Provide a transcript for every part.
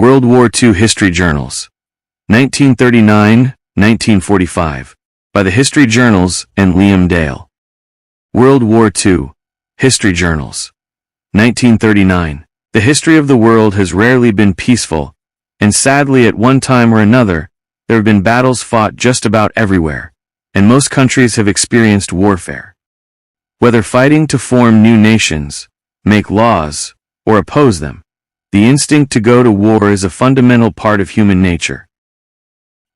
World War II History Journals. 1939-1945. By the History Journals and Liam Dale. World War II History Journals. 1939. The history of the world has rarely been peaceful, and sadly at one time or another, there have been battles fought just about everywhere, and most countries have experienced warfare. Whether fighting to form new nations, make laws, or oppose them, the instinct to go to war is a fundamental part of human nature.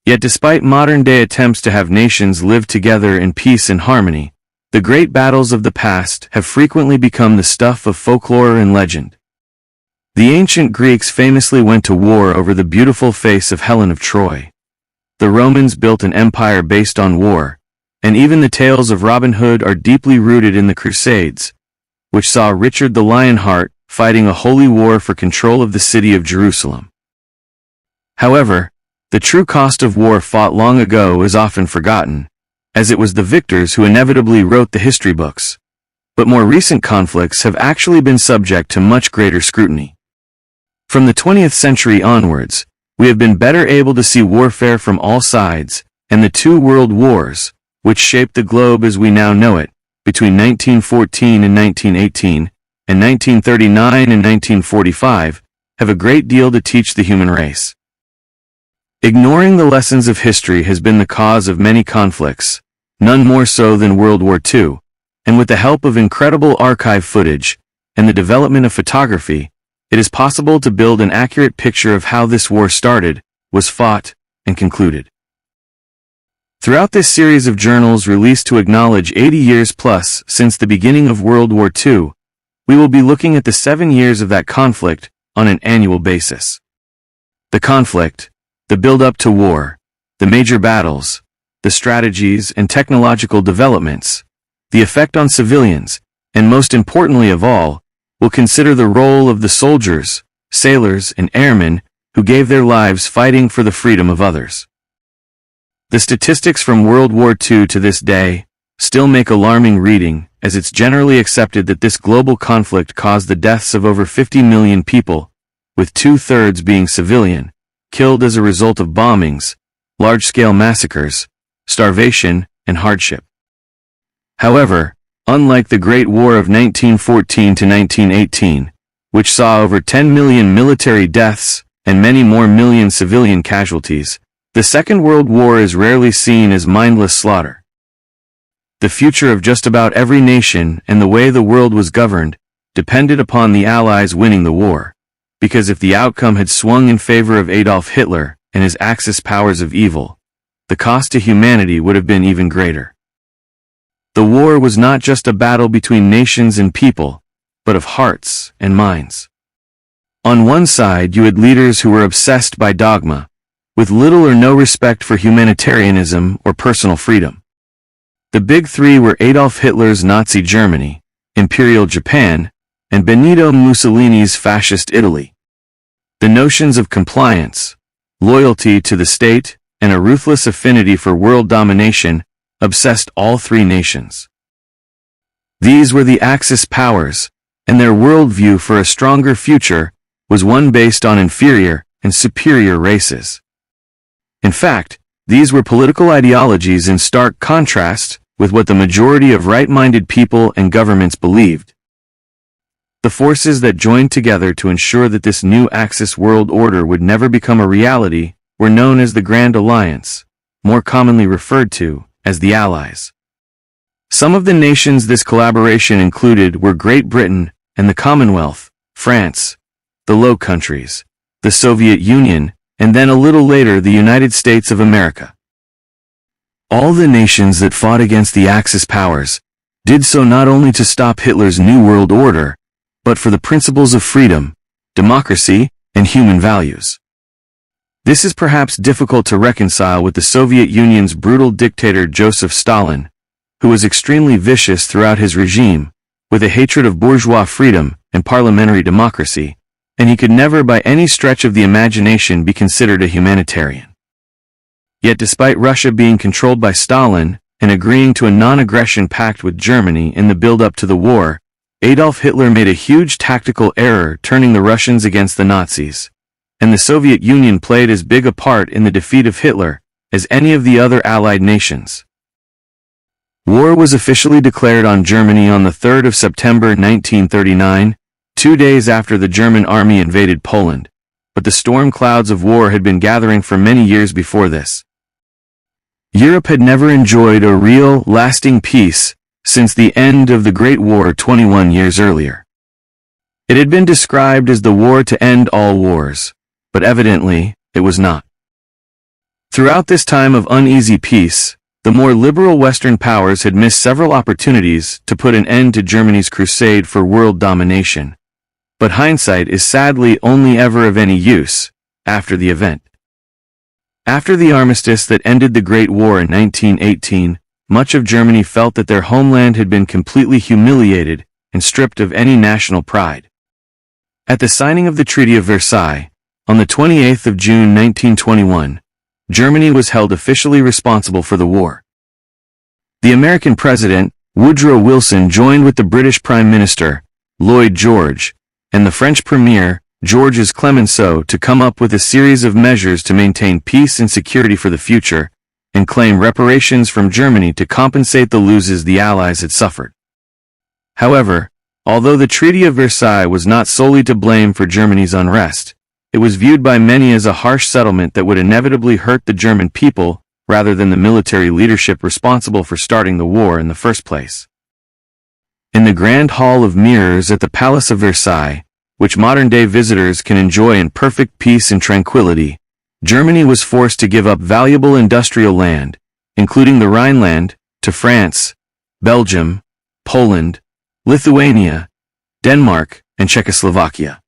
Yet despite modern-day attempts to have nations live together in peace and harmony, the great battles of the past have frequently become the stuff of folklore and legend. The ancient Greeks famously went to war over the beautiful face of Helen of Troy. The Romans built an empire based on war, and even the tales of Robin Hood are deeply rooted in the Crusades, which saw Richard the Lionheart fighting a holy war for control of the city of Jerusalem. However, the true cost of war fought long ago is often forgotten, as it was the victors who inevitably wrote the history books. But more recent conflicts have actually been subject to much greater scrutiny. From the 20th century onwards, we have been better able to see warfare from all sides, and the two world wars, which shaped the globe as we now know it, between 1914 and 1918, and 1939 and 1945, have a great deal to teach the human race. Ignoring the lessons of history has been the cause of many conflicts, none more so than World War II, and with the help of incredible archive footage and the development of photography, it is possible to build an accurate picture of how this war started, was fought, and concluded. Throughout this series of journals released to acknowledge 80 years plus since the beginning of World War II, we will be looking at the 7 years of that conflict on an annual basis. The conflict, the build-up to war, the major battles, the strategies and technological developments, the effect on civilians, and most importantly of all, will consider the role of the soldiers, sailors, and airmen who gave their lives fighting for the freedom of others. The statistics from World War II to this day still make alarming reading, as it's generally accepted that this global conflict caused the deaths of over 50 million people, with 2/3 being civilian, killed as a result of bombings, large-scale massacres, starvation, and hardship. However, unlike the Great War of 1914 to 1918, which saw over 10 million military deaths and many more million civilian casualties, the Second World War is rarely seen as mindless slaughter. The future of just about every nation and the way the world was governed depended upon the Allies winning the war, because if the outcome had swung in favor of Adolf Hitler and his Axis powers of evil, the cost to humanity would have been even greater. The war was not just a battle between nations and people, but of hearts and minds. On one side you had leaders who were obsessed by dogma, with little or no respect for humanitarianism or personal freedom. The big three were Adolf Hitler's Nazi Germany, Imperial Japan, and Benito Mussolini's Fascist Italy. The notions of compliance, loyalty to the state, and a ruthless affinity for world domination obsessed all three nations. These were the Axis powers, and their worldview for a stronger future was one based on inferior and superior races. In fact, these were political ideologies in stark contrast with what the majority of right-minded people and governments believed. The forces that joined together to ensure that this new Axis world order would never become a reality were known as the Grand Alliance, more commonly referred to as the Allies. Some of the nations this collaboration included were Great Britain and the Commonwealth, France, the Low Countries, the Soviet Union, and then a little later the United States of America. All the nations that fought against the Axis powers did so not only to stop Hitler's New World Order, but for the principles of freedom, democracy, and human values. This is perhaps difficult to reconcile with the Soviet Union's brutal dictator Joseph Stalin, who was extremely vicious throughout his regime, with a hatred of bourgeois freedom and parliamentary democracy, and he could never by any stretch of the imagination be considered a humanitarian. Yet despite Russia being controlled by Stalin and agreeing to a non-aggression pact with Germany in the build-up to the war, Adolf Hitler made a huge tactical error turning the Russians against the Nazis, and the Soviet Union played as big a part in the defeat of Hitler as any of the other Allied nations. War was officially declared on Germany on the 3rd of September 1939, 2 days after the German army invaded Poland, but the storm clouds of war had been gathering for many years before this. Europe had never enjoyed a real, lasting peace since the end of the Great War 21 years earlier. It had been described as the war to end all wars, but evidently, it was not. Throughout this time of uneasy peace, the more liberal Western powers had missed several opportunities to put an end to Germany's crusade for world domination. But hindsight is sadly only ever of any use after the event. After the armistice that ended the Great War in 1918, much of Germany felt that their homeland had been completely humiliated and stripped of any national pride. At the signing of the Treaty of Versailles, on the 28th of June 1921, Germany was held officially responsible for the war. The American President, Woodrow Wilson, joined with the British Prime Minister, Lloyd George, and the French Premier, Georges Clemenceau, to come up with a series of measures to maintain peace and security for the future, and claim reparations from Germany to compensate the losses the Allies had suffered. However, although the Treaty of Versailles was not solely to blame for Germany's unrest, it was viewed by many as a harsh settlement that would inevitably hurt the German people rather than the military leadership responsible for starting the war in the first place. In the Grand Hall of Mirrors at the Palace of Versailles, which modern-day visitors can enjoy in perfect peace and tranquility, Germany was forced to give up valuable industrial land, including the Rhineland, to France, Belgium, Poland, Lithuania, Denmark, and Czechoslovakia.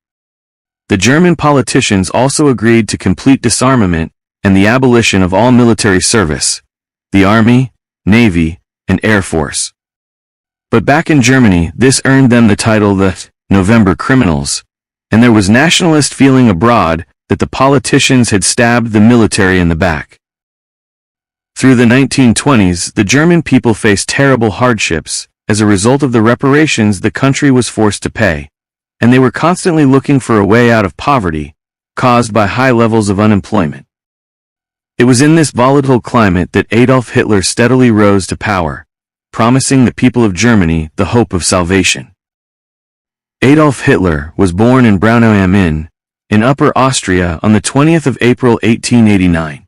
The German politicians also agreed to complete disarmament and the abolition of all military service, the Army, Navy, and Air Force. But back in Germany, this earned them the title the November Criminals, and there was nationalist feeling abroad that the politicians had stabbed the military in the back. Through the 1920s, the German people faced terrible hardships as a result of the reparations the country was forced to pay, and they were constantly looking for a way out of poverty, caused by high levels of unemployment. It was in this volatile climate that Adolf Hitler steadily rose to power, promising the people of Germany the hope of salvation. Adolf Hitler was born in Braunau am Inn, in Upper Austria on the 20th of April 1889.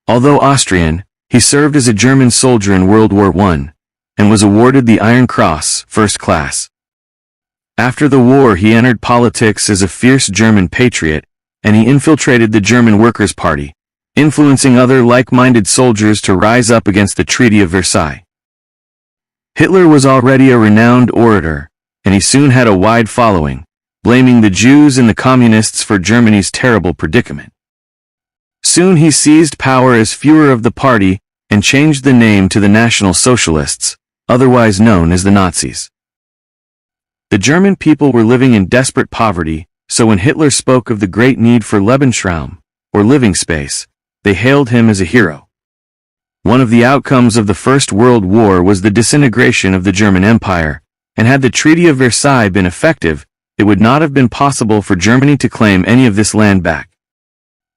Although Austrian, he served as a German soldier in World War I, and was awarded the Iron Cross, First Class. After the war, he entered politics as a fierce German patriot, and he infiltrated the German Workers' Party, influencing other like-minded soldiers to rise up against the Treaty of Versailles. Hitler was already a renowned orator, and he soon had a wide following, blaming the Jews and the Communists for Germany's terrible predicament. Soon he seized power as Führer of the party and changed the name to the National Socialists, otherwise known as the Nazis. The German people were living in desperate poverty, so when Hitler spoke of the great need for Lebensraum, or living space, they hailed him as a hero. One of the outcomes of the First World War was the disintegration of the German Empire, and had the Treaty of Versailles been effective, it would not have been possible for Germany to claim any of this land back.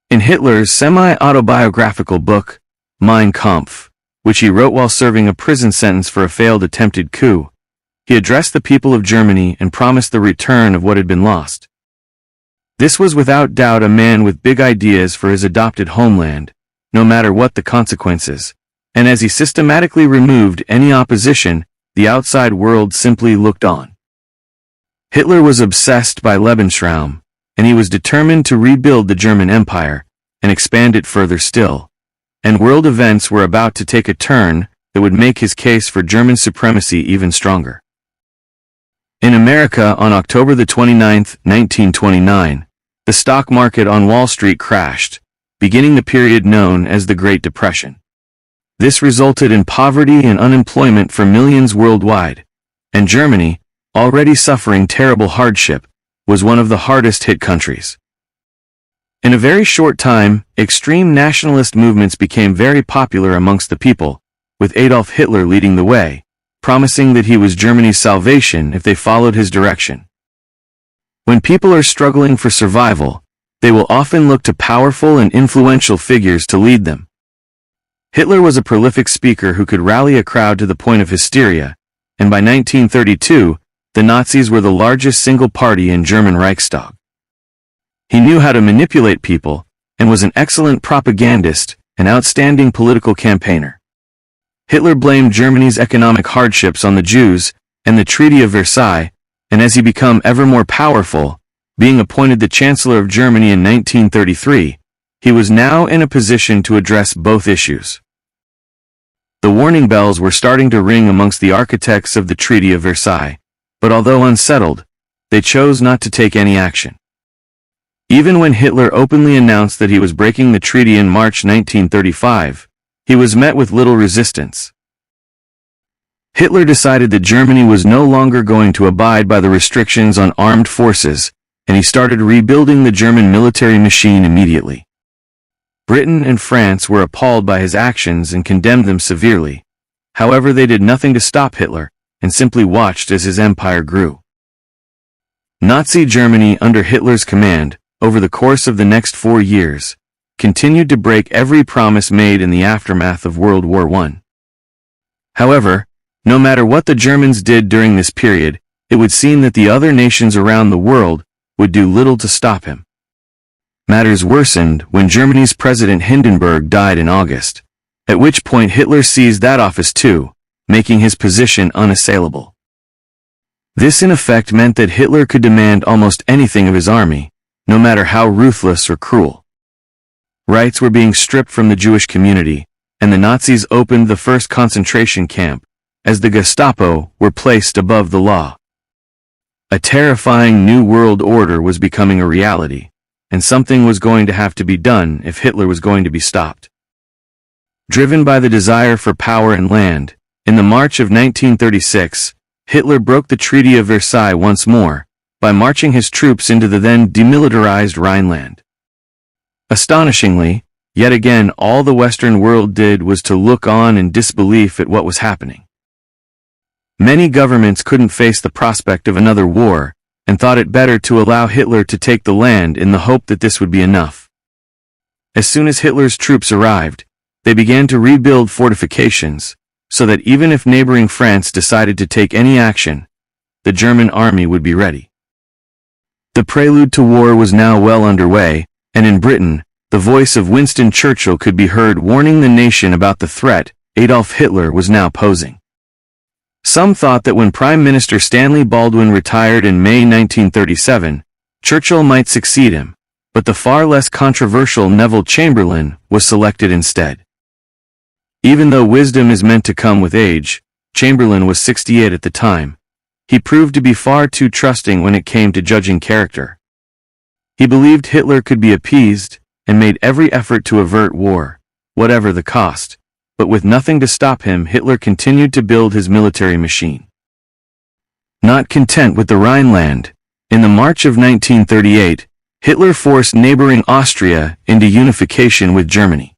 In Hitler's semi-autobiographical book, Mein Kampf, which he wrote while serving a prison sentence for a failed attempted coup, he addressed the people of Germany and promised the return of what had been lost. This was without doubt a man with big ideas for his adopted homeland, no matter what the consequences, and as he systematically removed any opposition, the outside world simply looked on. Hitler was obsessed by Lebensraum, and he was determined to rebuild the German Empire and expand it further still, and world events were about to take a turn that would make his case for German supremacy even stronger. In America, on October 29, 1929, the stock market on Wall Street crashed, beginning the period known as the Great Depression. This resulted in poverty and unemployment for millions worldwide, and Germany, already suffering terrible hardship, was one of the hardest hit countries. In a very short time, extreme nationalist movements became very popular amongst the people, with Adolf Hitler leading the way, promising that he was Germany's salvation if they followed his direction. When people are struggling for survival, they will often look to powerful and influential figures to lead them. Hitler was a prolific speaker who could rally a crowd to the point of hysteria, and by 1932, the Nazis were the largest single party in German Reichstag. He knew how to manipulate people, and was an excellent propagandist, an outstanding political campaigner. Hitler blamed Germany's economic hardships on the Jews and the Treaty of Versailles, and as he became ever more powerful, being appointed the Chancellor of Germany in 1933, he was now in a position to address both issues. The warning bells were starting to ring amongst the architects of the Treaty of Versailles, but although unsettled, they chose not to take any action. Even when Hitler openly announced that he was breaking the treaty in March 1935, he was met with little resistance. Hitler decided that Germany was no longer going to abide by the restrictions on armed forces, and he started rebuilding the German military machine immediately. Britain and France were appalled by his actions and condemned them severely. However, they did nothing to stop Hitler, and simply watched as his empire grew. Nazi Germany under Hitler's command, over the course of the next 4 years, continued to break every promise made in the aftermath of World War I. However, no matter what the Germans did during this period, it would seem that the other nations around the world would do little to stop him. Matters worsened when Germany's President Hindenburg died in August, at which point Hitler seized that office too, making his position unassailable. This in effect meant that Hitler could demand almost anything of his army, no matter how ruthless or cruel. Rights were being stripped from the Jewish community, and the Nazis opened the first concentration camp, as the Gestapo were placed above the law. A terrifying new world order was becoming a reality, and something was going to have to be done if Hitler was going to be stopped. Driven by the desire for power and land, in the March of 1936, Hitler broke the Treaty of Versailles once more, by marching his troops into the then demilitarized Rhineland. Astonishingly, yet again all the Western world did was to look on in disbelief at what was happening. Many governments couldn't face the prospect of another war, and thought it better to allow Hitler to take the land in the hope that this would be enough. As soon as Hitler's troops arrived, they began to rebuild fortifications, so that even if neighboring France decided to take any action, the German army would be ready. The prelude to war was now well underway, and in Britain, the voice of Winston Churchill could be heard warning the nation about the threat Adolf Hitler was now posing. Some thought that when Prime Minister Stanley Baldwin retired in May 1937, Churchill might succeed him, but the far less controversial Neville Chamberlain was selected instead. Even though wisdom is meant to come with age, Chamberlain was 68 at the time. He proved to be far too trusting when it came to judging character. He believed Hitler could be appeased, and made every effort to avert war, whatever the cost. But with nothing to stop him, Hitler continued to build his military machine. Not content with the Rhineland, in the March of 1938, Hitler forced neighboring Austria into unification with Germany.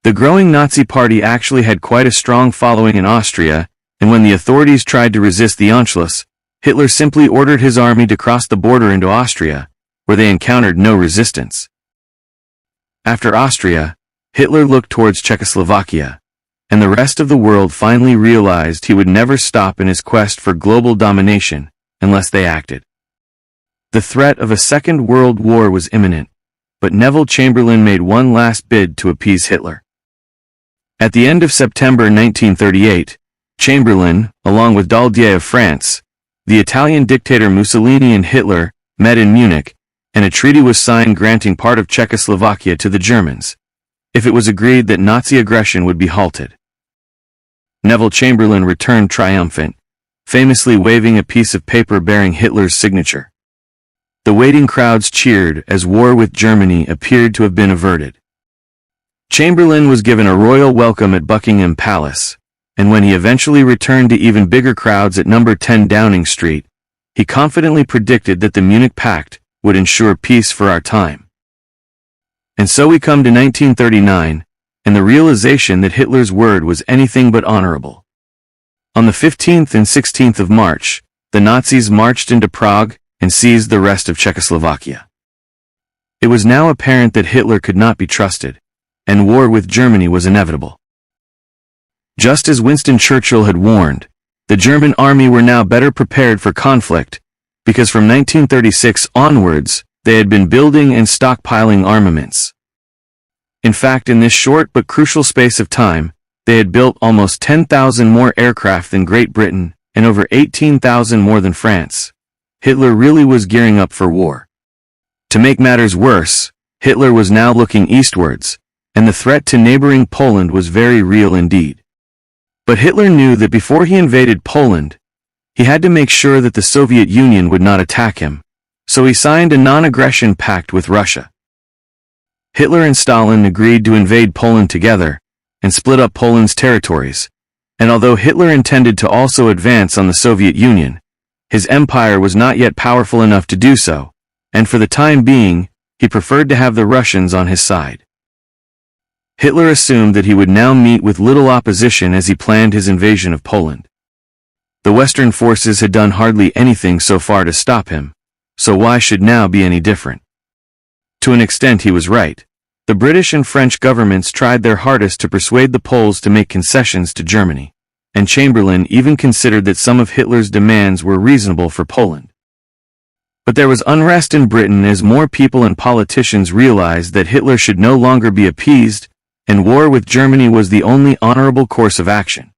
The growing Nazi Party actually had quite a strong following in Austria, and when the authorities tried to resist the Anschluss, Hitler simply ordered his army to cross the border into Austria, where they encountered no resistance. After Austria, Hitler looked towards Czechoslovakia, and the rest of the world finally realized he would never stop in his quest for global domination unless they acted. The threat of a Second World War was imminent, but Neville Chamberlain made one last bid to appease Hitler. At the end of September 1938, Chamberlain, along with Daladier of France, the Italian dictator Mussolini and Hitler, met in Munich, and a treaty was signed granting part of Czechoslovakia to the Germans, if it was agreed that Nazi aggression would be halted. Neville Chamberlain returned triumphant, famously waving a piece of paper bearing Hitler's signature. The waiting crowds cheered as war with Germany appeared to have been averted. Chamberlain was given a royal welcome at Buckingham Palace, and when he eventually returned to even bigger crowds at number 10 Downing Street, he confidently predicted that the Munich Pact would ensure peace for our time. And so we come to 1939, and the realization that Hitler's word was anything but honorable. On the 15th and 16th of March, the Nazis marched into Prague and seized the rest of Czechoslovakia. It was now apparent that Hitler could not be trusted, and war with Germany was inevitable. Just as Winston Churchill had warned, the German army were now better prepared for conflict, because from 1936 onwards, they had been building and stockpiling armaments. In fact, in this short but crucial space of time, they had built almost 10,000 more aircraft than Great Britain, and over 18,000 more than France. Hitler really was gearing up for war. To make matters worse, Hitler was now looking eastwards, and the threat to neighboring Poland was very real indeed. But Hitler knew that before he invaded Poland, he had to make sure that the Soviet Union would not attack him, so he signed a non-aggression pact with Russia. Hitler and Stalin agreed to invade Poland together, and split up Poland's territories, and although Hitler intended to also advance on the Soviet Union, his empire was not yet powerful enough to do so, and for the time being, he preferred to have the Russians on his side. Hitler assumed that he would now meet with little opposition as he planned his invasion of Poland. The Western forces had done hardly anything so far to stop him, so why should now be any different? To an extent he was right. The British and French governments tried their hardest to persuade the Poles to make concessions to Germany, and Chamberlain even considered that some of Hitler's demands were reasonable for Poland. But there was unrest in Britain as more people and politicians realized that Hitler should no longer be appeased, and war with Germany was the only honorable course of action.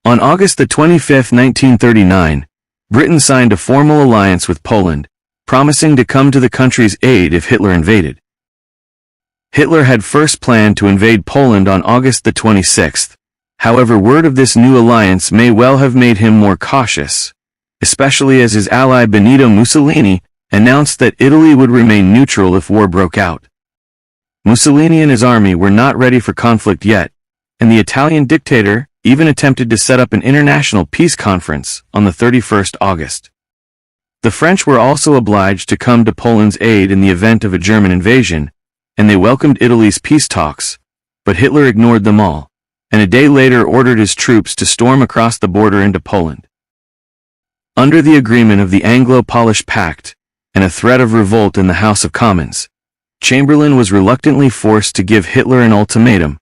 On August 25, 1939, Britain signed a formal alliance with Poland, promising to come to the country's aid if Hitler invaded. Hitler had first planned to invade Poland on August 26. However, word of this new alliance may well have made him more cautious, especially as his ally Benito Mussolini announced that Italy would remain neutral if war broke out. Mussolini and his army were not ready for conflict yet, and the Italian dictator even attempted to set up an international peace conference on the 31st August. The French were also obliged to come to Poland's aid in the event of a German invasion, and they welcomed Italy's peace talks, but Hitler ignored them all, and a day later ordered his troops to storm across the border into Poland. Under the agreement of the Anglo-Polish Pact, and a threat of revolt in the House of Commons, Chamberlain was reluctantly forced to give Hitler an ultimatum: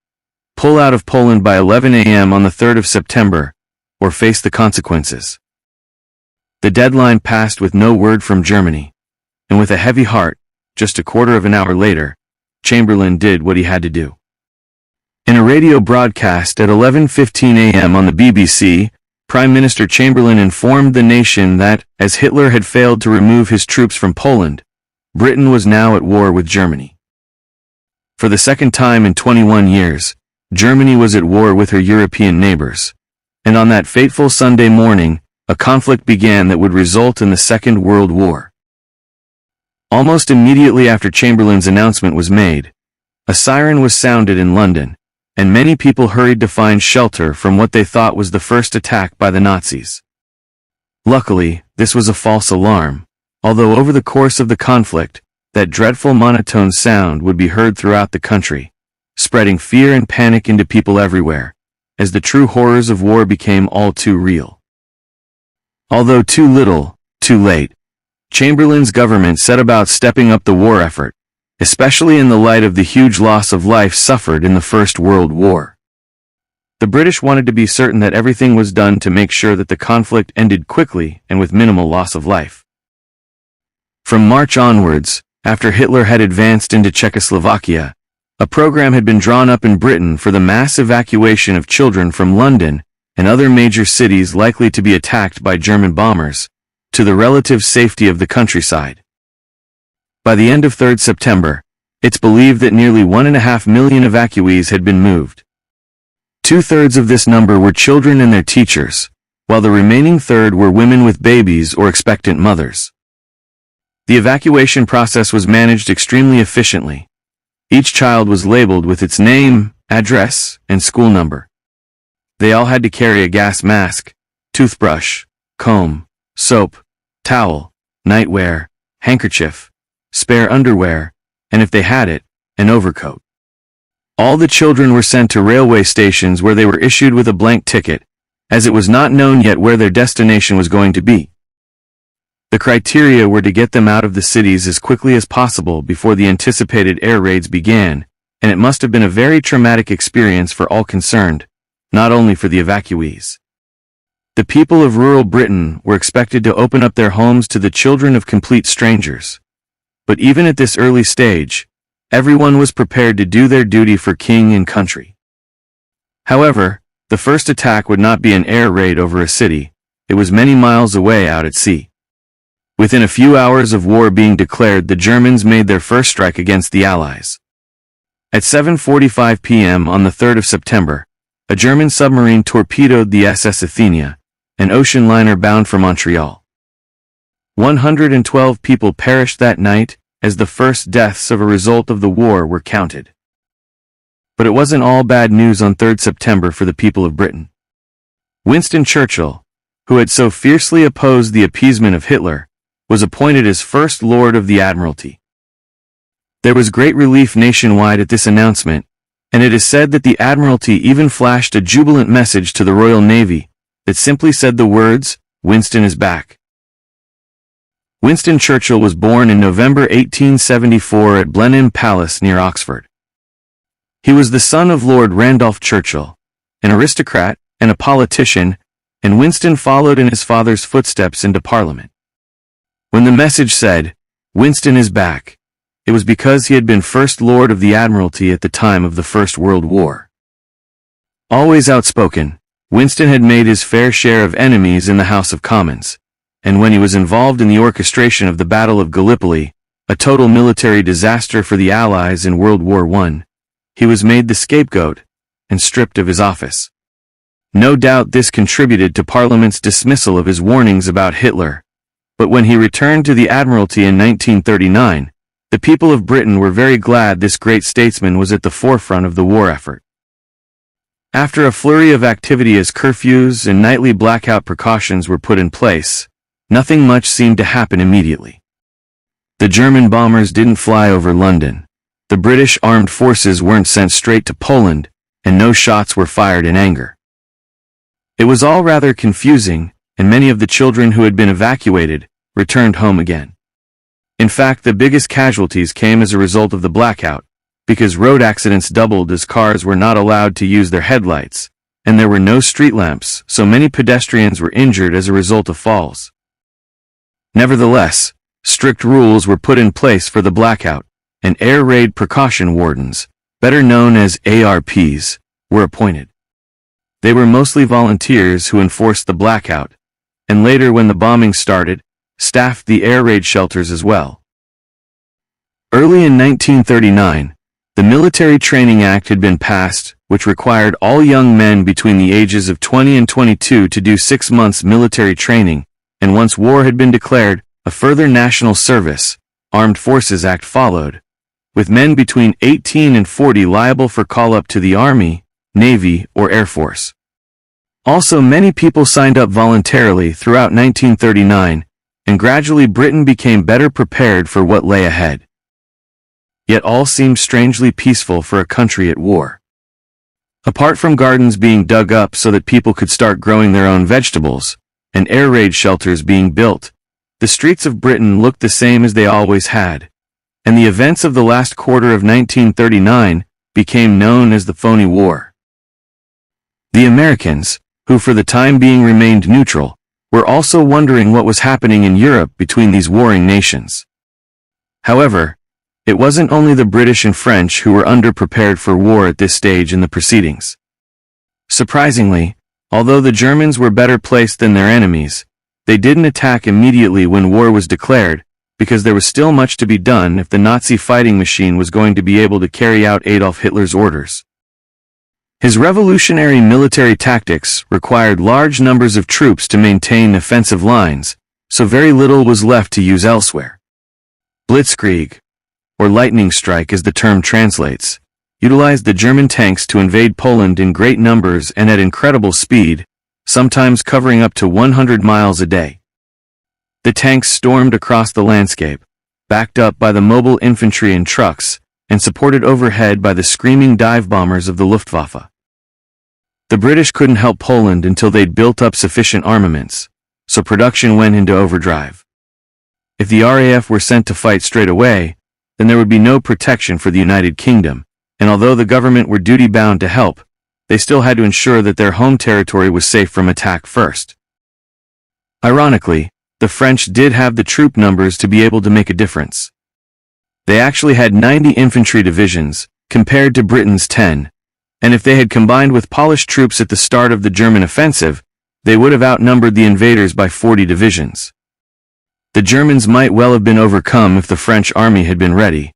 pull out of Poland by 11 a.m. on the 3rd of September, or face the consequences. The deadline passed with no word from Germany, and with a heavy heart, just a quarter of an hour later, Chamberlain did what he had to do. In a radio broadcast at 11:15 a.m. on the BBC, Prime Minister Chamberlain informed the nation that, as Hitler had failed to remove his troops from Poland, Britain was now at war with Germany. For the second time in 21 years, Germany was at war with her European neighbors, and on that fateful Sunday morning, a conflict began that would result in the Second World War. Almost immediately after Chamberlain's announcement was made, a siren was sounded in London, and many people hurried to find shelter from what they thought was the first attack by the Nazis. Luckily, this was a false alarm, although over the course of the conflict, that dreadful monotone sound would be heard throughout the country, spreading fear and panic into people everywhere, as the true horrors of war became all too real. Although too little, too late, Chamberlain's government set about stepping up the war effort, especially in the light of the huge loss of life suffered in the First World War. The British wanted to be certain that everything was done to make sure that the conflict ended quickly and with minimal loss of life. From March onwards, after Hitler had advanced into Czechoslovakia, a program had been drawn up in Britain for the mass evacuation of children from London and other major cities likely to be attacked by German bombers, to the relative safety of the countryside. By the end of 3rd September, it's believed that nearly 1.5 million evacuees had been moved. 2/3 of this number were children and their teachers, while the remaining third were women with babies or expectant mothers. The evacuation process was managed extremely efficiently. Each child was labeled with its name, address, and school number. They all had to carry a gas mask, toothbrush, comb, soap, towel, nightwear, handkerchief, spare underwear, and if they had it, an overcoat. All the children were sent to railway stations where they were issued with a blank ticket, as it was not known yet where their destination was going to be. The criteria were to get them out of the cities as quickly as possible before the anticipated air raids began, and it must have been a very traumatic experience for all concerned, not only for the evacuees. The people of rural Britain were expected to open up their homes to the children of complete strangers. But even at this early stage, everyone was prepared to do their duty for king and country. However, the first attack would not be an air raid over a city, it was many miles away out at sea. Within a few hours of war being declared, the Germans made their first strike against the Allies. At 7:45 p.m. on the 3rd of September, a German submarine torpedoed the SS Athenia, an ocean liner bound for Montreal. 112 people perished that night, as the first deaths of a result of the war were counted. But it wasn't all bad news on 3rd September for the people of Britain. Winston Churchill, who had so fiercely opposed the appeasement of Hitler, was appointed as First Lord of the Admiralty. There was great relief nationwide at this announcement, and it is said that the Admiralty even flashed a jubilant message to the Royal Navy that simply said the words, "Winston is back." Winston Churchill was born in November 1874 at Blenheim Palace near Oxford. He was the son of Lord Randolph Churchill, an aristocrat and a politician, and Winston followed in his father's footsteps into Parliament. When the message said, "Winston is back," it was because he had been First Lord of the Admiralty at the time of the First World War. Always outspoken, Winston had made his fair share of enemies in the House of Commons, and when he was involved in the orchestration of the Battle of Gallipoli, a total military disaster for the Allies in World War I, he was made the scapegoat and stripped of his office. No doubt this contributed to Parliament's dismissal of his warnings about Hitler, but when he returned to the Admiralty in 1939, the people of Britain were very glad this great statesman was at the forefront of the war effort. After a flurry of activity as curfews and nightly blackout precautions were put in place, nothing much seemed to happen immediately. The German bombers didn't fly over London, the British armed forces weren't sent straight to Poland, and no shots were fired in anger. It was all rather confusing, and many of the children who had been evacuated returned home again. In fact, the biggest casualties came as a result of the blackout, because road accidents doubled as cars were not allowed to use their headlights, and there were no street lamps, so many pedestrians were injured as a result of falls. Nevertheless, strict rules were put in place for the blackout, and air raid precaution wardens, better known as ARPs, were appointed. They were mostly volunteers who enforced the blackout, and later when the bombing started, staffed the air raid shelters as well. Early in 1939, the Military Training Act had been passed, which required all young men between the ages of 20 and 22 to do 6 months military training, and once war had been declared, a further national service, Armed Forces Act followed, with men between 18 and 40 liable for call-up to the Army, Navy, or Air Force. Also, many people signed up voluntarily throughout 1939, and gradually Britain became better prepared for what lay ahead. Yet all seemed strangely peaceful for a country at war. Apart from gardens being dug up so that people could start growing their own vegetables, and air raid shelters being built, the streets of Britain looked the same as they always had, and the events of the last quarter of 1939 became known as the Phony War. The Americans, who for the time being remained neutral, were also wondering what was happening in Europe between these warring nations. However, it wasn't only the British and French who were underprepared for war at this stage in the proceedings. Surprisingly, although the Germans were better placed than their enemies, they didn't attack immediately when war was declared, because there was still much to be done if the Nazi fighting machine was going to be able to carry out Adolf Hitler's orders. His revolutionary military tactics required large numbers of troops to maintain offensive lines, so very little was left to use elsewhere. Blitzkrieg, or lightning strike as the term translates, utilized the German tanks to invade Poland in great numbers and at incredible speed, sometimes covering up to 100 miles a day. The tanks stormed across the landscape, backed up by the mobile infantry and trucks, and supported overhead by the screaming dive bombers of the Luftwaffe. The British couldn't help Poland until they'd built up sufficient armaments, so production went into overdrive. If the RAF were sent to fight straight away, then there would be no protection for the United Kingdom, and although the government were duty-bound to help, they still had to ensure that their home territory was safe from attack first. Ironically, the French did have the troop numbers to be able to make a difference. They actually had 90 infantry divisions, compared to Britain's 10, and if they had combined with Polish troops at the start of the German offensive, they would have outnumbered the invaders by 40 divisions. The Germans might well have been overcome if the French army had been ready,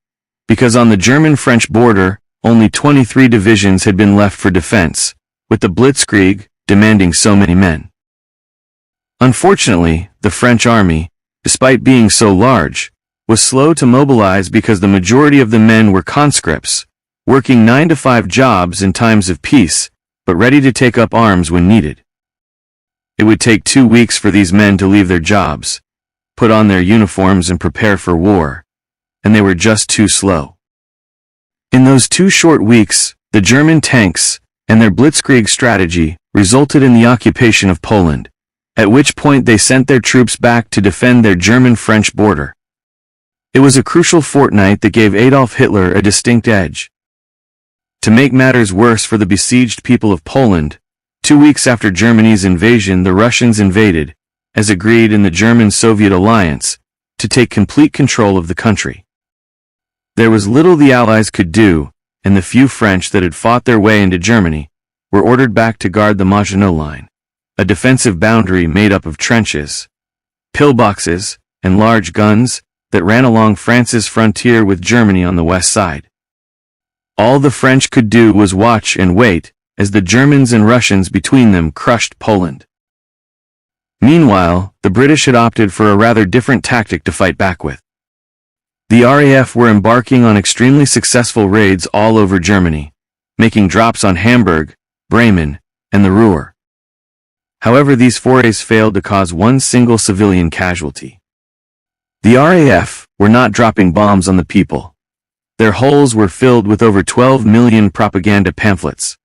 because on the German-French border, only 23 divisions had been left for defense, with the Blitzkrieg demanding so many men. Unfortunately, the French army, despite being so large, was slow to mobilize because the majority of the men were conscripts, working 9-to-5 jobs in times of peace, but ready to take up arms when needed. It would take 2 weeks for these men to leave their jobs, put on their uniforms and prepare for war, and they were just too slow. In those 2 short weeks, the German tanks and their Blitzkrieg strategy resulted in the occupation of Poland, at which point they sent their troops back to defend their German-French border. It was a crucial fortnight that gave Adolf Hitler a distinct edge. To make matters worse for the besieged people of Poland, 2 weeks after Germany's invasion, the Russians invaded, as agreed in the German-Soviet alliance, to take complete control of the country. There was little the Allies could do, and the few French that had fought their way into Germany were ordered back to guard the Maginot Line, a defensive boundary made up of trenches, pillboxes, and large guns that ran along France's frontier with Germany on the west side. All the French could do was watch and wait as the Germans and Russians between them crushed Poland. Meanwhile, the British had opted for a rather different tactic to fight back with. The RAF were embarking on extremely successful raids all over Germany, making drops on Hamburg, Bremen, and the Ruhr. However, these forays failed to cause one single civilian casualty. The RAF were not dropping bombs on the people. Their holes were filled with over 12 million propaganda pamphlets.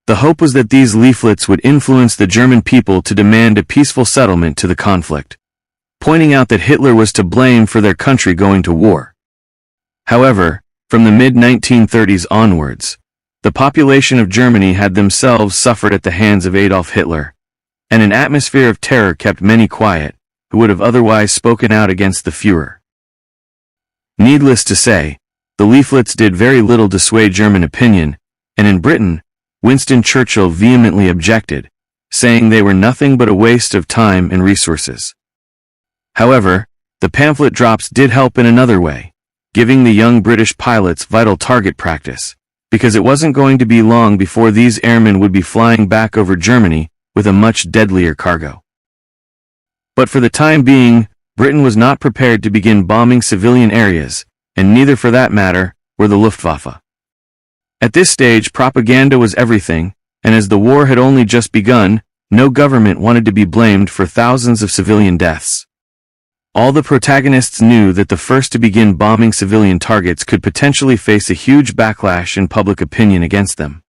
The hope was that these leaflets would influence the German people to demand a peaceful settlement to the conflict, pointing out that Hitler was to blame for their country going to war. However, from the mid-1930s onwards, the population of Germany had themselves suffered at the hands of Adolf Hitler, and an atmosphere of terror kept many quiet, who would have otherwise spoken out against the Führer. Needless to say, the leaflets did very little to sway German opinion, and in Britain, Winston Churchill vehemently objected, saying they were nothing but a waste of time and resources. However, the pamphlet drops did help in another way, giving the young British pilots vital target practice, because it wasn't going to be long before these airmen would be flying back over Germany with a much deadlier cargo. But for the time being, Britain was not prepared to begin bombing civilian areas, and neither for that matter were the Luftwaffe. At this stage, propaganda was everything, and as the war had only just begun, no government wanted to be blamed for thousands of civilian deaths. All the protagonists knew that the first to begin bombing civilian targets could potentially face a huge backlash in public opinion against them.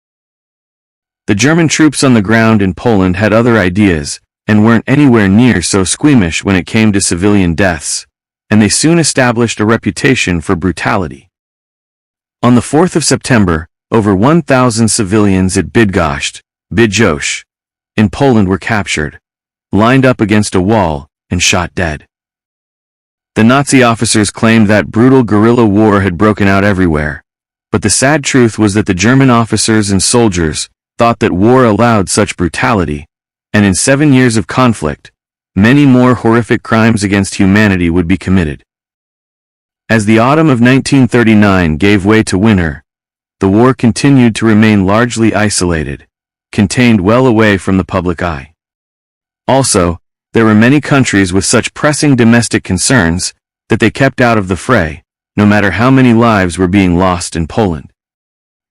The German troops on the ground in Poland had other ideas, and weren't anywhere near so squeamish when it came to civilian deaths, and they soon established a reputation for brutality. On the 4th of September, over 1,000 civilians at Bydgoszcz, in Poland were captured, lined up against a wall, and shot dead. The Nazi officers claimed that brutal guerrilla war had broken out everywhere, but the sad truth was that the German officers and soldiers thought that war allowed such brutality, and in 7 years of conflict, many more horrific crimes against humanity would be committed. As the autumn of 1939 gave way to winter, the war continued to remain largely isolated, contained well away from the public eye. Also, there were many countries with such pressing domestic concerns that they kept out of the fray, no matter how many lives were being lost in Poland.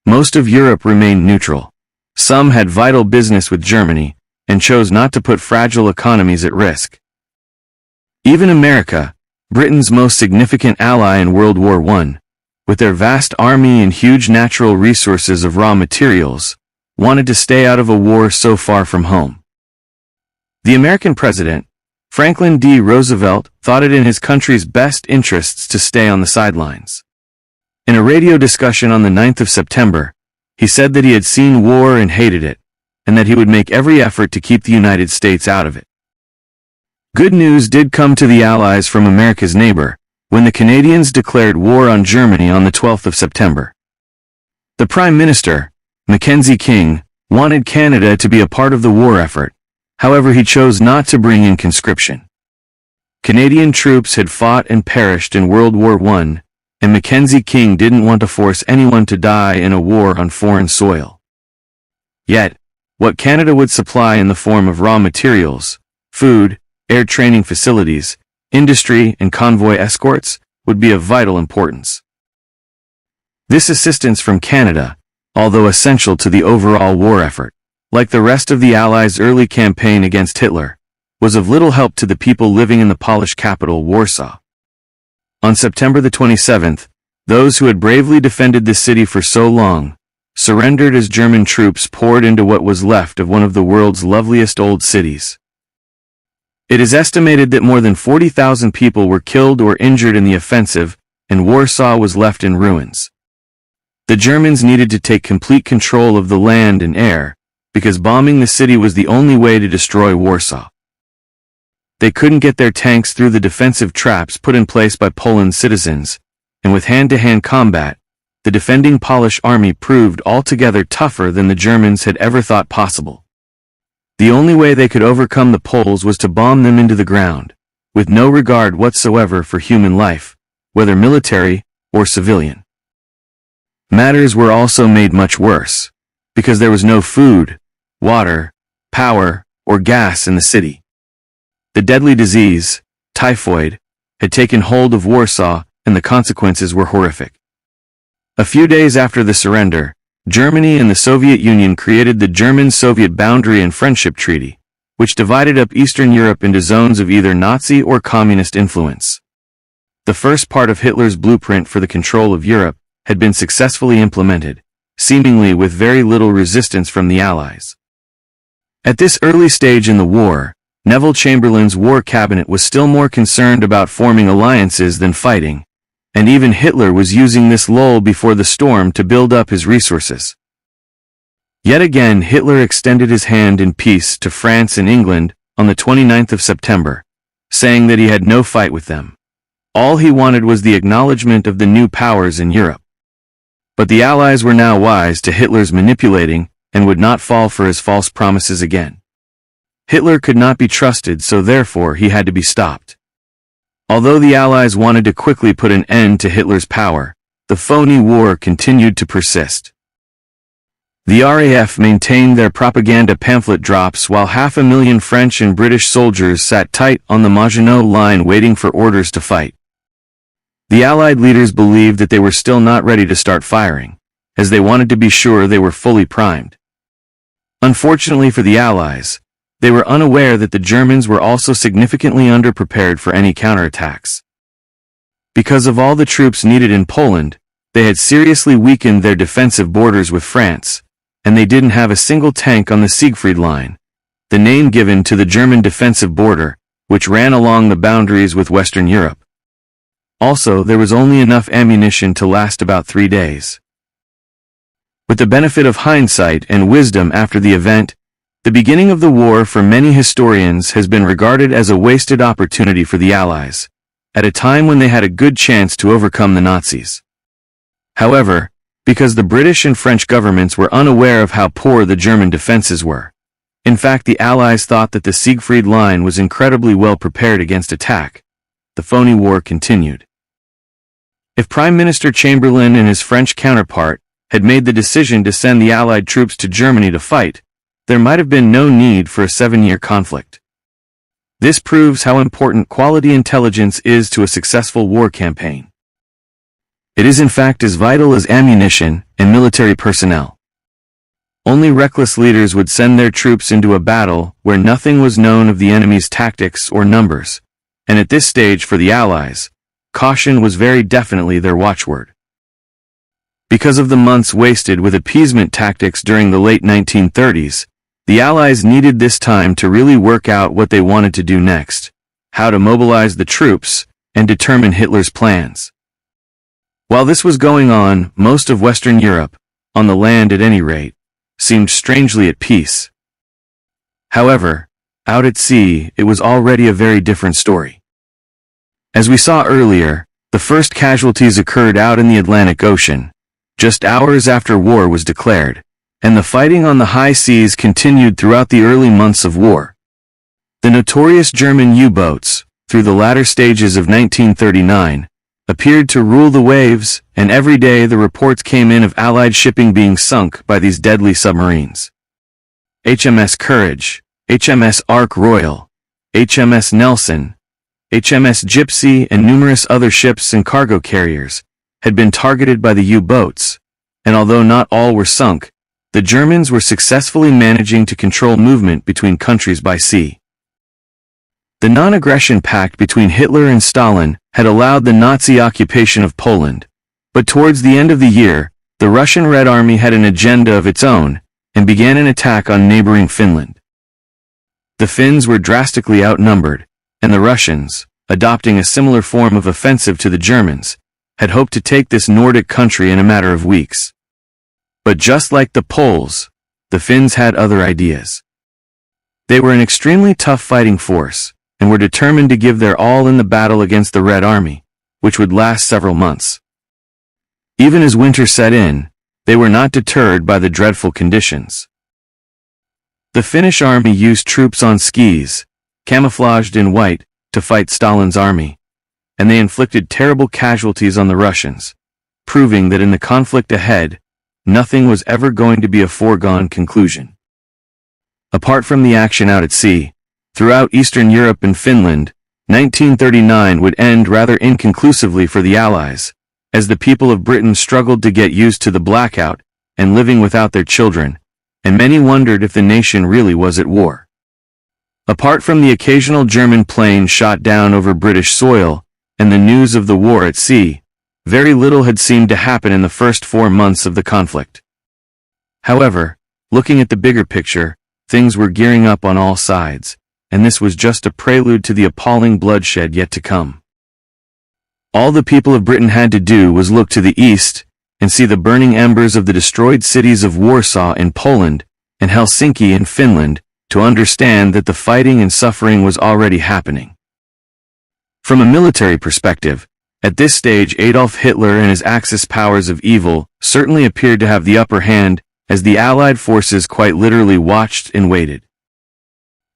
Most of Europe remained neutral. Some had vital business with Germany, and chose not to put fragile economies at risk. Even America, Britain's most significant ally in World War I, with their vast army and huge natural resources of raw materials, wanted to stay out of a war so far from home. The American president, Franklin D. Roosevelt thought it in his country's best interests to stay on the sidelines. In a radio discussion on the 9th of September, he said that he had seen war and hated it, and that he would make every effort to keep the United States out of it. Good news did come to the Allies from America's neighbor, when the Canadians declared war on Germany on the 12th of September. The Prime Minister, Mackenzie King, wanted Canada to be a part of the war effort. However, he chose not to bring in conscription. Canadian troops had fought and perished in World War I, and Mackenzie King didn't want to force anyone to die in a war on foreign soil. Yet, what Canada would supply in the form of raw materials, food, air training facilities, industry, and convoy escorts would be of vital importance. This assistance from Canada, although essential to the overall war effort, like the rest of the Allies' early campaign against Hitler, was of little help to the people living in the Polish capital, Warsaw. On September the 27th, those who had bravely defended the city for so long surrendered as German troops poured into what was left of one of the world's loveliest old cities. It is estimated that more than 40,000 people were killed or injured in the offensive, and Warsaw was left in ruins. The Germans needed to take complete control of the land and air, because bombing the city was the only way to destroy Warsaw. They couldn't get their tanks through the defensive traps put in place by Poland's citizens, and with hand-to-hand combat, the defending Polish army proved altogether tougher than the Germans had ever thought possible. The only way they could overcome the Poles was to bomb them into the ground, with no regard whatsoever for human life, whether military or civilian. Matters were also made much worse, because there was no food, water, power, or gas in the city. The deadly disease, typhoid, had taken hold of Warsaw, and the consequences were horrific. A few days after the surrender, Germany and the Soviet Union created the German-Soviet Boundary and Friendship Treaty, which divided up Eastern Europe into zones of either Nazi or communist influence. The first part of Hitler's blueprint for the control of Europe had been successfully implemented, seemingly with very little resistance from the Allies. At this early stage in the war, Neville Chamberlain's war cabinet was still more concerned about forming alliances than fighting, and even Hitler was using this lull before the storm to build up his resources. Yet again, Hitler extended his hand in peace to France and England on the 29th of September, saying that he had no fight with them. All he wanted was the acknowledgement of the new powers in Europe. But the Allies were now wise to Hitler's manipulating and would not fall for his false promises again. Hitler could not be trusted, so therefore he had to be stopped. Although the Allies wanted to quickly put an end to Hitler's power, the phony war continued to persist. The RAF maintained their propaganda pamphlet drops while 500,000 French and British soldiers sat tight on the Maginot Line waiting for orders to fight. The Allied leaders believed that they were still not ready to start firing, as they wanted to be sure they were fully primed. Unfortunately for the Allies, they were unaware that the Germans were also significantly underprepared for any counterattacks. Because of all the troops needed in Poland, they had seriously weakened their defensive borders with France, and they didn't have a single tank on the Siegfried Line, the name given to the German defensive border, which ran along the boundaries with Western Europe. Also, there was only enough ammunition to last about 3 days. With the benefit of hindsight and wisdom after the event, the beginning of the war for many historians has been regarded as a wasted opportunity for the Allies, at a time when they had a good chance to overcome the Nazis. However, because the British and French governments were unaware of how poor the German defenses were. In fact, the Allies thought that the Siegfried Line was incredibly well prepared against attack. The phony war continued. If Prime Minister Chamberlain and his French counterpart had made the decision to send the Allied troops to Germany to fight, there might have been no need for a 7-year conflict. This proves how important quality intelligence is to a successful war campaign. It is in fact as vital as ammunition and military personnel. Only reckless leaders would send their troops into a battle where nothing was known of the enemy's tactics or numbers, and at this stage for the Allies, caution was very definitely their watchword. Because of the months wasted with appeasement tactics during the late 1930s, the Allies needed this time to really work out what they wanted to do next, how to mobilize the troops, and determine Hitler's plans. While this was going on, most of Western Europe, on the land at any rate, seemed strangely at peace. However, out at sea, it was already a very different story. As we saw earlier, the first casualties occurred out in the Atlantic Ocean, just hours after war was declared, and the fighting on the high seas continued throughout the early months of war. The notorious German U-boats, through the latter stages of 1939, appeared to rule the waves, and every day the reports came in of Allied shipping being sunk by these deadly submarines. HMS Courage, HMS Ark Royal, HMS Nelson, HMS Gypsy, and numerous other ships and cargo carriers had been targeted by the U-boats, and although not all were sunk, the Germans were successfully managing to control movement between countries by sea. The non-aggression pact between Hitler and Stalin had allowed the Nazi occupation of Poland, but towards the end of the year, the Russian Red Army had an agenda of its own and began an attack on neighboring Finland. The Finns were drastically outnumbered, and the Russians, adopting a similar form of offensive to the Germans, had hoped to take this Nordic country in a matter of weeks. But just like the Poles, the Finns had other ideas. They were an extremely tough fighting force, and were determined to give their all in the battle against the Red Army, which would last several months. Even as winter set in, they were not deterred by the dreadful conditions. The Finnish army used troops on skis, camouflaged in white, to fight Stalin's army, and they inflicted terrible casualties on the Russians, proving that in the conflict ahead, nothing was ever going to be a foregone conclusion. Apart from the action out at sea, throughout Eastern Europe and Finland, 1939 would end rather inconclusively for the Allies, as the people of Britain struggled to get used to the blackout and living without their children, and many wondered if the nation really was at war. Apart from the occasional German plane shot down over British soil, and the news of the war at sea, very little had seemed to happen in the first 4 months of the conflict. However, looking at the bigger picture, things were gearing up on all sides, and this was just a prelude to the appalling bloodshed yet to come. All the people of Britain had to do was look to the east, and see the burning embers of the destroyed cities of Warsaw in Poland, and Helsinki in Finland, to understand that the fighting and suffering was already happening. From a military perspective, at this stage Adolf Hitler and his Axis powers of evil certainly appeared to have the upper hand, as the Allied forces quite literally watched and waited.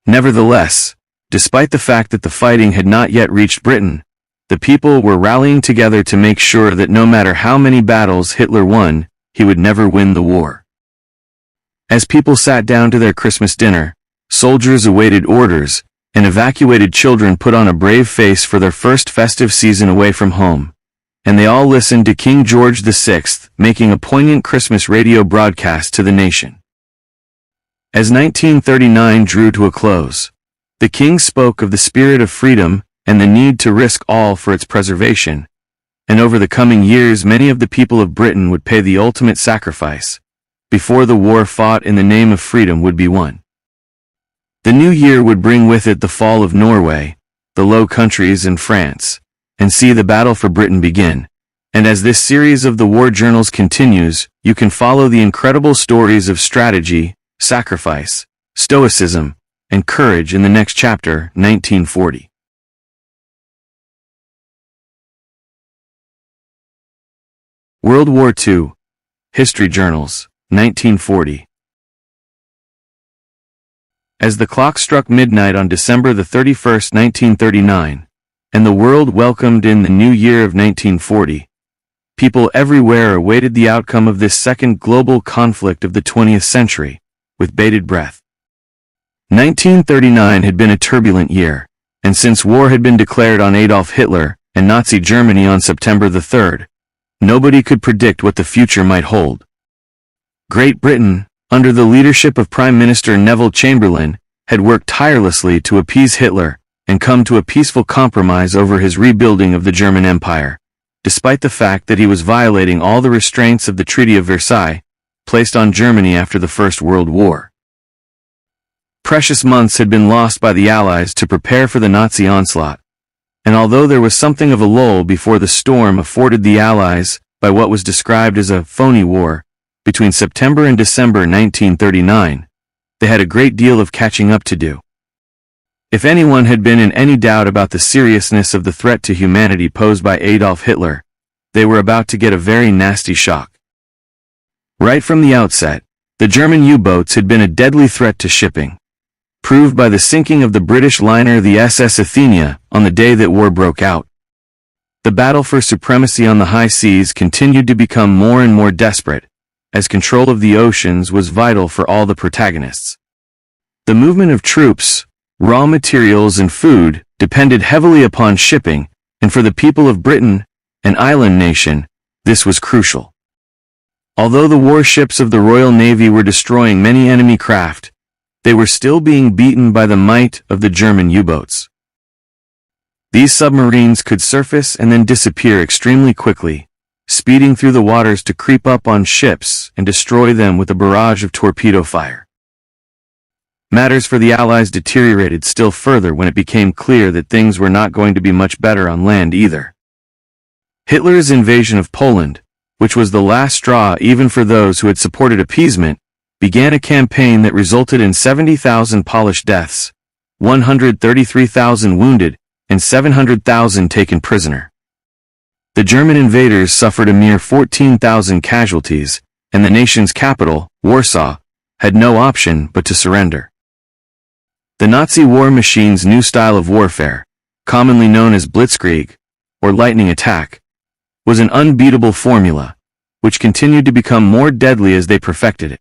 Nevertheless, despite the fact that the fighting had not yet reached Britain, the people were rallying together to make sure that no matter how many battles Hitler won, he would never win the war. As people sat down to their Christmas dinner, soldiers awaited orders, and evacuated children put on a brave face for their first festive season away from home, and they all listened to King George VI making a poignant Christmas radio broadcast to the nation. As 1939 drew to a close, the king spoke of the spirit of freedom and the need to risk all for its preservation, and over the coming years many of the people of Britain would pay the ultimate sacrifice, before the war fought in the name of freedom would be won. The new year would bring with it the fall of Norway, the Low Countries and France, and see the battle for Britain begin. And as this series of the War Journals continues, you can follow the incredible stories of strategy, sacrifice, stoicism, and courage in the next chapter, 1940. World War II, History Journals, 1940. As the clock struck midnight on December 31, 1939, and the world welcomed in the new year of 1940, people everywhere awaited the outcome of this second global conflict of the 20th century, with bated breath. 1939 had been a turbulent year, and since war had been declared on Adolf Hitler and Nazi Germany on September 3rd, nobody could predict what the future might hold. Great Britain, under the leadership of Prime Minister Neville Chamberlain, had worked tirelessly to appease Hitler and come to a peaceful compromise over his rebuilding of the German Empire, despite the fact that he was violating all the restraints of the Treaty of Versailles, placed on Germany after the First World War. Precious months had been lost by the Allies to prepare for the Nazi onslaught, and although there was something of a lull before the storm afforded the Allies by what was described as a phony war, between September and December 1939, they had a great deal of catching up to do. If anyone had been in any doubt about the seriousness of the threat to humanity posed by Adolf Hitler, they were about to get a very nasty shock. Right from the outset, the German U-boats had been a deadly threat to shipping, proved by the sinking of the British liner the SS Athenia on the day that war broke out. The battle for supremacy on the high seas continued to become more and more desperate, as control of the oceans was vital for all the protagonists. The movement of troops, raw materials and food depended heavily upon shipping, and for the people of Britain, an island nation, this was crucial. Although the warships of the Royal Navy were destroying many enemy craft, they were still being beaten by the might of the German U-boats. These submarines could surface and then disappear extremely quickly, speeding through the waters to creep up on ships and destroy them with a barrage of torpedo fire. Matters for the Allies deteriorated still further when it became clear that things were not going to be much better on land either. Hitler's invasion of Poland, which was the last straw even for those who had supported appeasement, began a campaign that resulted in 70,000 Polish deaths, 133,000 wounded, and 700,000 taken prisoner. The German invaders suffered a mere 14,000 casualties, and the nation's capital, Warsaw, had no option but to surrender. The Nazi war machine's new style of warfare, commonly known as blitzkrieg, or lightning attack, was an unbeatable formula, which continued to become more deadly as they perfected it.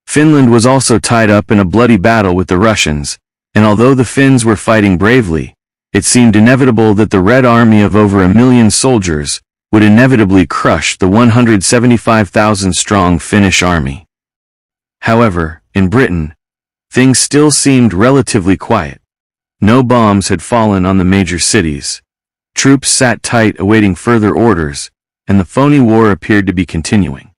Finland was also tied up in a bloody battle with the Russians, and although the Finns were fighting bravely, it seemed inevitable that the Red Army of over 1 million soldiers would inevitably crush the 175,000-strong Finnish army. However, in Britain, things still seemed relatively quiet. No bombs had fallen on the major cities. Troops sat tight awaiting further orders, and the phony war appeared to be continuing.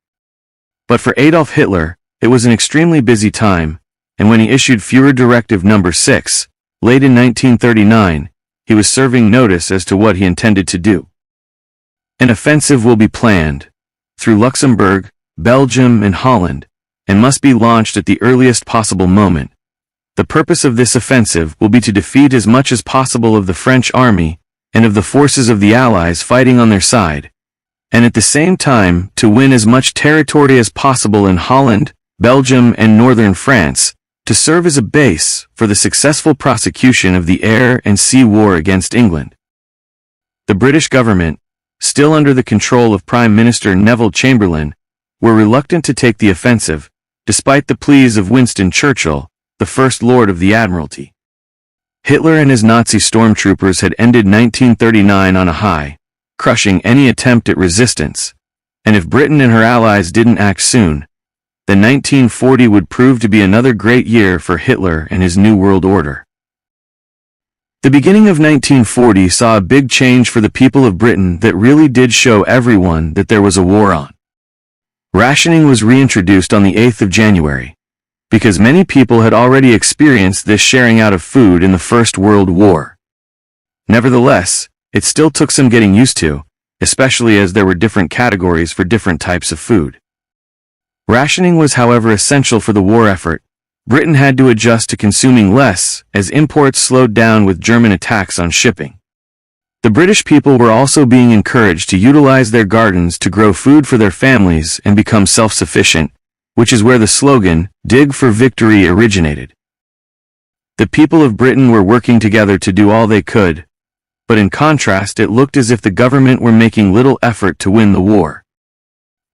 But for Adolf Hitler, it was an extremely busy time, and when he issued Führer Directive No. 6, late in 1939, he was serving notice as to what he intended to do. An offensive will be planned, through Luxembourg, Belgium, and Holland, and must be launched at the earliest possible moment. The purpose of this offensive will be to defeat as much as possible of the French army and of the forces of the Allies fighting on their side, and at the same time to win as much territory as possible in Holland, Belgium, and northern France, to serve as a base for the successful prosecution of the air and sea war against England. The British government, still under the control of Prime Minister Neville Chamberlain, were reluctant to take the offensive, despite the pleas of Winston Churchill, the First Lord of the Admiralty. Hitler and his Nazi stormtroopers had ended 1939 on a high, crushing any attempt at resistance, and if Britain and her allies didn't act soon, then 1940 would prove to be another great year for Hitler and his New World Order. The beginning of 1940 saw a big change for the people of Britain that really did show everyone that there was a war on. Rationing was reintroduced on the 8th of January, because many people had already experienced this sharing out of food in the First World War. Nevertheless, it still took some getting used to, especially as there were different categories for different types of food. Rationing was, however, essential for the war effort. Britain had to adjust to consuming less as imports slowed down with German attacks on shipping. The British people were also being encouraged to utilize their gardens to grow food for their families and become self-sufficient, which is where the slogan, "Dig for Victory," originated. The people of Britain were working together to do all they could, but in contrast it looked as if the government were making little effort to win the war.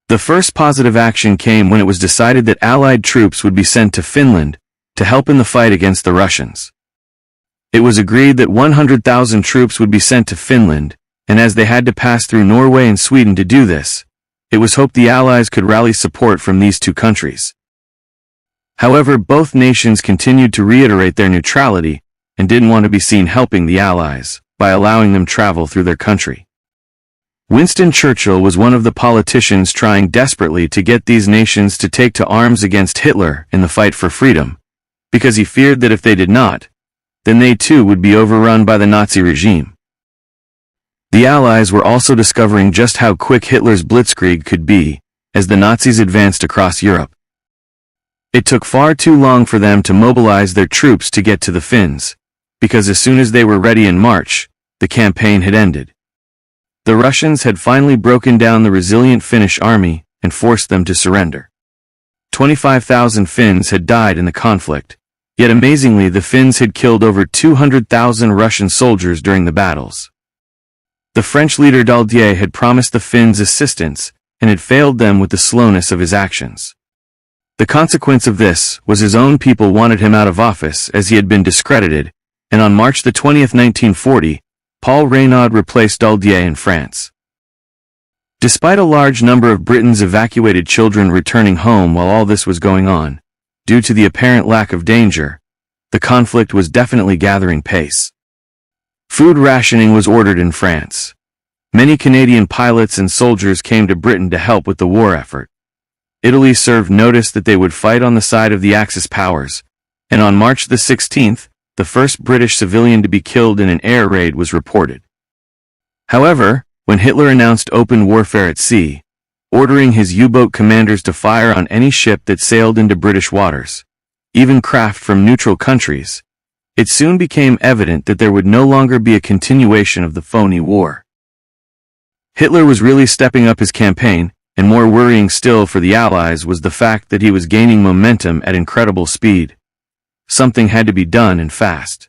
The first positive action came when it was decided that Allied troops would be sent to Finland to help in the fight against the Russians. It was agreed that 100,000 troops would be sent to Finland, and as they had to pass through Norway and Sweden to do this, it was hoped the Allies could rally support from these two countries. However, both nations continued to reiterate their neutrality and didn't want to be seen helping the Allies by allowing them travel through their country. Winston Churchill was one of the politicians trying desperately to get these nations to take to arms against Hitler in the fight for freedom, because he feared that if they did not, then they too would be overrun by the Nazi regime. The Allies were also discovering just how quick Hitler's blitzkrieg could be, as the Nazis advanced across Europe. It took far too long for them to mobilize their troops to get to the Finns, because as soon as they were ready in March, the campaign had ended. The Russians had finally broken down the resilient Finnish army and forced them to surrender. 25,000 Finns had died in the conflict, yet amazingly the Finns had killed over 200,000 Russian soldiers during the battles. The French leader Daldier had promised the Finns assistance and had failed them with the slowness of his actions. The consequence of this was his own people wanted him out of office as he had been discredited, and on March 20, 1940, Paul Reynaud replaced Daldier in France. Despite a large number of Britain's evacuated children returning home while all this was going on, due to the apparent lack of danger, the conflict was definitely gathering pace. Food rationing was ordered in France. Many Canadian pilots and soldiers came to Britain to help with the war effort. Italy served notice that they would fight on the side of the Axis powers, and on March 16, the first British civilian to be killed in an air raid was reported. However, when Hitler announced open warfare at sea, ordering his U-boat commanders to fire on any ship that sailed into British waters, even craft from neutral countries, it soon became evident that there would no longer be a continuation of the phony war. Hitler was really stepping up his campaign, and more worrying still for the Allies was the fact that he was gaining momentum at incredible speed. Something had to be done and fast.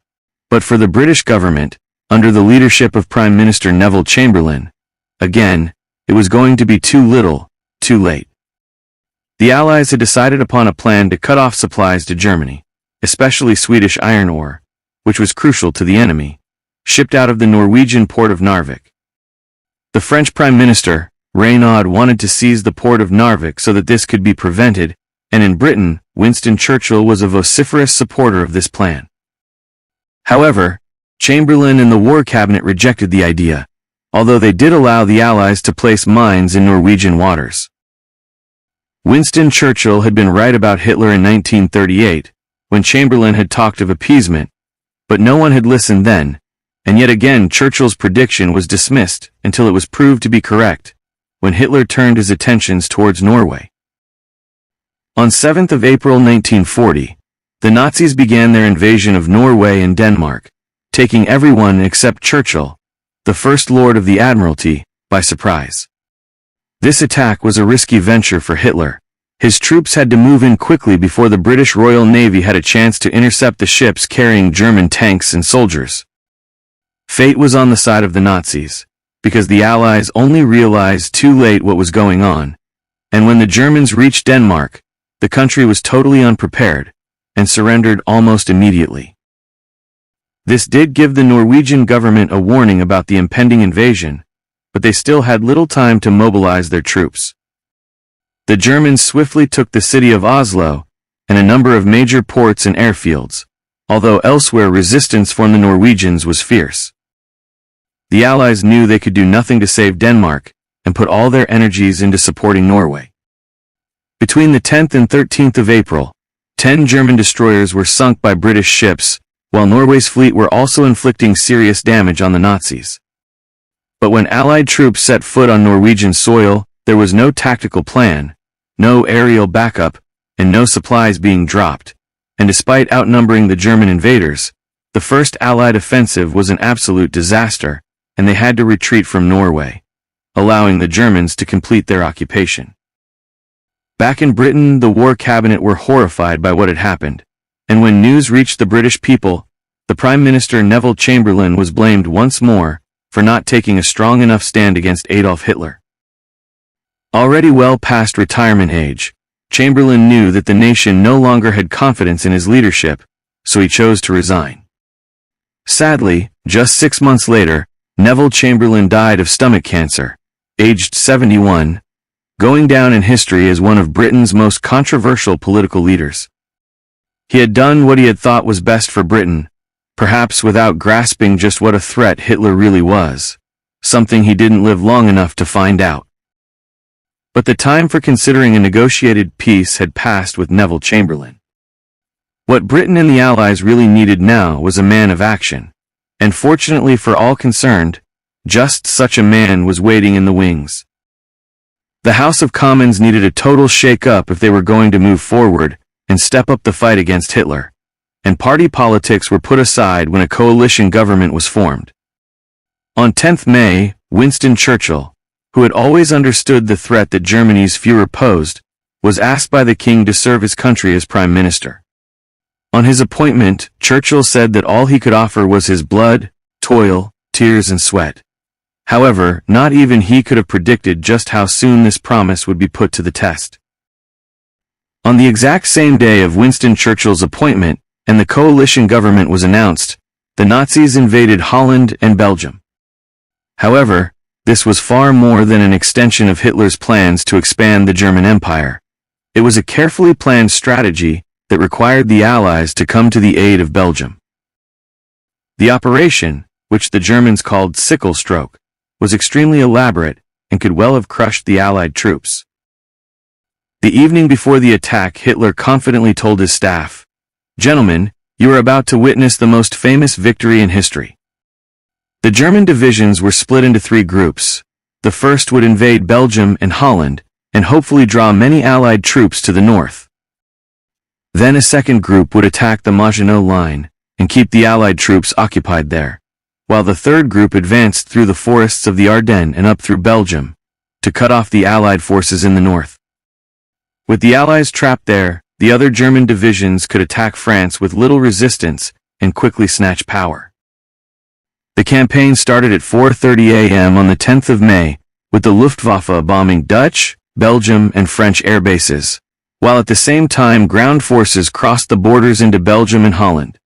But for the British government, under the leadership of Prime Minister Neville Chamberlain, again, it was going to be too little, too late. The Allies had decided upon a plan to cut off supplies to Germany, especially Swedish iron ore, which was crucial to the enemy, shipped out of the Norwegian port of Narvik. The French Prime Minister, Reynaud, wanted to seize the port of Narvik so that this could be prevented, and in Britain, Winston Churchill was a vociferous supporter of this plan. However, Chamberlain and the War Cabinet rejected the idea, although they did allow the Allies to place mines in Norwegian waters. Winston Churchill had been right about Hitler in 1938, when Chamberlain had talked of appeasement, but no one had listened then, and yet again Churchill's prediction was dismissed until it was proved to be correct, when Hitler turned his attentions towards Norway. On 7th of April 1940, the Nazis began their invasion of Norway and Denmark, taking everyone except Churchill, the First Lord of the Admiralty, by surprise. This attack was a risky venture for Hitler. His troops had to move in quickly before the British Royal Navy had a chance to intercept the ships carrying German tanks and soldiers. Fate was on the side of the Nazis, because the Allies only realized too late what was going on, and when the Germans reached Denmark, the country was totally unprepared, and surrendered almost immediately. This did give the Norwegian government a warning about the impending invasion, but they still had little time to mobilize their troops. The Germans swiftly took the city of Oslo, and a number of major ports and airfields, although elsewhere resistance from the Norwegians was fierce. The Allies knew they could do nothing to save Denmark, and put all their energies into supporting Norway. Between the 10th and 13th of April, 10 German destroyers were sunk by British ships, while Norway's fleet were also inflicting serious damage on the Nazis. But when Allied troops set foot on Norwegian soil, there was no tactical plan, no aerial backup, and no supplies being dropped, and despite outnumbering the German invaders, the first Allied offensive was an absolute disaster, and they had to retreat from Norway, allowing the Germans to complete their occupation. Back in Britain, the War Cabinet were horrified by what had happened, and when news reached the British people, the Prime Minister Neville Chamberlain was blamed once more for not taking a strong enough stand against Adolf Hitler. Already well past retirement age, Chamberlain knew that the nation no longer had confidence in his leadership, so he chose to resign. Sadly, just 6 months later, Neville Chamberlain died of stomach cancer, aged 71, going down in history as one of Britain's most controversial political leaders. He had done what he had thought was best for Britain, perhaps without grasping just what a threat Hitler really was, something he didn't live long enough to find out. But the time for considering a negotiated peace had passed with Neville Chamberlain. What Britain and the Allies really needed now was a man of action. And fortunately for all concerned, just such a man was waiting in the wings. The House of Commons needed a total shake-up if they were going to move forward and step up the fight against Hitler, and party politics were put aside when a coalition government was formed. On 10th May, Winston Churchill, who had always understood the threat that Germany's Führer posed, was asked by the king to serve his country as prime minister. On his appointment, Churchill said that all he could offer was his blood, toil, tears and sweat. However, not even he could have predicted just how soon this promise would be put to the test. On the exact same day of Winston Churchill's appointment, and the coalition government was announced, the Nazis invaded Holland and Belgium. However, this was far more than an extension of Hitler's plans to expand the German Empire. It was a carefully planned strategy that required the Allies to come to the aid of Belgium. The operation, which the Germans called sickle stroke, was extremely elaborate and could well have crushed the Allied troops. The evening before the attack, Hitler confidently told his staff, "Gentlemen, you are about to witness the most famous victory in history." The German divisions were split into 3 groups. The first would invade Belgium and Holland, and hopefully draw many Allied troops to the north. Then a second group would attack the Maginot Line, and keep the Allied troops occupied there, while the third group advanced through the forests of the Ardennes and up through Belgium, to cut off the Allied forces in the north. With the Allies trapped there, the other German divisions could attack France with little resistance and quickly snatch power. The campaign started at 4:30 a.m. on the 10th of May, with the Luftwaffe bombing Dutch, Belgium and French air bases, while at the same time ground forces crossed the borders into Belgium and Holland.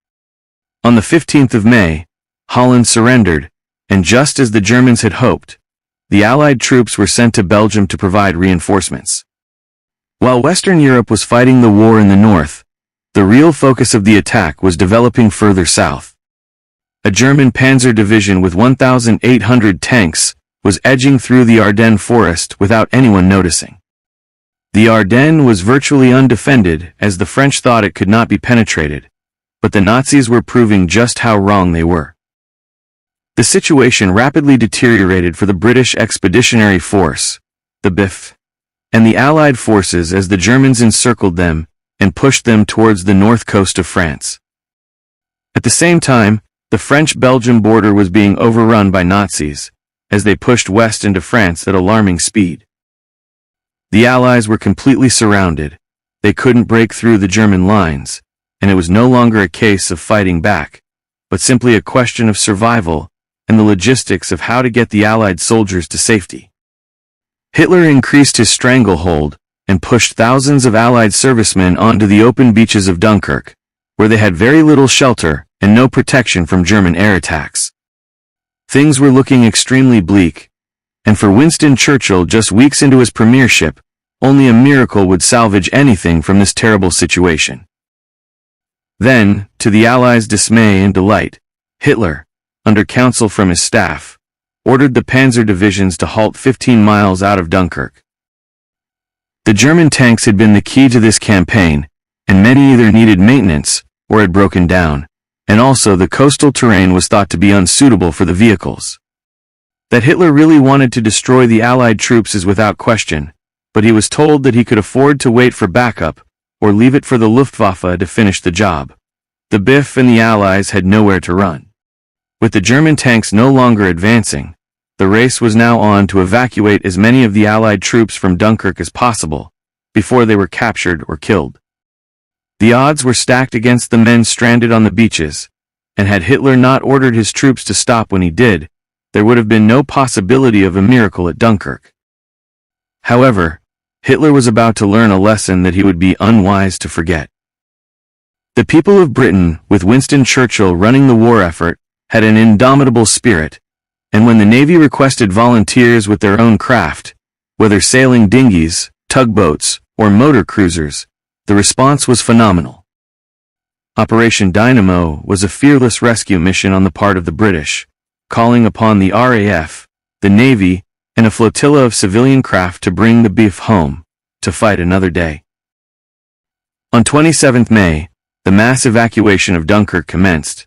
On the 15th of May, Holland surrendered, and just as the Germans had hoped, the Allied troops were sent to Belgium to provide reinforcements. While Western Europe was fighting the war in the north, the real focus of the attack was developing further south. A German panzer division with 1,800 tanks was edging through the Ardennes forest without anyone noticing. The Ardennes was virtually undefended as the French thought it could not be penetrated, but the Nazis were proving just how wrong they were. The situation rapidly deteriorated for the British Expeditionary Force, the BIF, and the Allied forces as the Germans encircled them and pushed them towards the north coast of France. At the same time, the French-Belgium border was being overrun by Nazis, as they pushed west into France at alarming speed. The Allies were completely surrounded, they couldn't break through the German lines, and it was no longer a case of fighting back, but simply a question of survival and the logistics of how to get the Allied soldiers to safety. Hitler increased his stranglehold and pushed thousands of Allied servicemen onto the open beaches of Dunkirk, where they had very little shelter and no protection from German air attacks. Things were looking extremely bleak, and for Winston Churchill, just weeks into his premiership, only a miracle would salvage anything from this terrible situation. Then, to the Allies' dismay and delight, Hitler, under counsel from his staff, ordered the panzer divisions to halt 15 miles out of Dunkirk. The German tanks had been the key to this campaign, and many either needed maintenance or had broken down, and also the coastal terrain was thought to be unsuitable for the vehicles. That Hitler really wanted to destroy the Allied troops is without question, but he was told that he could afford to wait for backup or leave it for the Luftwaffe to finish the job. The BIF and the Allies had nowhere to run. With the German tanks no longer advancing, the race was now on to evacuate as many of the Allied troops from Dunkirk as possible, before they were captured or killed. The odds were stacked against the men stranded on the beaches, and had Hitler not ordered his troops to stop when he did, there would have been no possibility of a miracle at Dunkirk. However, Hitler was about to learn a lesson that he would be unwise to forget. The people of Britain, with Winston Churchill running the war effort, had an indomitable spirit, and when the Navy requested volunteers with their own craft, whether sailing dinghies, tugboats, or motor cruisers, the response was phenomenal. Operation Dynamo was a fearless rescue mission on the part of the British, calling upon the RAF, the Navy, and a flotilla of civilian craft to bring the BIF home, to fight another day. On 27 May, the mass evacuation of Dunkirk commenced,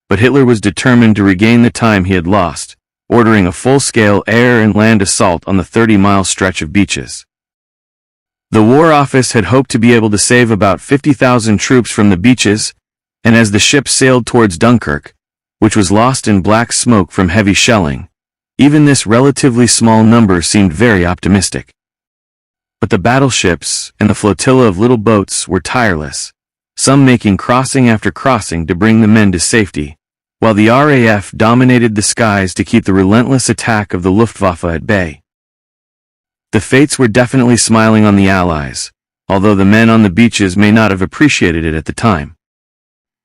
but Hitler was determined to regain the time he had lost, ordering a full-scale air and land assault on the 30-mile stretch of beaches. The War Office had hoped to be able to save about 50,000 troops from the beaches, and as the ships sailed towards Dunkirk, which was lost in black smoke from heavy shelling, even this relatively small number seemed very optimistic. But the battleships and the flotilla of little boats were tireless, some making crossing after crossing to bring the men to safety, while the RAF dominated the skies to keep the relentless attack of the Luftwaffe at bay. The fates were definitely smiling on the Allies, although the men on the beaches may not have appreciated it at the time.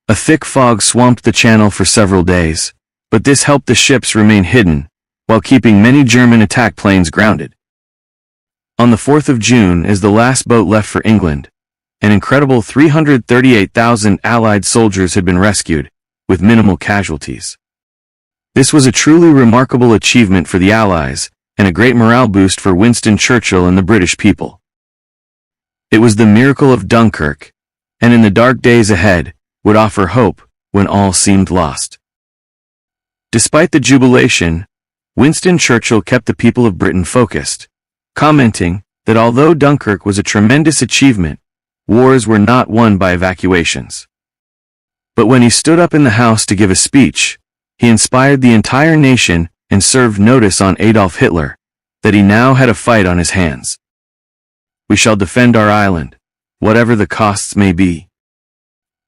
A thick fog swamped the channel for several days, but this helped the ships remain hidden, while keeping many German attack planes grounded. On the 4th of June, as the last boat left for England, an incredible 338,000 Allied soldiers had been rescued, with minimal casualties. This was a truly remarkable achievement for the Allies, and a great morale boost for Winston Churchill and the British people. It was the miracle of Dunkirk, and in the dark days ahead, would offer hope when all seemed lost. Despite the jubilation, Winston Churchill kept the people of Britain focused, commenting that although Dunkirk was a tremendous achievement, wars were not won by evacuations. But when he stood up in the House to give a speech, he inspired the entire nation and served notice on Adolf Hitler that he now had a fight on his hands. We shall defend our island, whatever the costs may be.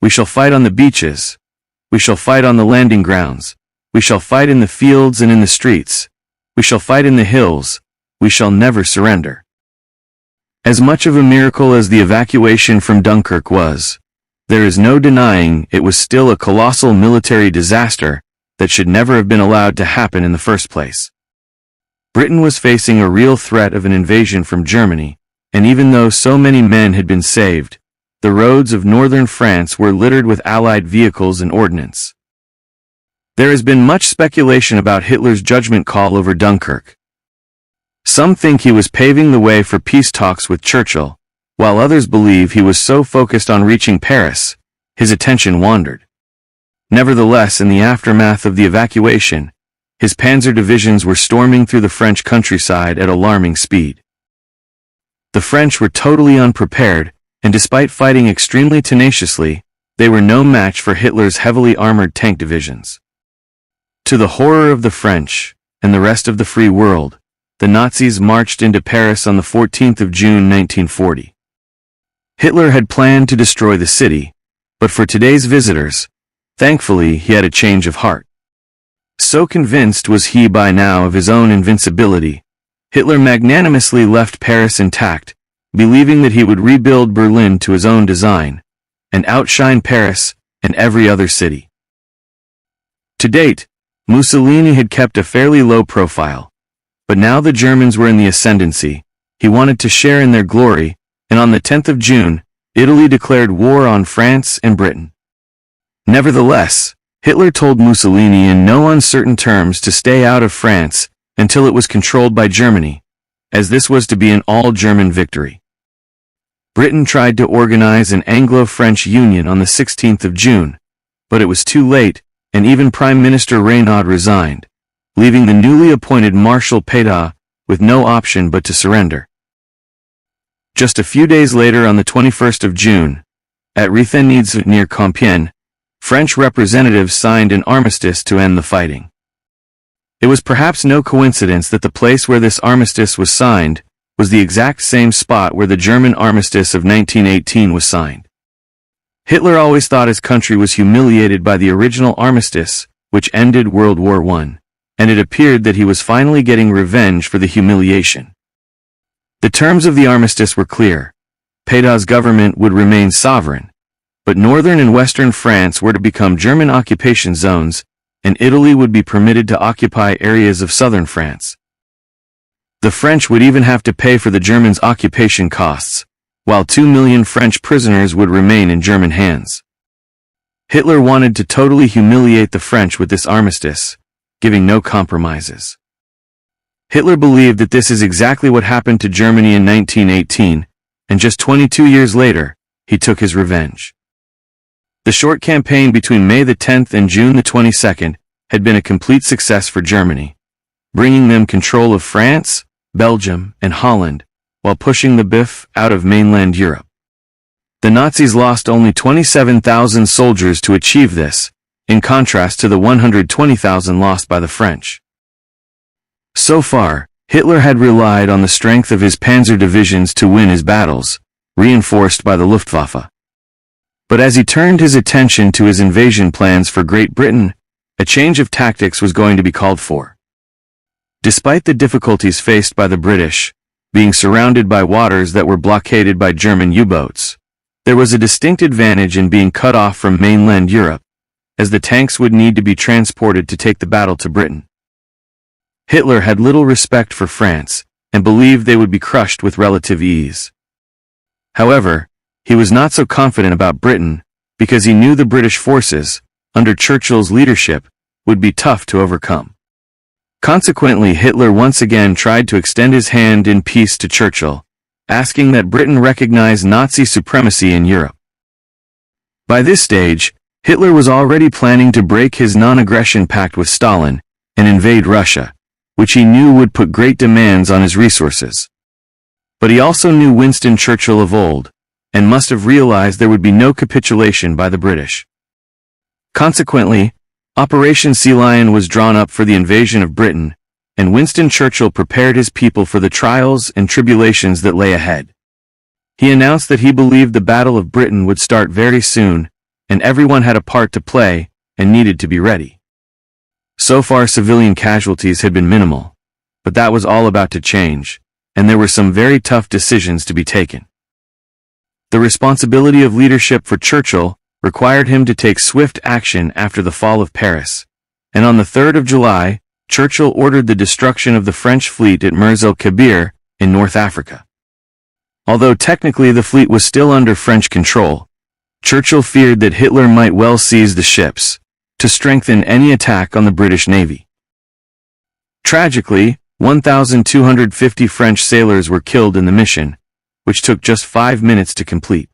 We shall fight on the beaches. We shall fight on the landing grounds. We shall fight in the fields and in the streets. We shall fight in the hills. We shall never surrender. As much of a miracle as the evacuation from Dunkirk was, there is no denying it was still a colossal military disaster that should never have been allowed to happen in the first place. Britain was facing a real threat of an invasion from Germany, and even though so many men had been saved, the roads of northern France were littered with Allied vehicles and ordnance. There has been much speculation about Hitler's judgment call over Dunkirk. Some think he was paving the way for peace talks with Churchill, while others believe he was so focused on reaching Paris, his attention wandered. Nevertheless, in the aftermath of the evacuation, his panzer divisions were storming through the French countryside at alarming speed. The French were totally unprepared, and despite fighting extremely tenaciously, they were no match for Hitler's heavily armored tank divisions. To the horror of the French, and the rest of the free world, the Nazis marched into Paris on the 14th of June 1940. Hitler had planned to destroy the city, but for today's visitors, thankfully he had a change of heart. So convinced was he by now of his own invincibility, Hitler magnanimously left Paris intact, believing that he would rebuild Berlin to his own design, and outshine Paris and every other city. To date, Mussolini had kept a fairly low profile, but now the Germans were in the ascendancy. He wanted to share in their glory, and on the 10th of June, Italy declared war on France and Britain. Nevertheless, Hitler told Mussolini in no uncertain terms to stay out of France until it was controlled by Germany, as this was to be an all-German victory. Britain tried to organize an Anglo-French union on the 16th of June, but it was too late, and even Prime Minister Reynaud resigned, leaving the newly appointed Marshal Pétain with no option but to surrender. Just a few days later, on the 21st of June, at Réthenitz near Compiègne, French representatives signed an armistice to end the fighting. It was perhaps no coincidence that the place where this armistice was signed was the exact same spot where the German armistice of 1918 was signed. Hitler always thought his country was humiliated by the original armistice, which ended World War I, and it appeared that he was finally getting revenge for the humiliation. The terms of the armistice were clear. Pétain's government would remain sovereign, but northern and western France were to become German occupation zones, and Italy would be permitted to occupy areas of southern France. The French would even have to pay for the Germans' occupation costs, while 2 million French prisoners would remain in German hands. Hitler wanted to totally humiliate the French with this armistice, giving no compromises. Hitler believed that this is exactly what happened to Germany in 1918, and just 22 years later, he took his revenge. The short campaign between May the 10th and June the 22nd had been a complete success for Germany, bringing them control of France, Belgium, and Holland, while pushing the BIF out of mainland Europe. The Nazis lost only 27,000 soldiers to achieve this, in contrast to the 120,000 lost by the French. So far, Hitler had relied on the strength of his panzer divisions to win his battles, reinforced by the Luftwaffe. But as he turned his attention to his invasion plans for Great Britain, a change of tactics was going to be called for. Despite the difficulties faced by the British, being surrounded by waters that were blockaded by German U-boats, there was a distinct advantage in being cut off from mainland Europe, as the tanks would need to be transported to take the battle to Britain. Hitler had little respect for France, and believed they would be crushed with relative ease. However, he was not so confident about Britain, because he knew the British forces, under Churchill's leadership, would be tough to overcome. Consequently, Hitler once again tried to extend his hand in peace to Churchill, asking that Britain recognize Nazi supremacy in Europe. By this stage, Hitler was already planning to break his non-aggression pact with Stalin and invade Russia, which he knew would put great demands on his resources. But he also knew Winston Churchill of old, and must have realized there would be no capitulation by the British. Consequently, Operation Sea Lion was drawn up for the invasion of Britain, and Winston Churchill prepared his people for the trials and tribulations that lay ahead. He announced that he believed the Battle of Britain would start very soon, and everyone had a part to play and needed to be ready. So far, civilian casualties had been minimal, but that was all about to change, and there were some very tough decisions to be taken. The responsibility of leadership for Churchill required him to take swift action after the fall of Paris, and on the 3rd of July, Churchill ordered the destruction of the French fleet at Mers el-Kabir in North Africa. Although technically the fleet was still under French control, Churchill feared that Hitler might well seize the ships, to strengthen any attack on the British Navy. Tragically, 1,250 French sailors were killed in the mission, which took just 5 minutes to complete.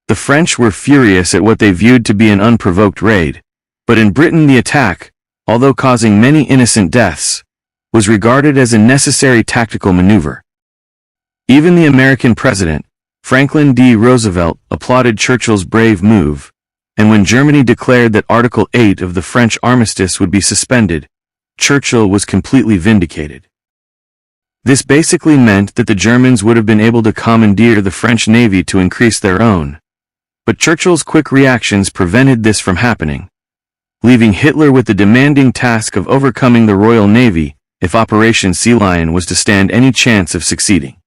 The French were furious at what they viewed to be an unprovoked raid, but in Britain the attack, although causing many innocent deaths, was regarded as a necessary tactical maneuver. Even the American president, Franklin D. Roosevelt, applauded Churchill's brave move, and when Germany declared that Article 8 of the French armistice would be suspended, Churchill was completely vindicated. This basically meant that the Germans would have been able to commandeer the French Navy to increase their own, but Churchill's quick reactions prevented this from happening, leaving Hitler with the demanding task of overcoming the Royal Navy if Operation Sea Lion was to stand any chance of succeeding.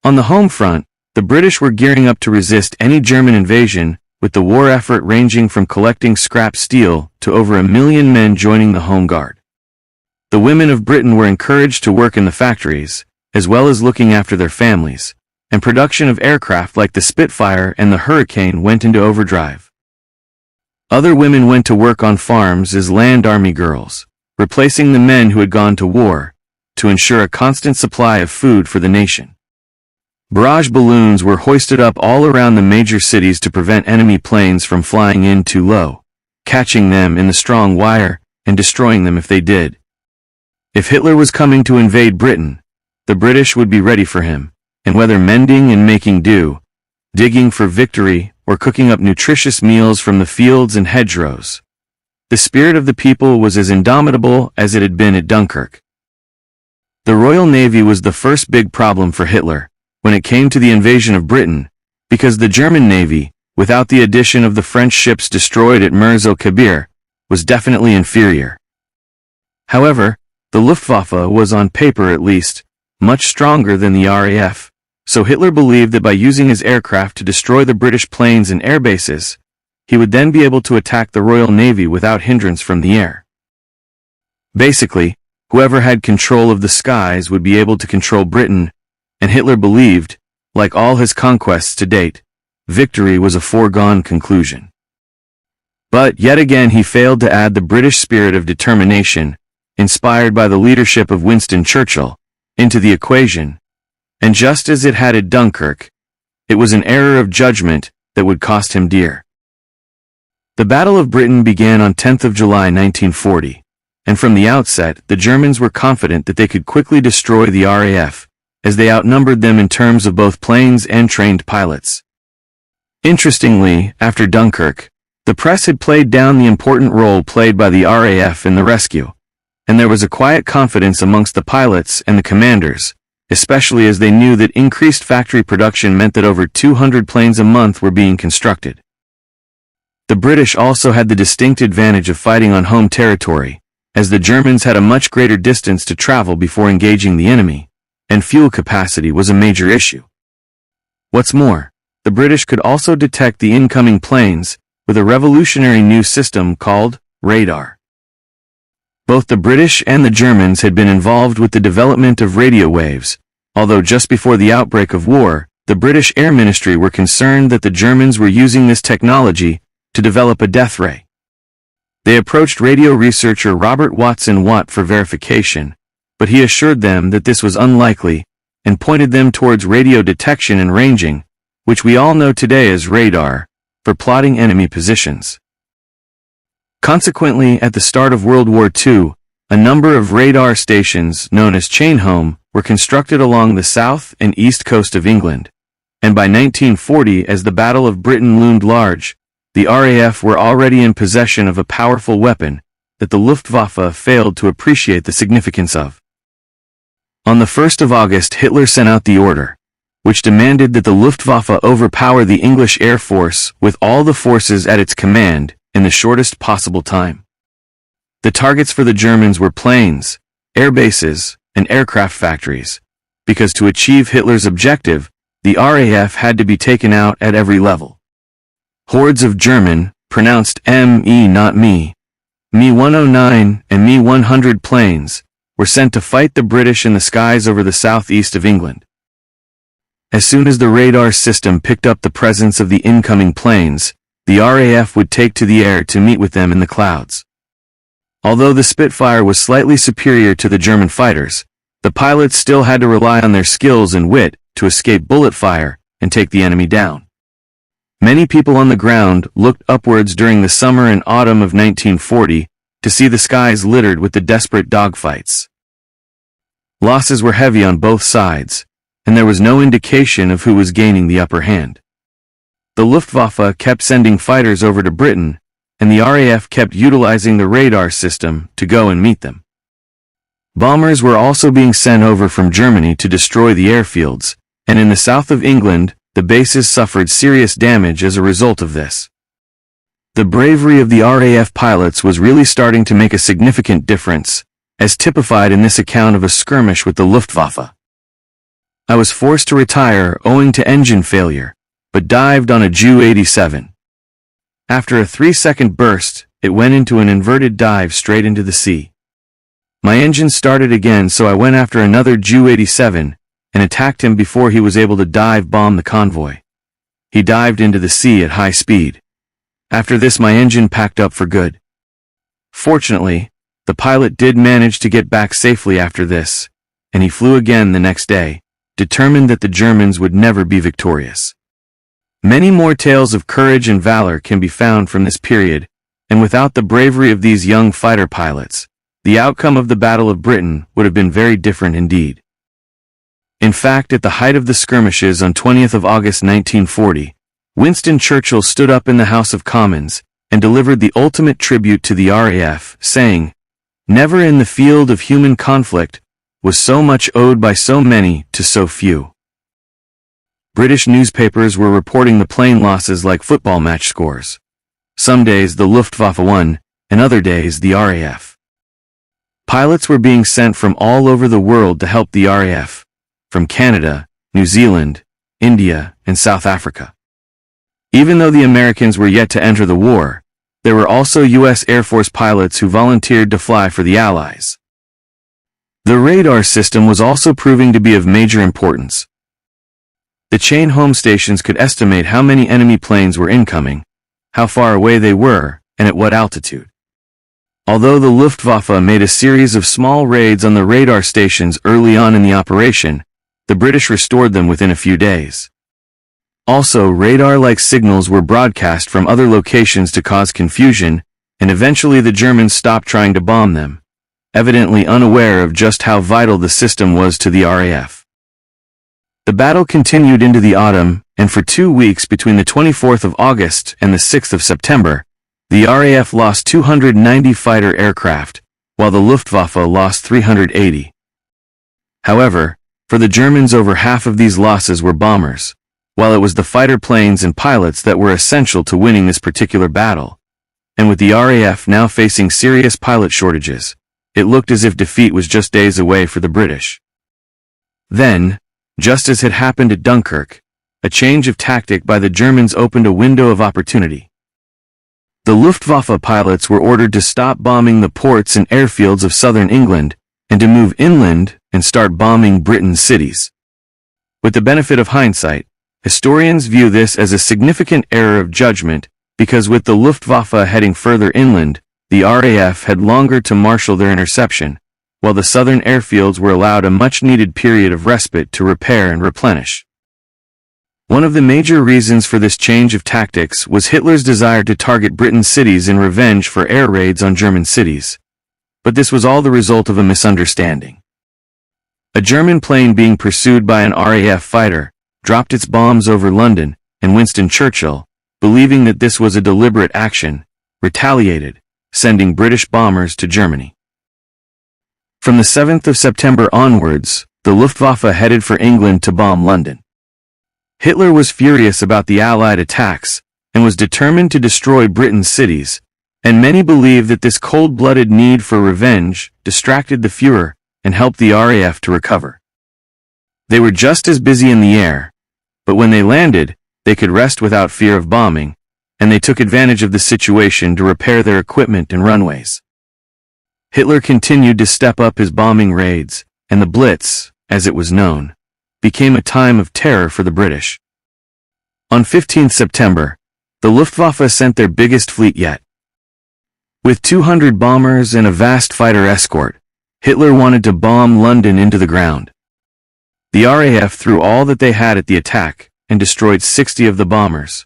On the home front, the British were gearing up to resist any German invasion, with the war effort ranging from collecting scrap steel to over 1 million men joining the Home Guard. The women of Britain were encouraged to work in the factories, as well as looking after their families, and production of aircraft like the Spitfire and the Hurricane went into overdrive. Other women went to work on farms as land army girls, replacing the men who had gone to war, to ensure a constant supply of food for the nation. Barrage balloons were hoisted up all around the major cities to prevent enemy planes from flying in too low, catching them in the strong wire, and destroying them if they did. If Hitler was coming to invade Britain, the British would be ready for him, and whether mending and making do, digging for victory, or cooking up nutritious meals from the fields and hedgerows, the spirit of the people was as indomitable as it had been at Dunkirk. The Royal Navy was the first big problem for Hitler when it came to the invasion of Britain, because the German Navy, without the addition of the French ships destroyed at Mers el-Kabir, was definitely inferior. However, the Luftwaffe was, on paper at least, much stronger than the RAF, so Hitler believed that by using his aircraft to destroy the British planes and airbases, he would then be able to attack the Royal Navy without hindrance from the air. Basically, whoever had control of the skies would be able to control Britain, and Hitler believed, like all his conquests to date, victory was a foregone conclusion. But yet again he failed to add the British spirit of determination, inspired by the leadership of Winston Churchill, into the equation, and just as it had at Dunkirk, it was an error of judgment that would cost him dear. The Battle of Britain began on 10th of July 1940, and from the outset, the Germans were confident that they could quickly destroy the RAF, as they outnumbered them in terms of both planes and trained pilots. Interestingly, after Dunkirk, the press had played down the important role played by the RAF in the rescue, and there was a quiet confidence amongst the pilots and the commanders, especially as they knew that increased factory production meant that over 200 planes a month were being constructed. The British also had the distinct advantage of fighting on home territory, as the Germans had a much greater distance to travel before engaging the enemy, and fuel capacity was a major issue. What's more, the British could also detect the incoming planes with a revolutionary new system called radar. Both the British and the Germans had been involved with the development of radio waves, although just before the outbreak of war, the British Air Ministry were concerned that the Germans were using this technology to develop a death ray. They approached radio researcher Robert Watson Watt for verification, but he assured them that this was unlikely and pointed them towards radio detection and ranging, which we all know today as radar, for plotting enemy positions. Consequently, at the start of World War II, a number of radar stations known as chain home were constructed along the south and east coast of England, and by 1940, as the Battle of Britain loomed large, the RAF were already in possession of a powerful weapon that the Luftwaffe failed to appreciate the significance of. On the 1st of August, Hitler sent out the order, which demanded that the Luftwaffe overpower the English Air Force with all the forces at its command in the shortest possible time. The targets for the Germans were planes, air bases, and aircraft factories, because to achieve Hitler's objective, the RAF had to be taken out at every level. Hordes of German, pronounced M-E not me, Me-109 and Me-100 planes, were sent to fight the British in the skies over the southeast of England. As soon as the radar system picked up the presence of the incoming planes, the RAF would take to the air to meet with them in the clouds. Although the Spitfire was slightly superior to the German fighters, the pilots still had to rely on their skills and wit to escape bullet fire and take the enemy down. Many people on the ground looked upwards during the summer and autumn of 1940 to see the skies littered with the desperate dogfights. Losses were heavy on both sides, and there was no indication of who was gaining the upper hand. The Luftwaffe kept sending fighters over to Britain, and the RAF kept utilizing the radar system to go and meet them. Bombers were also being sent over from Germany to destroy the airfields, and in the south of England, the bases suffered serious damage as a result of this. The bravery of the RAF pilots was really starting to make a significant difference, as typified in this account of a skirmish with the Luftwaffe. I was forced to retire owing to engine failure, but dived on a Ju-87. After a 3-second burst, it went into an inverted dive straight into the sea. My engine started again, so I went after another Ju-87 and attacked him before he was able to dive bomb the convoy. He dived into the sea at high speed. After this, my engine packed up for good. Fortunately, the pilot did manage to get back safely after this, and he flew again the next day, determined that the Germans would never be victorious. Many more tales of courage and valor can be found from this period, and without the bravery of these young fighter pilots, the outcome of the Battle of Britain would have been very different indeed. In fact, at the height of the skirmishes on 20th of August 1940, Winston Churchill stood up in the House of Commons and delivered the ultimate tribute to the RAF, saying, "Never in the field of human conflict was so much owed by so many to so few." British newspapers were reporting the plane losses like football match scores. Some days the Luftwaffe won, and other days the RAF. Pilots were being sent from all over the world to help the RAF, from Canada, New Zealand, India, and South Africa. Even though the Americans were yet to enter the war, there were also U.S. Air Force pilots who volunteered to fly for the Allies. The radar system was also proving to be of major importance. The chain home stations could estimate how many enemy planes were incoming, how far away they were, and at what altitude. Although the Luftwaffe made a series of small raids on the radar stations early on in the operation, the British restored them within a few days. Also, radar-like signals were broadcast from other locations to cause confusion, and eventually the Germans stopped trying to bomb them, evidently unaware of just how vital the system was to the RAF. The battle continued into the autumn, and for 2 weeks between the 24th of August and the 6th of September, the RAF lost 290 fighter aircraft, while the Luftwaffe lost 380. However, for the Germans, over half of these losses were bombers, while it was the fighter planes and pilots that were essential to winning this particular battle. And with the RAF now facing serious pilot shortages, it looked as if defeat was just days away for the British. Then, just as had happened at Dunkirk, a change of tactic by the Germans opened a window of opportunity. The Luftwaffe pilots were ordered to stop bombing the ports and airfields of southern England, and to move inland and start bombing Britain's cities. With the benefit of hindsight, historians view this as a significant error of judgment, because with the Luftwaffe heading further inland, the RAF had longer to marshal their interception, while the southern airfields were allowed a much-needed period of respite to repair and replenish. One of the major reasons for this change of tactics was Hitler's desire to target Britain's cities in revenge for air raids on German cities. But this was all the result of a misunderstanding. A German plane being pursued by an RAF fighter dropped its bombs over London, and Winston Churchill, believing that this was a deliberate action, retaliated, sending British bombers to Germany. From the 7th of September onwards, the Luftwaffe headed for England to bomb London. Hitler was furious about the Allied attacks, and was determined to destroy Britain's cities, and many believe that this cold-blooded need for revenge distracted the Führer and helped the RAF to recover. They were just as busy in the air, but when they landed, they could rest without fear of bombing, and they took advantage of the situation to repair their equipment and runways. Hitler continued to step up his bombing raids, and the Blitz, as it was known, became a time of terror for the British. On 15th September, the Luftwaffe sent their biggest fleet yet. With 200 bombers and a vast fighter escort, Hitler wanted to bomb London into the ground. The RAF threw all that they had at the attack, and destroyed 60 of the bombers,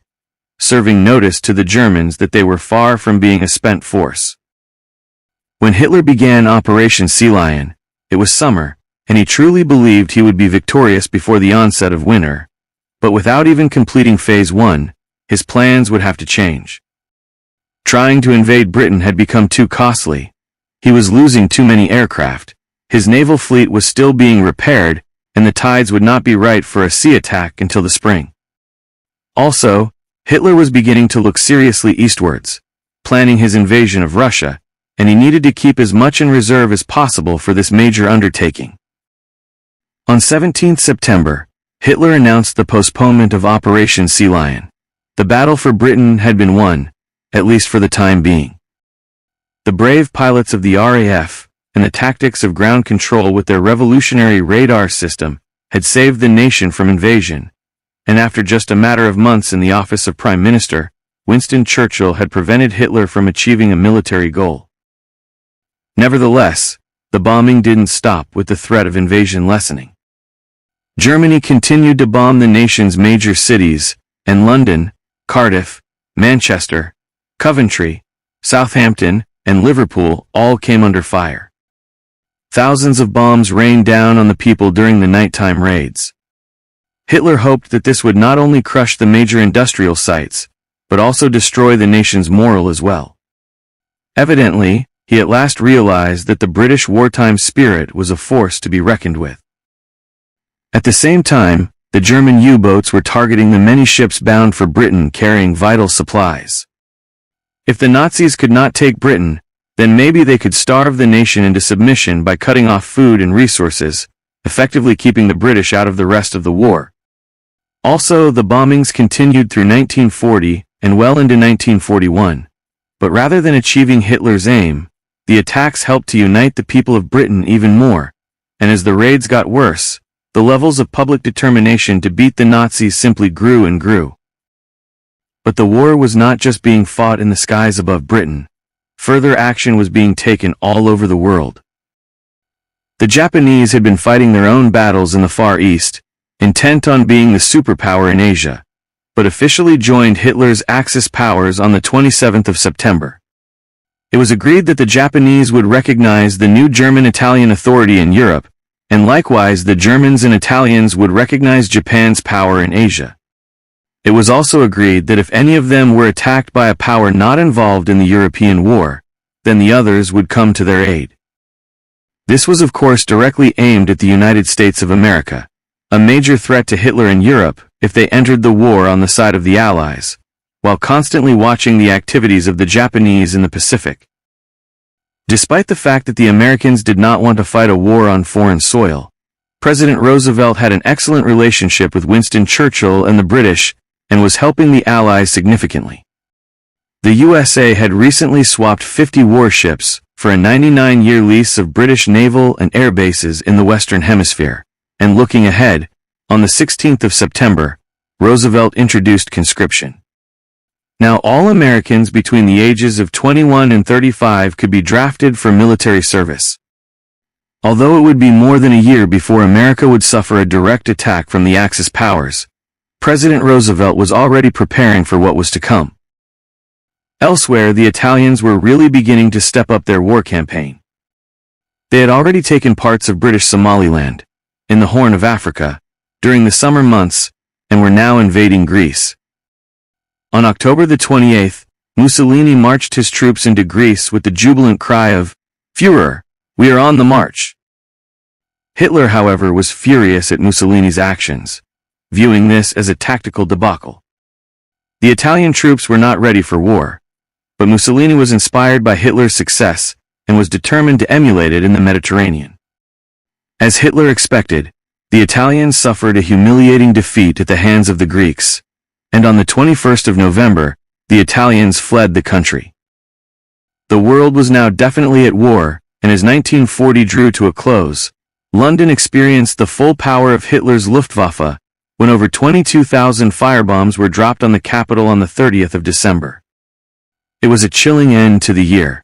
serving notice to the Germans that they were far from being a spent force. When Hitler began Operation Sea Lion, it was summer, and he truly believed he would be victorious before the onset of winter, but without even completing Phase 1, his plans would have to change. Trying to invade Britain had become too costly, he was losing too many aircraft, his naval fleet was still being repaired, and the tides would not be right for a sea attack until the spring. Also, Hitler was beginning to look seriously eastwards, planning his invasion of Russia, and he needed to keep as much in reserve as possible for this major undertaking. On 17th September, Hitler announced the postponement of Operation Sea Lion. The battle for Britain had been won, at least for the time being. The brave pilots of the RAF, and the tactics of ground control with their revolutionary radar system, had saved the nation from invasion, and after just a matter of months in the office of Prime Minister, Winston Churchill had prevented Hitler from achieving a military goal. Nevertheless, the bombing didn't stop with the threat of invasion lessening. Germany continued to bomb the nation's major cities, and London, Cardiff, Manchester, Coventry, Southampton, and Liverpool all came under fire. Thousands of bombs rained down on the people during the nighttime raids. Hitler hoped that this would not only crush the major industrial sites, but also destroy the nation's morale as well. Evidently, he at last realized that the British wartime spirit was a force to be reckoned with. At the same time, the German U-boats were targeting the many ships bound for Britain carrying vital supplies. If the Nazis could not take Britain, then maybe they could starve the nation into submission by cutting off food and resources, effectively keeping the British out of the rest of the war. Also, the bombings continued through 1940 and well into 1941, but rather than achieving Hitler's aim, the attacks helped to unite the people of Britain even more, and as the raids got worse, the levels of public determination to beat the Nazis simply grew and grew. But the war was not just being fought in the skies above Britain. Further action was being taken all over the world. The Japanese had been fighting their own battles in the Far East, intent on being the superpower in Asia, but officially joined Hitler's Axis powers on the 27th of September. It was agreed that the Japanese would recognize the new German-Italian authority in Europe, and likewise the Germans and Italians would recognize Japan's power in Asia. It was also agreed that if any of them were attacked by a power not involved in the European war, then the others would come to their aid. This was of course directly aimed at the United States of America, a major threat to Hitler in Europe if they entered the war on the side of the Allies, while constantly watching the activities of the Japanese in the Pacific. Despite the fact that the Americans did not want to fight a war on foreign soil, President Roosevelt had an excellent relationship with Winston Churchill and the British and was helping the Allies significantly. The USA had recently swapped 50 warships for a 99-year lease of British naval and air bases in the Western Hemisphere, and looking ahead, on the 16th of September, Roosevelt introduced conscription. Now all Americans between the ages of 21 and 35 could be drafted for military service. Although it would be more than a year before America would suffer a direct attack from the Axis powers, President Roosevelt was already preparing for what was to come. Elsewhere, the Italians were really beginning to step up their war campaign. They had already taken parts of British Somaliland, in the Horn of Africa, during the summer months, and were now invading Greece. On October the 28th, Mussolini marched his troops into Greece with the jubilant cry of, "Führer, we are on the march." Hitler, however, was furious at Mussolini's actions, viewing this as a tactical debacle. The Italian troops were not ready for war, but Mussolini was inspired by Hitler's success and was determined to emulate it in the Mediterranean. As Hitler expected, the Italians suffered a humiliating defeat at the hands of the Greeks, and on the 21st of November, the Italians fled the country. The world was now definitely at war, and as 1940 drew to a close, London experienced the full power of Hitler's Luftwaffe, when over 22,000 firebombs were dropped on the capital on the 30th of December. It was a chilling end to the year,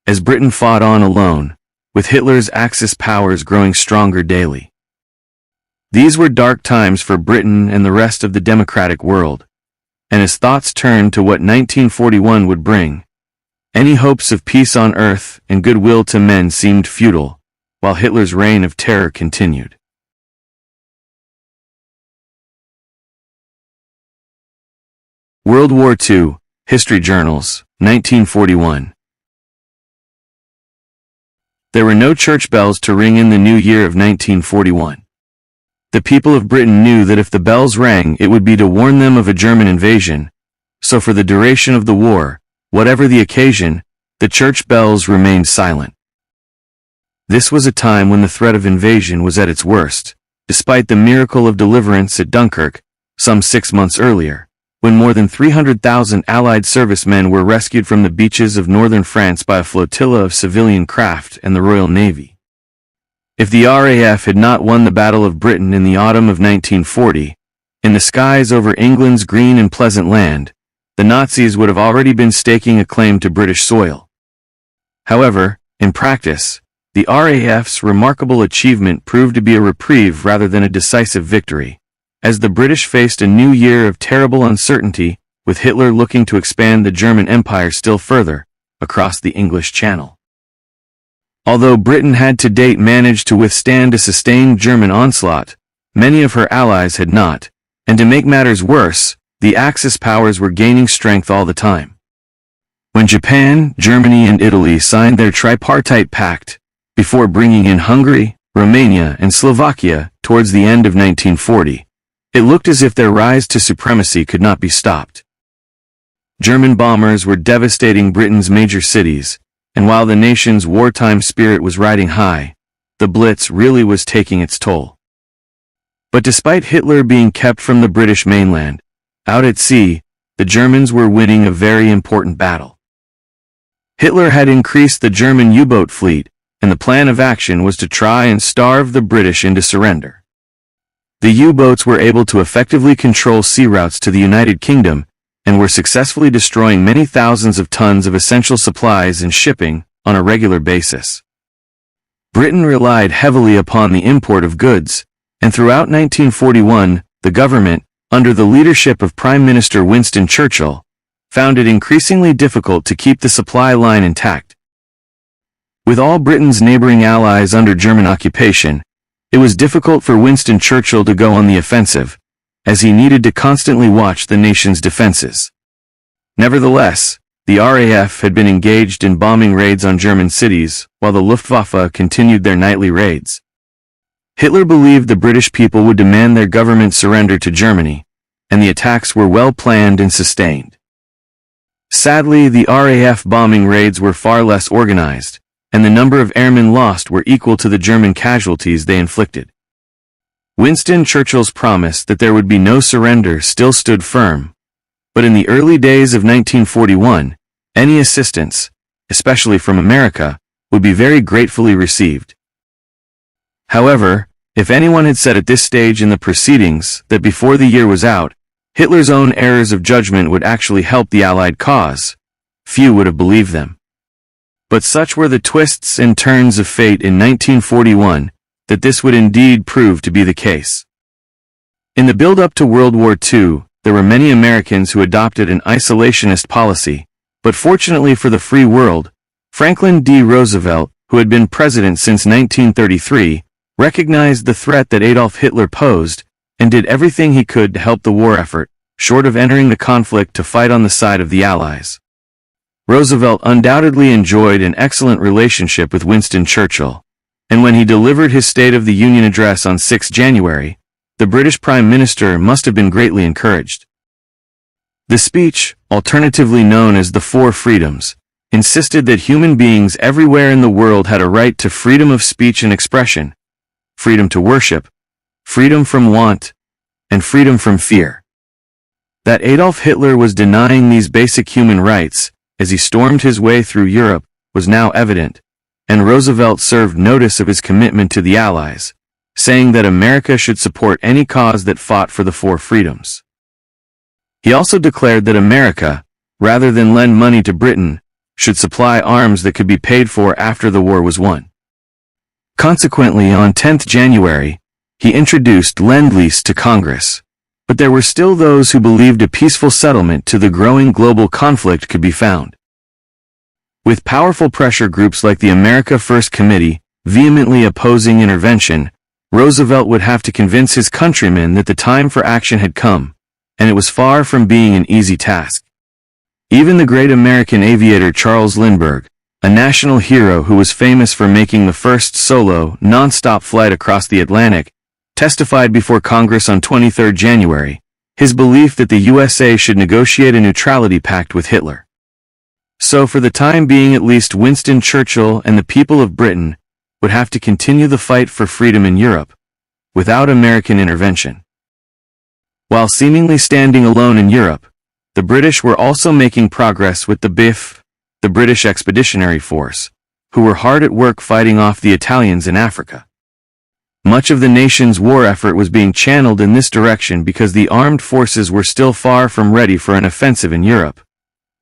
as Britain fought on alone, with Hitler's Axis powers growing stronger daily. These were dark times for Britain and the rest of the democratic world, and as thoughts turned to what 1941 would bring, any hopes of peace on earth and goodwill to men seemed futile, while Hitler's reign of terror continued. World War II, History Journals, 1941. There were no church bells to ring in the new year of 1941. The people of Britain knew that if the bells rang, it would be to warn them of a German invasion, so for the duration of the war, whatever the occasion, the church bells remained silent. This was a time when the threat of invasion was at its worst, despite the miracle of deliverance at Dunkirk, some 6 months earlier, when more than 300,000 Allied servicemen were rescued from the beaches of northern France by a flotilla of civilian craft and the Royal Navy. If the RAF had not won the Battle of Britain in the autumn of 1940, in the skies over England's green and pleasant land, the Nazis would have already been staking a claim to British soil. However, in practice, the RAF's remarkable achievement proved to be a reprieve rather than a decisive victory, as the British faced a new year of terrible uncertainty, with Hitler looking to expand the German Empire still further, across the English Channel. Although Britain had to date managed to withstand a sustained German onslaught, many of her allies had not, and to make matters worse, the Axis powers were gaining strength all the time. When Japan, Germany and Italy signed their tripartite pact, before bringing in Hungary, Romania and Slovakia towards the end of 1940, it looked as if their rise to supremacy could not be stopped. German bombers were devastating Britain's major cities, and while the nation's wartime spirit was riding high, the Blitz really was taking its toll. But despite Hitler being kept from the British mainland, out at sea, the Germans were winning a very important battle. Hitler had increased the German U-boat fleet, and the plan of action was to try and starve the British into surrender. The U-boats were able to effectively control sea routes to the United Kingdom, and were successfully destroying many thousands of tons of essential supplies and shipping on a regular basis. Britain relied heavily upon the import of goods, and throughout 1941, the government, under the leadership of Prime Minister Winston Churchill, found it increasingly difficult to keep the supply line intact. With all Britain's neighboring allies under German occupation, it was difficult for Winston Churchill to go on the offensive, as he needed to constantly watch the nation's defenses. Nevertheless, the RAF had been engaged in bombing raids on German cities, while the Luftwaffe continued their nightly raids. Hitler believed the British people would demand their government surrender to Germany, and the attacks were well planned and sustained. Sadly, the RAF bombing raids were far less organized, and the number of airmen lost were equal to the German casualties they inflicted. Winston Churchill's promise that there would be no surrender still stood firm, but in the early days of 1941, any assistance, especially from America, would be very gratefully received. However, if anyone had said at this stage in the proceedings that before the year was out, Hitler's own errors of judgment would actually help the Allied cause, few would have believed them. But such were the twists and turns of fate in 1941, that this would indeed prove to be the case. In the build-up to World War II, there were many Americans who adopted an isolationist policy, but fortunately for the free world, Franklin D. Roosevelt, who had been president since 1933, recognized the threat that Adolf Hitler posed, and did everything he could to help the war effort, short of entering the conflict to fight on the side of the Allies. Roosevelt undoubtedly enjoyed an excellent relationship with Winston Churchill, and when he delivered his State of the Union address on 6 January, the British Prime Minister must have been greatly encouraged. The speech, alternatively known as the Four Freedoms, insisted that human beings everywhere in the world had a right to freedom of speech and expression, freedom to worship, freedom from want, and freedom from fear. That Adolf Hitler was denying these basic human rights, as he stormed his way through Europe, was now evident, and Roosevelt served notice of his commitment to the Allies, saying that America should support any cause that fought for the Four Freedoms. He also declared that America, rather than lend money to Britain, should supply arms that could be paid for after the war was won. Consequently, on 10 January, he introduced Lend-Lease to Congress, but there were still those who believed a peaceful settlement to the growing global conflict could be found. With powerful pressure groups like the America First Committee vehemently opposing intervention, Roosevelt would have to convince his countrymen that the time for action had come, and it was far from being an easy task. Even the great American aviator Charles Lindbergh, a national hero who was famous for making the first solo, non-stop flight across the Atlantic, testified before Congress on 23 January, his belief that the USA should negotiate a neutrality pact with Hitler. So for the time being at least Winston Churchill and the people of Britain would have to continue the fight for freedom in Europe, without American intervention. While seemingly standing alone in Europe, the British were also making progress with the BIF, the British Expeditionary Force, who were hard at work fighting off the Italians in Africa. Much of the nation's war effort was being channeled in this direction because the armed forces were still far from ready for an offensive in Europe,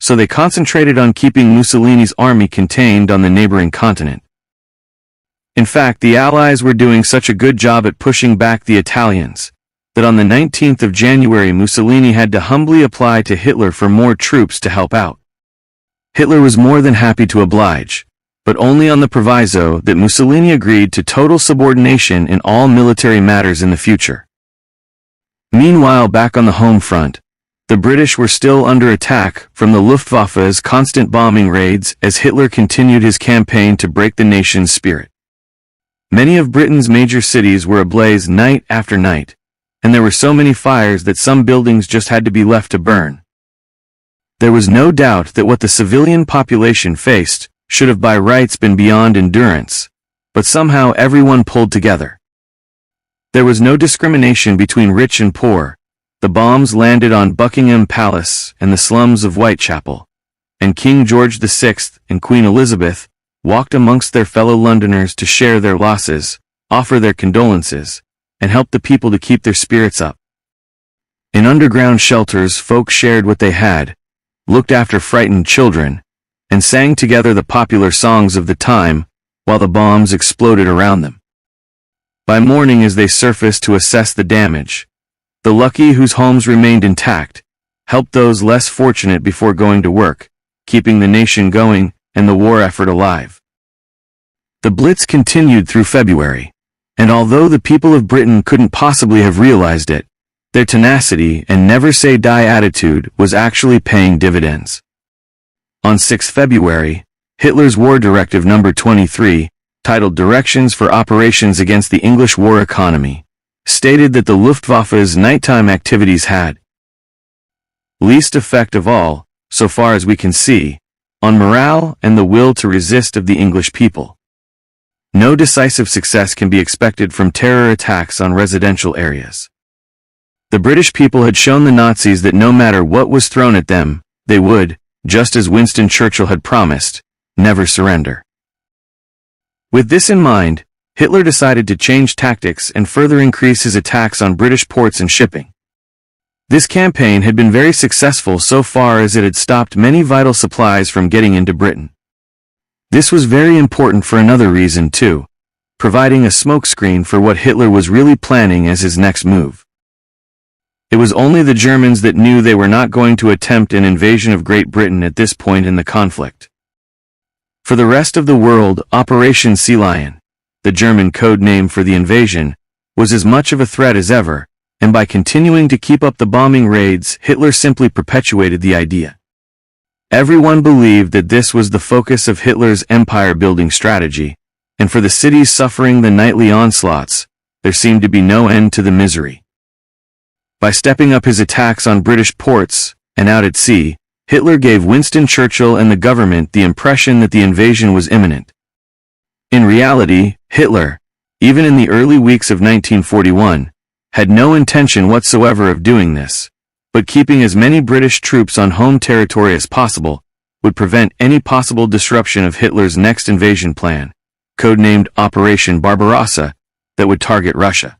so they concentrated on keeping Mussolini's army contained on the neighboring continent. In fact, the Allies were doing such a good job at pushing back the Italians, that on the 19th of January Mussolini had to humbly apply to Hitler for more troops to help out. Hitler was more than happy to oblige, but only on the proviso that Mussolini agreed to total subordination in all military matters in the future. Meanwhile, back on the home front, the British were still under attack from the Luftwaffe's constant bombing raids as Hitler continued his campaign to break the nation's spirit. Many of Britain's major cities were ablaze night after night, and there were so many fires that some buildings just had to be left to burn. There was no doubt that what the civilian population faced should have by rights been beyond endurance, but somehow everyone pulled together. There was no discrimination between rich and poor. The bombs landed on Buckingham Palace and the slums of Whitechapel, and King George VI and Queen Elizabeth walked amongst their fellow Londoners to share their losses, offer their condolences, and help the people to keep their spirits up. In underground shelters, folk shared what they had, looked after frightened children, and sang together the popular songs of the time while the bombs exploded around them. By morning, as they surfaced to assess the damage, The lucky whose homes remained intact helped those less fortunate before going to work, keeping the nation going and the war effort alive. The Blitz continued through February, and although the people of Britain couldn't possibly have realized it, their tenacity and never-say-die attitude was actually paying dividends. On 6 February, Hitler's War Directive No. 23, titled Directions for Operations Against the English War Economy, stated that the Luftwaffe's nighttime activities had least effect of all, so far as we can see, on morale and the will to resist of the English people. No decisive success can be expected from terror attacks on residential areas. The British people had shown the Nazis that no matter what was thrown at them, they would, just as Winston Churchill had promised, never surrender. With this in mind, Hitler decided to change tactics and further increase his attacks on British ports and shipping. This campaign had been very successful so far as it had stopped many vital supplies from getting into Britain. This was very important for another reason too, providing a smokescreen for what Hitler was really planning as his next move. It was only the Germans that knew they were not going to attempt an invasion of Great Britain at this point in the conflict. For the rest of the world, Operation Sea Lion, the German code name for the invasion, was as much of a threat as ever, and by continuing to keep up the bombing raids, Hitler simply perpetuated the idea. Everyone believed that this was the focus of Hitler's empire-building strategy, and for the cities suffering the nightly onslaughts, there seemed to be no end to the misery. By stepping up his attacks on British ports and out at sea, Hitler gave Winston Churchill and the government the impression that the invasion was imminent. In reality, Hitler, even in the early weeks of 1941, had no intention whatsoever of doing this, but keeping as many British troops on home territory as possible would prevent any possible disruption of Hitler's next invasion plan, codenamed Operation Barbarossa, that would target Russia.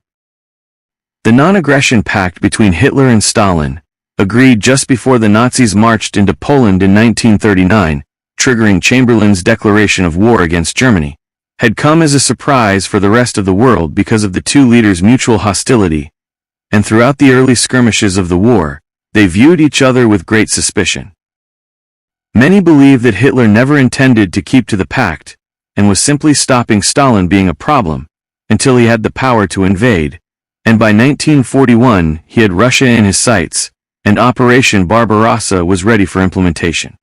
The non-aggression pact between Hitler and Stalin, agreed just before the Nazis marched into Poland in 1939, triggering Chamberlain's declaration of war against Germany, had come as a surprise for the rest of the world because of the two leaders' mutual hostility, and throughout the early skirmishes of the war, they viewed each other with great suspicion. Many believe that Hitler never intended to keep to the pact, and was simply stopping Stalin being a problem, until he had the power to invade, and by 1941 he had Russia in his sights, and Operation Barbarossa was ready for implementation.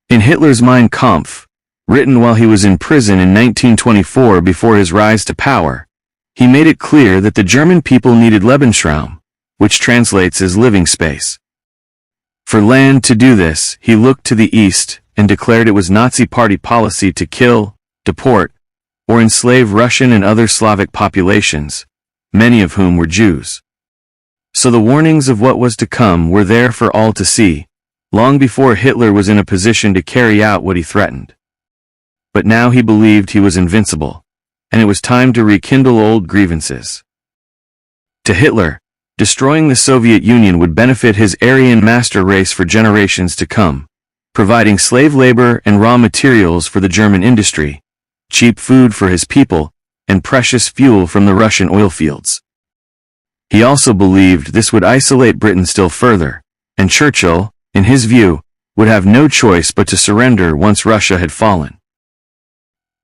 In Hitler's Mein Kampf, written while he was in prison in 1924 before his rise to power, he made it clear that the German people needed Lebensraum, which translates as living space. For land to do this, he looked to the east and declared it was Nazi Party policy to kill, deport, or enslave Russian and other Slavic populations, many of whom were Jews. So the warnings of what was to come were there for all to see, long before Hitler was in a position to carry out what he threatened. But now he believed he was invincible, and it was time to rekindle old grievances. To Hitler, destroying the Soviet Union would benefit his Aryan master race for generations to come, providing slave labor and raw materials for the German industry, cheap food for his people, and precious fuel from the Russian oil fields. He also believed this would isolate Britain still further, and Churchill, in his view, would have no choice but to surrender once Russia had fallen.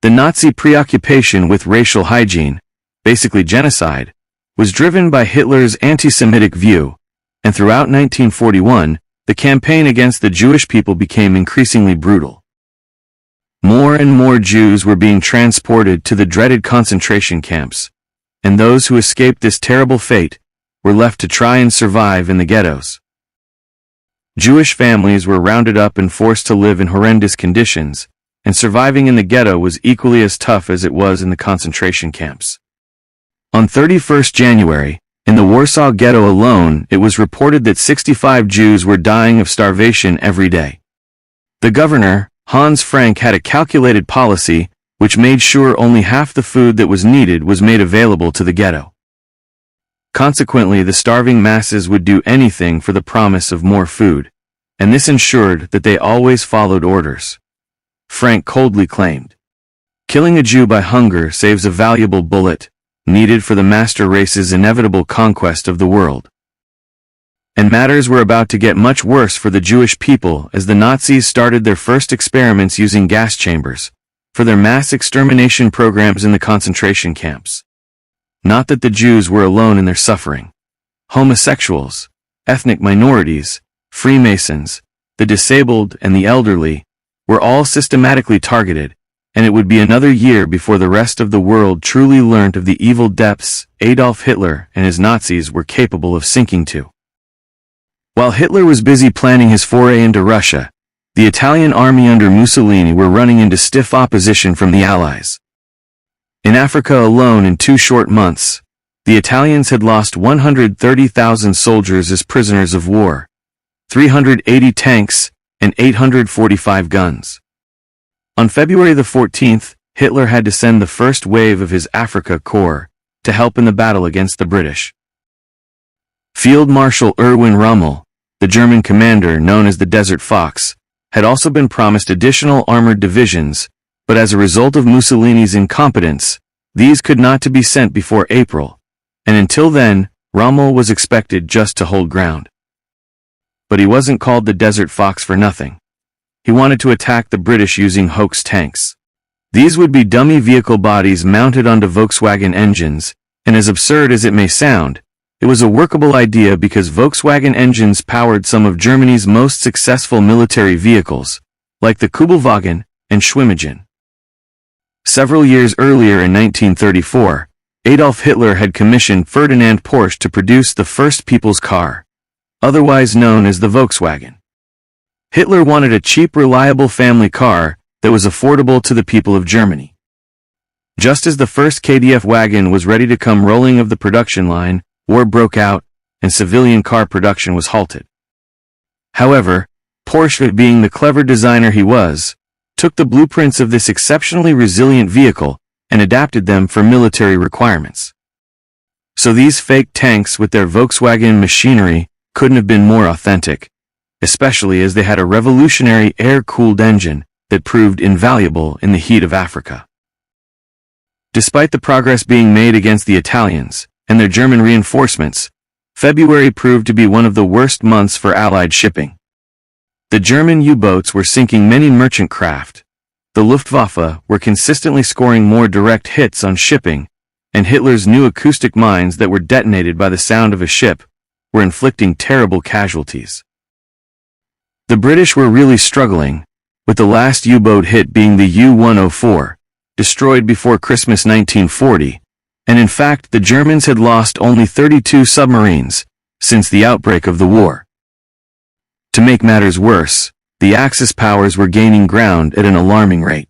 The Nazi preoccupation with racial hygiene, basically genocide, was driven by Hitler's anti-Semitic view, and throughout 1941, the campaign against the Jewish people became increasingly brutal. More and more Jews were being transported to the dreaded concentration camps, and those who escaped this terrible fate were left to try and survive in the ghettos. Jewish families were rounded up and forced to live in horrendous conditions, and surviving in the ghetto was equally as tough as it was in the concentration camps. On 31st January, in the Warsaw Ghetto alone, it was reported that 65 Jews were dying of starvation every day. The governor, Hans Frank, had a calculated policy which made sure only half the food that was needed was made available to the ghetto. Consequently, the starving masses would do anything for the promise of more food, and this ensured that they always followed orders. Frank coldly claimed, "Killing a Jew by hunger saves a valuable bullet, needed for the master race's inevitable conquest of the world. And matters were about to get much worse for the Jewish people as the Nazis started their first experiments using gas chambers for their mass extermination programs in the concentration camps. Not that the Jews were alone in their suffering. Homosexuals, ethnic minorities, Freemasons, the disabled and the elderly were all systematically targeted, and it would be another year before the rest of the world truly learned of the evil depths Adolf Hitler and his Nazis were capable of sinking to. While Hitler was busy planning his foray into Russia, the Italian army under Mussolini were running into stiff opposition from the Allies. In Africa alone in 2 short months, the Italians had lost 130,000 soldiers as prisoners of war, 380 tanks, and 845 guns. On February the 14th, Hitler had to send the first wave of his Africa Corps to help in the battle against the British. Field Marshal Erwin Rommel, the German commander known as the Desert Fox, had also been promised additional armored divisions, but as a result of Mussolini's incompetence, these could not to be sent before April, and until then, Rommel was expected just to hold ground. But he wasn't called the Desert Fox for nothing. He wanted to attack the British using hoax tanks. These would be dummy vehicle bodies mounted onto Volkswagen engines, and as absurd as it may sound, it was a workable idea because Volkswagen engines powered some of Germany's most successful military vehicles, like the Kübelwagen and Schwimmagen. Several years earlier in 1934, Adolf Hitler had commissioned Ferdinand Porsche to produce the first people's car, otherwise known as the Volkswagen. Hitler wanted a cheap, reliable family car that was affordable to the people of Germany. Just as the first KDF wagon was ready to come rolling off the production line, war broke out, and civilian car production was halted. However, Porsche, being the clever designer he was, took the blueprints of this exceptionally resilient vehicle and adapted them for military requirements. So these fake tanks with their Volkswagen machinery couldn't have been more authentic, especially as they had a revolutionary air-cooled engine that proved invaluable in the heat of Africa. Despite the progress being made against the Italians and their German reinforcements, February proved to be one of the worst months for Allied shipping. The German U-boats were sinking many merchant craft, the Luftwaffe were consistently scoring more direct hits on shipping, and Hitler's new acoustic mines that were detonated by the sound of a ship were inflicting terrible casualties. The British were really struggling, with the last U-boat hit being the U-104, destroyed before Christmas 1940, and in fact the Germans had lost only 32 submarines since the outbreak of the war. To make matters worse, the Axis powers were gaining ground at an alarming rate.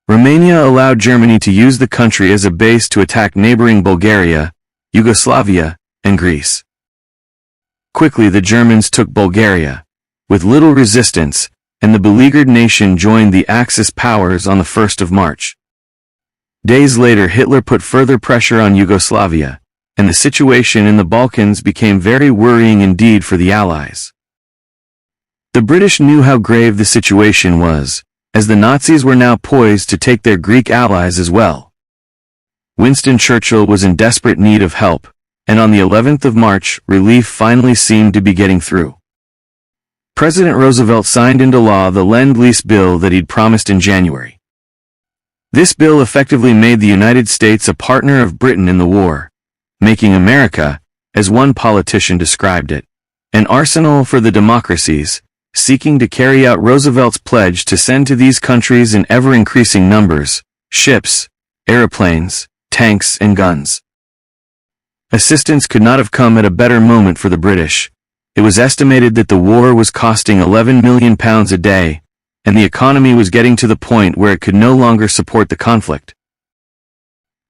Romania allowed Germany to use the country as a base to attack neighboring Bulgaria, Yugoslavia, and Greece. Quickly the Germans took Bulgaria, with little resistance, and the beleaguered nation joined the Axis powers on the 1st of March. Days later Hitler put further pressure on Yugoslavia, and the situation in the Balkans became very worrying indeed for the Allies. The British knew how grave the situation was, as the Nazis were now poised to take their Greek allies as well. Winston Churchill was in desperate need of help, and on the 11th of March, relief finally seemed to be getting through. President Roosevelt signed into law the Lend-Lease bill that he'd promised in January. This bill effectively made the United States a partner of Britain in the war, making America, as one politician described it, an arsenal for the democracies, seeking to carry out Roosevelt's pledge to send to these countries in ever-increasing numbers, ships, airplanes, tanks, and guns. Assistance could not have come at a better moment for the British. It was estimated that the war was costing £11 million a day, and the economy was getting to the point where it could no longer support the conflict.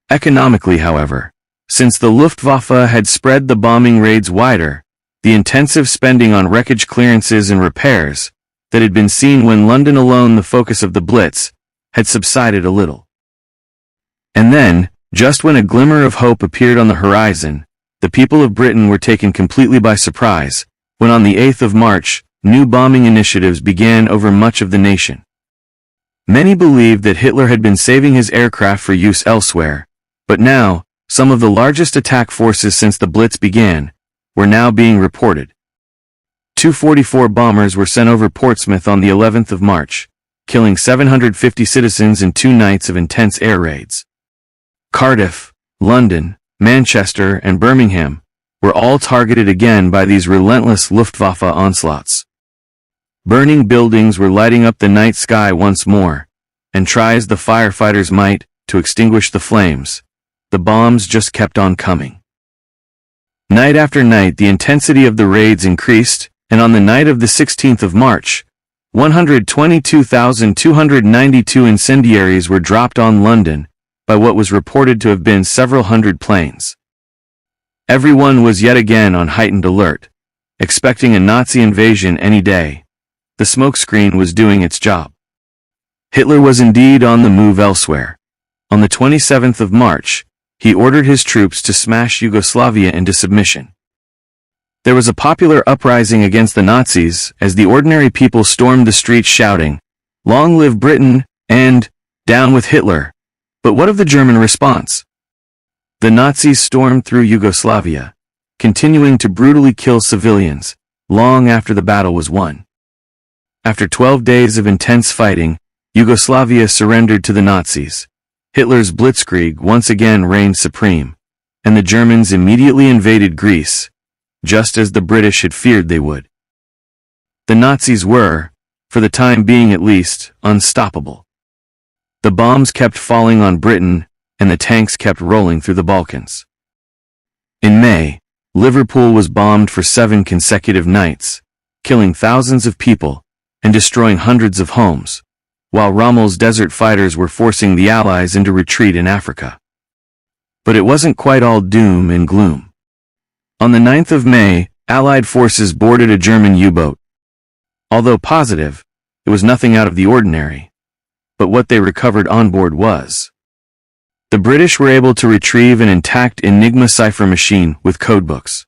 Economically, however, since the Luftwaffe had spread the bombing raids wider, the intensive spending on wreckage clearances and repairs, that had been seen when London alone the focus of the Blitz, had subsided a little. And then, just when a glimmer of hope appeared on the horizon, the people of Britain were taken completely by surprise, when on the 8th of March, new bombing initiatives began over much of the nation. Many believed that Hitler had been saving his aircraft for use elsewhere, but now, Some of the largest attack forces since the Blitz began were now being reported. 244 bombers were sent over Portsmouth on the 11th of March, killing 750 citizens in 2 nights of intense air raids. Cardiff, London, Manchester, and Birmingham were all targeted again by these relentless Luftwaffe onslaughts. Burning buildings were lighting up the night sky once more, and try as the firefighters might to extinguish the flames, the bombs just kept on coming. Night after night the intensity of the raids increased, and on the night of the 16th of March, 122,292 incendiaries were dropped on London by what was reported to have been several hundred planes. Everyone was yet again on heightened alert, expecting a Nazi invasion any day. The smokescreen was doing its job. Hitler was indeed on the move elsewhere. On the 27th of March, he ordered his troops to smash Yugoslavia into submission. There was a popular uprising against the Nazis as the ordinary people stormed the streets shouting, "Long live Britain," and "Down with Hitler." But what of the German response? The Nazis stormed through Yugoslavia, continuing to brutally kill civilians, long after the battle was won. After 12 days of intense fighting, Yugoslavia surrendered to the Nazis. Hitler's blitzkrieg once again reigned supreme, and the Germans immediately invaded Greece, just as the British had feared they would. The Nazis were, for the time being at least, unstoppable. The bombs kept falling on Britain, and the tanks kept rolling through the Balkans. In May, Liverpool was bombed for 7 consecutive nights, killing thousands of people and destroying hundreds of homes, while Rommel's desert fighters were forcing the Allies into retreat in Africa. But it wasn't quite all doom and gloom. On the 9th of May, Allied forces boarded a German U-boat. Although positive, it was nothing out of the ordinary. But what they recovered on board was: the British were able to retrieve an intact Enigma cipher machine with codebooks.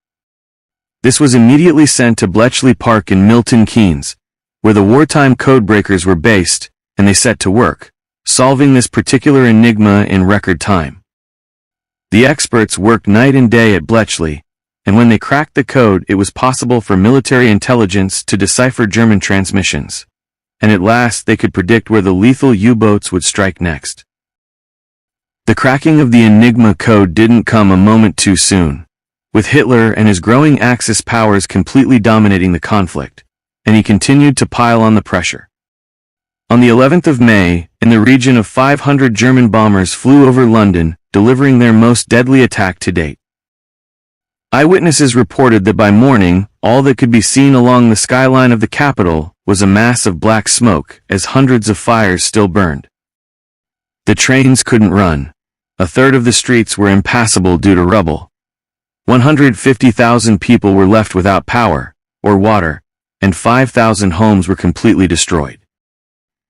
This was immediately sent to Bletchley Park in Milton Keynes, where the wartime codebreakers were based, and they set to work, solving this particular enigma in record time. The experts worked night and day at Bletchley, and when they cracked the code it was possible for military intelligence to decipher German transmissions, and at last they could predict where the lethal U-boats would strike next. The cracking of the Enigma code didn't come a moment too soon, with Hitler and his growing Axis powers completely dominating the conflict, and he continued to pile on the pressure. On the 11th of May, in the region of 500 German bombers flew over London, delivering their most deadly attack to date. Eyewitnesses reported that by morning, all that could be seen along the skyline of the capital was a mass of black smoke as hundreds of fires still burned. The trains couldn't run. A third of the streets were impassable due to rubble. 150,000 people were left without power or water, and 5,000 homes were completely destroyed.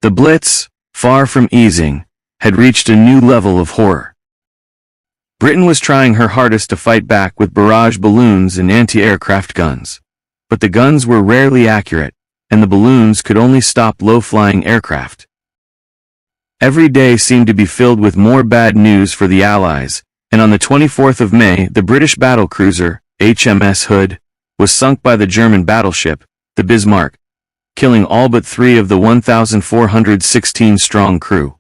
The Blitz, far from easing, had reached a new level of horror. Britain was trying her hardest to fight back with barrage balloons and anti-aircraft guns. But the guns were rarely accurate, and the balloons could only stop low-flying aircraft. Every day seemed to be filled with more bad news for the Allies, and on the 24th of May the British battlecruiser, HMS Hood, was sunk by the German battleship, the Bismarck, killing all but 3 of the 1,416-strong crew.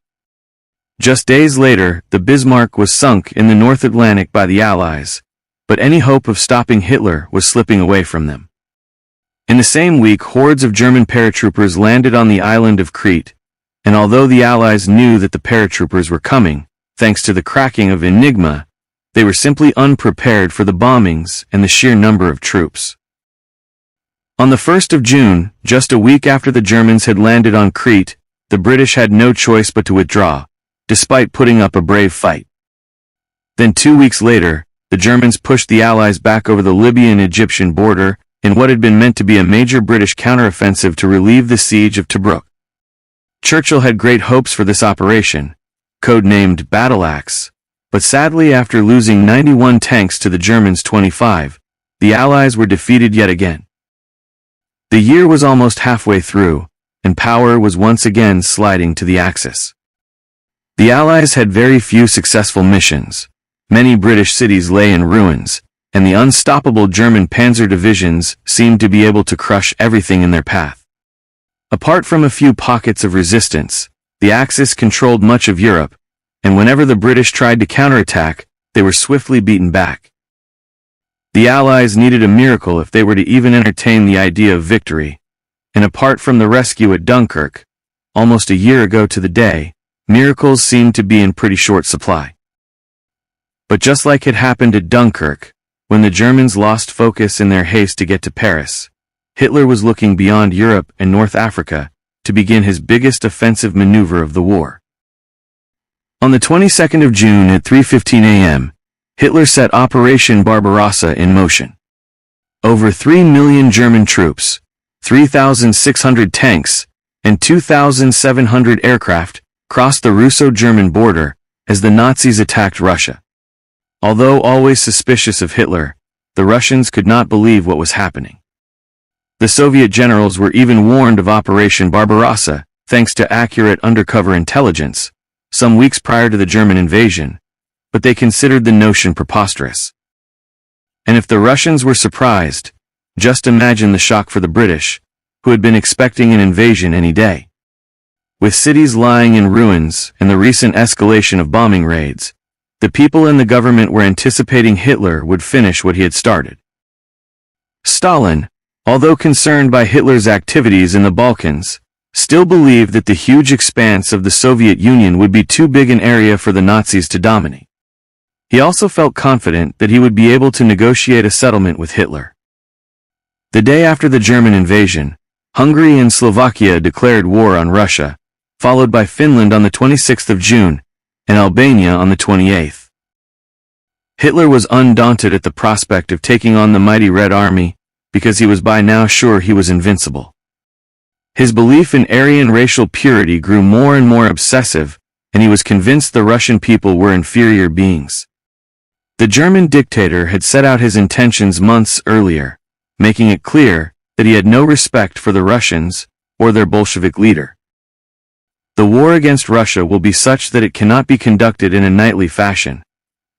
Just days later, the Bismarck was sunk in the North Atlantic by the Allies, but any hope of stopping Hitler was slipping away from them. In the same week, hordes of German paratroopers landed on the island of Crete, and although the Allies knew that the paratroopers were coming, thanks to the cracking of Enigma, they were simply unprepared for the bombings and the sheer number of troops. On the 1st of June, just a week after the Germans had landed on Crete, the British had no choice but to withdraw, despite putting up a brave fight. Then 2 weeks later, the Germans pushed the Allies back over the Libyan-Egyptian border in what had been meant to be a major British counteroffensive to relieve the siege of Tobruk. Churchill had great hopes for this operation, codenamed Battle Axe, but sadly after losing 91 tanks to the Germans' 25, the Allies were defeated yet again. The year was almost halfway through, and power was once again sliding to the Axis. The Allies had very few successful missions, Many British cities lay in ruins, and the unstoppable German panzer divisions seemed to be able to crush everything in their path. Apart from a few pockets of resistance, the Axis controlled much of Europe, and whenever the British tried to counterattack, they were swiftly beaten back. The Allies needed a miracle if they were to even entertain the idea of victory, and apart from the rescue at Dunkirk, almost a year ago to the day, miracles seemed to be in pretty short supply. But just like had happened at Dunkirk, when the Germans lost focus in their haste to get to Paris, Hitler was looking beyond Europe and North Africa to begin his biggest offensive maneuver of the war. On the 22nd of June at 3:15 a.m., Hitler set Operation Barbarossa in motion. Over 3 million German troops, 3,600 tanks, and 2,700 aircraft crossed the Russo-German border as the Nazis attacked Russia. Although always suspicious of Hitler, the Russians could not believe what was happening. The Soviet generals were even warned of Operation Barbarossa, thanks to accurate undercover intelligence, some weeks prior to the German invasion, but they considered the notion preposterous. And if the Russians were surprised, just imagine the shock for the British, who had been expecting an invasion any day. With cities lying in ruins and the recent escalation of bombing raids, the people and the government were anticipating Hitler would finish what he had started. Stalin, although concerned by Hitler's activities in the Balkans, still believed that the huge expanse of the Soviet Union would be too big an area for the Nazis to dominate. He also felt confident that he would be able to negotiate a settlement with Hitler. The day after the German invasion, Hungary and Slovakia declared war on Russia, followed by Finland on the 26th of June, and Albania on the 28th. Hitler was undaunted at the prospect of taking on the mighty Red Army, because he was by now sure he was invincible. His belief in Aryan racial purity grew more and more obsessive, and he was convinced the Russian people were inferior beings. The German dictator had set out his intentions months earlier, making it clear that he had no respect for the Russians or their Bolshevik leader. The war against Russia will be such that it cannot be conducted in a knightly fashion.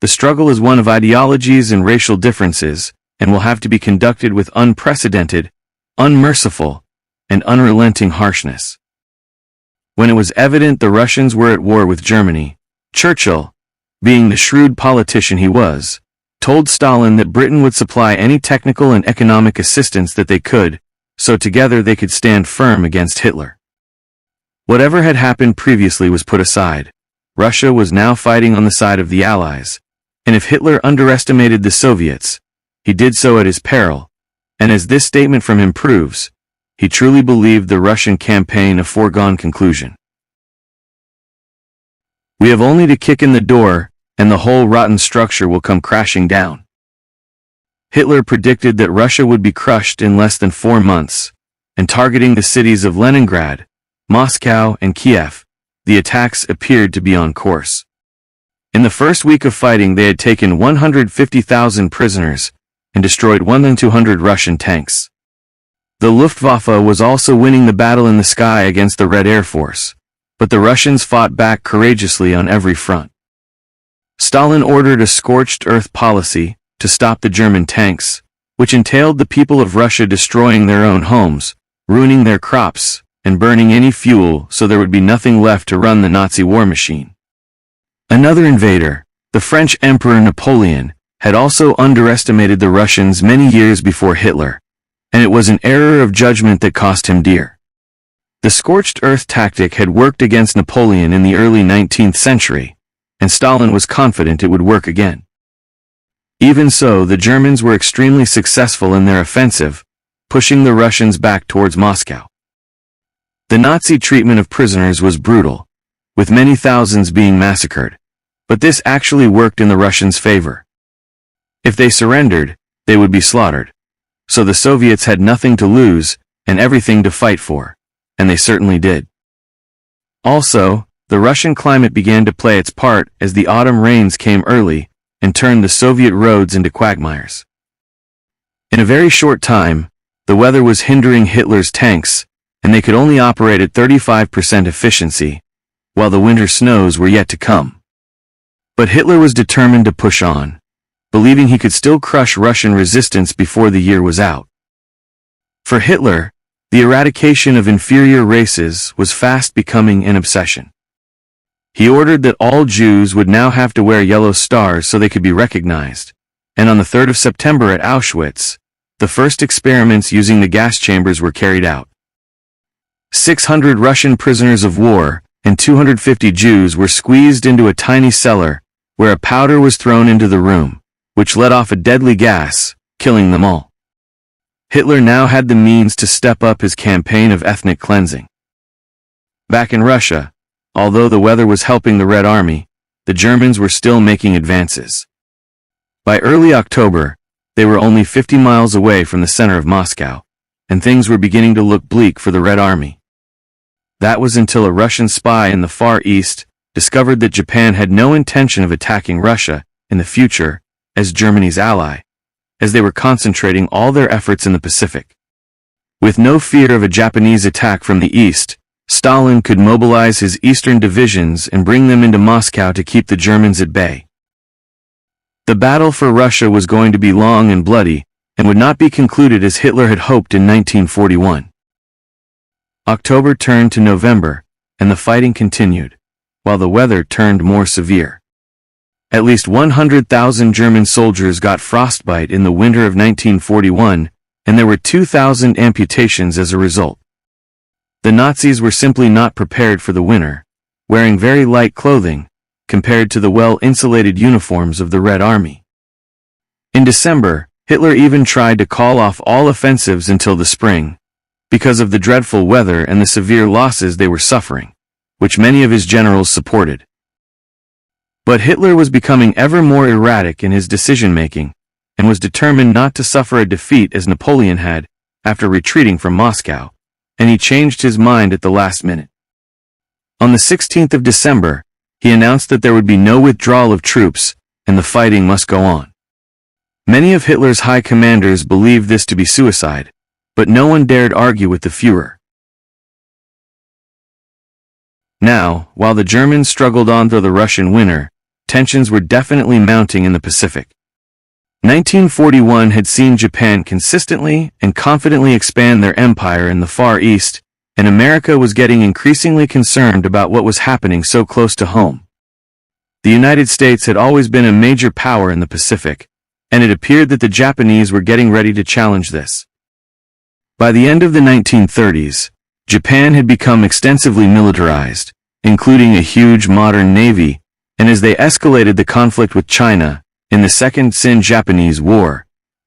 The struggle is one of ideologies and racial differences, and will have to be conducted with unprecedented, unmerciful, and unrelenting harshness. When it was evident the Russians were at war with Germany, Churchill, being the shrewd politician he was, told Stalin that Britain would supply any technical and economic assistance that they could, so together they could stand firm against Hitler. Whatever had happened previously was put aside. Russia was now fighting on the side of the Allies, and if Hitler underestimated the Soviets, he did so at his peril, and as this statement from him proves, he truly believed the Russian campaign a foregone conclusion. We have only to kick in the door, and the whole rotten structure will come crashing down. Hitler predicted that Russia would be crushed in less than 4 months, and targeting the cities of Leningrad, Moscow, and Kiev, the attacks appeared to be on course. In the first week of fighting they had taken 150,000 prisoners, and destroyed 1,200 Russian tanks. The Luftwaffe was also winning the battle in the sky against the Red Air Force, but the Russians fought back courageously on every front. Stalin ordered a scorched earth policy to stop the German tanks, which entailed the people of Russia destroying their own homes, ruining their crops, and burning any fuel so there would be nothing left to run the Nazi war machine. Another invader, the French Emperor Napoleon, had also underestimated the Russians many years before Hitler, and it was an error of judgment that cost him dear. The scorched earth tactic had worked against Napoleon in the early 19th century, and Stalin was confident it would work again. Even so, the Germans were extremely successful in their offensive, pushing the Russians back towards Moscow. The Nazi treatment of prisoners was brutal, with many thousands being massacred, but this actually worked in the Russians' favor. If they surrendered, they would be slaughtered. So the Soviets had nothing to lose, and everything to fight for, and they certainly did. Also, the Russian climate began to play its part as the autumn rains came early, and turned the Soviet roads into quagmires. In a very short time, the weather was hindering Hitler's tanks, and they could only operate at 35% efficiency, while the winter snows were yet to come. But Hitler was determined to push on, believing he could still crush Russian resistance before the year was out. For Hitler, the eradication of inferior races was fast becoming an obsession. He ordered that all Jews would now have to wear yellow stars so they could be recognized, and on the 3rd of September at Auschwitz, the first experiments using the gas chambers were carried out. 600 Russian prisoners of war and 250 Jews were squeezed into a tiny cellar, where a powder was thrown into the room, which let off a deadly gas, killing them all. Hitler now had the means to step up his campaign of ethnic cleansing. Back in Russia, although the weather was helping the Red Army, the Germans were still making advances. By early October, they were only 50 miles away from the center of Moscow, and things were beginning to look bleak for the Red Army. That was until a Russian spy in the Far East discovered that Japan had no intention of attacking Russia in the future as Germany's ally, as they were concentrating all their efforts in the Pacific. With no fear of a Japanese attack from the east, Stalin could mobilize his eastern divisions and bring them into Moscow to keep the Germans at bay. The battle for Russia was going to be long and bloody, and would not be concluded as Hitler had hoped in 1941. October turned to November, and the fighting continued, while the weather turned more severe. At least 100,000 German soldiers got frostbite in the winter of 1941, and there were 2,000 amputations as a result. The Nazis were simply not prepared for the winter, wearing very light clothing, compared to the well-insulated uniforms of the Red Army. In December, Hitler even tried to call off all offensives until the spring, because of the dreadful weather and the severe losses they were suffering, which many of his generals supported. But Hitler was becoming ever more erratic in his decision-making, and was determined not to suffer a defeat as Napoleon had, after retreating from Moscow, and he changed his mind at the last minute. On the 16th of December, he announced that there would be no withdrawal of troops, and the fighting must go on. Many of Hitler's high commanders believed this to be suicide, but no one dared argue with the Führer. Now, while the Germans struggled on through the Russian winter, tensions were definitely mounting in the Pacific. 1941 had seen Japan consistently and confidently expand their empire in the Far East, and America was getting increasingly concerned about what was happening so close to home. The United States had always been a major power in the Pacific, and it appeared that the Japanese were getting ready to challenge this. By the end of the 1930s, Japan had become extensively militarized, including a huge modern navy, and as they escalated the conflict with China, in the Second Sino-Japanese War,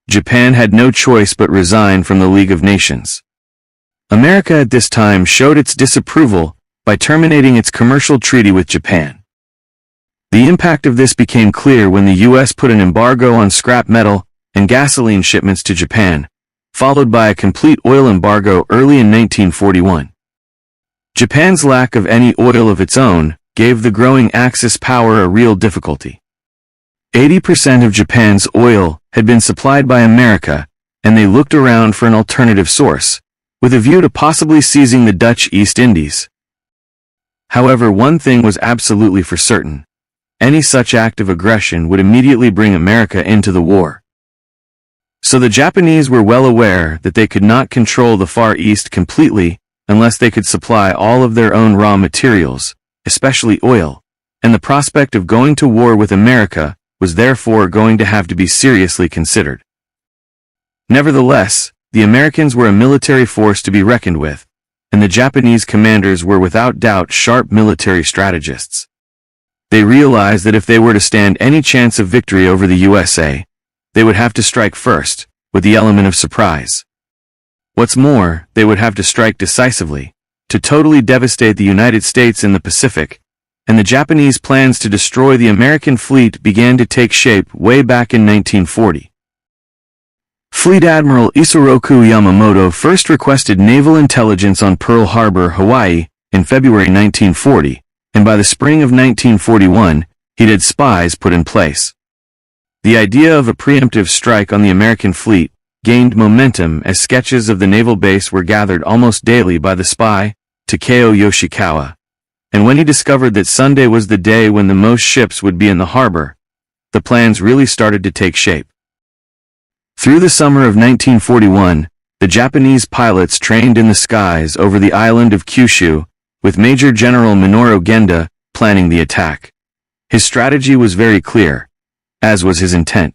Japan had no choice but resign from the League of Nations. America at this time showed its disapproval by terminating its commercial treaty with Japan. The impact of this became clear when the U.S. put an embargo on scrap metal and gasoline shipments to Japan, followed by a complete oil embargo early in 1941. Japan's lack of any oil of its own gave the growing Axis power a real difficulty. 80% of Japan's oil had been supplied by America, and they looked around for an alternative source, with a view to possibly seizing the Dutch East Indies. However, one thing was absolutely for certain: any such act of aggression would immediately bring America into the war. So the Japanese were well aware that they could not control the Far East completely unless they could supply all of their own raw materials, especially oil, and the prospect of going to war with America was therefore going to have to be seriously considered. Nevertheless, the Americans were a military force to be reckoned with, and the Japanese commanders were without doubt sharp military strategists. They realized that if they were to stand any chance of victory over the USA, they would have to strike first, with the element of surprise. What's more, they would have to strike decisively, to totally devastate the United States in the Pacific, and the Japanese plans to destroy the American fleet began to take shape way back in 1940. Fleet Admiral Isoroku Yamamoto first requested naval intelligence on Pearl Harbor, Hawaii, in February 1940, and by the spring of 1941, he'd had spies put in place. The idea of a preemptive strike on the American fleet gained momentum as sketches of the naval base were gathered almost daily by the spy, Takeo Yoshikawa, and when he discovered that Sunday was the day when the most ships would be in the harbor, the plans really started to take shape. Through the summer of 1941, the Japanese pilots trained in the skies over the island of Kyushu, with Major General Minoru Genda planning the attack. His strategy was very clear, as was his intent.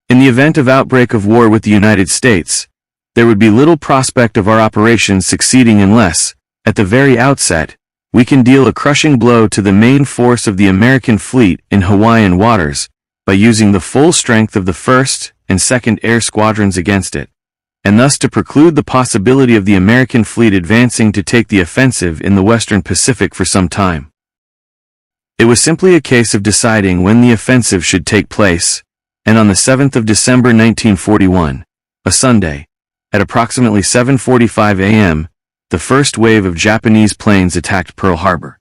In the event of outbreak of war with the United States, there would be little prospect of our operations succeeding unless, at the very outset, we can deal a crushing blow to the main force of the American fleet in Hawaiian waters, by using the full strength of the 1st and 2nd Air Squadrons against it, and thus to preclude the possibility of the American fleet advancing to take the offensive in the Western Pacific for some time. It was simply a case of deciding when the offensive should take place, and on the 7th of December 1941, a Sunday, at approximately 7:45 a.m., the first wave of Japanese planes attacked Pearl Harbor.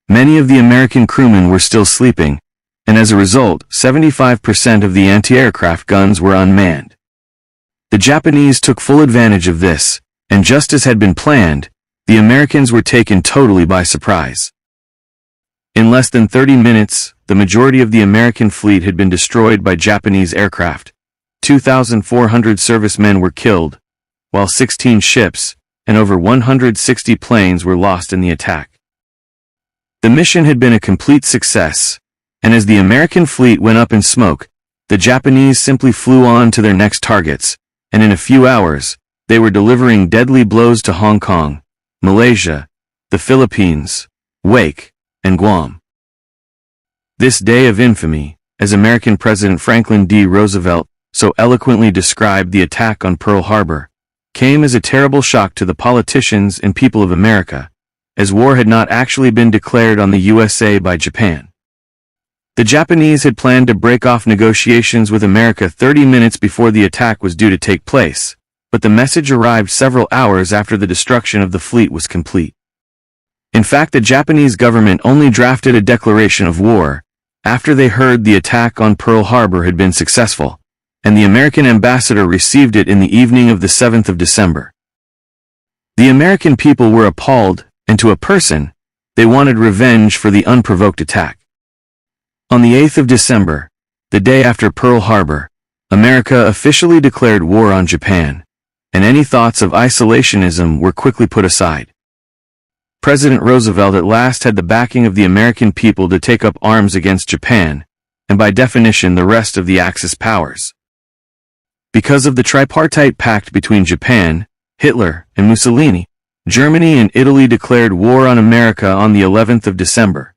Many of the American crewmen were still sleeping, and as a result, 75% of the anti-aircraft guns were unmanned. The Japanese took full advantage of this, and just as had been planned, the Americans were taken totally by surprise. In less than 30 minutes, the majority of the American fleet had been destroyed by Japanese aircraft. 2,400 servicemen were killed, while 16 ships and over 160 planes were lost in the attack. The mission had been a complete success, and as the American fleet went up in smoke, the Japanese simply flew on to their next targets, and in a few hours, they were delivering deadly blows to Hong Kong, Malaysia, the Philippines, Wake, and Guam. This day of infamy, as American President Franklin D. Roosevelt so eloquently described the attack on Pearl Harbor, came as a terrible shock to the politicians and people of America, as war had not actually been declared on the USA by Japan. The Japanese had planned to break off negotiations with America 30 minutes before the attack was due to take place, but the message arrived several hours after the destruction of the fleet was complete. In fact, the Japanese government only drafted a declaration of war after they heard the attack on Pearl Harbor had been successful, and the American ambassador received it in the evening of the 7th of December. The American people were appalled, and to a person, they wanted revenge for the unprovoked attack. On the 8th of December, the day after Pearl Harbor, America officially declared war on Japan, and any thoughts of isolationism were quickly put aside. President Roosevelt at last had the backing of the American people to take up arms against Japan, and by definition the rest of the Axis powers. Because of the tripartite pact between Japan, Hitler, and Mussolini, Germany and Italy declared war on America on the 11th of December.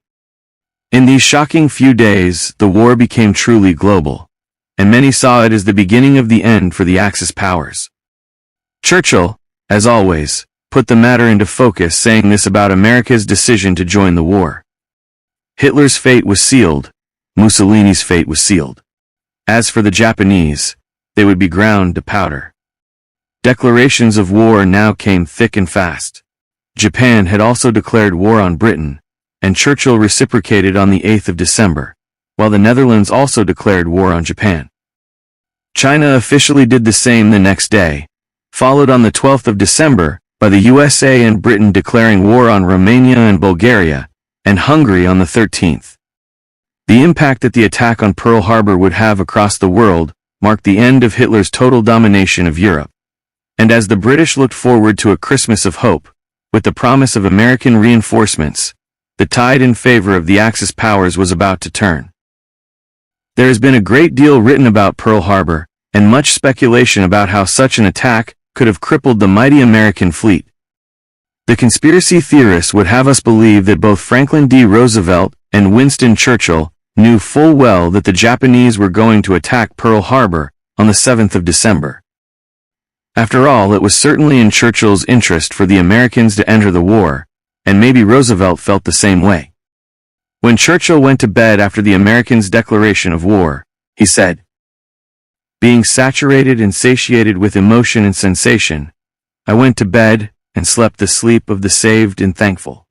In these shocking few days, the war became truly global, and many saw it as the beginning of the end for the Axis powers. Churchill, as always, put the matter into focus, saying this about America's decision to join the war. Hitler's fate was sealed, Mussolini's fate was sealed. As for the Japanese, they would be ground to powder. Declarations of war now came thick and fast. Japan had also declared war on Britain, and Churchill reciprocated on the 8th of December, while the Netherlands also declared war on Japan. China officially did the same the next day, followed on the 12th of December by the USA and Britain declaring war on Romania and Bulgaria, and Hungary on the 13th. The impact that the attack on Pearl Harbor would have across the world marked the end of Hitler's total domination of Europe. And as the British looked forward to a Christmas of hope, with the promise of American reinforcements, the tide in favor of the Axis powers was about to turn. There has been a great deal written about Pearl Harbor, and much speculation about how such an attack could have crippled the mighty American fleet. The conspiracy theorists would have us believe that both Franklin D. Roosevelt and Winston Churchill knew full well that the Japanese were going to attack Pearl Harbor on the 7th of December. After all, it was certainly in Churchill's interest for the Americans to enter the war, and maybe Roosevelt felt the same way. When Churchill went to bed after the Americans' declaration of war, he said, "Being saturated and satiated with emotion and sensation, I went to bed and slept the sleep of the saved and thankful."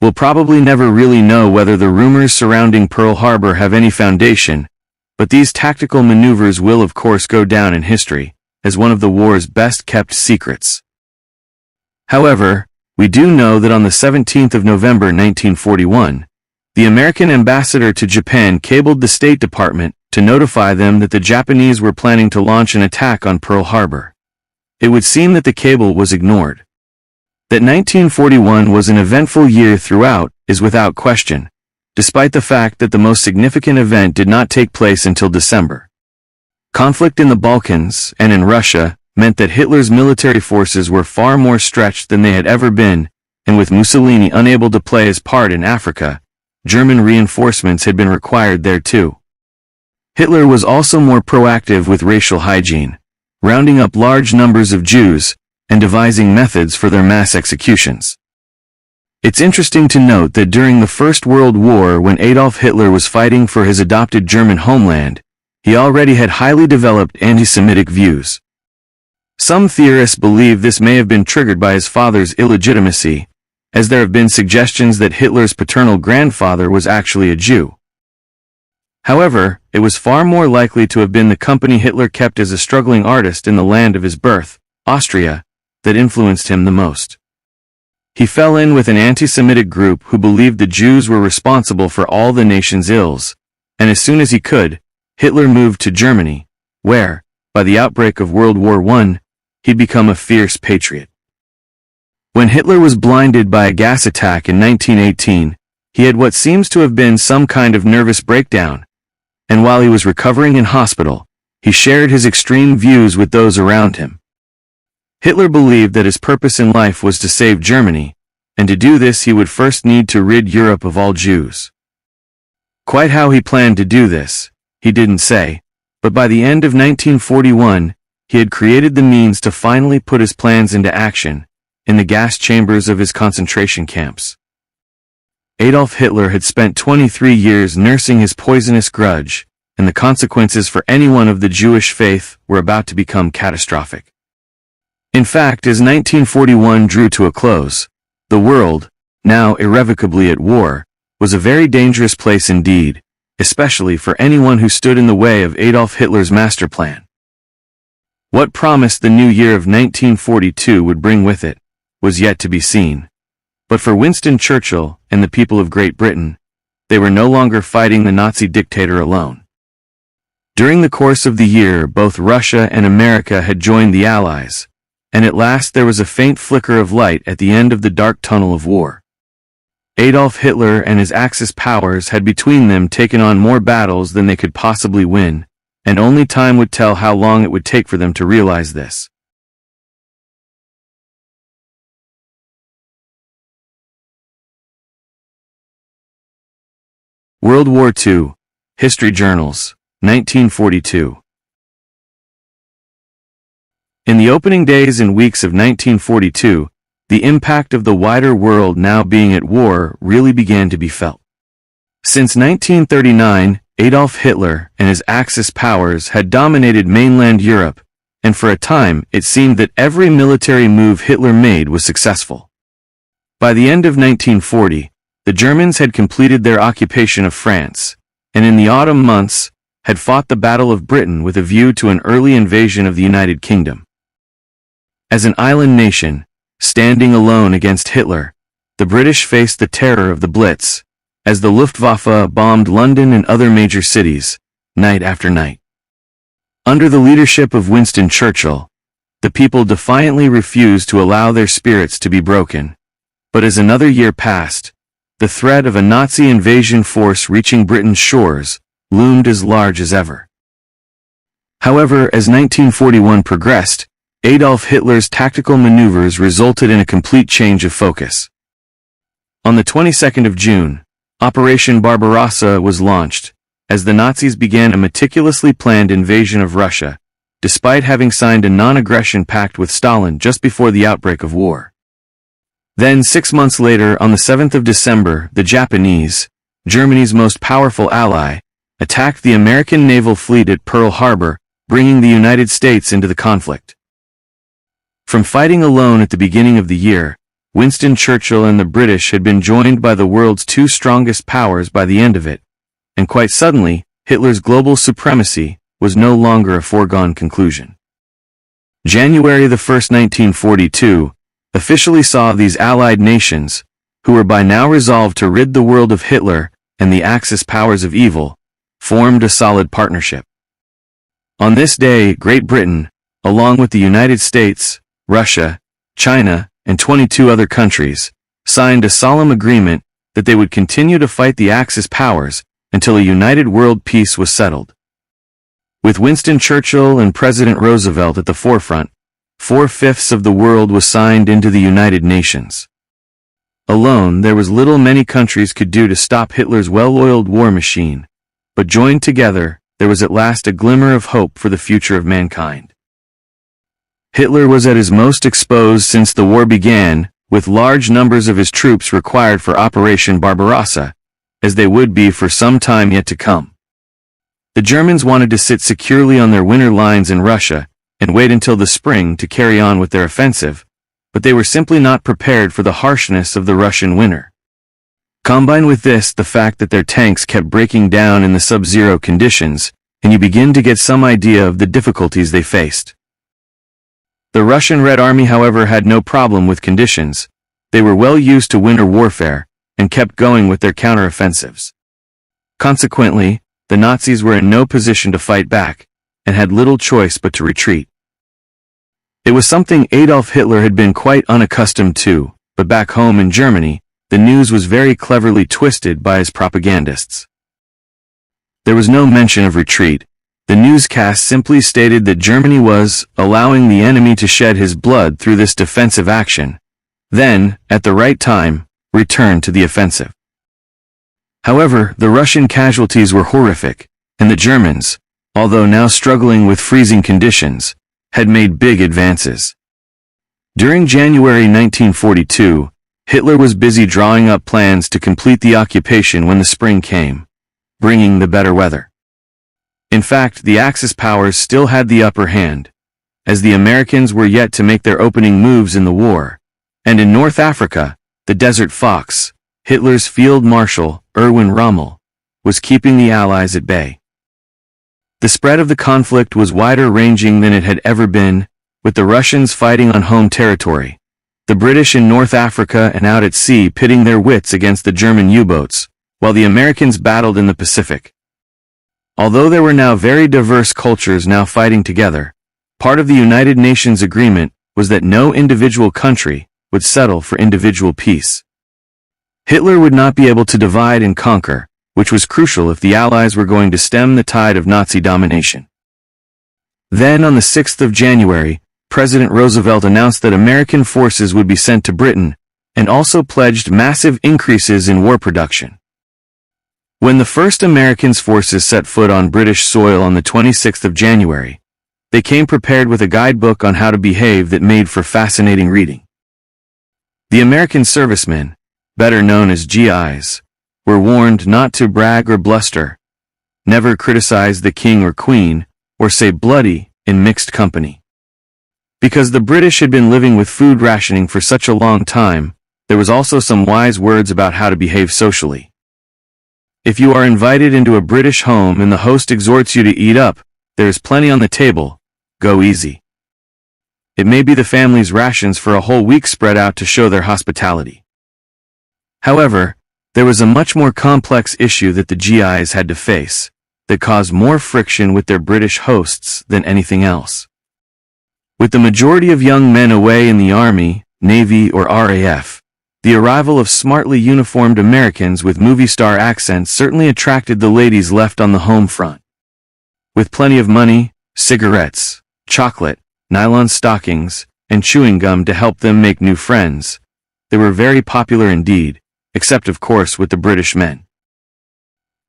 We'll probably never really know whether the rumors surrounding Pearl Harbor have any foundation, but these tactical maneuvers will of course go down in history as one of the war's best-kept secrets. However, we do know that on the 17th of November 1941, the American ambassador to Japan cabled the State Department to notify them that the Japanese were planning to launch an attack on Pearl Harbor. It would seem that the cable was ignored. That 1941 was an eventful year throughout is without question, despite the fact that the most significant event did not take place until December. Conflict in the Balkans and in Russia meant that Hitler's military forces were far more stretched than they had ever been, and with Mussolini unable to play his part in Africa, German reinforcements had been required there too. Hitler was also more proactive with racial hygiene, rounding up large numbers of Jews and devising methods for their mass executions. It's interesting to note that during the First World War, when Adolf Hitler was fighting for his adopted German homeland, he already had highly developed anti-Semitic views. Some theorists believe this may have been triggered by his father's illegitimacy, as there have been suggestions that Hitler's paternal grandfather was actually a Jew. However, it was far more likely to have been the company Hitler kept as a struggling artist in the land of his birth, Austria, that influenced him the most. He fell in with an anti-Semitic group who believed the Jews were responsible for all the nation's ills, and as soon as he could, Hitler moved to Germany, where, by the outbreak of World War I, he'd become a fierce patriot. When Hitler was blinded by a gas attack in 1918, he had what seems to have been some kind of nervous breakdown, and while he was recovering in hospital, he shared his extreme views with those around him. Hitler believed that his purpose in life was to save Germany, and to do this he would first need to rid Europe of all Jews. Quite how he planned to do this, he didn't say, but by the end of 1941, he had created the means to finally put his plans into action, in the gas chambers of his concentration camps. Adolf Hitler had spent 23 years nursing his poisonous grudge, and the consequences for anyone of the Jewish faith were about to become catastrophic. In fact, as 1941 drew to a close, the world, now irrevocably at war, was a very dangerous place indeed, especially for anyone who stood in the way of Adolf Hitler's master plan. What promised the new year of 1942 would bring with it was yet to be seen. But for Winston Churchill and the people of Great Britain, they were no longer fighting the Nazi dictator alone. During the course of the year, both Russia and America had joined the Allies, and at last there was a faint flicker of light at the end of the dark tunnel of war. Adolf Hitler and his Axis powers had between them taken on more battles than they could possibly win, and only time would tell how long it would take for them to realize this. World War II, History Journals, 1942. In the opening days and weeks of 1942, the impact of the wider world now being at war really began to be felt. Since 1939, Adolf Hitler and his Axis powers had dominated mainland Europe, and for a time it seemed that every military move Hitler made was successful. By the end of 1940, the Germans had completed their occupation of France, and in the autumn months, had fought the Battle of Britain with a view to an early invasion of the United Kingdom. As an island nation, standing alone against Hitler, the British faced the terror of the Blitz, as the Luftwaffe bombed London and other major cities, night after night. Under the leadership of Winston Churchill, the people defiantly refused to allow their spirits to be broken, but as another year passed, the threat of a Nazi invasion force reaching Britain's shores loomed as large as ever. However, as 1941 progressed, Adolf Hitler's tactical maneuvers resulted in a complete change of focus. On the 22nd of June, Operation Barbarossa was launched, as the Nazis began a meticulously planned invasion of Russia, despite having signed a non-aggression pact with Stalin just before the outbreak of war. Then 6 months later, on the 7th of December, the Japanese, Germany's most powerful ally, attacked the American naval fleet at Pearl Harbor, bringing the United States into the conflict. From fighting alone at the beginning of the year, Winston Churchill and the British had been joined by the world's two strongest powers by the end of it, and quite suddenly, Hitler's global supremacy was no longer a foregone conclusion. January 1, 1942, officially saw these allied nations, who were by now resolved to rid the world of Hitler and the Axis powers of evil, formed a solid partnership. On this day, Great Britain, along with the United States, Russia, China, and 22 other countries, signed a solemn agreement that they would continue to fight the Axis powers until a united world peace was settled. With Winston Churchill and President Roosevelt at the forefront, 4/5 of the world was signed into the United Nations. Alone, there was little many countries could do to stop Hitler's well-oiled war machine, but joined together, there was at last a glimmer of hope for the future of mankind. Hitler was at his most exposed since the war began, with large numbers of his troops required for Operation Barbarossa, as they would be for some time yet to come. The Germans wanted to sit securely on their winter lines in Russia and wait until the spring to carry on with their offensive, but they were simply not prepared for the harshness of the Russian winter. Combine with this the fact that their tanks kept breaking down in the sub-zero conditions, and you begin to get some idea of the difficulties they faced. The Russian Red Army, however, had no problem with conditions. They were well used to winter warfare, and kept going with their counteroffensives. Consequently, the Nazis were in no position to fight back, and had little choice but to retreat. It was something Adolf Hitler had been quite unaccustomed to, but back home in Germany, the news was very cleverly twisted by his propagandists. There was no mention of retreat. The newscast simply stated that Germany was allowing the enemy to shed his blood through this defensive action, then, at the right time, return to the offensive. However, the Russian casualties were horrific, and the Germans, although now struggling with freezing conditions, had made big advances. During January 1942, Hitler was busy drawing up plans to complete the occupation when the spring came, bringing the better weather. In fact, the Axis powers still had the upper hand, as the Americans were yet to make their opening moves in the war, and in North Africa, the Desert Fox, Hitler's Field Marshal, Erwin Rommel, was keeping the Allies at bay. The spread of the conflict was wider-ranging than it had ever been, with the Russians fighting on home territory, the British in North Africa and out at sea pitting their wits against the German U-boats, while the Americans battled in the Pacific. Although there were now very diverse cultures now fighting together, part of the United Nations agreement was that no individual country would settle for individual peace. Hitler would not be able to divide and conquer, which was crucial if the Allies were going to stem the tide of Nazi domination. Then on the 6th of January, President Roosevelt announced that American forces would be sent to Britain, and also pledged massive increases in war production. When the first American forces set foot on British soil on the 26th of January, they came prepared with a guidebook on how to behave that made for fascinating reading. The American servicemen, better known as GIs, were warned not to brag or bluster, never criticize the king or queen, or say bloody in mixed company. Because the British had been living with food rationing for such a long time, there was also some wise words about how to behave socially. If you are invited into a British home and the host exhorts you to eat up, there is plenty on the table, go easy. It may be the family's rations for a whole week spread out to show their hospitality. However, there was a much more complex issue that the GIs had to face, that caused more friction with their British hosts than anything else. With the majority of young men away in the Army, Navy, or RAF, the arrival of smartly uniformed Americans with movie star accents certainly attracted the ladies left on the home front. With plenty of money, cigarettes, chocolate, nylon stockings, and chewing gum to help them make new friends, they were very popular indeed, except of course with the British men.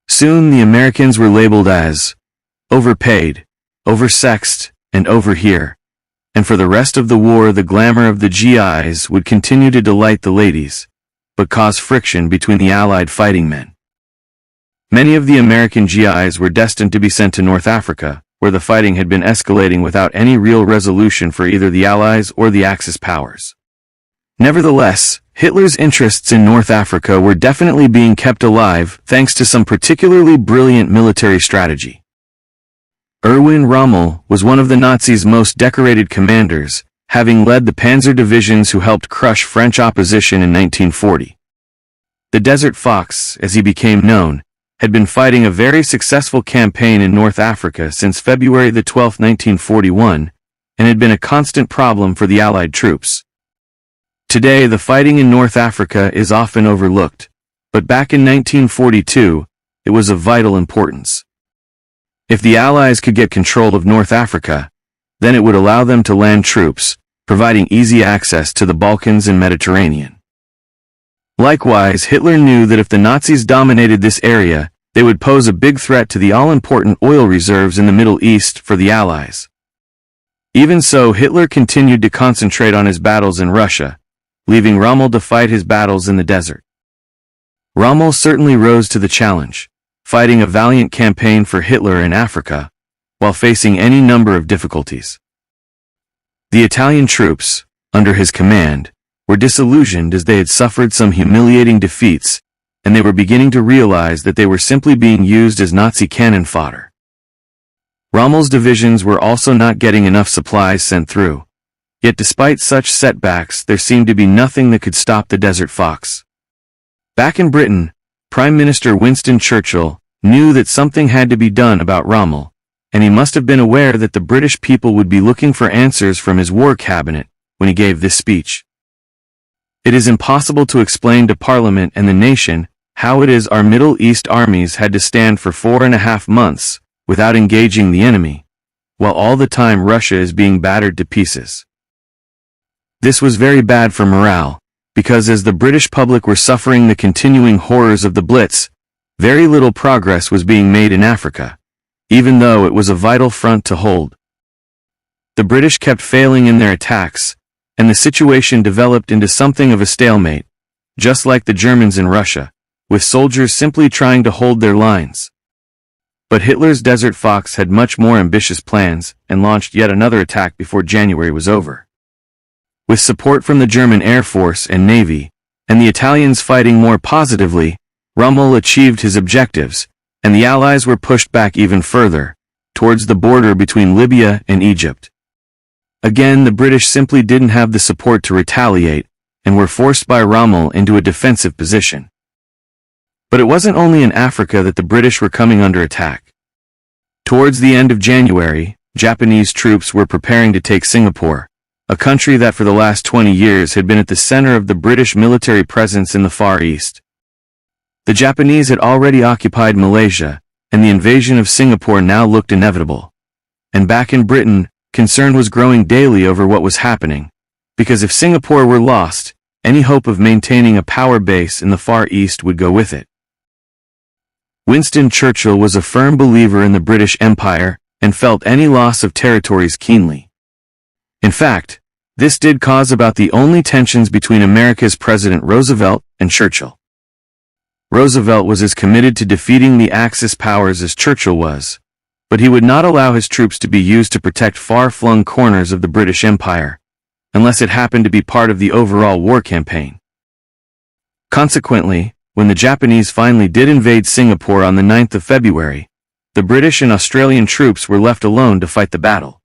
Soon the Americans were labeled as overpaid, oversexed, and over here, and for the rest of the war the glamour of the GIs would continue to delight the ladies, but cause friction between the Allied fighting men. Many of the American GIs were destined to be sent to North Africa, where the fighting had been escalating without any real resolution for either the Allies or the Axis powers. Nevertheless, Hitler's interests in North Africa were definitely being kept alive thanks to some particularly brilliant military strategy. Erwin Rommel was one of the Nazis' most decorated commanders, having led the panzer divisions who helped crush French opposition in 1940. The Desert Fox, as he became known, had been fighting a very successful campaign in North Africa since February 12, 1941, and had been a constant problem for the Allied troops. Today, the fighting in North Africa is often overlooked, but back in 1942, it was of vital importance. If the Allies could get control of North Africa, then it would allow them to land troops, providing easy access to the Balkans and Mediterranean. Likewise, Hitler knew that if the Nazis dominated this area, they would pose a big threat to the all-important oil reserves in the Middle East for the Allies. Even so, Hitler continued to concentrate on his battles in Russia, leaving Rommel to fight his battles in the desert. Rommel certainly rose to the challenge, fighting a valiant campaign for Hitler in Africa, while facing any number of difficulties. The Italian troops, under his command, were disillusioned as they had suffered some humiliating defeats, and they were beginning to realize that they were simply being used as Nazi cannon fodder. Rommel's divisions were also not getting enough supplies sent through, yet despite such setbacks there seemed to be nothing that could stop the Desert Fox. Back in Britain, Prime Minister Winston Churchill knew that something had to be done about Rommel, and he must have been aware that the British people would be looking for answers from his war cabinet when he gave this speech. It is impossible to explain to Parliament and the nation how it is our Middle East armies had to stand for 4.5 months without engaging the enemy, while all the time Russia is being battered to pieces. This was very bad for morale, because as the British public were suffering the continuing horrors of the Blitz, very little progress was being made in Africa, even though it was a vital front to hold. The British kept failing in their attacks, and the situation developed into something of a stalemate, just like the Germans in Russia, with soldiers simply trying to hold their lines. But Hitler's Desert Fox had much more ambitious plans and launched yet another attack before January was over. With support from the German Air Force and Navy, and the Italians fighting more positively, Rommel achieved his objectives, and the Allies were pushed back even further, towards the border between Libya and Egypt. Again, the British simply didn't have the support to retaliate, and were forced by Rommel into a defensive position. But it wasn't only in Africa that the British were coming under attack. Towards the end of January, Japanese troops were preparing to take Singapore, a country that for the last 20 years had been at the center of the British military presence in the Far East. The Japanese had already occupied Malaysia, and the invasion of Singapore now looked inevitable. And back in Britain, concern was growing daily over what was happening, because if Singapore were lost, any hope of maintaining a power base in the Far East would go with it. Winston Churchill was a firm believer in the British Empire, and felt any loss of territories keenly. In fact, this did cause about the only tensions between America's President Roosevelt and Churchill. Roosevelt was as committed to defeating the Axis powers as Churchill was, but he would not allow his troops to be used to protect far-flung corners of the British Empire, unless it happened to be part of the overall war campaign. Consequently, when the Japanese finally did invade Singapore on the 9th of February, the British and Australian troops were left alone to fight the battle.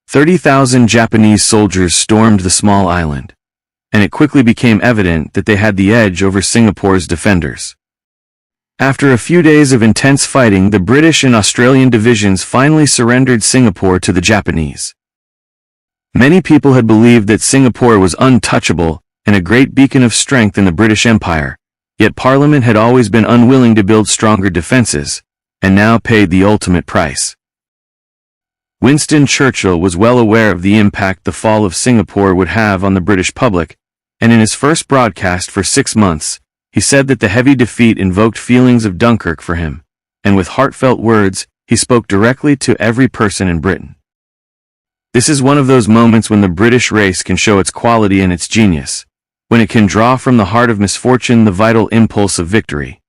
30,000 Japanese soldiers stormed the small island, and it quickly became evident that they had the edge over Singapore's defenders. After a few days of intense fighting, the British and Australian divisions finally surrendered Singapore to the Japanese. Many people had believed that Singapore was untouchable and a great beacon of strength in the British Empire, yet Parliament had always been unwilling to build stronger defenses, and now paid the ultimate price. Winston Churchill was well aware of the impact the fall of Singapore would have on the British public, and in his first broadcast for 6 months, he said that the heavy defeat invoked feelings of Dunkirk for him, and with heartfelt words, he spoke directly to every person in Britain. This is one of those moments when the British race can show its quality and its genius, when it can draw from the heart of misfortune the vital impulse of victory.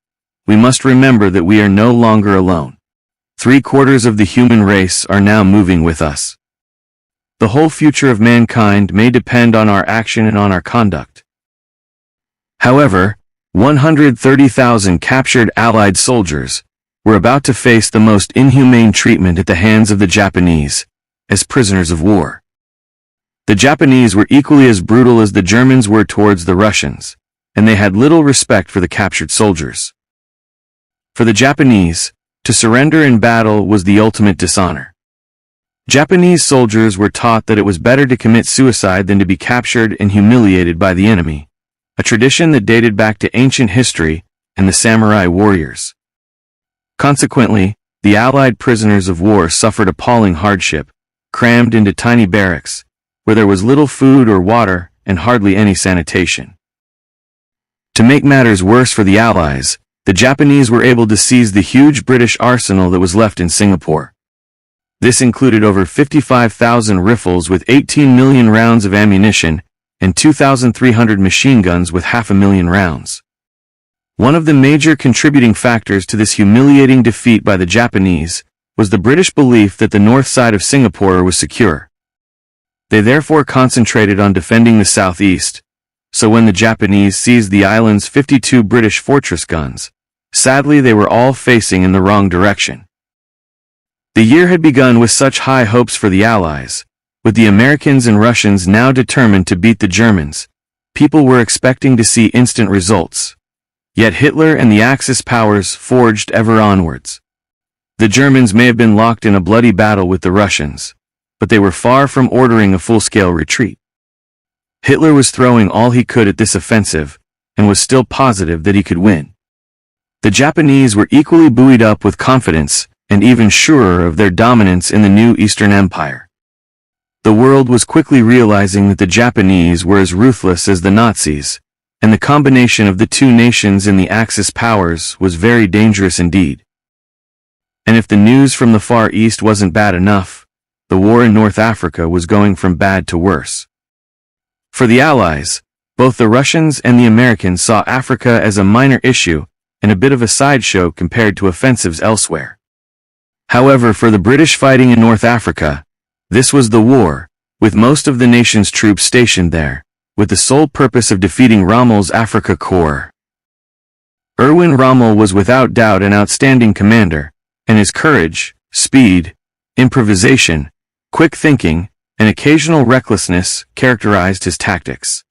We must remember that we are no longer alone. 3/4 of the human race are now moving with us. The whole future of mankind may depend on our action and on our conduct. However, 130,000 captured Allied soldiers were about to face the most inhumane treatment at the hands of the Japanese, as prisoners of war. The Japanese were equally as brutal as the Germans were towards the Russians, and they had little respect for the captured soldiers. For the Japanese, to surrender in battle was the ultimate dishonor. Japanese soldiers were taught that it was better to commit suicide than to be captured and humiliated by the enemy, a tradition that dated back to ancient history and the samurai warriors. Consequently, the Allied prisoners of war suffered appalling hardship, crammed into tiny barracks, where there was little food or water and hardly any sanitation. To make matters worse for the Allies, the Japanese were able to seize the huge British arsenal that was left in Singapore. This included over 55,000 rifles with 18 million rounds of ammunition and 2,300 machine guns with 500,000 rounds. One of the major contributing factors to this humiliating defeat by the Japanese was the British belief that the north side of Singapore was secure. They therefore concentrated on defending the southeast, so when the Japanese seized the island's 52 British fortress guns, sadly they were all facing in the wrong direction. The year had begun with such high hopes for the Allies. With the Americans and Russians now determined to beat the Germans, people were expecting to see instant results. Yet Hitler and the Axis powers forged ever onwards. The Germans may have been locked in a bloody battle with the Russians, but they were far from ordering a full-scale retreat. Hitler was throwing all he could at this offensive, and was still positive that he could win. The Japanese were equally buoyed up with confidence, and even surer of their dominance in the new Eastern Empire. The world was quickly realizing that the Japanese were as ruthless as the Nazis, and the combination of the two nations in the Axis powers was very dangerous indeed. And if the news from the Far East wasn't bad enough, the war in North Africa was going from bad to worse. For the Allies, both the Russians and the Americans saw Africa as a minor issue and a bit of a sideshow compared to offensives elsewhere. However, for the British fighting in North Africa, this was the war, with most of the nation's troops stationed there, with the sole purpose of defeating Rommel's Afrika Korps. Erwin Rommel was without doubt an outstanding commander, and his courage, speed, improvisation, quick thinking, and occasional recklessness characterized his tactics.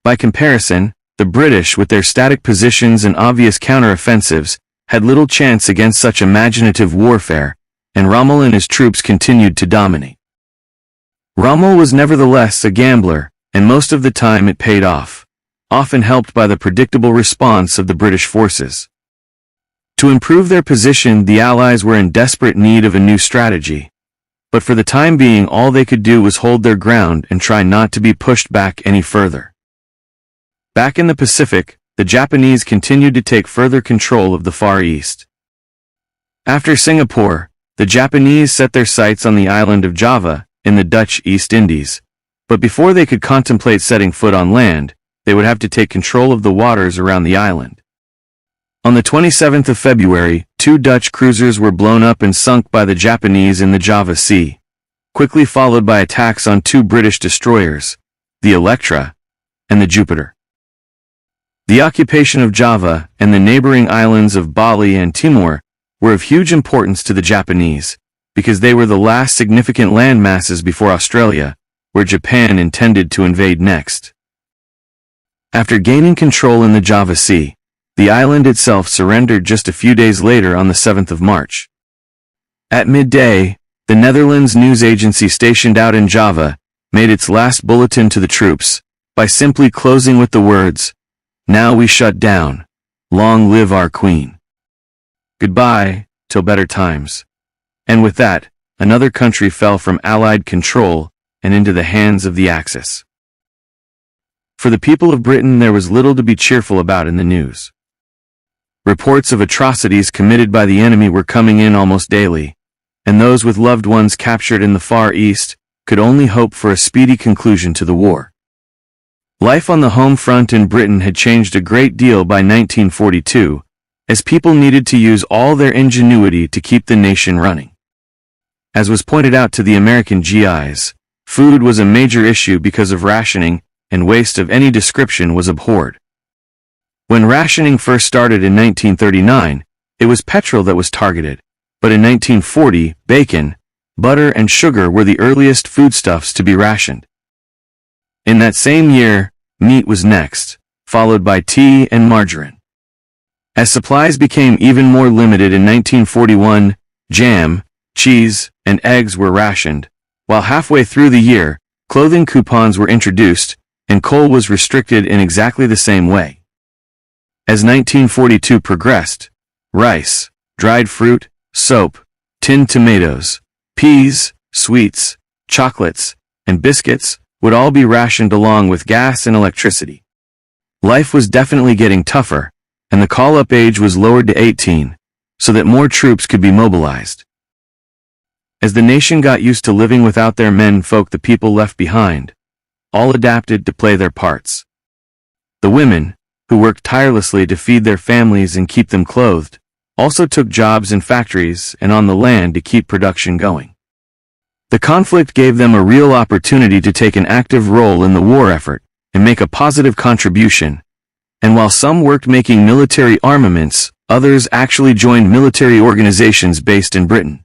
By comparison, the British, with their static positions and obvious counter-offensives, had little chance against such imaginative warfare, and Rommel and his troops continued to dominate. Rommel was nevertheless a gambler, and most of the time it paid off, often helped by the predictable response of the British forces. To improve their position, the Allies were in desperate need of a new strategy, but for the time being all they could do was hold their ground and try not to be pushed back any further. Back in the Pacific, the Japanese continued to take further control of the Far East. After Singapore, the Japanese set their sights on the island of Java, in the Dutch East Indies, but before they could contemplate setting foot on land, they would have to take control of the waters around the island. On the 27th of February, 2 Dutch cruisers were blown up and sunk by the Japanese in the Java Sea, quickly followed by attacks on 2 British destroyers, the Electra and the Jupiter. The occupation of Java and the neighboring islands of Bali and Timor were of huge importance to the Japanese, because they were the last significant land masses before Australia, where Japan intended to invade next. After gaining control in the Java Sea, the island itself surrendered just a few days later on the 7th of March. At midday, the Netherlands news agency stationed out in Java made its last bulletin to the troops, by simply closing with the words, "Now we shut down. Long live our Queen. Goodbye, till better times." And with that, another country fell from Allied control and into the hands of the Axis. For the people of Britain there was little to be cheerful about in the news. Reports of atrocities committed by the enemy were coming in almost daily, and those with loved ones captured in the Far East could only hope for a speedy conclusion to the war. Life on the home front in Britain had changed a great deal by 1942, as people needed to use all their ingenuity to keep the nation running. As was pointed out to the American GIs, food was a major issue because of rationing, and waste of any description was abhorred. When rationing first started in 1939, it was petrol that was targeted, but in 1940, bacon, butter and sugar were the earliest foodstuffs to be rationed. In that same year, meat was next, followed by tea and margarine. As supplies became even more limited in 1941, jam, cheese, and eggs were rationed, while halfway through the year, clothing coupons were introduced, and coal was restricted in exactly the same way. As 1942 progressed, rice, dried fruit, soap, tinned tomatoes, peas, sweets, chocolates, and biscuits would all be rationed along with gas and electricity. Life was definitely getting tougher, and the call-up age was lowered to 18, so that more troops could be mobilized. As the nation got used to living without their men folk, the people left behind, all adapted to play their parts. The women, who worked tirelessly to feed their families and keep them clothed, also took jobs in factories and on the land to keep production going. The conflict gave them a real opportunity to take an active role in the war effort and make a positive contribution, and while some worked making military armaments, others actually joined military organizations based in Britain.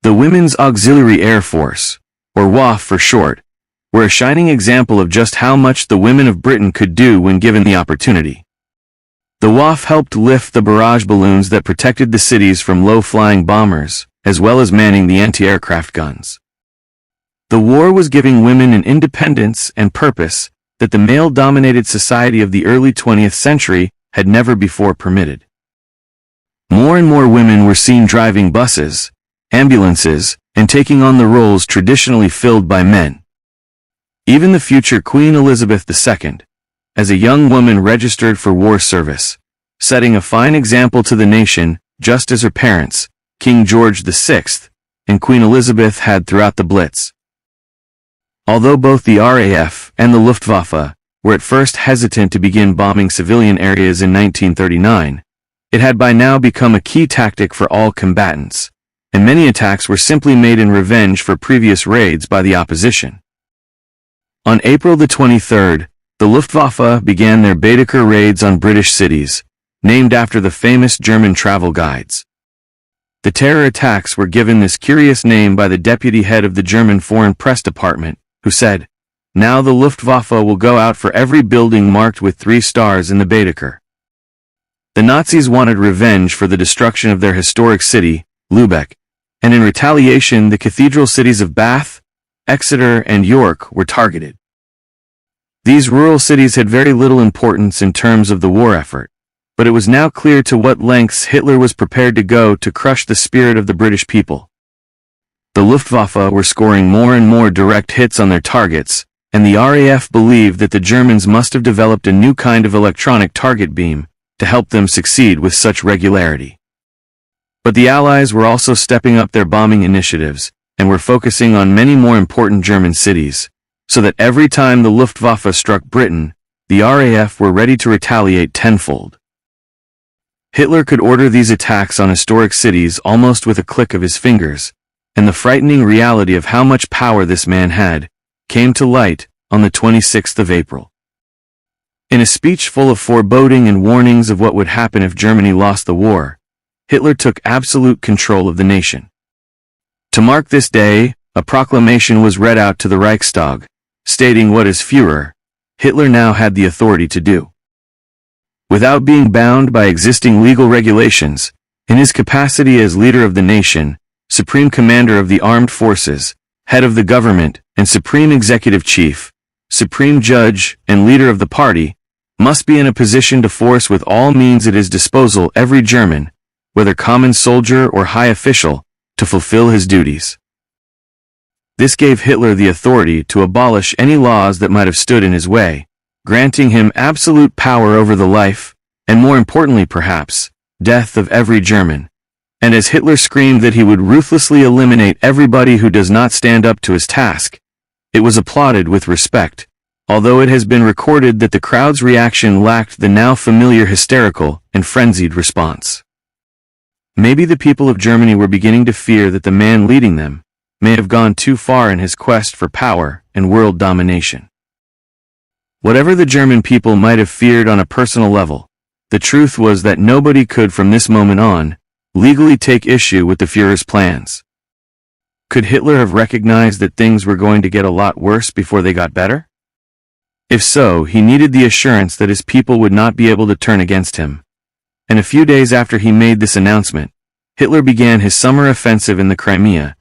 The Women's Auxiliary Air Force, or WAF for short, were a shining example of just how much the women of Britain could do when given the opportunity. The WAF helped lift the barrage balloons that protected the cities from low-flying bombers, as well as manning the anti-aircraft guns. The war was giving women an independence and purpose that the male-dominated society of the early 20th century had never before permitted. More and more women were seen driving buses, ambulances, and taking on the roles traditionally filled by men. Even the future Queen Elizabeth II, as a young woman, registered for war service, setting a fine example to the nation, just as her parents, King George VI and Queen Elizabeth, had throughout the Blitz. Although both the RAF and the Luftwaffe were at first hesitant to begin bombing civilian areas in 1939, it had by now become a key tactic for all combatants, and many attacks were simply made in revenge for previous raids by the opposition. On April the 23rd, the Luftwaffe began their Baedeker raids on British cities, named after the famous German travel guides. The terror attacks were given this curious name by the deputy head of the German Foreign Press Department, who said, "Now the Luftwaffe will go out for every building marked with 3 stars in the Baedeker." The Nazis wanted revenge for the destruction of their historic city, Lübeck, and in retaliation the cathedral cities of Bath, Exeter, and York were targeted. These rural cities had very little importance in terms of the war effort, but it was now clear to what lengths Hitler was prepared to go to crush the spirit of the British people. The Luftwaffe were scoring more and more direct hits on their targets, and the RAF believed that the Germans must have developed a new kind of electronic target beam to help them succeed with such regularity. But the Allies were also stepping up their bombing initiatives, and were focusing on many more important German cities, so that every time the Luftwaffe struck Britain, the RAF were ready to retaliate tenfold. Hitler could order these attacks on historic cities almost with a click of his fingers, and the frightening reality of how much power this man had came to light on the 26th of April. In a speech full of foreboding and warnings of what would happen if Germany lost the war, Hitler took absolute control of the nation. To mark this day, a proclamation was read out to the Reichstag, stating what as Führer, Hitler now had the authority to do. Without being bound by existing legal regulations, in his capacity as leader of the nation, Supreme Commander of the Armed Forces, head of the government, and Supreme Executive Chief, Supreme Judge, and leader of the party, must be in a position to force with all means at his disposal every German, whether common soldier or high official, to fulfill his duties. This gave Hitler the authority to abolish any laws that might have stood in his way, granting him absolute power over the life, and more importantly perhaps, death of every German. And as Hitler screamed that he would ruthlessly eliminate everybody who does not stand up to his task, it was applauded with respect, although it has been recorded that the crowd's reaction lacked the now familiar hysterical and frenzied response. Maybe the people of Germany were beginning to fear that the man leading them may have gone too far in his quest for power and world domination. Whatever the German people might have feared on a personal level, the truth was that nobody could from this moment on legally take issue with the Führer's plans. Could Hitler have recognized that things were going to get a lot worse before they got better? If so, he needed the assurance that his people would not be able to turn against him. And a few days after he made this announcement, Hitler began his summer offensive in the Crimea,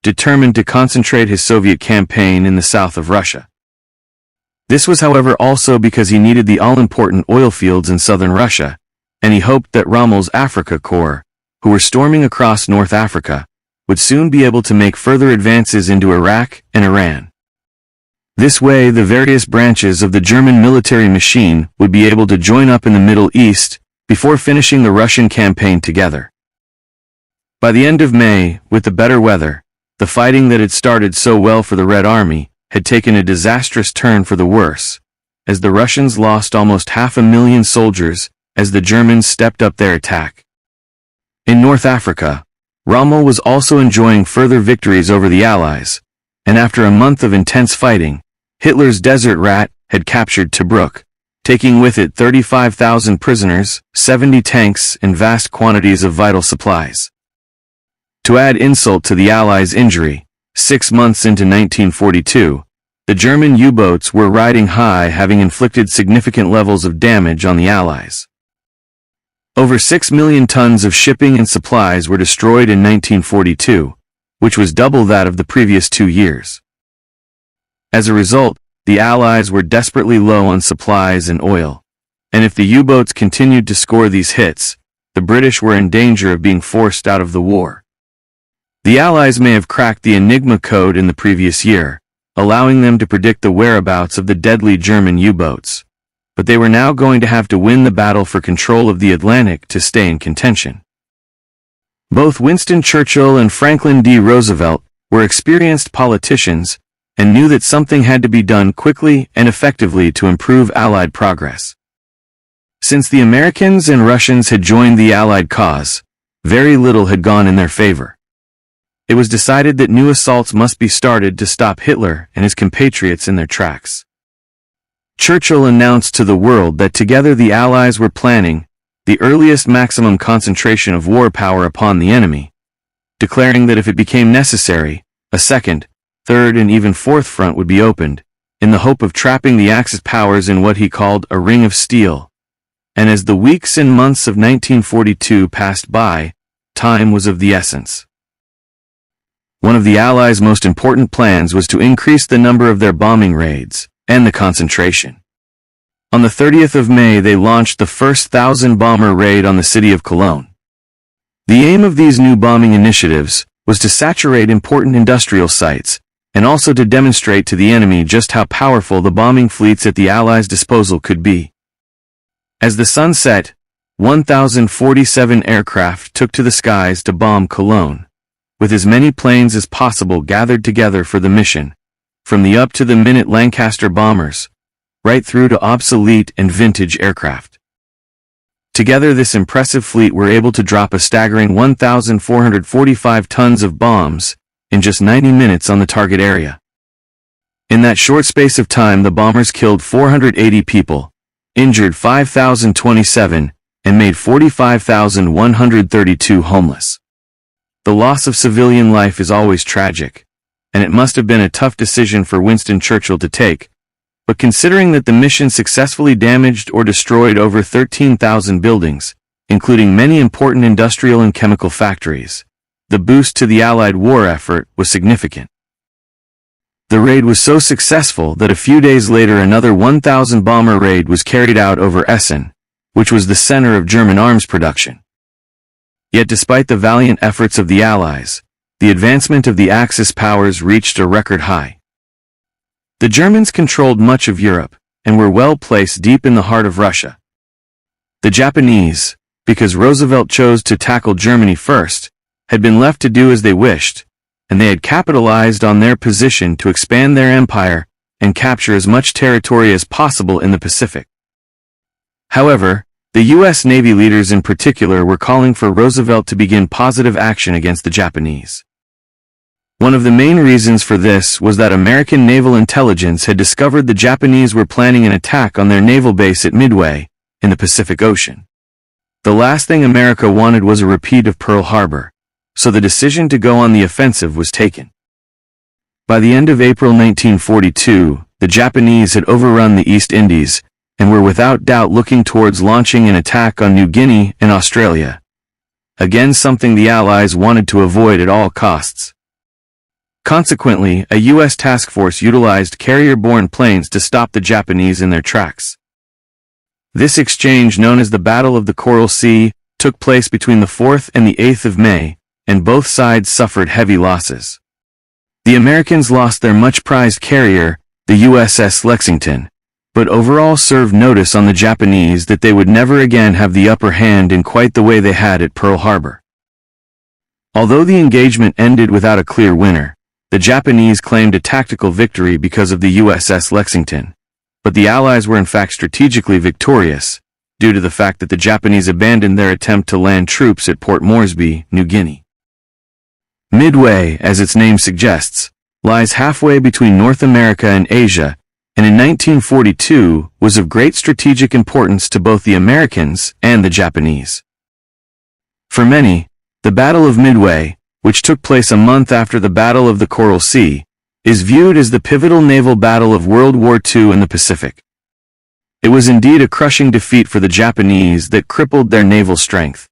determined to concentrate his Soviet campaign in the south of Russia. This was, however, also because he needed the all-important oil fields in southern Russia, and he hoped that Rommel's Afrika Korps, who were storming across North Africa, would soon be able to make further advances into Iraq and Iran. This way, the various branches of the German military machine would be able to join up in the Middle East before finishing the Russian campaign together. By the end of May, with the better weather, the fighting that had started so well for the Red Army had taken a disastrous turn for the worse, as the Russians lost almost 500,000 soldiers as the Germans stepped up their attack. In North Africa, Rommel was also enjoying further victories over the Allies, and after a month of intense fighting, Hitler's Desert Rat had captured Tobruk, taking with it 35,000 prisoners, 70 tanks, and vast quantities of vital supplies. To add insult to the Allies' injury, 6 months into 1942, the German U-boats were riding high, having inflicted significant levels of damage on the Allies. Over 6 million tons of shipping and supplies were destroyed in 1942, which was double that of the previous 2 years. As a result, the Allies were desperately low on supplies and oil, and if the U-boats continued to score these hits, the British were in danger of being forced out of the war. The Allies may have cracked the Enigma code in the previous year, allowing them to predict the whereabouts of the deadly German U-boats, but they were now going to have to win the battle for control of the Atlantic to stay in contention. Both Winston Churchill and Franklin D. Roosevelt were experienced politicians and knew that something had to be done quickly and effectively to improve Allied progress. Since the Americans and Russians had joined the Allied cause, very little had gone in their favor. It was decided that new assaults must be started to stop Hitler and his compatriots in their tracks. Churchill announced to the world that together the Allies were planning the earliest maximum concentration of war power upon the enemy, declaring that if it became necessary, a second, third, and even fourth front would be opened, in the hope of trapping the Axis powers in what he called a ring of steel. And as the weeks and months of 1942 passed by, time was of the essence. One of the Allies' most important plans was to increase the number of their bombing raids, and the concentration. On the 30th of May they launched the first 1,000-bomber raid on the city of Cologne. The aim of these new bombing initiatives was to saturate important industrial sites, and also to demonstrate to the enemy just how powerful the bombing fleets at the Allies' disposal could be. As the sun set, 1,047 aircraft took to the skies to bomb Cologne, with as many planes as possible gathered together for the mission, from the up-to-the-minute Lancaster bombers, right through to obsolete and vintage aircraft. Together this impressive fleet were able to drop a staggering 1,445 tons of bombs in just 90 minutes on the target area. In that short space of time the bombers killed 480 people, injured 5,027, and made 45,132 homeless. The loss of civilian life is always tragic, and it must have been a tough decision for Winston Churchill to take, but considering that the mission successfully damaged or destroyed over 13,000 buildings, including many important industrial and chemical factories, the boost to the Allied war effort was significant. The raid was so successful that a few days later another 1,000-bomber raid was carried out over Essen, which was the center of German arms production. Yet despite the valiant efforts of the Allies, the advancement of the Axis powers reached a record high. The Germans controlled much of Europe, and were well placed deep in the heart of Russia. The Japanese, because Roosevelt chose to tackle Germany first, had been left to do as they wished, and they had capitalized on their position to expand their empire and capture as much territory as possible in the Pacific. However, the U.S. Navy leaders in particular were calling for Roosevelt to begin positive action against the Japanese. One of the main reasons for this was that American naval intelligence had discovered the Japanese were planning an attack on their naval base at Midway, in the Pacific Ocean. The last thing America wanted was a repeat of Pearl Harbor, so the decision to go on the offensive was taken. By the end of April 1942, the Japanese had overrun the East Indies, and were without doubt looking towards launching an attack on New Guinea and Australia. Again, something the Allies wanted to avoid at all costs. Consequently, a U.S. task force utilized carrier-borne planes to stop the Japanese in their tracks. This exchange, known as the Battle of the Coral Sea, took place between the 4th and the 8th of May, and both sides suffered heavy losses. The Americans lost their much-prized carrier, the USS Lexington, but overall served notice on the Japanese that they would never again have the upper hand in quite the way they had at Pearl Harbor. Although the engagement ended without a clear winner, the Japanese claimed a tactical victory because of the USS Lexington, but the Allies were in fact strategically victorious, due to the fact that the Japanese abandoned their attempt to land troops at Port Moresby, New Guinea. Midway, as its name suggests, lies halfway between North America and Asia, and in 1942 was of great strategic importance to both the Americans and the Japanese. For many, the Battle of Midway, which took place a month after the Battle of the Coral Sea, is viewed as the pivotal naval battle of World War II in the Pacific. It was indeed a crushing defeat for the Japanese that crippled their naval strength.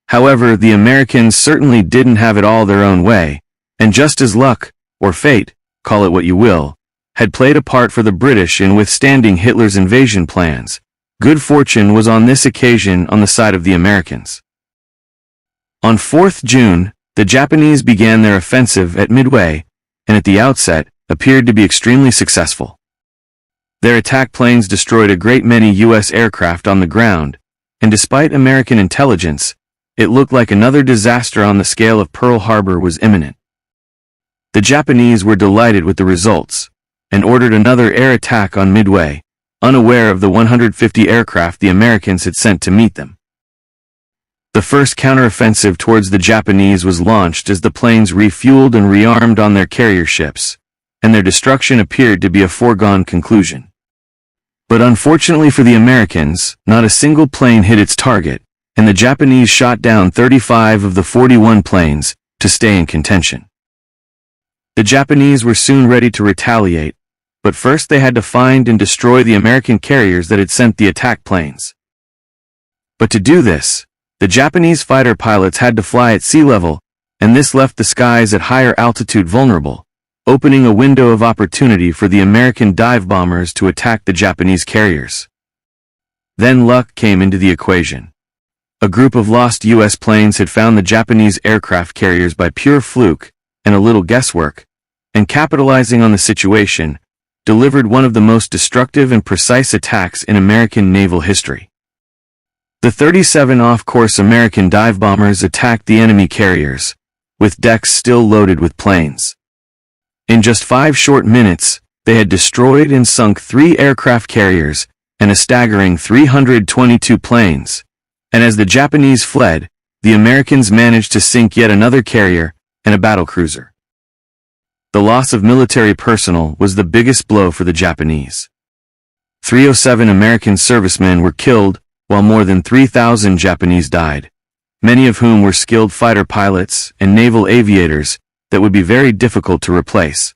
However, the Americans certainly didn't have it all their own way, and just as luck, or fate, call it what you will, had played a part for the British in withstanding Hitler's invasion plans, good fortune was on this occasion on the side of the Americans. On 4th June, the Japanese began their offensive at Midway, and at the outset, appeared to be extremely successful. Their attack planes destroyed a great many U.S. aircraft on the ground, and despite American intelligence, it looked like another disaster on the scale of Pearl Harbor was imminent. The Japanese were delighted with the results, and ordered another air attack on Midway, unaware of the 150 aircraft the Americans had sent to meet them. The first counteroffensive towards the Japanese was launched as the planes refueled and rearmed on their carrier ships, and their destruction appeared to be a foregone conclusion. But unfortunately for the Americans, not a single plane hit its target, and the Japanese shot down 35 of the 41 planes to stay in contention. The Japanese were soon ready to retaliate, but first they had to find and destroy the American carriers that had sent the attack planes. But to do this, the Japanese fighter pilots had to fly at sea level, and this left the skies at higher altitude vulnerable, opening a window of opportunity for the American dive bombers to attack the Japanese carriers. Then luck came into the equation. A group of lost U.S. planes had found the Japanese aircraft carriers by pure fluke and a little guesswork, and capitalizing on the situation, delivered one of the most destructive and precise attacks in American naval history. The 37 off-course American dive bombers attacked the enemy carriers, with decks still loaded with planes. In just 5 short minutes, they had destroyed and sunk 3 aircraft carriers and a staggering 322 planes, and as the Japanese fled, the Americans managed to sink yet another carrier and a battlecruiser. The loss of military personnel was the biggest blow for the Japanese. 307 American servicemen were killed, while more than 3,000 Japanese died, many of whom were skilled fighter pilots and naval aviators that would be very difficult to replace.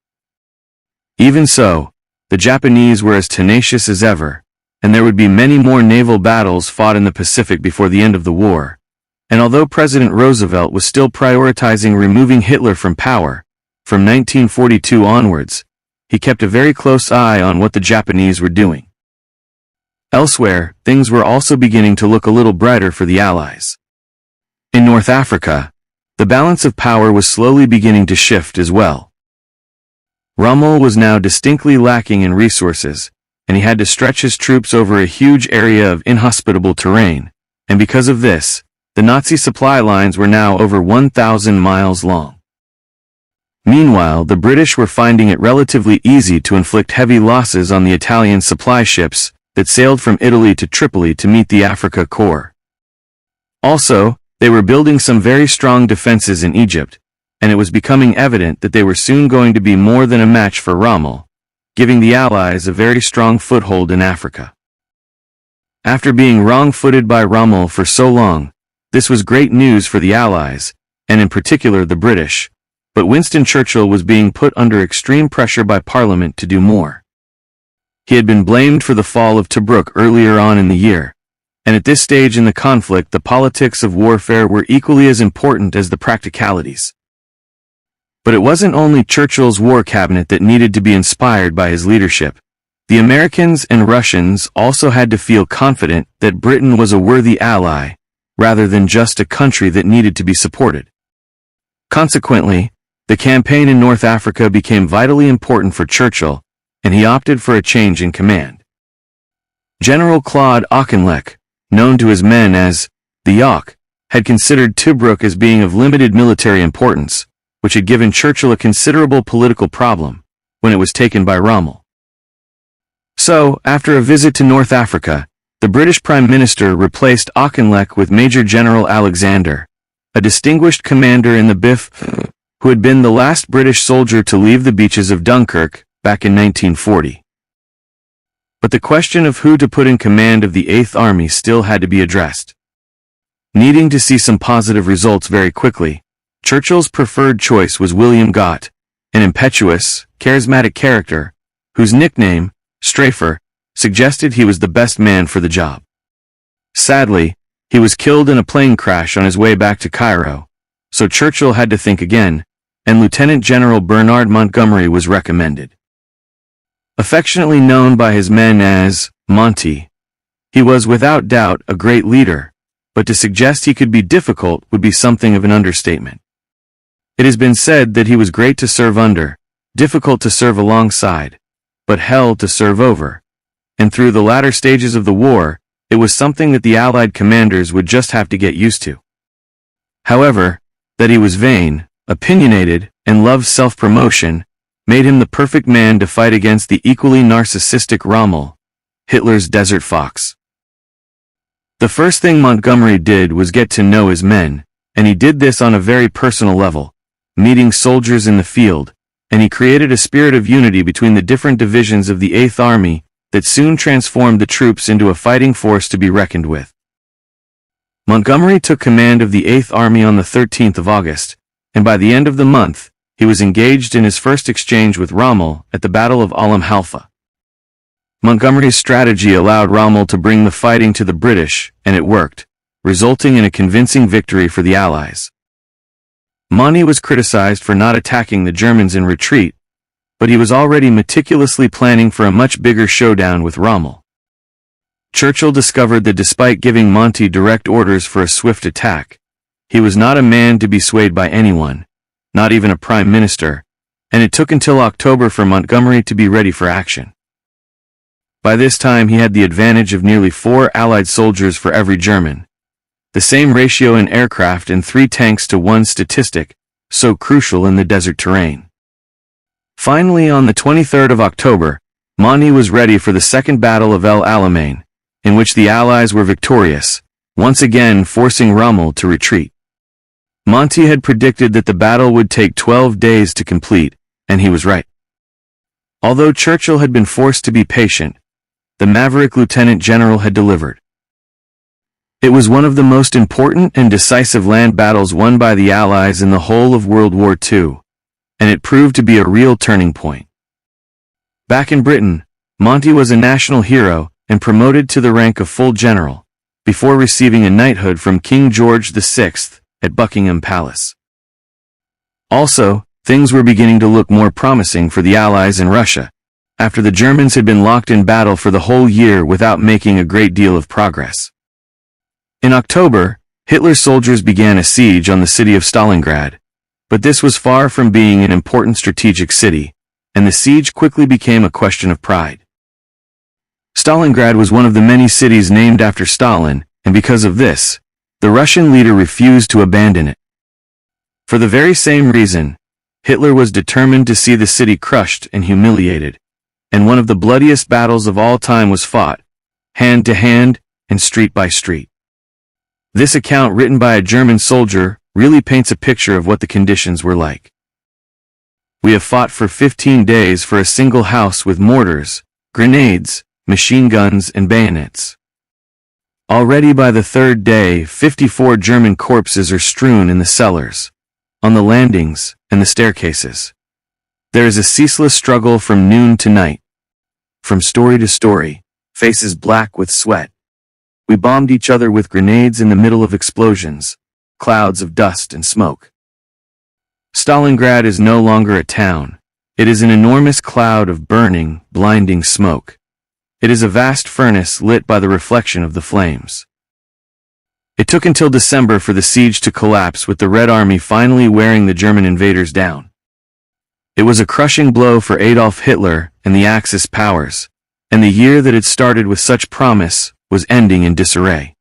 Even so, the Japanese were as tenacious as ever, and there would be many more naval battles fought in the Pacific before the end of the war, and although President Roosevelt was still prioritizing removing Hitler from power, from 1942 onwards, he kept a very close eye on what the Japanese were doing. Elsewhere, things were also beginning to look a little brighter for the Allies. In North Africa, the balance of power was slowly beginning to shift as well. Rommel was now distinctly lacking in resources, and he had to stretch his troops over a huge area of inhospitable terrain, and because of this, the Nazi supply lines were now over 1,000 miles long. Meanwhile, the British were finding it relatively easy to inflict heavy losses on the Italian supply ships that sailed from Italy to Tripoli to meet the Africa Corps. Also, they were building some very strong defenses in Egypt, and it was becoming evident that they were soon going to be more than a match for Rommel, giving the Allies a very strong foothold in Africa. After being wrong-footed by Rommel for so long, this was great news for the Allies, and in particular the British, but Winston Churchill was being put under extreme pressure by Parliament to do more. He had been blamed for the fall of Tobruk earlier on in the year, and at this stage in the conflict the politics of warfare were equally as important as the practicalities. But it wasn't only Churchill's war cabinet that needed to be inspired by his leadership. The Americans and Russians also had to feel confident that Britain was a worthy ally, rather than just a country that needed to be supported. Consequently, the campaign in North Africa became vitally important for Churchill, and he opted for a change in command. General Claude Auchinleck, known to his men as the Yacht, had considered Tobruk as being of limited military importance, which had given Churchill a considerable political problem when it was taken by Rommel. So, after a visit to North Africa, the British Prime Minister replaced Auchinleck with Major General Alexander, a distinguished commander in the BIF, who had been the last British soldier to leave the beaches of Dunkirk back in 1940. But the question of who to put in command of the Eighth Army still had to be addressed. Needing to see some positive results very quickly, Churchill's preferred choice was William Gott, an impetuous, charismatic character, whose nickname, Strafer, suggested he was the best man for the job. Sadly, he was killed in a plane crash on his way back to Cairo, so Churchill had to think again, and Lieutenant General Bernard Montgomery was recommended. Affectionately known by his men as Monty, he was without doubt a great leader, but to suggest he could be difficult would be something of an understatement. It has been said that he was great to serve under, difficult to serve alongside, but hell to serve over, and through the latter stages of the war, it was something that the Allied commanders would just have to get used to. However, that he was vain, opinionated, and loved self-promotion, made him the perfect man to fight against the equally narcissistic Rommel, Hitler's desert fox. The first thing Montgomery did was get to know his men, and he did this on a very personal level, meeting soldiers in the field, and he created a spirit of unity between the different divisions of the Eighth Army that soon transformed the troops into a fighting force to be reckoned with. Montgomery took command of the Eighth Army on the 13th of August, and by the end of the month, he was engaged in his first exchange with Rommel at the Battle of Alam Halfa. Montgomery's strategy allowed Rommel to bring the fighting to the British, and it worked, resulting in a convincing victory for the Allies. Monty was criticized for not attacking the Germans in retreat, but he was already meticulously planning for a much bigger showdown with Rommel. Churchill discovered that despite giving Monty direct orders for a swift attack, he was not a man to be swayed by anyone, not even a prime minister, and it took until October for Montgomery to be ready for action. By this time he had the advantage of nearly 4 Allied soldiers for every German, the same ratio in aircraft and 3 tanks to 1 statistic, so crucial in the desert terrain. Finally, on the 23rd of October, Monty was ready for the Second Battle of El Alamein, in which the Allies were victorious, once again forcing Rommel to retreat. Monty had predicted that the battle would take 12 days to complete, and he was right. Although Churchill had been forced to be patient, the maverick lieutenant general had delivered. It was one of the most important and decisive land battles won by the Allies in the whole of World War II, and it proved to be a real turning point. Back in Britain, Monty was a national hero and promoted to the rank of full general, before receiving a knighthood from King George VI at Buckingham Palace. Also, things were beginning to look more promising for the Allies in Russia, after the Germans had been locked in battle for the whole year without making a great deal of progress. In October, Hitler's soldiers began a siege on the city of Stalingrad, but this was far from being an important strategic city, and the siege quickly became a question of pride. Stalingrad was one of the many cities named after Stalin, and because of this, the Russian leader refused to abandon it. For the very same reason, Hitler was determined to see the city crushed and humiliated, and one of the bloodiest battles of all time was fought, hand to hand and street by street. This account, written by a German soldier, really paints a picture of what the conditions were like. We have fought for 15 days for a single house with mortars, grenades, machine guns and bayonets. Already by the 3rd day, 54 German corpses are strewn in the cellars, on the landings, and the staircases. There is a ceaseless struggle from noon to night. from story to story, faces black with sweat. We bombed each other with grenades in the middle of explosions, clouds of dust and smoke. Stalingrad is no longer a town. It is an enormous cloud of burning, blinding smoke. It is a vast furnace lit by the reflection of the flames. It took until December for the siege to collapse, with the Red Army finally wearing the German invaders down. It was a crushing blow for Adolf Hitler and the Axis powers, and the year that had started with such promise was ending in disarray.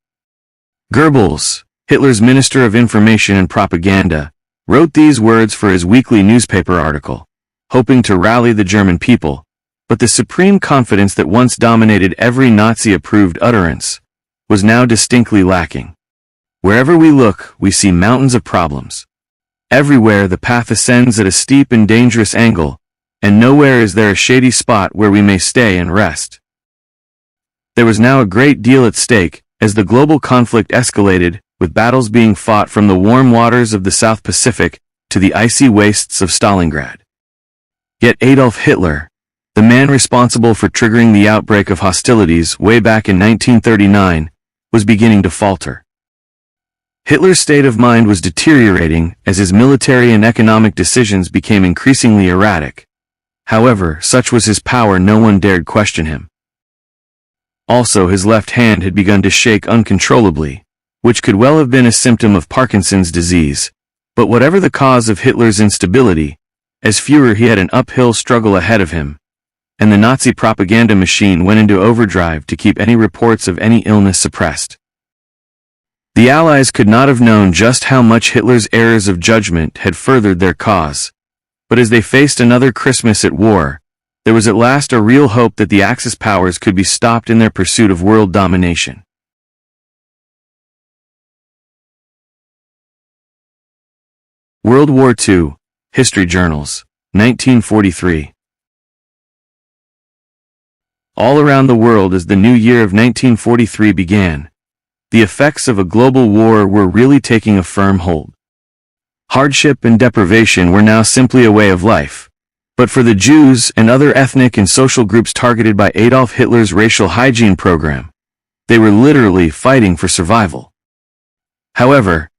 Goebbels, Hitler's Minister of Information and Propaganda, wrote these words for his weekly newspaper article, hoping to rally the German people, but the supreme confidence that once dominated every Nazi-approved utterance was now distinctly lacking. Wherever we look, we see mountains of problems. Everywhere the path ascends at a steep and dangerous angle, and nowhere is there a shady spot where we may stay and rest. There was now a great deal at stake, as the global conflict escalated, with battles being fought from the warm waters of the South Pacific to the icy wastes of Stalingrad. Yet Adolf Hitler, the man responsible for triggering the outbreak of hostilities way back in 1939, was beginning to falter. Hitler's state of mind was deteriorating as his military and economic decisions became increasingly erratic. However, such was his power, no one dared question him. Also, his left hand had begun to shake uncontrollably, which could well have been a symptom of Parkinson's disease. But whatever the cause of Hitler's instability, as Führer he had an uphill struggle ahead of him, and the Nazi propaganda machine went into overdrive to keep any reports of any illness suppressed. The Allies could not have known just how much Hitler's errors of judgment had furthered their cause, but as they faced another Christmas at war, there was at last a real hope that the Axis powers could be stopped in their pursuit of world domination. World War II, History Journals, 1943. All around the world as the new year of 1943 began, the effects of a global war were really taking a firm hold. Hardship and deprivation were now simply a way of life, but for the Jews and other ethnic and social groups targeted by Adolf Hitler's racial hygiene program, they were literally fighting for survival. However,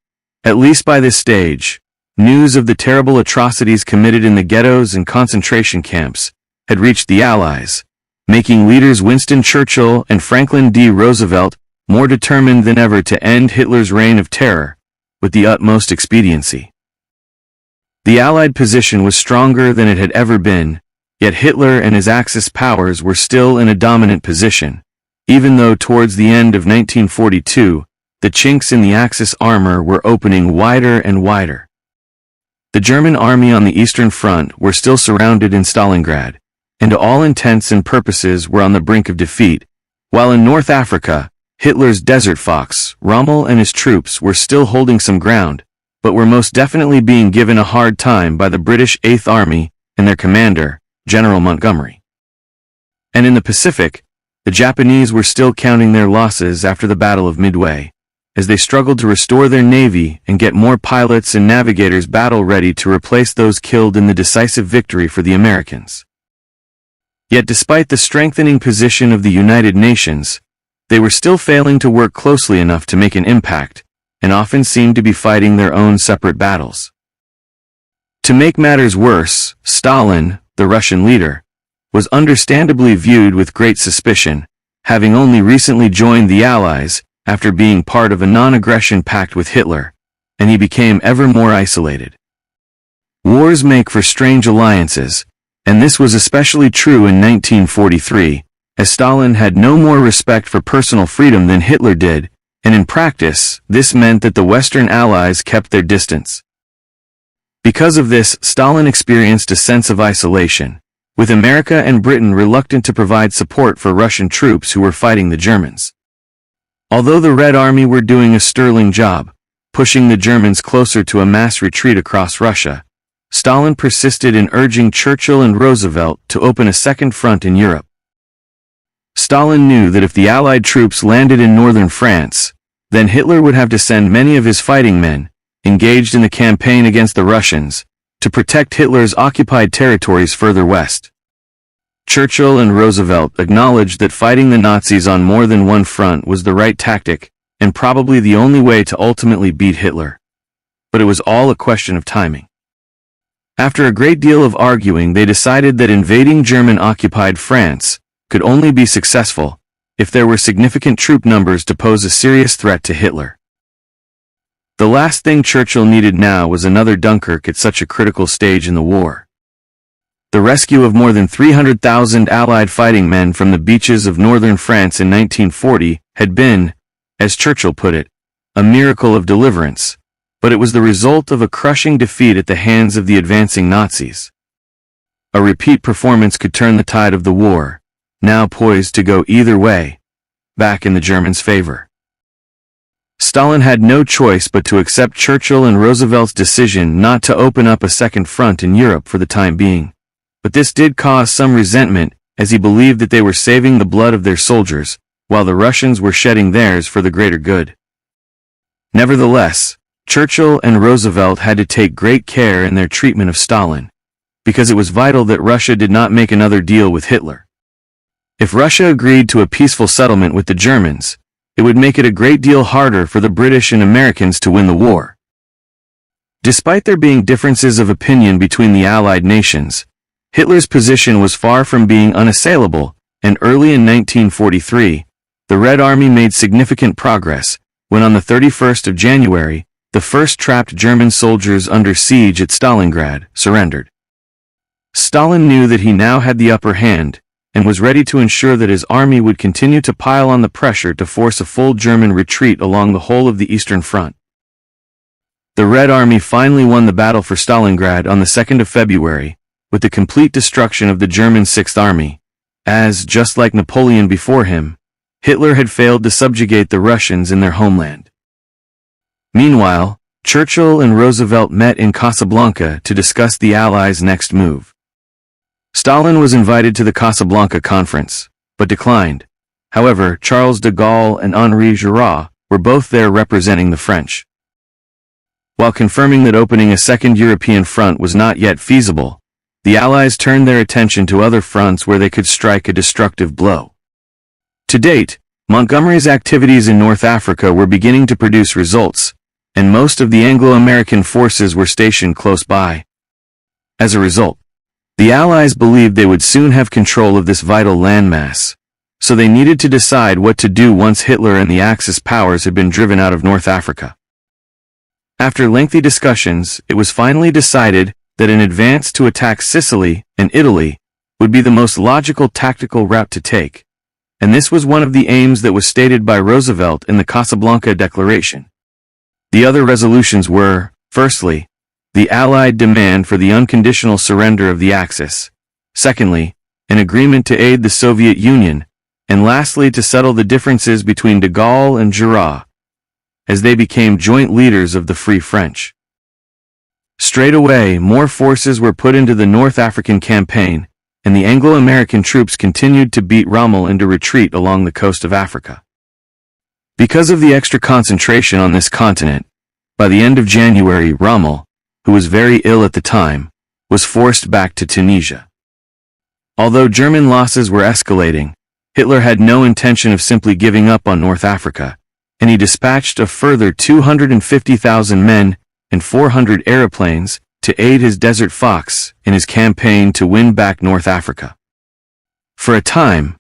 at least by this stage, news of the terrible atrocities committed in the ghettos and concentration camps had reached the Allies, making leaders Winston Churchill and Franklin D. Roosevelt more determined than ever to end Hitler's reign of terror with the utmost expediency. The Allied position was stronger than it had ever been, yet Hitler and his Axis powers were still in a dominant position, even though towards the end of 1942, the chinks in the Axis armor were opening wider and wider. The German army on the Eastern Front were still surrounded in Stalingrad, and to all intents and purposes were on the brink of defeat, while in North Africa, Hitler's desert fox, Rommel, and his troops were still holding some ground, but were most definitely being given a hard time by the British Eighth Army and their commander, General Montgomery. And in the Pacific, the Japanese were still counting their losses after the Battle of Midway, as they struggled to restore their navy and get more pilots and navigators battle-ready to replace those killed in the decisive victory for the Americans. Yet despite the strengthening position of the United Nations, they were still failing to work closely enough to make an impact, and often seemed to be fighting their own separate battles. To make matters worse, Stalin, the Russian leader, was understandably viewed with great suspicion, having only recently joined the Allies after being part of a non-aggression pact with Hitler, and he became ever more isolated. Wars make for strange alliances, and this was especially true in 1943, as Stalin had no more respect for personal freedom than Hitler did, and in practice, this meant that the Western Allies kept their distance. Because of this, Stalin experienced a sense of isolation, with America and Britain reluctant to provide support for Russian troops who were fighting the Germans. Although the Red Army were doing a sterling job, pushing the Germans closer to a mass retreat across Russia, Stalin persisted in urging Churchill and Roosevelt to open a second front in Europe. Stalin knew that if the Allied troops landed in northern France, then Hitler would have to send many of his fighting men, engaged in the campaign against the Russians, to protect Hitler's occupied territories further west. Churchill and Roosevelt acknowledged that fighting the Nazis on more than one front was the right tactic, and probably the only way to ultimately beat Hitler. But it was all a question of timing. After a great deal of arguing, they decided that invading German-occupied France could only be successful if there were significant troop numbers to pose a serious threat to Hitler. The last thing Churchill needed now was another Dunkirk at such a critical stage in the war. The rescue of more than 300,000 Allied fighting men from the beaches of northern France in 1940 had been, as Churchill put it, a miracle of deliverance, but it was the result of a crushing defeat at the hands of the advancing Nazis. A repeat performance could turn the tide of the war, now poised to go either way, back in the Germans' favor. Stalin had no choice but to accept Churchill and Roosevelt's decision not to open up a second front in Europe for the time being, but this did cause some resentment, as he believed that they were saving the blood of their soldiers, while the Russians were shedding theirs for the greater good. Nevertheless, Churchill and Roosevelt had to take great care in their treatment of Stalin, because it was vital that Russia did not make another deal with Hitler. If Russia agreed to a peaceful settlement with the Germans, it would make it a great deal harder for the British and Americans to win the war. Despite there being differences of opinion between the Allied nations, Hitler's position was far from being unassailable, and early in 1943, the Red Army made significant progress, when on the 31st of January, the first trapped German soldiers under siege at Stalingrad surrendered. Stalin knew that he now had the upper hand, and was ready to ensure that his army would continue to pile on the pressure to force a full German retreat along the whole of the Eastern Front. The Red Army finally won the battle for Stalingrad on the 2nd of February, with the complete destruction of the German Sixth Army, as, just like Napoleon before him, Hitler had failed to subjugate the Russians in their homeland. Meanwhile, Churchill and Roosevelt met in Casablanca to discuss the Allies' next move. Stalin was invited to the Casablanca conference, but declined. However, Charles de Gaulle and Henri Giroux were both there representing the French. While confirming that opening a second European front was not yet feasible, the Allies turned their attention to other fronts where they could strike a destructive blow. To date, Montgomery's activities in North Africa were beginning to produce results, and most of the Anglo-American forces were stationed close by. As a result, the Allies believed they would soon have control of this vital landmass, so they needed to decide what to do once Hitler and the Axis powers had been driven out of North Africa. After lengthy discussions, it was finally decided that an advance to attack Sicily and Italy would be the most logical tactical route to take, and this was one of the aims that was stated by Roosevelt in the Casablanca Declaration. The other resolutions were, firstly, the Allied demand for the unconditional surrender of the Axis, secondly, an agreement to aid the Soviet Union, and lastly to settle the differences between de Gaulle and Giroux, as they became joint leaders of the Free French. Straight away, more forces were put into the North African campaign, and the Anglo-American troops continued to beat Rommel into retreat along the coast of Africa. Because of the extra concentration on this continent, by the end of January, Rommel, who was very ill at the time, was forced back to Tunisia. Although German losses were escalating, Hitler had no intention of simply giving up on North Africa, and he dispatched a further 250,000 men and 400 aeroplanes to aid his Desert Fox in his campaign to win back North Africa. For a time,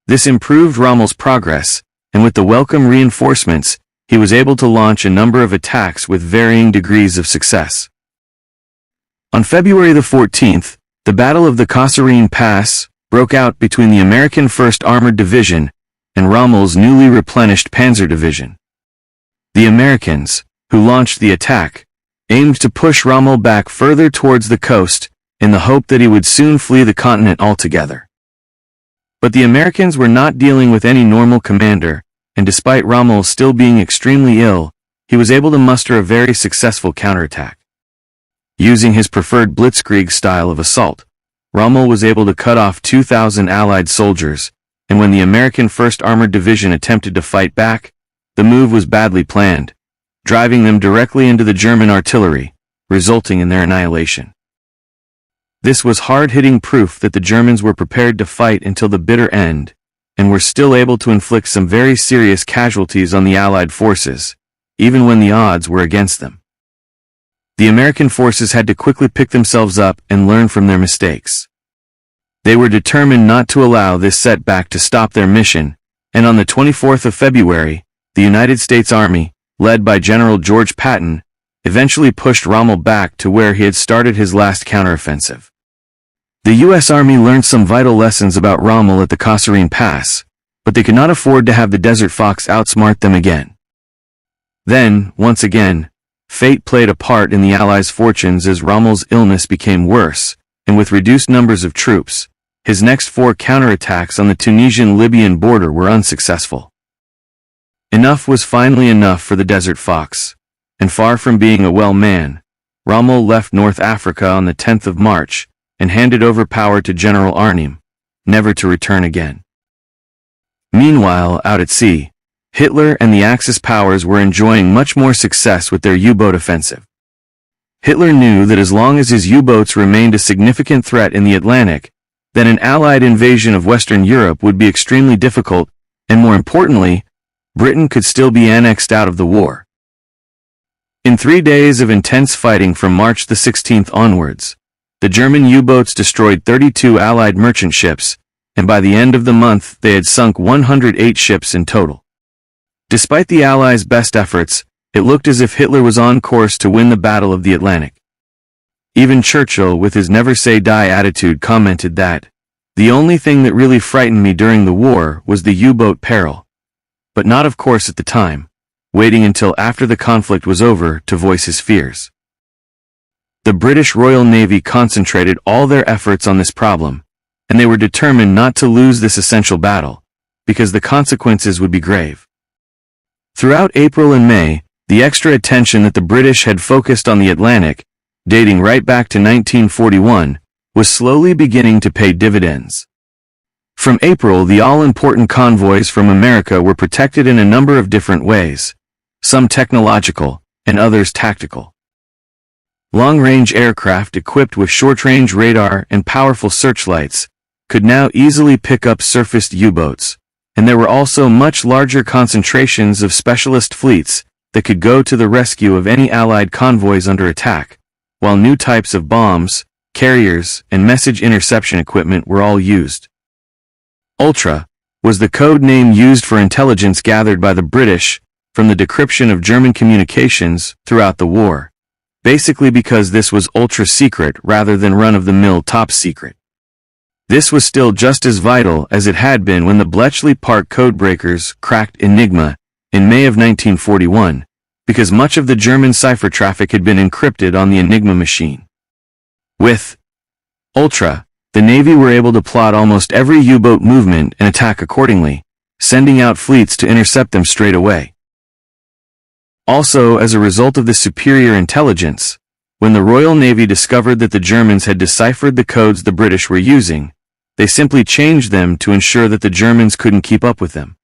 this improved Rommel's progress, and with the welcome reinforcements, he was able to launch a number of attacks with varying degrees of success. On February the 14th, the Battle of the Kasserine Pass broke out between the American 1st Armored Division and Rommel's newly replenished Panzer Division. The Americans, who launched the attack, aimed to push Rommel back further towards the coast in the hope that he would soon flee the continent altogether. But the Americans were not dealing with any normal commander, and despite Rommel still being extremely ill, he was able to muster a very successful counterattack. Using his preferred blitzkrieg style of assault, Rommel was able to cut off 2,000 Allied soldiers, and when the American 1st Armored Division attempted to fight back, the move was badly planned, driving them directly into the German artillery, resulting in their annihilation. This was hard-hitting proof that the Germans were prepared to fight until the bitter end, and were still able to inflict some very serious casualties on the Allied forces, even when the odds were against them. The American forces had to quickly pick themselves up and learn from their mistakes. They were determined not to allow this setback to stop their mission, and on the 24th of February, the United States Army, led by General George Patton, eventually pushed Rommel back to where he had started his last counteroffensive. The U.S. Army learned some vital lessons about Rommel at the Kasserine Pass, but they could not afford to have the Desert Fox outsmart them again. Then, once again, fate played a part in the Allies' fortunes as Rommel's illness became worse, and with reduced numbers of troops, his next 4 counterattacks on the Tunisian-Libyan border were unsuccessful. Enough was finally enough for the Desert Fox, and far from being a well man, Rommel left North Africa on the 10th of March and handed over power to General Arnim, never to return again. Meanwhile, out at sea, Hitler and the Axis powers were enjoying much more success with their U-boat offensive. Hitler knew that as long as his U-boats remained a significant threat in the Atlantic, then an Allied invasion of Western Europe would be extremely difficult, and more importantly, Britain could still be annexed out of the war. In 3 days of intense fighting from March the 16th onwards, the German U-boats destroyed 32 Allied merchant ships, and by the end of the month they had sunk 108 ships in total. Despite the Allies' best efforts, it looked as if Hitler was on course to win the Battle of the Atlantic. Even Churchill, with his never-say-die attitude, commented that, "The only thing that really frightened me during the war was the U-boat peril," but not of course at the time, waiting until after the conflict was over to voice his fears. The British Royal Navy concentrated all their efforts on this problem, and they were determined not to lose this essential battle, because the consequences would be grave. Throughout April and May, the extra attention that the British had focused on the Atlantic, dating right back to 1941, was slowly beginning to pay dividends. From April, the all-important convoys from America were protected in a number of different ways, some technological, and others tactical. Long-range aircraft equipped with short-range radar and powerful searchlights could now easily pick up surfaced U-boats, and there were also much larger concentrations of specialist fleets that could go to the rescue of any Allied convoys under attack, while new types of bombs, carriers, and message interception equipment were all used. Ultra was the code name used for intelligence gathered by the British from the decryption of German communications throughout the war, basically because this was ultra-secret rather than run-of-the-mill top-secret. This was still just as vital as it had been when the Bletchley Park codebreakers cracked Enigma in May of 1941, because much of the German cipher traffic had been encrypted on the Enigma machine. With Ultra, the Navy were able to plot almost every U-boat movement and attack accordingly, sending out fleets to intercept them straight away. Also, as a result of this superior intelligence, when the Royal Navy discovered that the Germans had deciphered the codes the British were using, they simply changed them to ensure that the Germans couldn't keep up with them.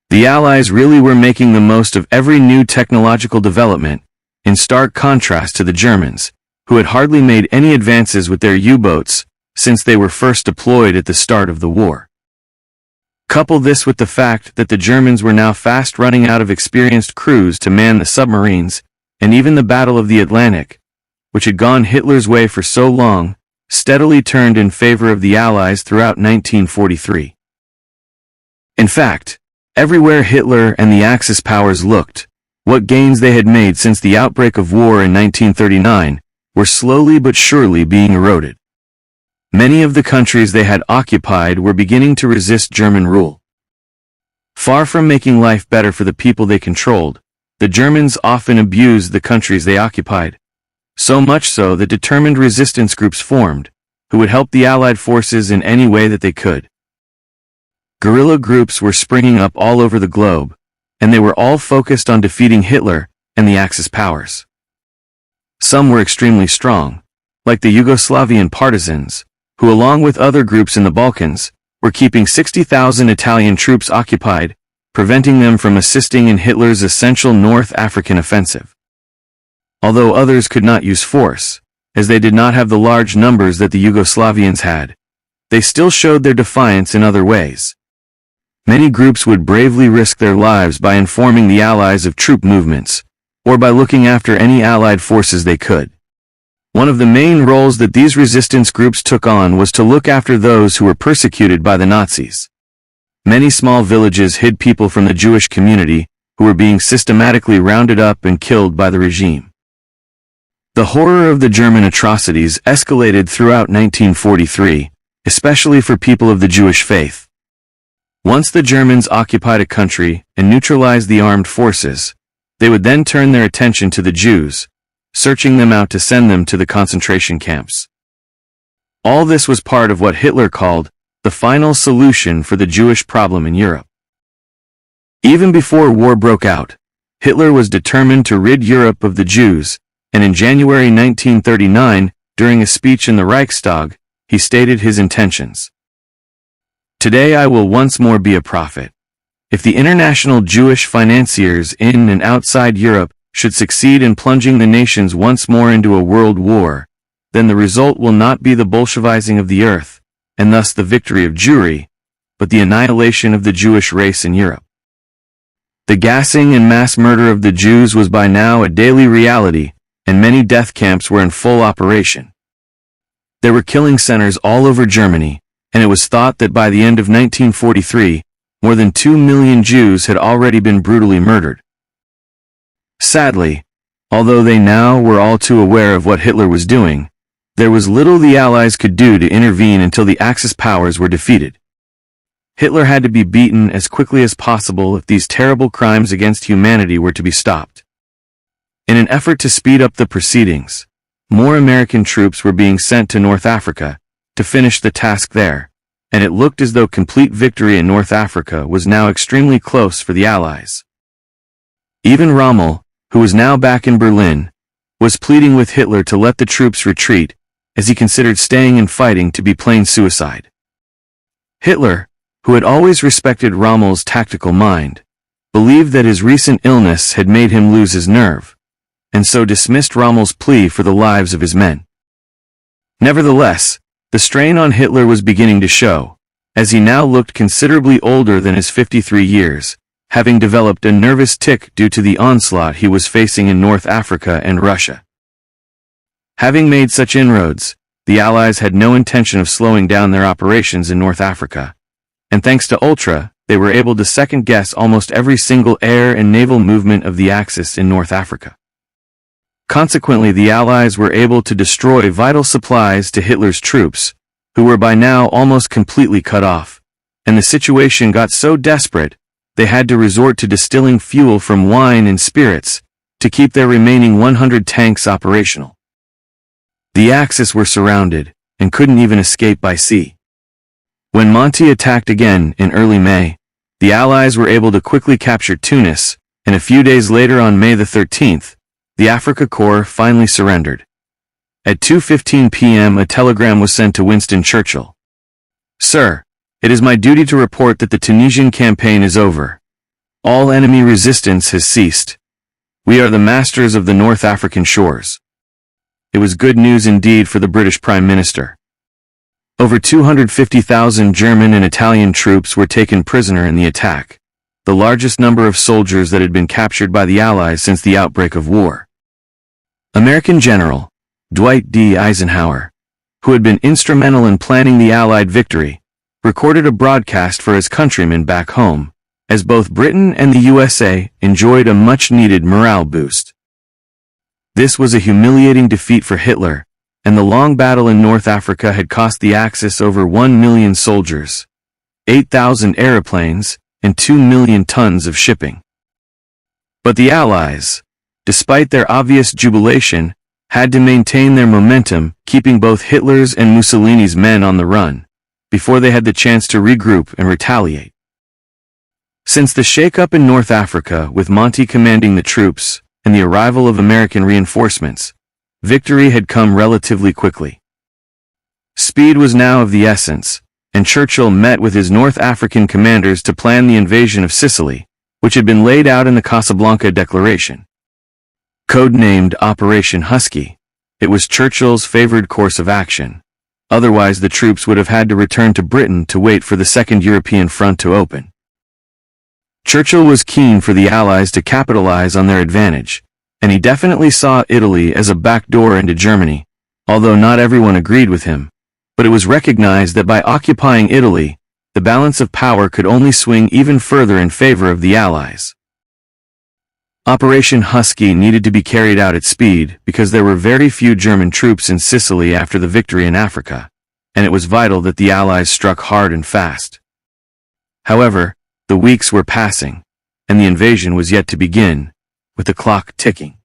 The Allies really were making the most of every new technological development, in stark contrast to the Germans, who had hardly made any advances with their U-boats since they were first deployed at the start of the war. Couple this with the fact that the Germans were now fast running out of experienced crews to man the submarines, and even the Battle of the Atlantic, which had gone Hitler's way for so long, steadily turned in favor of the Allies throughout 1943. In fact, everywhere Hitler and the Axis powers looked, what gains they had made since the outbreak of war in 1939 were slowly but surely being eroded. Many of the countries they had occupied were beginning to resist German rule. Far from making life better for the people they controlled, the Germans often abused the countries they occupied, so much so that determined resistance groups formed, who would help the Allied forces in any way that they could. Guerrilla groups were springing up all over the globe, and they were all focused on defeating Hitler and the Axis powers. Some were extremely strong, like the Yugoslavian partisans, who along with other groups in the Balkans, were keeping 60,000 Italian troops occupied, preventing them from assisting in Hitler's essential North African offensive. Although others could not use force, as they did not have the large numbers that the Yugoslavians had, they still showed their defiance in other ways. Many groups would bravely risk their lives by informing the Allies of troop movements, or by looking after any Allied forces they could. One of the main roles that these resistance groups took on was to look after those who were persecuted by the Nazis. Many small villages hid people from the Jewish community who were being systematically rounded up and killed by the regime. The horror of the German atrocities escalated throughout 1943, especially for people of the Jewish faith. Once the Germans occupied a country and neutralized the armed forces, they would then turn their attention to the Jews, searching them out to send them to the concentration camps. All this was part of what Hitler called the final solution for the Jewish problem in Europe. Even before war broke out, Hitler was determined to rid Europe of the Jews, and in January 1939, during a speech in the Reichstag, he stated his intentions. "Today I will once more be a prophet. If the international Jewish financiers in and outside Europe should succeed in plunging the nations once more into a world war, then the result will not be the Bolshevizing of the earth, and thus the victory of Jewry, but the annihilation of the Jewish race in Europe." The gassing and mass murder of the Jews was by now a daily reality, and many death camps were in full operation. There were killing centers all over Germany, and it was thought that by the end of 1943, more than 2 million Jews had already been brutally murdered. Sadly, although they now were all too aware of what Hitler was doing, there was little the Allies could do to intervene until the Axis powers were defeated. Hitler had to be beaten as quickly as possible if these terrible crimes against humanity were to be stopped. In an effort to speed up the proceedings, more American troops were being sent to North Africa to finish the task there, and it looked as though complete victory in North Africa was now extremely close for the Allies. Even Rommel, who was now back in Berlin, was pleading with Hitler to let the troops retreat, as he considered staying and fighting to be plain suicide. Hitler, who had always respected Rommel's tactical mind, believed that his recent illness had made him lose his nerve, and so dismissed Rommel's plea for the lives of his men. Nevertheless, the strain on Hitler was beginning to show, as he now looked considerably older than his 53 years, having developed a nervous tic due to the onslaught he was facing in North Africa and Russia. Having made such inroads, the Allies had no intention of slowing down their operations in North Africa, and thanks to Ultra, they were able to second-guess almost every single air and naval movement of the Axis in North Africa. Consequently, the Allies were able to destroy vital supplies to Hitler's troops, who were by now almost completely cut off, and the situation got so desperate, they had to resort to distilling fuel from wine and spirits to keep their remaining 100 tanks operational. The Axis were surrounded, and couldn't even escape by sea. When Monty attacked again in early May, the Allies were able to quickly capture Tunis, and a few days later on May the 13th, the Afrika Korps finally surrendered. At 2:15 p.m. a telegram was sent to Winston Churchill. "Sir, it is my duty to report that the Tunisian campaign is over. All enemy resistance has ceased. We are the masters of the North African shores." It was good news indeed for the British Prime Minister. Over 250,000 German and Italian troops were taken prisoner in the attack, the largest number of soldiers that had been captured by the Allies since the outbreak of war. American General Dwight D. Eisenhower, who had been instrumental in planning the Allied victory, recorded a broadcast for his countrymen back home, as both Britain and the USA enjoyed a much-needed morale boost. This was a humiliating defeat for Hitler, and the long battle in North Africa had cost the Axis over 1 million soldiers, 8,000 aeroplanes, and 2 million tons of shipping. But the Allies, despite their obvious jubilation, had to maintain their momentum, keeping both Hitler's and Mussolini's men on the run, before they had the chance to regroup and retaliate. Since the shake-up in North Africa with Monty commanding the troops, and the arrival of American reinforcements, victory had come relatively quickly. Speed was now of the essence, and Churchill met with his North African commanders to plan the invasion of Sicily, which had been laid out in the Casablanca Declaration. Codenamed Operation Husky, it was Churchill's favored course of action. Otherwise the troops would have had to return to Britain to wait for the Second European Front to open. Churchill was keen for the Allies to capitalize on their advantage, and he definitely saw Italy as a backdoor into Germany, although not everyone agreed with him. But it was recognized that by occupying Italy, the balance of power could only swing even further in favor of the Allies. Operation Husky needed to be carried out at speed because there were very few German troops in Sicily after the victory in Africa, and it was vital that the Allies struck hard and fast. However, the weeks were passing, and the invasion was yet to begin, with the clock ticking.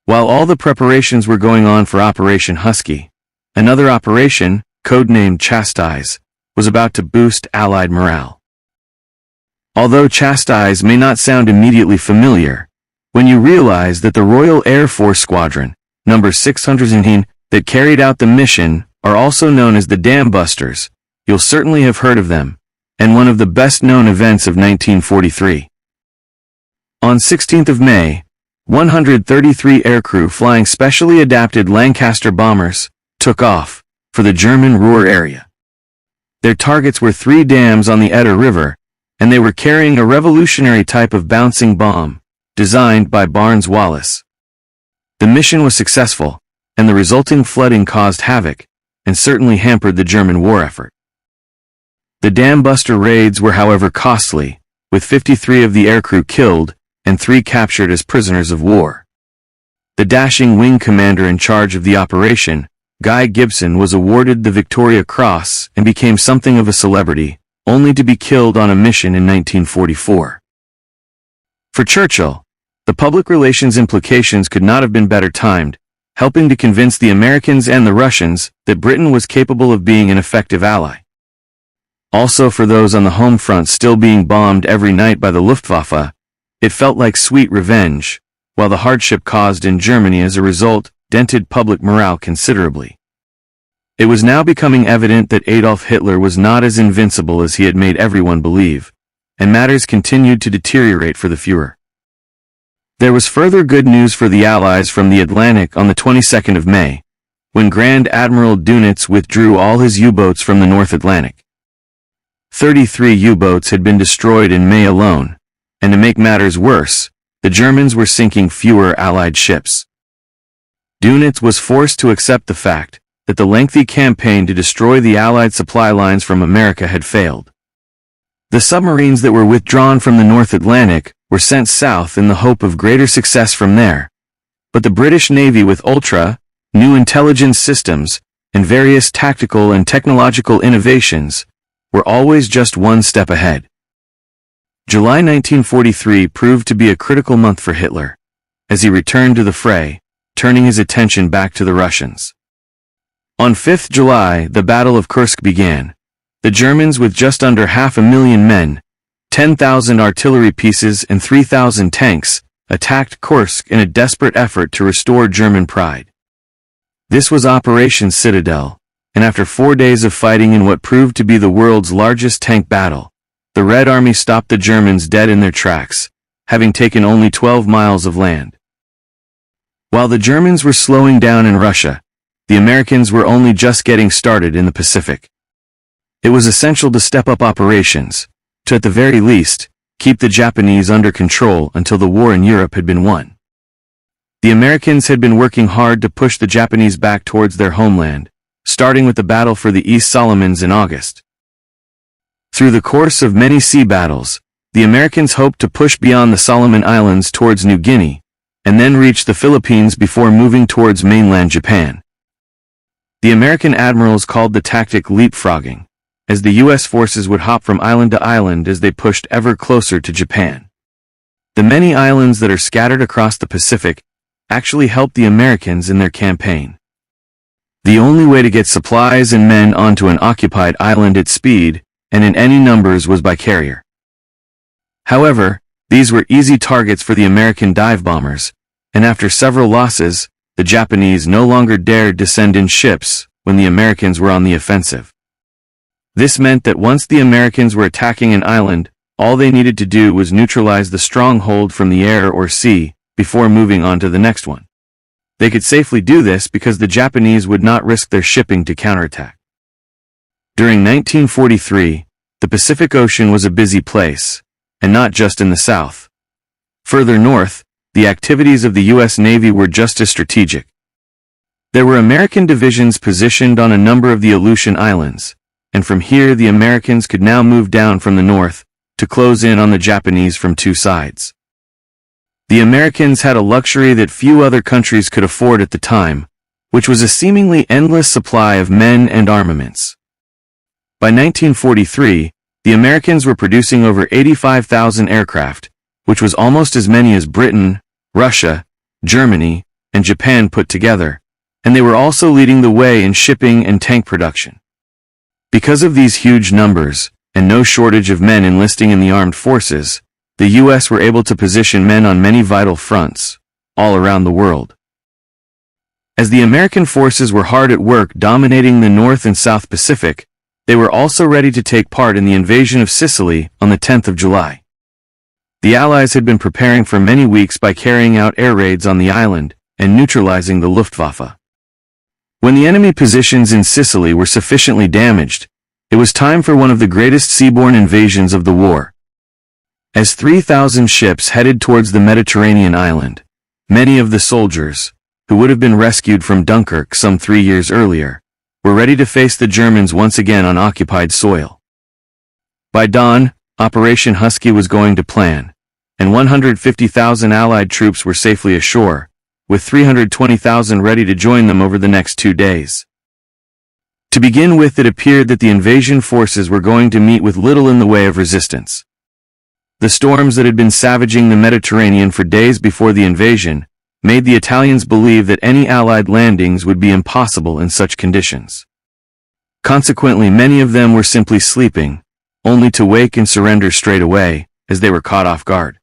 While all the preparations were going on for Operation Husky, another operation, codenamed Chastise, was about to boost Allied morale. Although Chastise may not sound immediately familiar, when you realize that the Royal Air Force Squadron, number 619, that carried out the mission are also known as the Dam Busters, you'll certainly have heard of them, and one of the best-known events of 1943. On 16th of May, 133 aircrew flying specially adapted Lancaster bombers took off for the German Ruhr area. Their targets were 3 dams on the Eder River, and they were carrying a revolutionary type of bouncing bomb, designed by Barnes Wallis. The mission was successful, and the resulting flooding caused havoc, and certainly hampered the German war effort. The dam buster raids were however costly, with 53 of the aircrew killed, and 3 captured as prisoners of war. The dashing wing commander in charge of the operation, Guy Gibson, was awarded the Victoria Cross and became something of a celebrity, only to be killed on a mission in 1944. For Churchill, the public relations implications could not have been better timed, helping to convince the Americans and the Russians that Britain was capable of being an effective ally. Also for those on the home front still being bombed every night by the Luftwaffe, it felt like sweet revenge, while the hardship caused in Germany as a result dented public morale considerably. It was now becoming evident that Adolf Hitler was not as invincible as he had made everyone believe, and matters continued to deteriorate for the Führer. There was further good news for the Allies from the Atlantic on the 22nd of May, when Grand Admiral Dönitz withdrew all his U-boats from the North Atlantic. 33 U-boats had been destroyed in May alone, and to make matters worse, the Germans were sinking fewer Allied ships. Dönitz was forced to accept the fact that the lengthy campaign to destroy the Allied supply lines from America had failed. The submarines that were withdrawn from the North Atlantic were sent south in the hope of greater success from there, but the British Navy with new intelligence systems, and various tactical and technological innovations were always just one step ahead. July 1943 proved to be a critical month for Hitler, as he returned to the fray, turning his attention back to the Russians. On 5th July, the Battle of Kursk began. The Germans, with just under 500,000 men, 10,000 artillery pieces and 3,000 tanks, attacked Kursk in a desperate effort to restore German pride. This was Operation Citadel, and after 4 days of fighting in what proved to be the world's largest tank battle, the Red Army stopped the Germans dead in their tracks, having taken only 12 miles of land. While the Germans were slowing down in Russia, the Americans were only just getting started in the Pacific. It was essential to step up operations, to at the very least, keep the Japanese under control until the war in Europe had been won. The Americans had been working hard to push the Japanese back towards their homeland, starting with the battle for the East Solomons in August. Through the course of many sea battles, the Americans hoped to push beyond the Solomon Islands towards New Guinea, and then reach the Philippines before moving towards mainland Japan. The American admirals called the tactic leapfrogging, as the U.S. forces would hop from island to island as they pushed ever closer to Japan. The many islands that are scattered across the Pacific actually helped the Americans in their campaign. The only way to get supplies and men onto an occupied island at speed, and in any numbers, was by carrier. However, these were easy targets for the American dive bombers, and after several losses, the Japanese no longer dared to send in ships when the Americans were on the offensive. This meant that once the Americans were attacking an island, all they needed to do was neutralize the stronghold from the air or sea before moving on to the next one. They could safely do this because the Japanese would not risk their shipping to counterattack. During 1943, the Pacific Ocean was a busy place, and not just in the south. Further north, the activities of the U.S. Navy were just as strategic. There were American divisions positioned on a number of the Aleutian Islands, and from here the Americans could now move down from the north to close in on the Japanese from two sides. The Americans had a luxury that few other countries could afford at the time, which was a seemingly endless supply of men and armaments. By 1943, the Americans were producing over 85,000 aircraft, which was almost as many as Britain, Russia, Germany, and Japan put together, and they were also leading the way in shipping and tank production. Because of these huge numbers, and no shortage of men enlisting in the armed forces, the U.S. were able to position men on many vital fronts, all around the world. As the American forces were hard at work dominating the North and South Pacific, they were also ready to take part in the invasion of Sicily on the 10th of July. The Allies had been preparing for many weeks by carrying out air raids on the island and neutralizing the Luftwaffe. When the enemy positions in Sicily were sufficiently damaged, it was time for one of the greatest seaborne invasions of the war. As 3,000 ships headed towards the Mediterranean island, many of the soldiers, who would have been rescued from Dunkirk some 3 years earlier, were ready to face the Germans once again on occupied soil. By dawn, Operation Husky was going to plan, and 150,000 Allied troops were safely ashore, with 320,000 ready to join them over the next 2 days. To begin with, it appeared that the invasion forces were going to meet with little in the way of resistance. The storms that had been savaging the Mediterranean for days before the invasion made the Italians believe that any Allied landings would be impossible in such conditions. Consequently, many of them were simply sleeping, only to wake and surrender straight away, as they were caught off guard.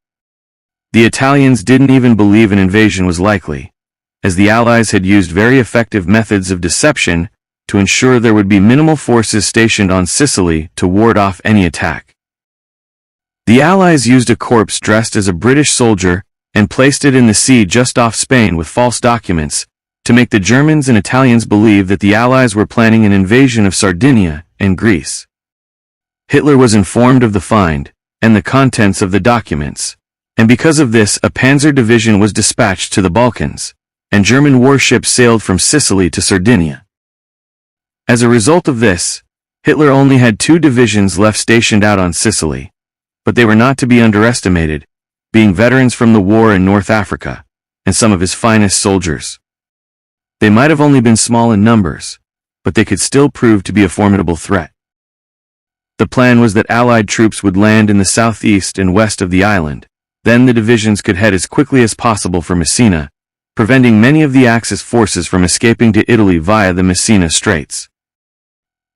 The Italians didn't even believe an invasion was likely, as the Allies had used very effective methods of deception to ensure there would be minimal forces stationed on Sicily to ward off any attack. The Allies used a corpse dressed as a British soldier and placed it in the sea just off Spain with false documents to make the Germans and Italians believe that the Allies were planning an invasion of Sardinia and Greece. Hitler was informed of the find and the contents of the documents, and because of this a panzer division was dispatched to the Balkans, and German warships sailed from Sicily to Sardinia. As a result of this, Hitler only had 2 divisions left stationed out on Sicily, but they were not to be underestimated, being veterans from the war in North Africa, and some of his finest soldiers. They might have only been small in numbers, but they could still prove to be a formidable threat. The plan was that Allied troops would land in the southeast and west of the island, then the divisions could head as quickly as possible for Messina, preventing many of the Axis forces from escaping to Italy via the Messina Straits.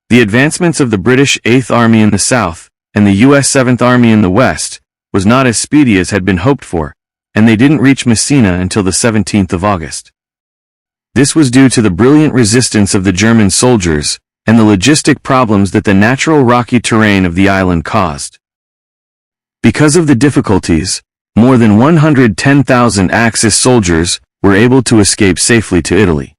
The advancements of the British 8th Army in the south and the U.S. 7th Army in the west was not as speedy as had been hoped for, and they didn't reach Messina until the 17th of August. This was due to the brilliant resistance of the German soldiers and the logistic problems that the natural rocky terrain of the island caused. Because of the difficulties, more than 110,000 Axis soldiers were able to escape safely to Italy.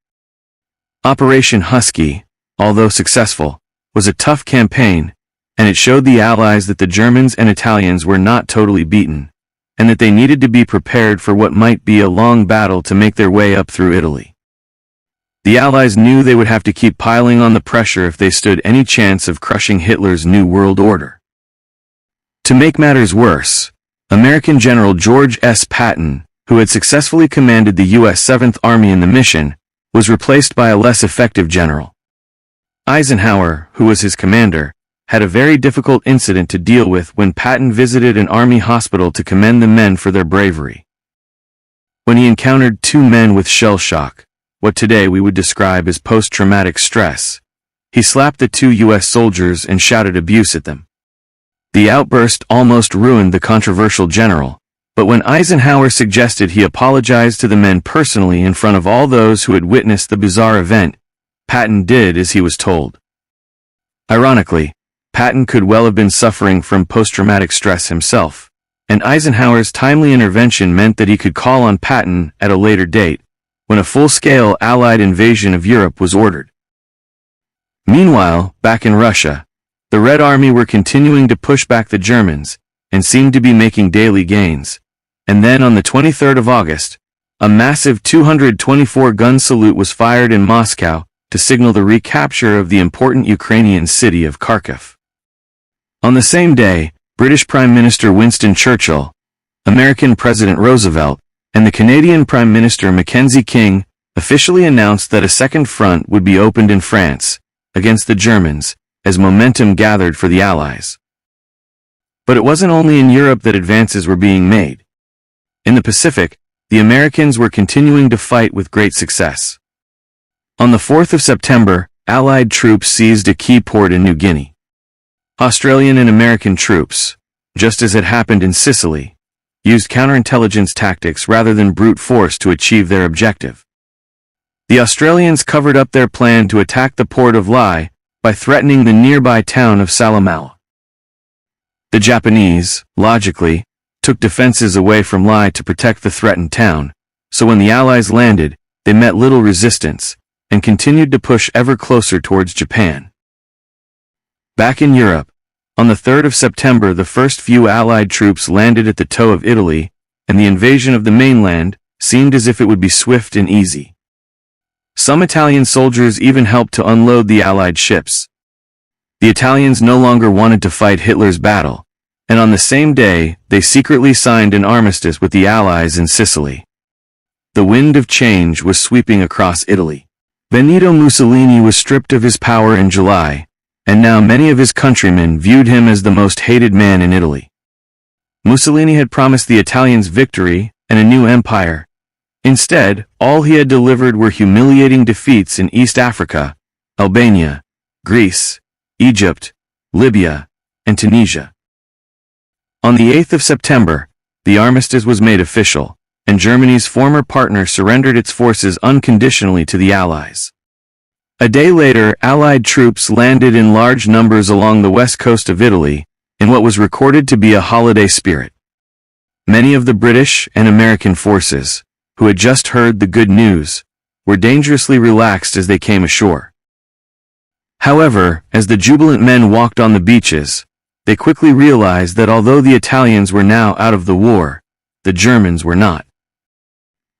Operation Husky, although successful, was a tough campaign, and it showed the Allies that the Germans and Italians were not totally beaten, and that they needed to be prepared for what might be a long battle to make their way up through Italy. The Allies knew they would have to keep piling on the pressure if they stood any chance of crushing Hitler's New World Order. To make matters worse, American General George S. Patton, who had successfully commanded the U.S. 7th Army in the mission, was replaced by a less effective general. Eisenhower, who was his commander, had a very difficult incident to deal with when Patton visited an army hospital to commend the men for their bravery. When he encountered 2 men with shell shock, what today we would describe as post-traumatic stress, he slapped the 2 U.S. soldiers and shouted abuse at them. The outburst almost ruined the controversial general, but when Eisenhower suggested he apologize to the men personally in front of all those who had witnessed the bizarre event, Patton did as he was told. Ironically, Patton could well have been suffering from post-traumatic stress himself, and Eisenhower's timely intervention meant that he could call on Patton at a later date, when a full-scale Allied invasion of Europe was ordered. Meanwhile, back in Russia, the Red Army were continuing to push back the Germans, and seemed to be making daily gains. And then on the 23rd of August, a massive 224-gun salute was fired in Moscow to signal the recapture of the important Ukrainian city of Kharkiv. On the same day, British Prime Minister Winston Churchill, American President Roosevelt, and the Canadian Prime Minister Mackenzie King officially announced that a second front would be opened in France against the Germans as momentum gathered for the Allies. But it wasn't only in Europe that advances were being made. In the Pacific, the Americans were continuing to fight with great success. On the 4th of September, Allied troops seized a key port in New Guinea. Australian and American troops, just as had happened in Sicily, used counterintelligence tactics rather than brute force to achieve their objective. The Australians covered up their plan to attack the port of Lae by threatening the nearby town of Salamaua. The Japanese, logically, took defenses away from Lae to protect the threatened town, so when the Allies landed, they met little resistance, and continued to push ever closer towards Japan. Back in Europe, on the 3rd of September the first few Allied troops landed at the toe of Italy, and the invasion of the mainland seemed as if it would be swift and easy. Some Italian soldiers even helped to unload the Allied ships. The Italians no longer wanted to fight Hitler's battle, and on the same day they secretly signed an armistice with the Allies in Sicily. The wind of change was sweeping across Italy. Benito Mussolini was stripped of his power in July, and now many of his countrymen viewed him as the most hated man in Italy. Mussolini had promised the Italians victory and a new empire. Instead, all he had delivered were humiliating defeats in East Africa, Albania, Greece, Egypt, Libya, and Tunisia. On the 8th of September, the armistice was made official, and Germany's former partner surrendered its forces unconditionally to the Allies. A day later, Allied troops landed in large numbers along the west coast of Italy, in what was recorded to be a holiday spirit. Many of the British and American forces, who had just heard the good news, were dangerously relaxed as they came ashore. However, as the jubilant men walked on the beaches, they quickly realized that although the Italians were now out of the war, the Germans were not.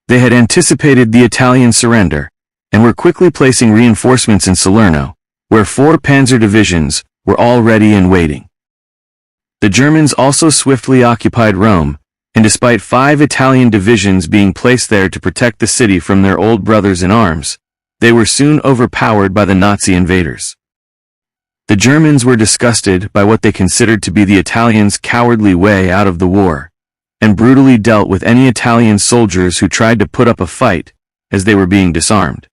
They had anticipated the Italian surrender, and were quickly placing reinforcements in Salerno, where 4 panzer divisions were all ready and waiting. The Germans also swiftly occupied Rome, and despite 5 Italian divisions being placed there to protect the city from their old brothers in arms, they were soon overpowered by the Nazi invaders. The Germans were disgusted by what they considered to be the Italians' cowardly way out of the war, and brutally dealt with any Italian soldiers who tried to put up a fight, as they were being disarmed.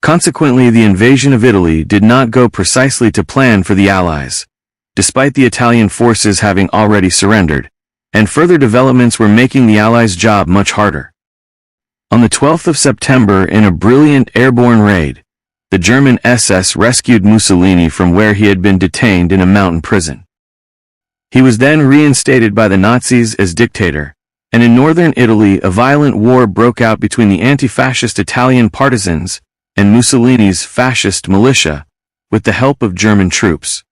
Consequently, the invasion of Italy did not go precisely to plan for the Allies, despite the Italian forces having already surrendered, and further developments were making the Allies' job much harder. On the 12th of September, in a brilliant airborne raid, the German SS rescued Mussolini from where he had been detained in a mountain prison. He was then reinstated by the Nazis as dictator, and in northern Italy a violent war broke out between the anti-fascist Italian partisans and Mussolini's fascist militia, with the help of German troops.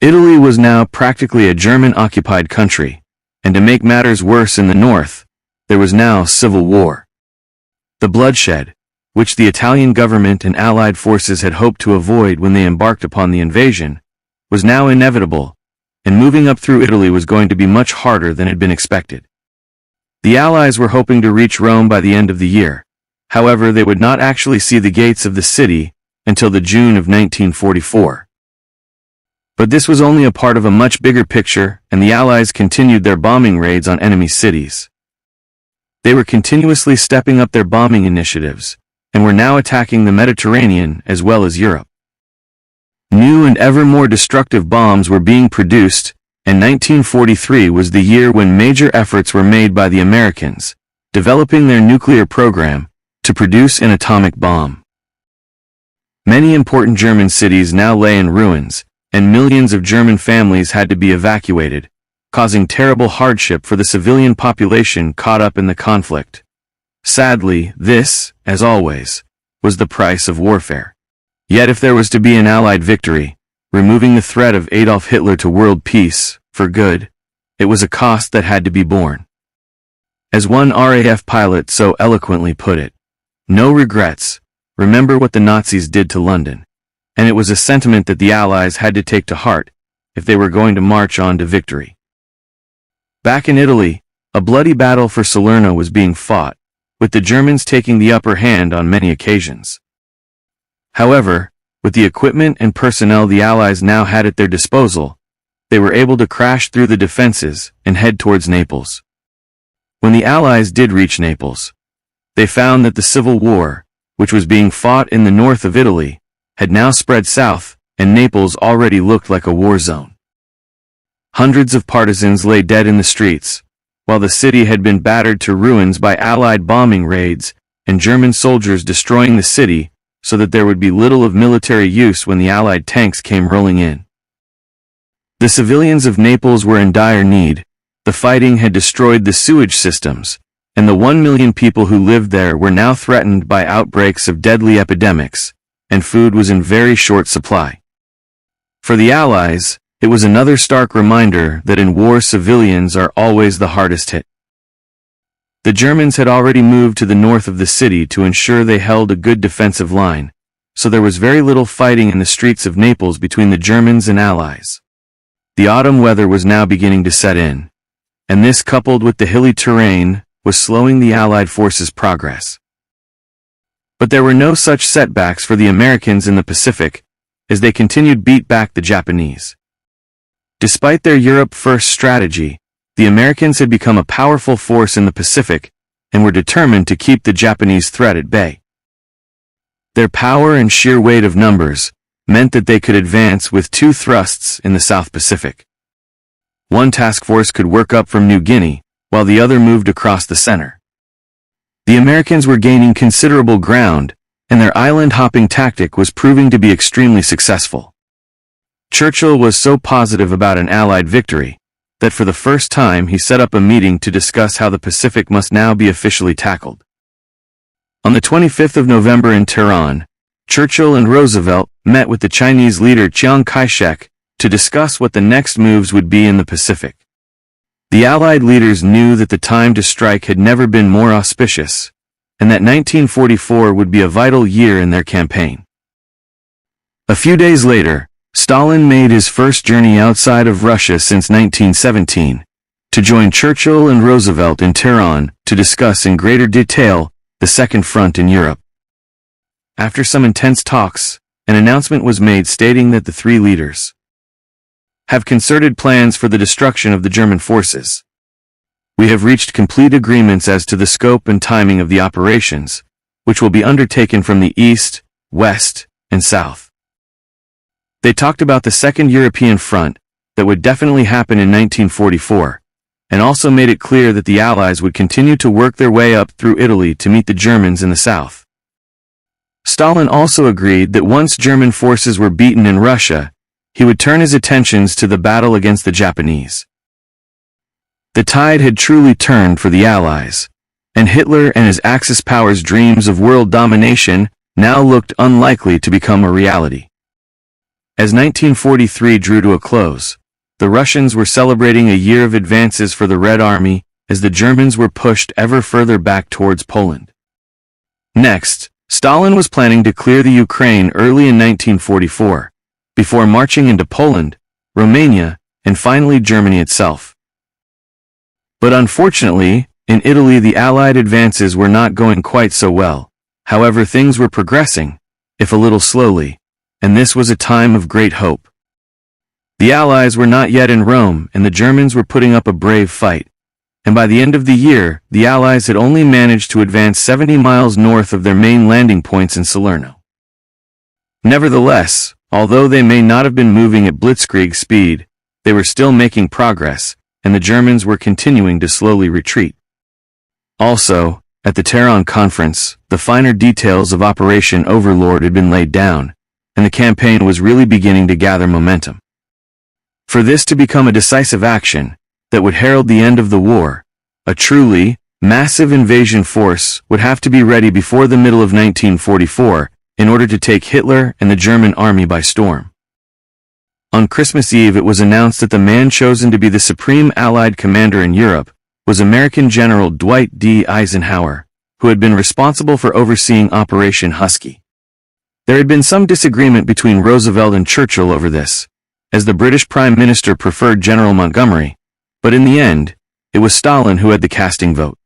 Italy was now practically a German-occupied country, and to make matters worse in the north, there was now civil war. The bloodshed, which the Italian government and Allied forces had hoped to avoid when they embarked upon the invasion, was now inevitable, and moving up through Italy was going to be much harder than had been expected. The Allies were hoping to reach Rome by the end of the year. However, they would not actually see the gates of the city until the June of 1944. But this was only a part of a much bigger picture, and the Allies continued their bombing raids on enemy cities. They were continuously stepping up their bombing initiatives, and were now attacking the Mediterranean as well as Europe. New and ever more destructive bombs were being produced, and 1943 was the year when major efforts were made by the Americans, developing their nuclear program, to produce an atomic bomb. Many important German cities now lay in ruins, and millions of German families had to be evacuated, causing terrible hardship for the civilian population caught up in the conflict. Sadly, this, as always, was the price of warfare. Yet if there was to be an Allied victory, removing the threat of Adolf Hitler to world peace, for good, it was a cost that had to be borne. As one RAF pilot so eloquently put it, "No regrets, remember what the Nazis did to London," and it was a sentiment that the Allies had to take to heart if they were going to march on to victory. Back in Italy, a bloody battle for Salerno was being fought, with the Germans taking the upper hand on many occasions. However, with the equipment and personnel the Allies now had at their disposal, they were able to crash through the defenses and head towards Naples. When the Allies did reach Naples, they found that the civil war, which was being fought in the north of Italy, had now spread south, and Naples already looked like a war zone. Hundreds of partisans lay dead in the streets, while the city had been battered to ruins by Allied bombing raids and German soldiers destroying the city so that there would be little of military use when the Allied tanks came rolling in. The civilians of Naples were in dire need. The fighting had destroyed the sewage systems, and the 1 million people who lived there were now threatened by outbreaks of deadly epidemics, and food was in very short supply. For the Allies, it was another stark reminder that in war civilians are always the hardest hit. The Germans had already moved to the north of the city to ensure they held a good defensive line, so there was very little fighting in the streets of Naples between the Germans and Allies. The autumn weather was now beginning to set in, and this, coupled with the hilly terrain, was slowing the Allied forces' progress. But there were no such setbacks for the Americans in the Pacific, as they continued beat back the Japanese. Despite their Europe-first strategy, the Americans had become a powerful force in the Pacific and were determined to keep the Japanese threat at bay. Their power and sheer weight of numbers meant that they could advance with 2 thrusts in the South Pacific. One task force could work up from New Guinea, while the other moved across the center. The Americans were gaining considerable ground, and their island-hopping tactic was proving to be extremely successful. Churchill was so positive about an Allied victory that for the first time he set up a meeting to discuss how the Pacific must now be officially tackled. On the 25th of November in Tehran, Churchill and Roosevelt met with the Chinese leader Chiang Kai-shek to discuss what the next moves would be in the Pacific. The Allied leaders knew that the time to strike had never been more auspicious, and that 1944 would be a vital year in their campaign. A few days later, Stalin made his first journey outside of Russia since 1917, to join Churchill and Roosevelt in Tehran to discuss in greater detail the Second Front in Europe. After some intense talks, an announcement was made stating that the 3 leaders have concerted plans for the destruction of the German forces. We have reached complete agreements as to the scope and timing of the operations, which will be undertaken from the east, west, and south. They talked about the Second European Front that would definitely happen in 1944, and also made it clear that the Allies would continue to work their way up through Italy to meet the Germans in the south. Stalin also agreed that once German forces were beaten in Russia, he would turn his attentions to the battle against the Japanese. The tide had truly turned for the Allies, and Hitler and his Axis powers' dreams of world domination now looked unlikely to become a reality. As 1943 drew to a close, the Russians were celebrating a year of advances for the Red Army as the Germans were pushed ever further back towards Poland. Next, Stalin was planning to clear the Ukraine early in 1944, before marching into Poland, Romania, and finally Germany itself. But unfortunately, in Italy the Allied advances were not going quite so well. However, things were progressing, if a little slowly, and this was a time of great hope. The Allies were not yet in Rome, and the Germans were putting up a brave fight, and by the end of the year, the Allies had only managed to advance 70 miles north of their main landing points in Salerno. Nevertheless, although they may not have been moving at blitzkrieg speed, they were still making progress, and the Germans were continuing to slowly retreat. Also, at the Tehran conference, the finer details of Operation Overlord had been laid down, and the campaign was really beginning to gather momentum. For this to become a decisive action that would herald the end of the war, a truly massive invasion force would have to be ready before the middle of 1944 in order to take Hitler and the German army by storm. On Christmas Eve, it was announced that the man chosen to be the supreme Allied commander in Europe was American General Dwight D. Eisenhower, who had been responsible for overseeing Operation Husky. There had been some disagreement between Roosevelt and Churchill over this, as the British Prime Minister preferred General Montgomery, but in the end, it was Stalin who had the casting vote.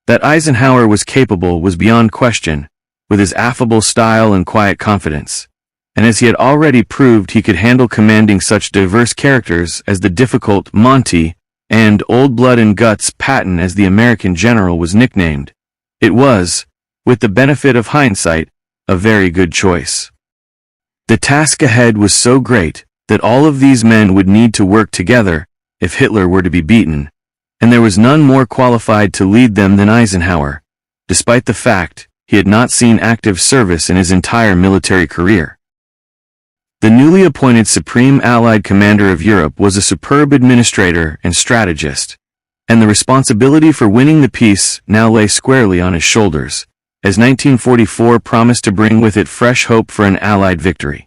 That Eisenhower was capable was beyond question, with his affable style and quiet confidence, and as he had already proved he could handle commanding such diverse characters as the difficult Monty and Old Blood and Guts Patton, as the American general was nicknamed, it was, with the benefit of hindsight, a very good choice. The task ahead was so great that all of these men would need to work together if Hitler were to be beaten, and there was none more qualified to lead them than Eisenhower, despite the fact he had not seen active service in his entire military career. The newly appointed Supreme Allied Commander of Europe was a superb administrator and strategist, and the responsibility for winning the peace now lay squarely on his shoulders, as 1944 promised to bring with it fresh hope for an Allied victory.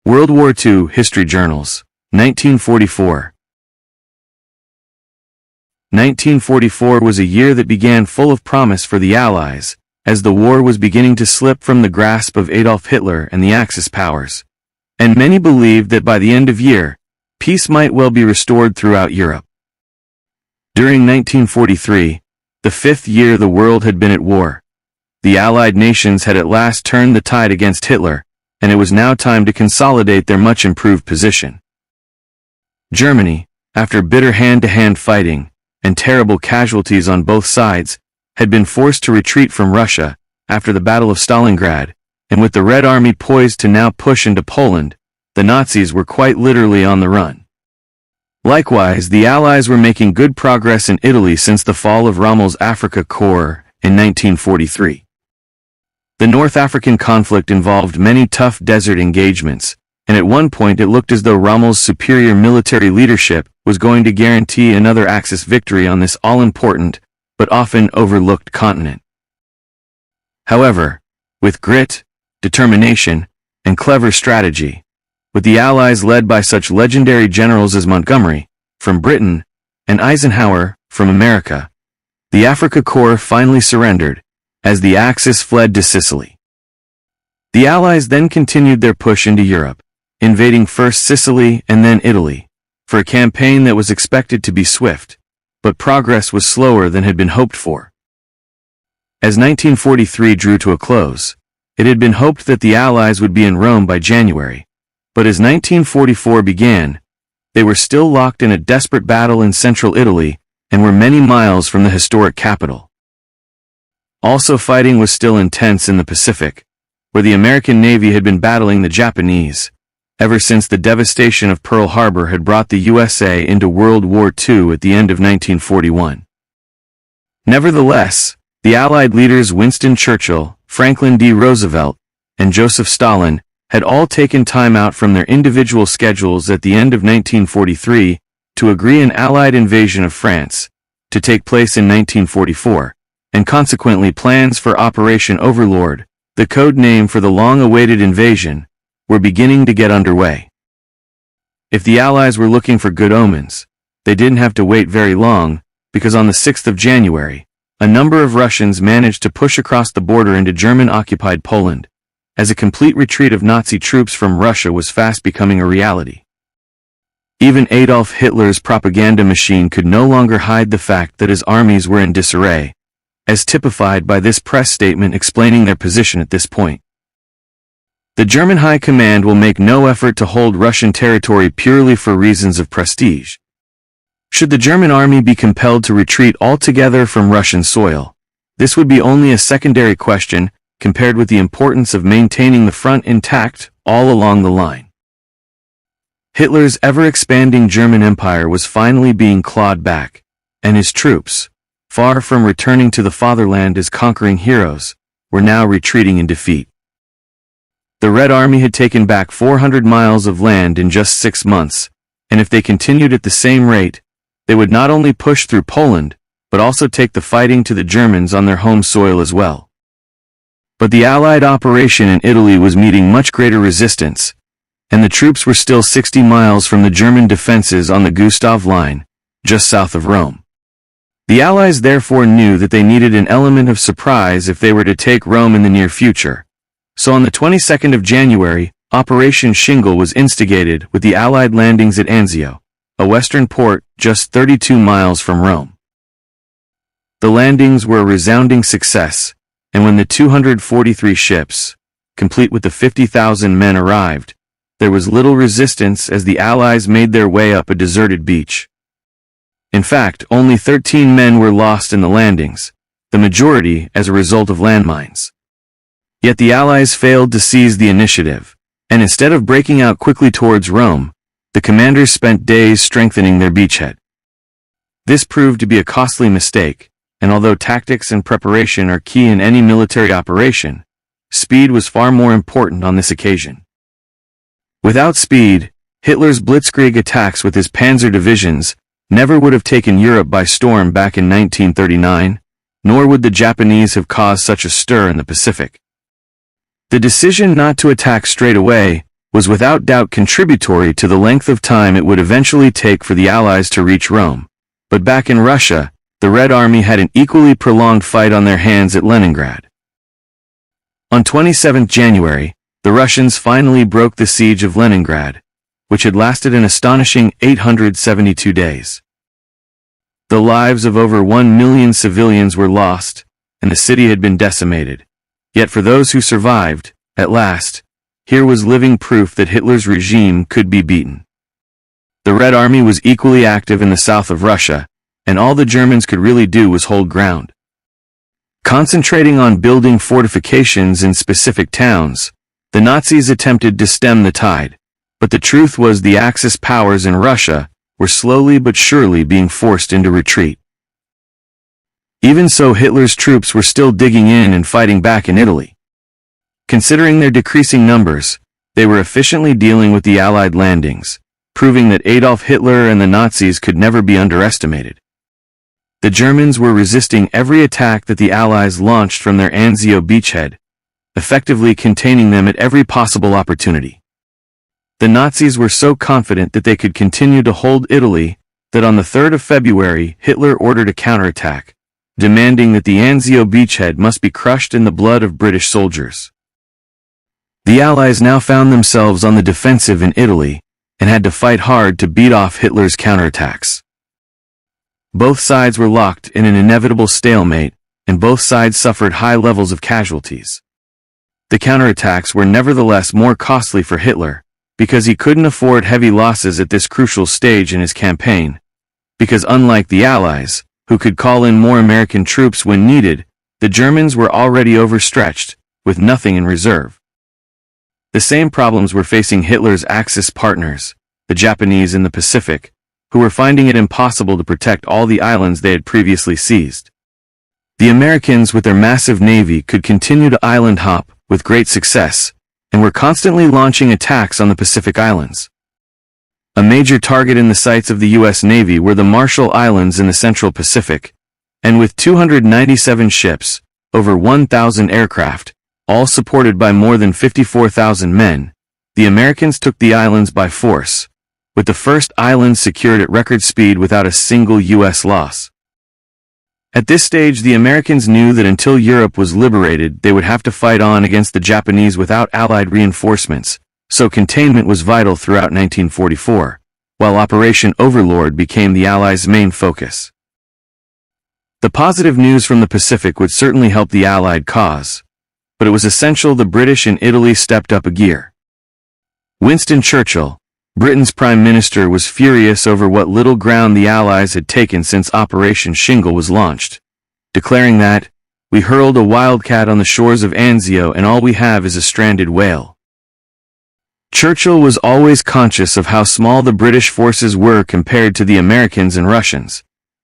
World War II History Journals, 1944. 1944 was a year that began full of promise for the Allies, as the war was beginning to slip from the grasp of Adolf Hitler and the Axis powers, and many believed that by the end of year, peace might well be restored throughout Europe. During 1943, the fifth year the world had been at war, the Allied nations had at last turned the tide against Hitler, and it was now time to consolidate their much-improved position. Germany, after bitter hand-to-hand fighting and terrible casualties on both sides, had been forced to retreat from Russia after the Battle of Stalingrad, and with the Red Army poised to now push into Poland, the Nazis were quite literally on the run. Likewise, the Allies were making good progress in Italy since the fall of Rommel's Afrika Korps in 1943. The North African conflict involved many tough desert engagements, and at one point it looked as though Rommel's superior military leadership was going to guarantee another Axis victory on this all-important, but often overlooked continent. However, with grit, determination, and clever strategy, with the Allies led by such legendary generals as Montgomery, from Britain, and Eisenhower, from America, the Afrika Korps finally surrendered, as the Axis fled to Sicily. The Allies then continued their push into Europe, invading first Sicily and then Italy, for a campaign that was expected to be swift, but progress was slower than had been hoped for. As 1943 drew to a close, it had been hoped that the Allies would be in Rome by January, but as 1944 began, they were still locked in a desperate battle in central Italy and were many miles from the historic capital. Also, fighting was still intense in the Pacific, where the American Navy had been battling the Japanese, ever since the devastation of Pearl Harbor had brought the USA into World War II at the end of 1941. Nevertheless, the Allied leaders Winston Churchill, Franklin D. Roosevelt, and Joseph Stalin had all taken time out from their individual schedules at the end of 1943 to agree an Allied invasion of France to take place in 1944, and consequently plans for Operation Overlord, the code name for the long-awaited invasion, were beginning to get underway. If the Allies were looking for good omens, they didn't have to wait very long, because on the 6th of January, a number of Russians managed to push across the border into German-occupied Poland, as a complete retreat of Nazi troops from Russia was fast becoming a reality. Even Adolf Hitler's propaganda machine could no longer hide the fact that his armies were in disarray, as typified by this press statement explaining their position at this point. The German High Command will make no effort to hold Russian territory purely for reasons of prestige. Should the German army be compelled to retreat altogether from Russian soil, this would be only a secondary question compared with the importance of maintaining the front intact all along the line. Hitler's ever-expanding German Empire was finally being clawed back, and his troops, far from returning to the fatherland as conquering heroes, were now retreating in defeat. The Red Army had taken back 400 miles of land in just 6 months, and if they continued at the same rate, they would not only push through Poland, but also take the fighting to the Germans on their home soil as well. But the Allied operation in Italy was meeting much greater resistance, and the troops were still 60 miles from the German defenses on the Gustav Line, just south of Rome. The Allies therefore knew that they needed an element of surprise if they were to take Rome in the near future. So on the 22nd of January, Operation Shingle was instigated with the Allied landings at Anzio, a western port just 32 miles from Rome. The landings were a resounding success, and when the 243 ships, complete with the 50,000 men, arrived, there was little resistance as the Allies made their way up a deserted beach. In fact, only 13 men were lost in the landings, the majority as a result of landmines. Yet the Allies failed to seize the initiative, and instead of breaking out quickly towards Rome, the commanders spent days strengthening their beachhead. This proved to be a costly mistake, and although tactics and preparation are key in any military operation, speed was far more important on this occasion. Without speed, Hitler's blitzkrieg attacks with his panzer divisions never would have taken Europe by storm back in 1939, nor would the Japanese have caused such a stir in the Pacific. The decision not to attack straight away was without doubt contributory to the length of time it would eventually take for the Allies to reach Rome, but back in Russia, the Red Army had an equally prolonged fight on their hands at Leningrad. On 27 January, the Russians finally broke the siege of Leningrad, which had lasted an astonishing 872 days. The lives of over 1 million civilians were lost, and the city had been decimated. Yet for those who survived, at last, here was living proof that Hitler's regime could be beaten. The Red Army was equally active in the south of Russia, and all the Germans could really do was hold ground. Concentrating on building fortifications in specific towns, the Nazis attempted to stem the tide, but the truth was the Axis powers in Russia were slowly but surely being forced into retreat. Even so, Hitler's troops were still digging in and fighting back in Italy. Considering their decreasing numbers, they were efficiently dealing with the Allied landings, proving that Adolf Hitler and the Nazis could never be underestimated. The Germans were resisting every attack that the Allies launched from their Anzio beachhead, effectively containing them at every possible opportunity. The Nazis were so confident that they could continue to hold Italy that on the 3rd of February Hitler ordered a counterattack, demanding that the Anzio beachhead must be crushed in the blood of British soldiers. The Allies now found themselves on the defensive in Italy and had to fight hard to beat off Hitler's counterattacks. Both sides were locked in an inevitable stalemate, and both sides suffered high levels of casualties. The counterattacks were nevertheless more costly for Hitler, because he couldn't afford heavy losses at this crucial stage in his campaign, because unlike the Allies, who could call in more American troops when needed, the Germans were already overstretched, with nothing in reserve. The same problems were facing Hitler's Axis partners, the Japanese in the Pacific, who were finding it impossible to protect all the islands they had previously seized. The Americans with their massive navy could continue to island hop with great success, and were constantly launching attacks on the Pacific Islands. A major target in the sights of the U.S. Navy were the Marshall Islands in the Central Pacific, and with 297 ships, over 1,000 aircraft, all supported by more than 54,000 men, the Americans took the islands by force, with the first islands secured at record speed without a single U.S. loss. At this stage, the Americans knew that until Europe was liberated, they would have to fight on against the Japanese without Allied reinforcements, so containment was vital throughout 1944, while Operation Overlord became the Allies' main focus. The positive news from the Pacific would certainly help the Allied cause, but it was essential the British in Italy stepped up a gear. Winston Churchill, Britain's Prime Minister, was furious over what little ground the Allies had taken since Operation Shingle was launched, declaring that, "We hurled a wildcat on the shores of Anzio and all we have is a stranded whale." Churchill was always conscious of how small the British forces were compared to the Americans and Russians,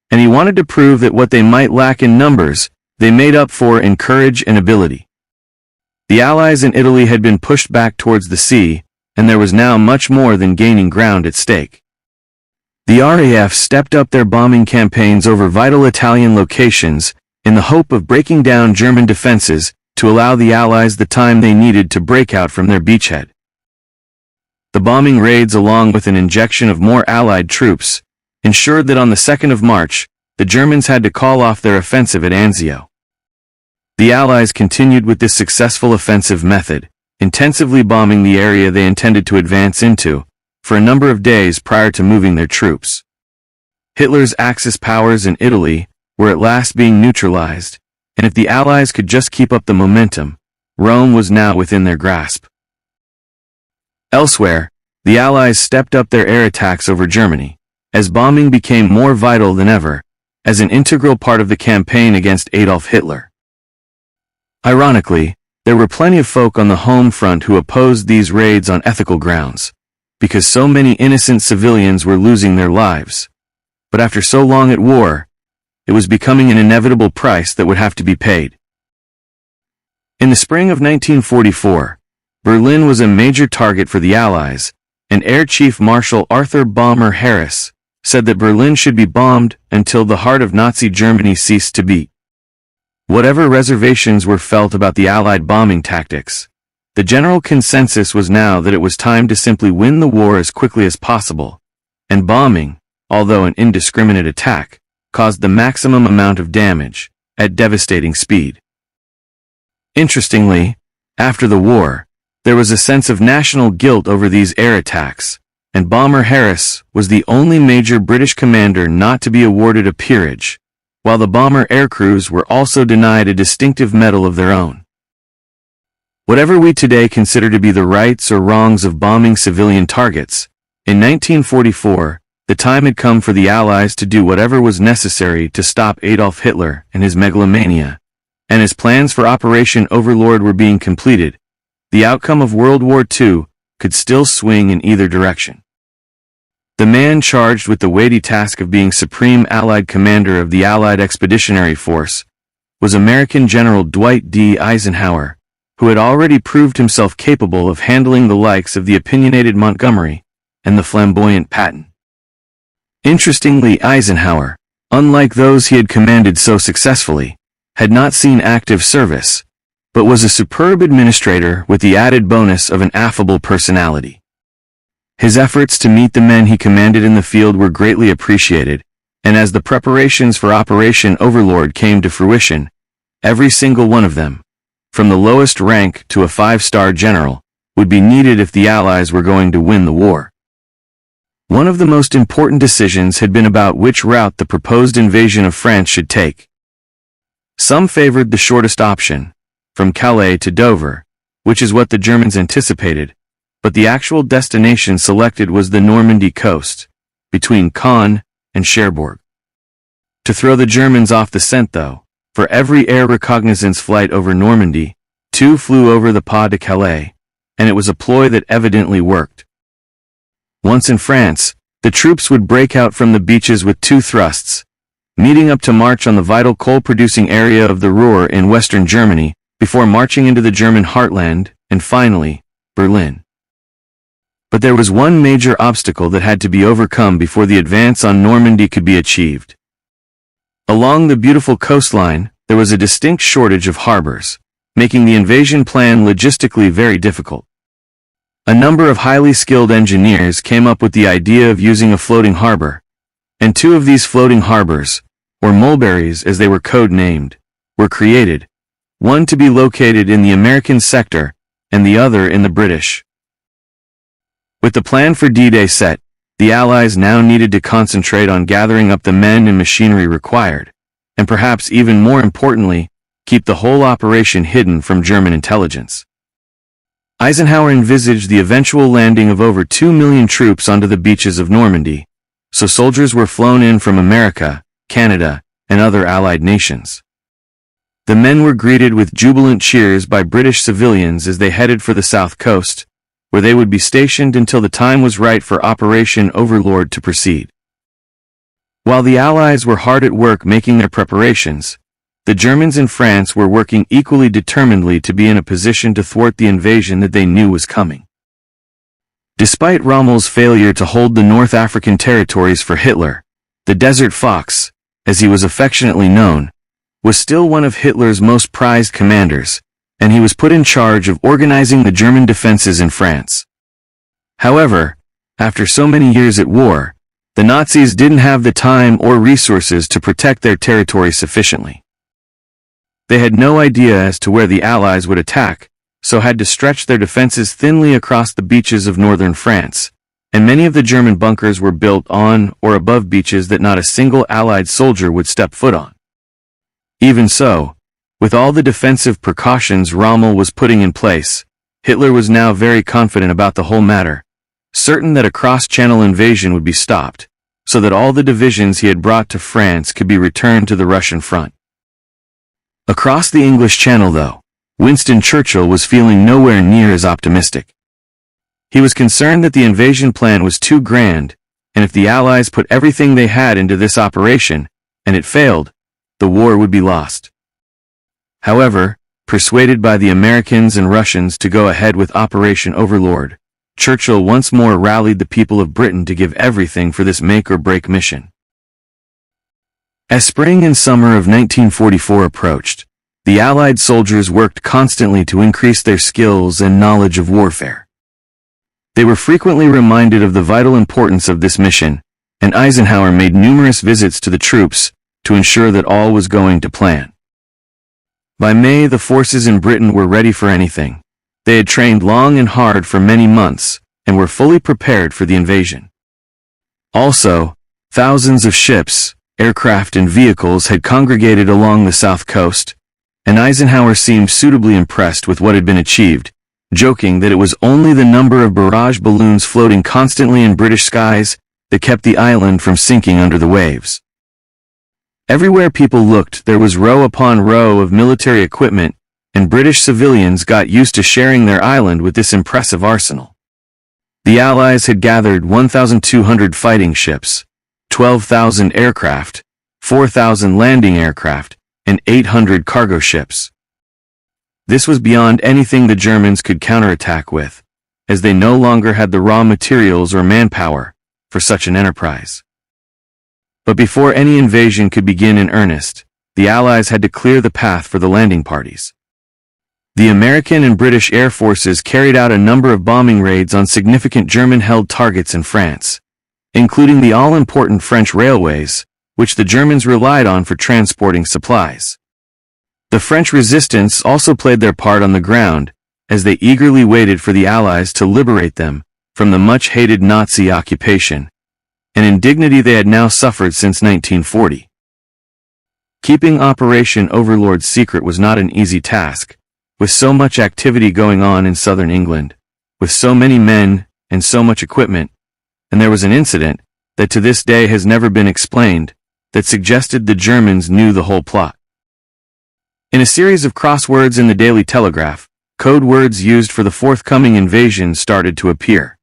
and he wanted to prove that what they might lack in numbers, they made up for in courage and ability. The Allies in Italy had been pushed back towards the sea, and there was now much more than gaining ground at stake. The RAF stepped up their bombing campaigns over vital Italian locations in the hope of breaking down German defenses to allow the Allies the time they needed to break out from their beachhead. The bombing raids, along with an injection of more Allied troops, ensured that on the 2nd of March, the Germans had to call off their offensive at Anzio. The Allies continued with this successful offensive method, intensively bombing the area they intended to advance into, for a number of days prior to moving their troops. Hitler's Axis powers in Italy were at last being neutralized, and if the Allies could just keep up the momentum, Rome was now within their grasp. Elsewhere, the Allies stepped up their air attacks over Germany, as bombing became more vital than ever, as an integral part of the campaign against Adolf Hitler. Ironically, there were plenty of folk on the home front who opposed these raids on ethical grounds, because so many innocent civilians were losing their lives. But after so long at war, it was becoming an inevitable price that would have to be paid. In the spring of 1944, Berlin was a major target for the Allies, and Air Chief Marshal Arthur Bomber Harris said that Berlin should be bombed until the heart of Nazi Germany ceased to beat. Whatever reservations were felt about the Allied bombing tactics, the general consensus was now that it was time to simply win the war as quickly as possible, and bombing, although an indiscriminate attack, caused the maximum amount of damage, at devastating speed. Interestingly, after the war, there was a sense of national guilt over these air attacks, and Bomber Harris was the only major British commander not to be awarded a peerage, while the bomber aircrews were also denied a distinctive medal of their own. Whatever we today consider to be the rights or wrongs of bombing civilian targets, in 1944, the time had come for the Allies to do whatever was necessary to stop Adolf Hitler and his megalomania, and as plans for Operation Overlord were being completed, the outcome of World War II could still swing in either direction. The man charged with the weighty task of being Supreme Allied Commander of the Allied Expeditionary Force was American General Dwight D. Eisenhower, who had already proved himself capable of handling the likes of the opinionated Montgomery and the flamboyant Patton. Interestingly, Eisenhower, unlike those he had commanded so successfully, had not seen active service, but was a superb administrator with the added bonus of an affable personality. His efforts to meet the men he commanded in the field were greatly appreciated, and as the preparations for Operation Overlord came to fruition, every single one of them, from the lowest rank to a 5-star general, would be needed if the Allies were going to win the war. One of the most important decisions had been about which route the proposed invasion of France should take. Some favored the shortest option, from Calais to Dover, which is what the Germans anticipated, but the actual destination selected was the Normandy coast, between Caen and Cherbourg. To throw the Germans off the scent, though, for every air reconnaissance flight over Normandy, 2 flew over the Pas de Calais, and it was a ploy that evidently worked. Once in France, the troops would break out from the beaches with 2 thrusts, meeting up to march on the vital coal-producing area of the Ruhr in western Germany, before marching into the German heartland, and finally, Berlin. But there was one major obstacle that had to be overcome before the advance on Normandy could be achieved. Along the beautiful coastline, there was a distinct shortage of harbors, making the invasion plan logistically very difficult. A number of highly skilled engineers came up with the idea of using a floating harbor, and 2 of these floating harbors, or mulberries as they were code-named, were created, one to be located in the American sector, and the other in the British. With the plan for D-Day set, the Allies now needed to concentrate on gathering up the men and machinery required, and perhaps even more importantly, keep the whole operation hidden from German intelligence. Eisenhower envisaged the eventual landing of over 2 million troops onto the beaches of Normandy, so soldiers were flown in from America, Canada, and other Allied nations. The men were greeted with jubilant cheers by British civilians as they headed for the south coast, where they would be stationed until the time was right for Operation Overlord to proceed. While the Allies were hard at work making their preparations, the Germans in France were working equally determinedly to be in a position to thwart the invasion that they knew was coming. Despite Rommel's failure to hold the North African territories for Hitler, the Desert Fox, as he was affectionately known, was still one of Hitler's most prized commanders, and he was put in charge of organizing the German defenses in France. However, after so many years at war, the Nazis didn't have the time or resources to protect their territory sufficiently. They had no idea as to where the Allies would attack, so had to stretch their defenses thinly across the beaches of northern France, and many of the German bunkers were built on or above beaches that not a single Allied soldier would step foot on. Even so, with all the defensive precautions Rommel was putting in place, Hitler was now very confident about the whole matter, certain that a cross-channel invasion would be stopped, so that all the divisions he had brought to France could be returned to the Russian front. Across the English Channel, though, Winston Churchill was feeling nowhere near as optimistic. He was concerned that the invasion plan was too grand, and if the Allies put everything they had into this operation, and it failed, the war would be lost. However, persuaded by the Americans and Russians to go ahead with Operation Overlord, Churchill once more rallied the people of Britain to give everything for this make-or-break mission. As spring and summer of 1944 approached, the Allied soldiers worked constantly to increase their skills and knowledge of warfare. They were frequently reminded of the vital importance of this mission, and Eisenhower made numerous visits to the troops to ensure that all was going to plan. By May, the forces in Britain were ready for anything. They had trained long and hard for many months, and were fully prepared for the invasion. Also, thousands of ships, aircraft and vehicles had congregated along the south coast, and Eisenhower seemed suitably impressed with what had been achieved, joking that it was only the number of barrage balloons floating constantly in British skies that kept the island from sinking under the waves. Everywhere people looked, there was row upon row of military equipment, and British civilians got used to sharing their island with this impressive arsenal. The Allies had gathered 1,200 fighting ships, 12,000 aircraft, 4,000 landing aircraft, and 800 cargo ships. This was beyond anything the Germans could counterattack with, as they no longer had the raw materials or manpower for such an enterprise. But before any invasion could begin in earnest, the Allies had to clear the path for the landing parties. The American and British air forces carried out a number of bombing raids on significant German-held targets in France, including the all-important French railways, which the Germans relied on for transporting supplies. The French resistance also played their part on the ground, as they eagerly waited for the Allies to liberate them from the much-hated Nazi occupation, an indignity they had now suffered since 1940. Keeping Operation Overlord secret was not an easy task, with so much activity going on in southern England, with so many men and so much equipment, and there was an incident that to this day has never been explained that suggested the Germans knew the whole plot. In a series of crosswords in the Daily Telegraph, code words used for the forthcoming invasion started to appear.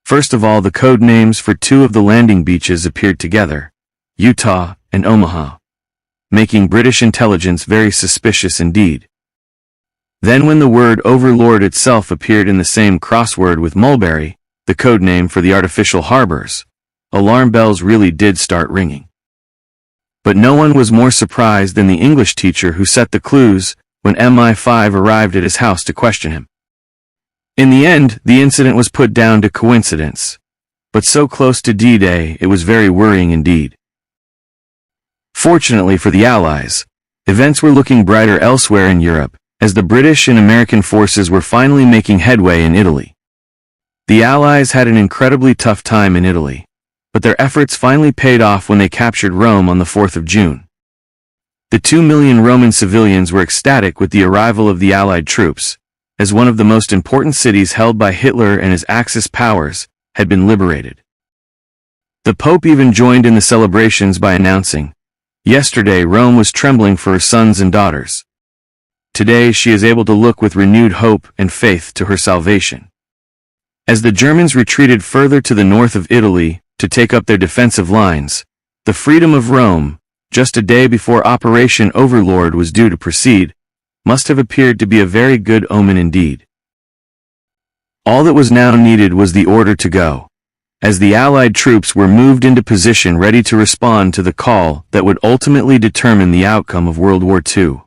First of all, the code names for two of the landing beaches appeared together, Utah and Omaha, making British intelligence very suspicious indeed. Then when the word Overlord itself appeared in the same crossword with Mulberry, the code name for the artificial harbors, alarm bells really did start ringing. But no one was more surprised than the English teacher who set the clues when MI5 arrived at his house to question him. In the end, the incident was put down to coincidence, but so close to D-Day it was very worrying indeed. Fortunately for the Allies, events were looking brighter elsewhere in Europe, as the British and American forces were finally making headway in Italy. The Allies had an incredibly tough time in Italy, but their efforts finally paid off when they captured Rome on the 4th of June. The 2 million Roman civilians were ecstatic with the arrival of the Allied troops, as one of the most important cities held by Hitler and his Axis powers had been liberated. The Pope even joined in the celebrations by announcing, "Yesterday Rome was trembling for her sons and daughters. Today she is able to look with renewed hope and faith to her salvation." As the Germans retreated further to the north of Italy to take up their defensive lines, the freedom of Rome, just a day before Operation Overlord was due to proceed, must have appeared to be a very good omen indeed. All that was now needed was the order to go, as the Allied troops were moved into position ready to respond to the call that would ultimately determine the outcome of World War II.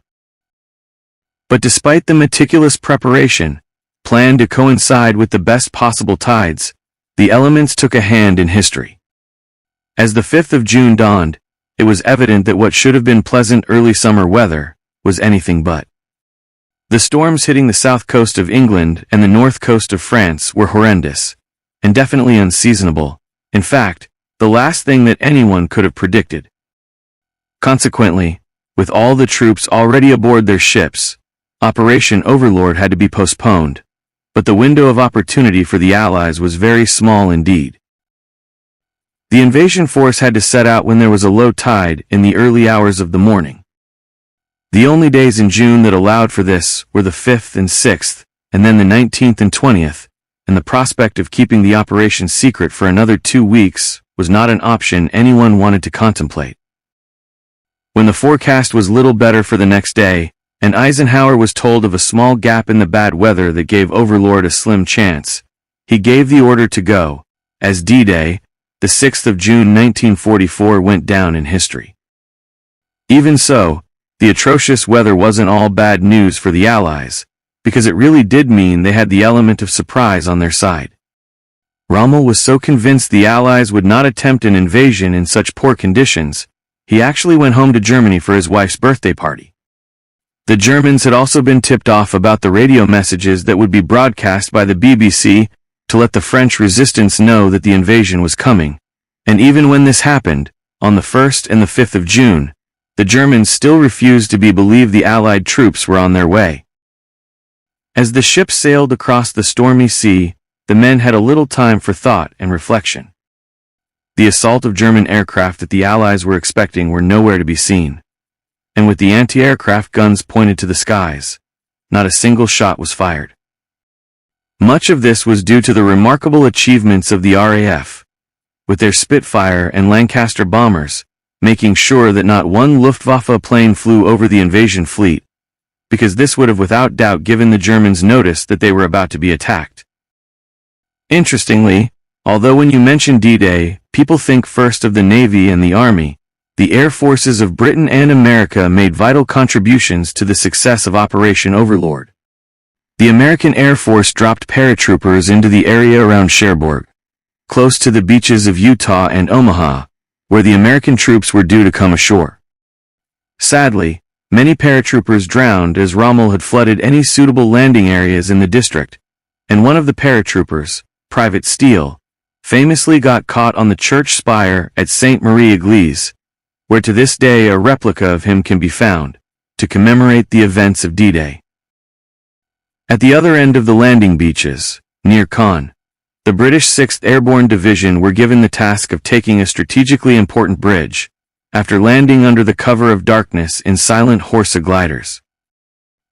But despite the meticulous preparation, planned to coincide with the best possible tides, the elements took a hand in history. As the 5th of June dawned, it was evident that what should have been pleasant early summer weather was anything but. The storms hitting the south coast of England and the north coast of France were horrendous, and definitely unseasonable, in fact, the last thing that anyone could have predicted. Consequently, with all the troops already aboard their ships, Operation Overlord had to be postponed, but the window of opportunity for the Allies was very small indeed. The invasion force had to set out when there was a low tide in the early hours of the morning. The only days in June that allowed for this were the 5th and 6th, and then the 19th and 20th, and the prospect of keeping the operation secret for another 2 weeks was not an option anyone wanted to contemplate. When the forecast was little better for the next day, and Eisenhower was told of a small gap in the bad weather that gave Overlord a slim chance, he gave the order to go, as D-Day, the 6th of June 1944 went down in history. Even so, the atrocious weather wasn't all bad news for the Allies, because it really did mean they had the element of surprise on their side. Rommel was so convinced the Allies would not attempt an invasion in such poor conditions, he actually went home to Germany for his wife's birthday party. The Germans had also been tipped off about the radio messages that would be broadcast by the BBC to let the French resistance know that the invasion was coming, and even when this happened, on the 1st and the 5th of June, the Germans still refused to believe the Allied troops were on their way. As the ships sailed across the stormy sea, the men had a little time for thought and reflection. The assault of German aircraft that the Allies were expecting were nowhere to be seen, and with the anti-aircraft guns pointed to the skies, not a single shot was fired. Much of this was due to the remarkable achievements of the RAF, with their Spitfire and Lancaster bombers, making sure that not one Luftwaffe plane flew over the invasion fleet, because this would have without doubt given the Germans notice that they were about to be attacked. Interestingly, although when you mention D-Day, people think first of the Navy and the Army, the air forces of Britain and America made vital contributions to the success of Operation Overlord. The American Air Force dropped paratroopers into the area around Cherbourg, close to the beaches of Utah and Omaha, where the American troops were due to come ashore. Sadly, many paratroopers drowned as Rommel had flooded any suitable landing areas in the district, and one of the paratroopers, Private Steele, famously got caught on the church spire at St. Marie-Église, where to this day a replica of him can be found, to commemorate the events of D-Day. At the other end of the landing beaches, near Caen, the British 6th Airborne Division were given the task of taking a strategically important bridge, after landing under the cover of darkness in silent Horsa gliders.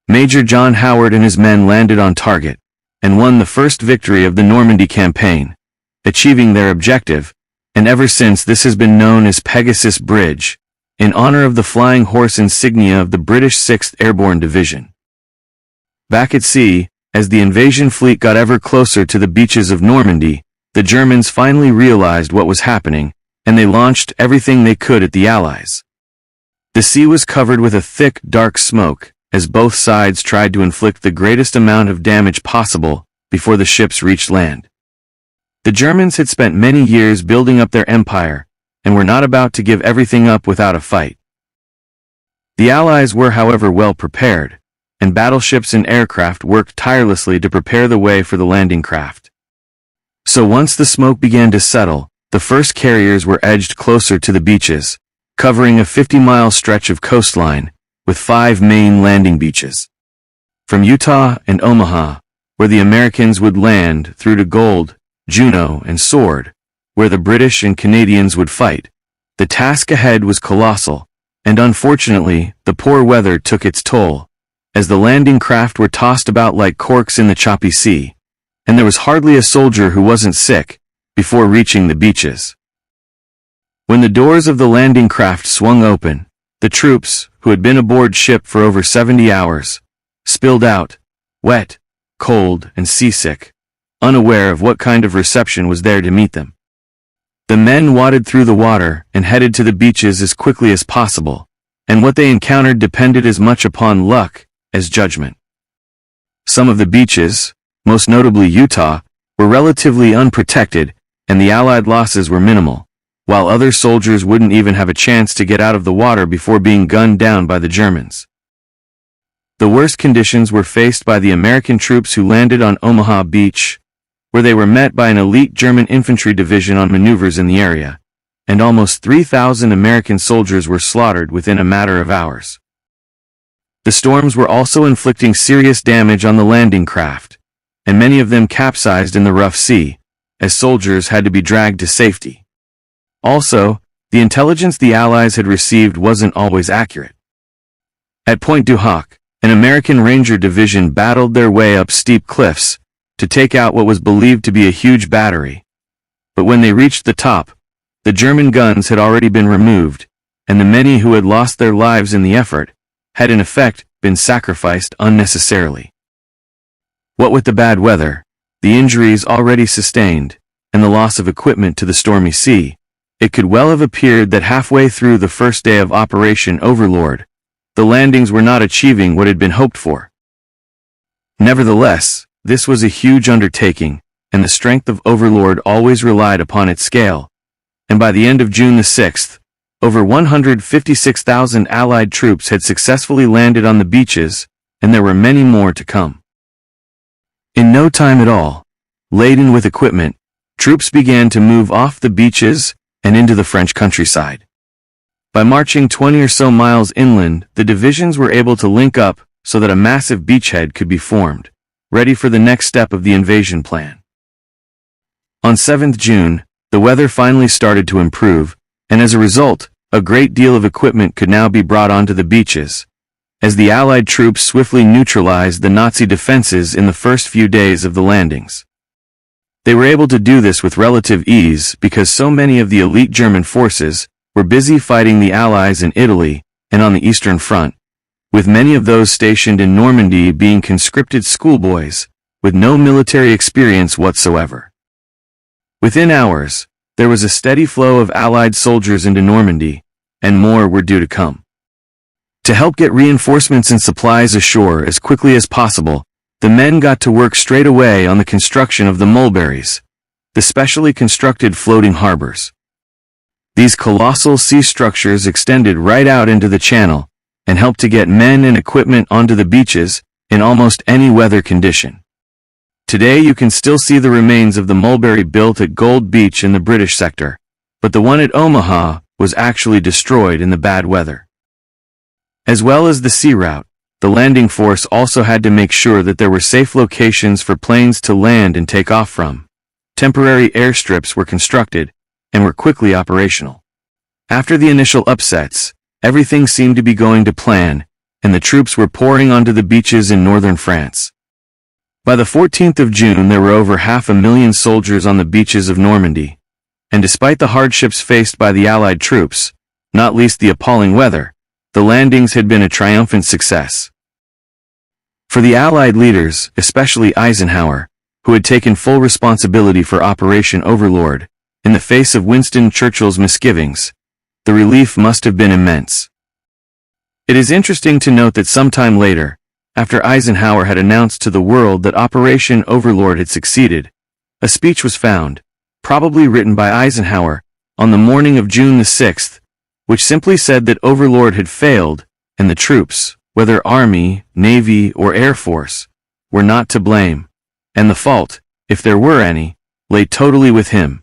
Major John Howard and his men landed on target, and won the first victory of the Normandy campaign, achieving their objective, and ever since this has been known as Pegasus Bridge, in honor of the flying horse insignia of the British 6th Airborne Division. Back at sea, as the invasion fleet got ever closer to the beaches of Normandy, the Germans finally realized what was happening, and they launched everything they could at the Allies. The sea was covered with a thick, dark smoke, as both sides tried to inflict the greatest amount of damage possible before the ships reached land. The Germans had spent many years building up their empire, and were not about to give everything up without a fight. The Allies were, however, well prepared, and battleships and aircraft worked tirelessly to prepare the way for the landing craft. So once the smoke began to settle, the first carriers were edged closer to the beaches, covering a 50-mile stretch of coastline, with 5 main landing beaches. From Utah and Omaha, where the Americans would land, through to Gold, Juno, and Sword, where the British and Canadians would fight, the task ahead was colossal, and unfortunately, the poor weather took its toll, as the landing craft were tossed about like corks in the choppy sea, and there was hardly a soldier who wasn't sick before reaching the beaches. When the doors of the landing craft swung open, the troops, who had been aboard ship for over 70 hours, spilled out, wet, cold, and seasick, unaware of what kind of reception was there to meet them. The men waded through the water and headed to the beaches as quickly as possible, and what they encountered depended as much upon luck as judgment. Some of the beaches, most notably Utah, were relatively unprotected, and the Allied losses were minimal, while other soldiers wouldn't even have a chance to get out of the water before being gunned down by the Germans. The worst conditions were faced by the American troops who landed on Omaha Beach, where they were met by an elite German infantry division on maneuvers in the area, and almost 3,000 American soldiers were slaughtered within a matter of hours. The storms were also inflicting serious damage on the landing craft, and many of them capsized in the rough sea, as soldiers had to be dragged to safety. Also, the intelligence the Allies had received wasn't always accurate. At Point du Hoc, an American Ranger division battled their way up steep cliffs to take out what was believed to be a huge battery. But when they reached the top, the German guns had already been removed, and the many who had lost their lives in the effort had in effect been sacrificed unnecessarily. What with the bad weather, the injuries already sustained, and the loss of equipment to the stormy sea, it could well have appeared that halfway through the first day of Operation Overlord, the landings were not achieving what had been hoped for. Nevertheless, this was a huge undertaking, and the strength of Overlord always relied upon its scale, and by the end of June the 6th, over 156,000 Allied troops had successfully landed on the beaches, and there were many more to come. In no time at all, laden with equipment, troops began to move off the beaches and into the French countryside. By marching 20 or so miles inland, the divisions were able to link up so that a massive beachhead could be formed, ready for the next step of the invasion plan. On 7th June, the weather finally started to improve, and as a result, a great deal of equipment could now be brought onto the beaches, as the Allied troops swiftly neutralized the Nazi defenses in the first few days of the landings. They were able to do this with relative ease because so many of the elite German forces were busy fighting the Allies in Italy and on the Eastern Front, with many of those stationed in Normandy being conscripted schoolboys with no military experience whatsoever. Within hours, there was a steady flow of Allied soldiers into Normandy, and more were due to come. To help get reinforcements and supplies ashore as quickly as possible, the men got to work straight away on the construction of the mulberries, the specially constructed floating harbors. These colossal sea structures extended right out into the channel and helped to get men and equipment onto the beaches in almost any weather condition. Today you can still see the remains of the mulberry built at Gold Beach in the British sector, but the one at Omaha was actually destroyed in the bad weather. As well as the sea route, the landing force also had to make sure that there were safe locations for planes to land and take off from. Temporary airstrips were constructed and were quickly operational. After the initial upsets, everything seemed to be going to plan, and the troops were pouring onto the beaches in northern France. By the 14th of June there were over 500,000 soldiers on the beaches of Normandy, and despite the hardships faced by the Allied troops, not least the appalling weather, the landings had been a triumphant success. For the Allied leaders, especially Eisenhower, who had taken full responsibility for Operation Overlord, in the face of Winston Churchill's misgivings, the relief must have been immense. It is interesting to note that sometime later, after Eisenhower had announced to the world that Operation Overlord had succeeded, a speech was found, probably written by Eisenhower, on the morning of June the 6th, which simply said that Overlord had failed, and the troops, whether Army, Navy, or Air Force, were not to blame, and the fault, if there were any, lay totally with him.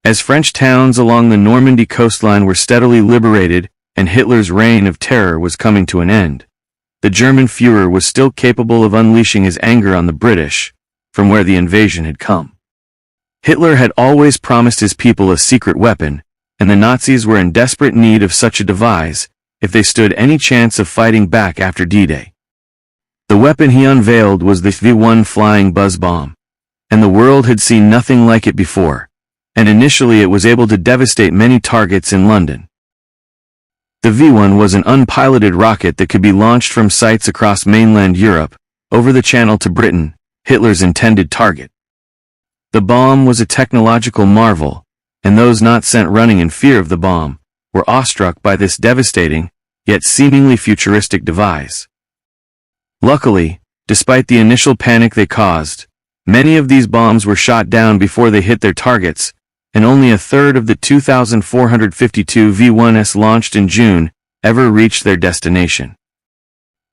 As French towns along the Normandy coastline were steadily liberated and Hitler's reign of terror was coming to an end, the German Führer was still capable of unleashing his anger on the British, from where the invasion had come. Hitler had always promised his people a secret weapon, and the Nazis were in desperate need of such a device if they stood any chance of fighting back after D-Day. The weapon he unveiled was the V1 flying buzz bomb, and the world had seen nothing like it before, and initially it was able to devastate many targets in London. The V1 was an unpiloted rocket that could be launched from sites across mainland Europe, over the Channel to Britain, Hitler's intended target. The bomb was a technological marvel, and those not sent running in fear of the bomb were awestruck by this devastating, yet seemingly futuristic device. Luckily, despite the initial panic they caused, many of these bombs were shot down before they hit their targets, and only a third of the 2,452 V1s launched in June ever reached their destination.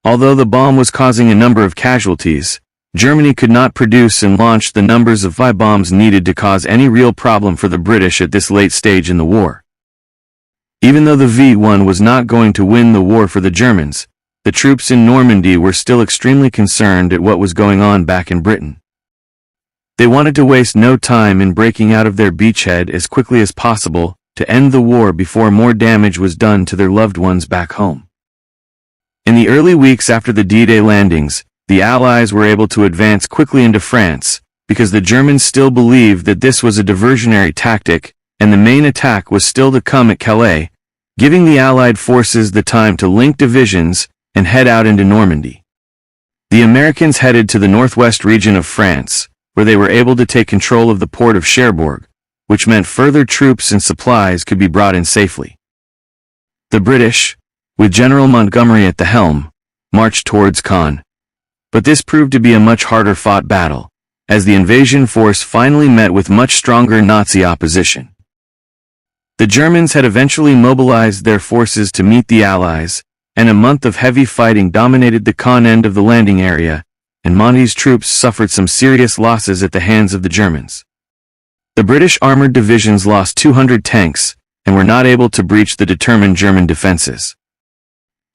Although the bomb was causing a number of casualties, Germany could not produce and launch the numbers of V-bombs needed to cause any real problem for the British at this late stage in the war. Even though the V1 was not going to win the war for the Germans, the troops in Normandy were still extremely concerned at what was going on back in Britain. They wanted to waste no time in breaking out of their beachhead as quickly as possible to end the war before more damage was done to their loved ones back home. In the early weeks after the D-Day landings, the Allies were able to advance quickly into France, because the Germans still believed that this was a diversionary tactic, and the main attack was still to come at Calais, giving the Allied forces the time to link divisions and head out into Normandy. The Americans headed to the northwest region of France, where they were able to take control of the port of Cherbourg, which meant further troops and supplies could be brought in safely. The British, with General Montgomery at the helm, marched towards Caen. But this proved to be a much harder fought battle, as the invasion force finally met with much stronger Nazi opposition. The Germans had eventually mobilized their forces to meet the Allies, and a month of heavy fighting dominated the Caen end of the landing area, and Monty's troops suffered some serious losses at the hands of the Germans. The British armored divisions lost 200 tanks, and were not able to breach the determined German defenses.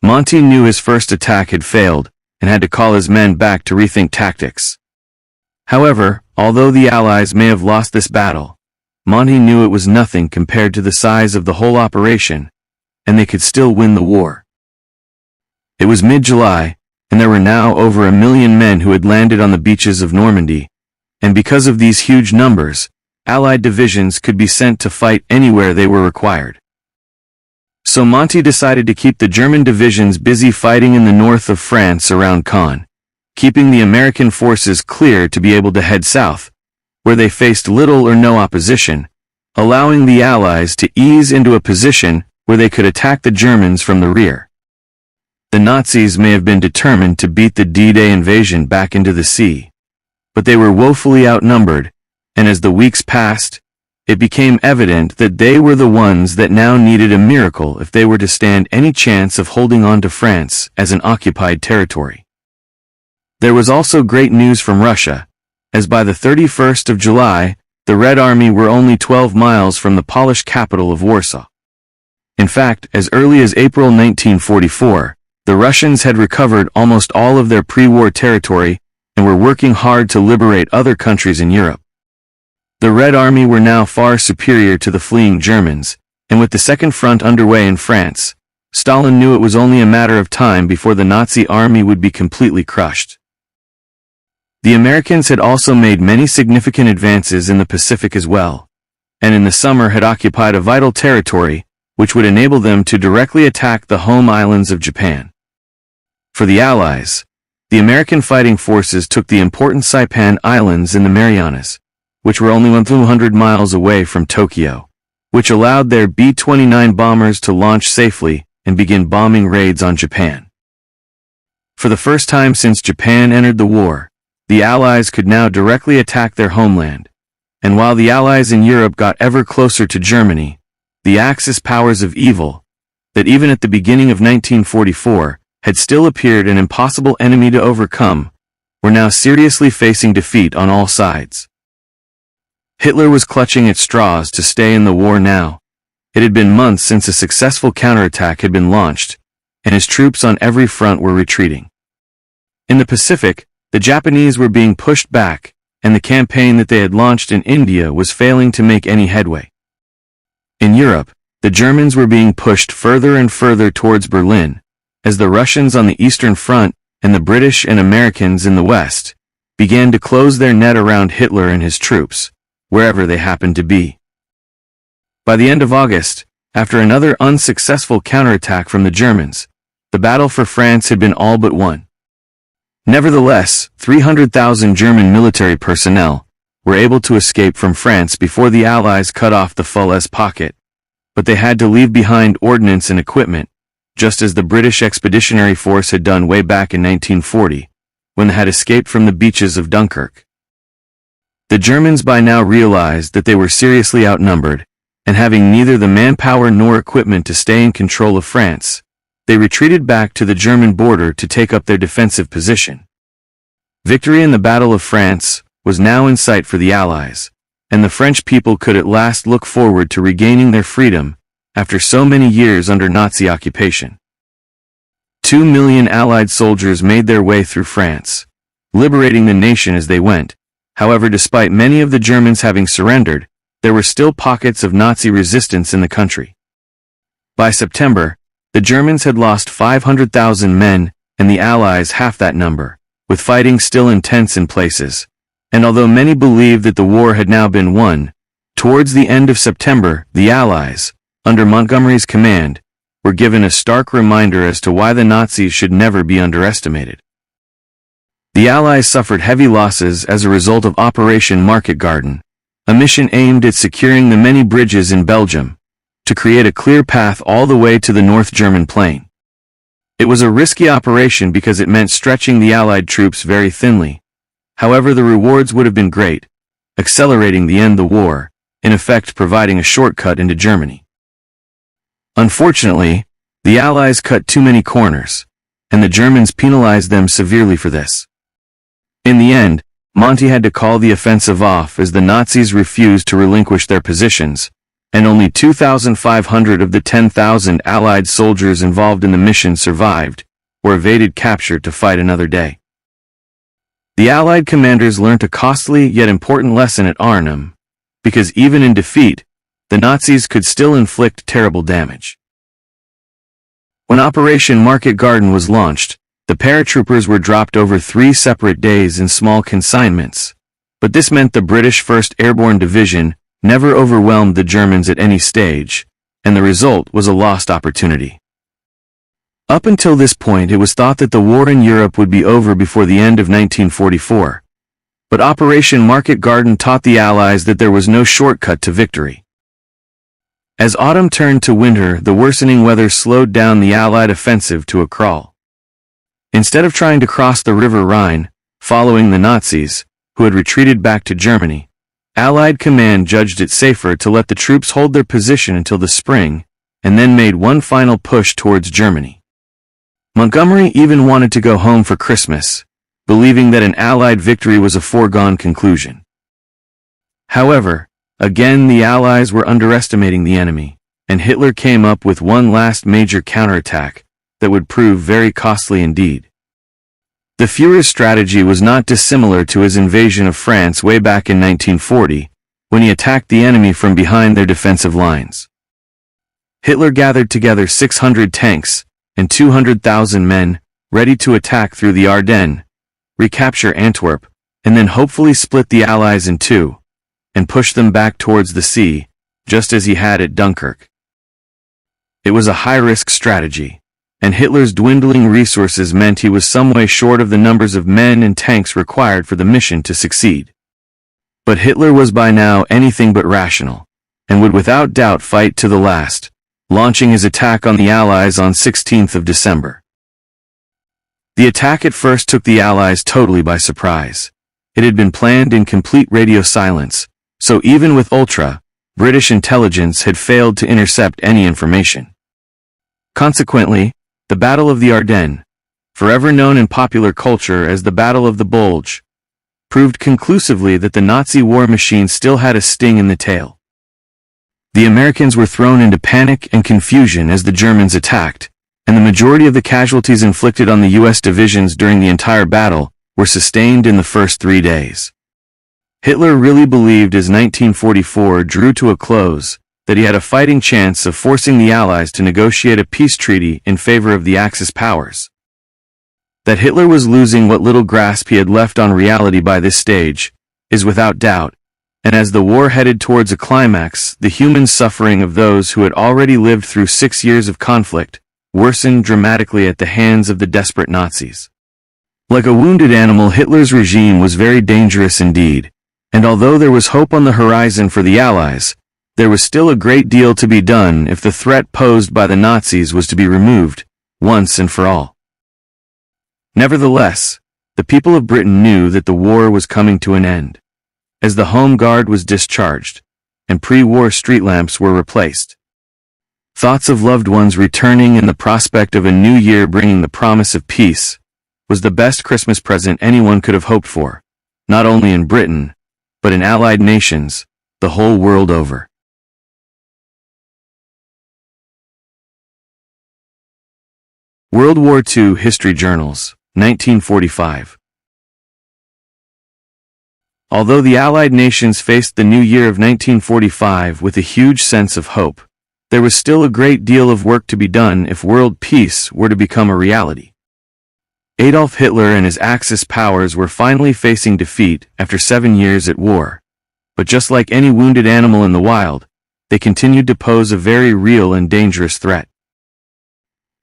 Monty knew his first attack had failed, and had to call his men back to rethink tactics. However, although the Allies may have lost this battle, Monty knew it was nothing compared to the size of the whole operation, and they could still win the war. It was mid-July, and there were now over 1 million men who had landed on the beaches of Normandy, and because of these huge numbers, Allied divisions could be sent to fight anywhere they were required. So Monty decided to keep the German divisions busy fighting in the north of France around Caen, keeping the American forces clear to be able to head south, where they faced little or no opposition, allowing the Allies to ease into a position where they could attack the Germans from the rear. The Nazis may have been determined to beat the D-Day invasion back into the sea, but they were woefully outnumbered, and as the weeks passed, it became evident that they were the ones that now needed a miracle if they were to stand any chance of holding on to France as an occupied territory. There was also great news from Russia, as by the 31st of July, the Red Army were only 12 miles from the Polish capital of Warsaw. In fact, as early as April 1944, the Russians had recovered almost all of their pre-war territory and were working hard to liberate other countries in Europe. The Red Army were now far superior to the fleeing Germans, and with the Second Front underway in France, Stalin knew it was only a matter of time before the Nazi army would be completely crushed. The Americans had also made many significant advances in the Pacific as well, and in the summer had occupied a vital territory, which would enable them to directly attack the home islands of Japan. For the Allies, the American fighting forces took the important Saipan Islands in the Marianas, which were only 100 miles away from Tokyo, which allowed their B-29 bombers to launch safely and begin bombing raids on Japan. For the first time since Japan entered the war, the Allies could now directly attack their homeland, and while the Allies in Europe got ever closer to Germany, the Axis powers of evil, that even at the beginning of 1944 had still appeared an impossible enemy to overcome, were now seriously facing defeat on all sides. Hitler was clutching at straws to stay in the war now. It had been months since a successful counterattack had been launched, and his troops on every front were retreating. In the Pacific, the Japanese were being pushed back, and the campaign that they had launched in India was failing to make any headway. In Europe, the Germans were being pushed further and further towards Berlin, as the Russians on the Eastern Front and the British and Americans in the West began to close their net around Hitler and his troops, wherever they happened to be. By the end of August, after another unsuccessful counterattack from the Germans, the battle for France had been all but won. Nevertheless, 300,000 German military personnel were able to escape from France before the Allies cut off the Fulfils pocket, but they had to leave behind ordnance and equipment, just as the British Expeditionary Force had done way back in 1940, when they had escaped from the beaches of Dunkirk. The Germans by now realized that they were seriously outnumbered, and having neither the manpower nor equipment to stay in control of France, they retreated back to the German border to take up their defensive position. Victory in the Battle of France was now in sight for the Allies, and the French people could at last look forward to regaining their freedom after so many years under Nazi occupation. 2 million Allied soldiers made their way through France, liberating the nation as they went. However, despite many of the Germans having surrendered, there were still pockets of Nazi resistance in the country. By September, the Germans had lost 500,000 men, and the Allies half that number, with fighting still intense in places. And although many believed that the war had now been won, towards the end of September, the Allies, under Montgomery's command, were given a stark reminder as to why the Nazis should never be underestimated. The Allies suffered heavy losses as a result of Operation Market Garden, a mission aimed at securing the many bridges in Belgium, to create a clear path all the way to the North German plain. It was a risky operation because it meant stretching the Allied troops very thinly. However, the rewards would have been great, accelerating the end of the war, in effect providing a shortcut into Germany. Unfortunately, the Allies cut too many corners, and the Germans penalized them severely for this. In the end, Monty had to call the offensive off as the Nazis refused to relinquish their positions, and only 2,500 of the 10,000 Allied soldiers involved in the mission survived, or evaded capture to fight another day. The Allied commanders learnt a costly yet important lesson at Arnhem, because even in defeat, the Nazis could still inflict terrible damage. When Operation Market Garden was launched, the paratroopers were dropped over 3 separate days in small consignments, but this meant the British 1st Airborne Division never overwhelmed the Germans at any stage, and the result was a lost opportunity. Up until this point, it was thought that the war in Europe would be over before the end of 1944, but Operation Market Garden taught the Allies that there was no shortcut to victory. As autumn turned to winter, the worsening weather slowed down the Allied offensive to a crawl. Instead of trying to cross the River Rhine, following the Nazis, who had retreated back to Germany, Allied command judged it safer to let the troops hold their position until the spring, and then made one final push towards Germany. Montgomery even wanted to go home for Christmas, believing that an Allied victory was a foregone conclusion. However, again the Allies were underestimating the enemy, and Hitler came up with one last major counterattack that would prove very costly indeed. The Führer's strategy was not dissimilar to his invasion of France way back in 1940, when he attacked the enemy from behind their defensive lines. Hitler gathered together 600 tanks and 200,000 men, ready to attack through the Ardennes, recapture Antwerp, and then hopefully split the Allies in two, and push them back towards the sea, just as he had at Dunkirk. It was a high-risk strategy, and Hitler's dwindling resources meant he was some way short of the numbers of men and tanks required for the mission to succeed. But Hitler was by now anything but rational, and would without doubt fight to the last, launching his attack on the Allies on 16th of December. The attack at first took the Allies totally by surprise. It had been planned in complete radio silence, so even with British intelligence had failed to intercept any information. Consequently, the Battle of the Ardennes, forever known in popular culture as the Battle of the Bulge, proved conclusively that the Nazi war machine still had a sting in the tail. The Americans were thrown into panic and confusion as the Germans attacked, and the majority of the casualties inflicted on the U.S. divisions during the entire battle were sustained in the first 3 days. Hitler really believed as 1944 drew to a close that he had a fighting chance of forcing the Allies to negotiate a peace treaty in favor of the Axis powers. That Hitler was losing what little grasp he had left on reality by this stage is without doubt, and as the war headed towards a climax, the human suffering of those who had already lived through 6 years of conflict worsened dramatically at the hands of the desperate Nazis. Like a wounded animal, Hitler's regime was very dangerous indeed, and although there was hope on the horizon for the Allies, there was still a great deal to be done if the threat posed by the Nazis was to be removed, once and for all. Nevertheless, the people of Britain knew that the war was coming to an end, as the Home Guard was discharged, and pre-war street lamps were replaced. Thoughts of loved ones returning and the prospect of a new year bringing the promise of peace was the best Christmas present anyone could have hoped for, not only in Britain, but in Allied nations, the whole world over. World War II History Journals, 1945. Although the Allied nations faced the new year of 1945 with a huge sense of hope, there was still a great deal of work to be done if world peace were to become a reality. Adolf Hitler and his Axis powers were finally facing defeat after 7 years at war, but just like any wounded animal in the wild, they continued to pose a very real and dangerous threat.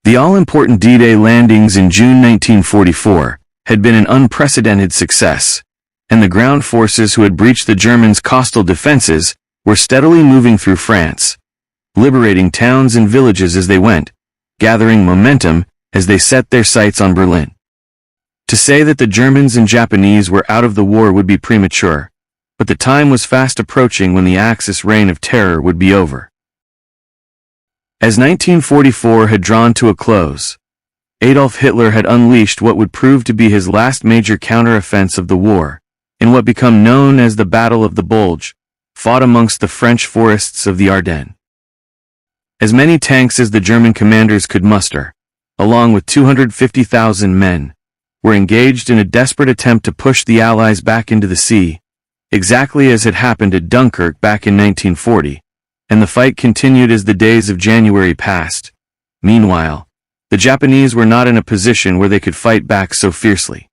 The all-important D-Day landings in June 1944 had been an unprecedented success, and the ground forces who had breached the Germans' coastal defenses were steadily moving through France, liberating towns and villages as they went, gathering momentum as they set their sights on Berlin. To say that the Germans and Japanese were out of the war would be premature, but the time was fast approaching when the Axis reign of terror would be over. As 1944 had drawn to a close, Adolf Hitler had unleashed what would prove to be his last major counter-offense of the war, in what became known as the Battle of the Bulge, fought amongst the French forests of the Ardennes. As many tanks as the German commanders could muster, along with 250,000 men, were engaged in a desperate attempt to push the Allies back into the sea, exactly as had happened at Dunkirk back in 1940, and the fight continued as the days of January passed. Meanwhile, the Japanese were not in a position where they could fight back so fiercely.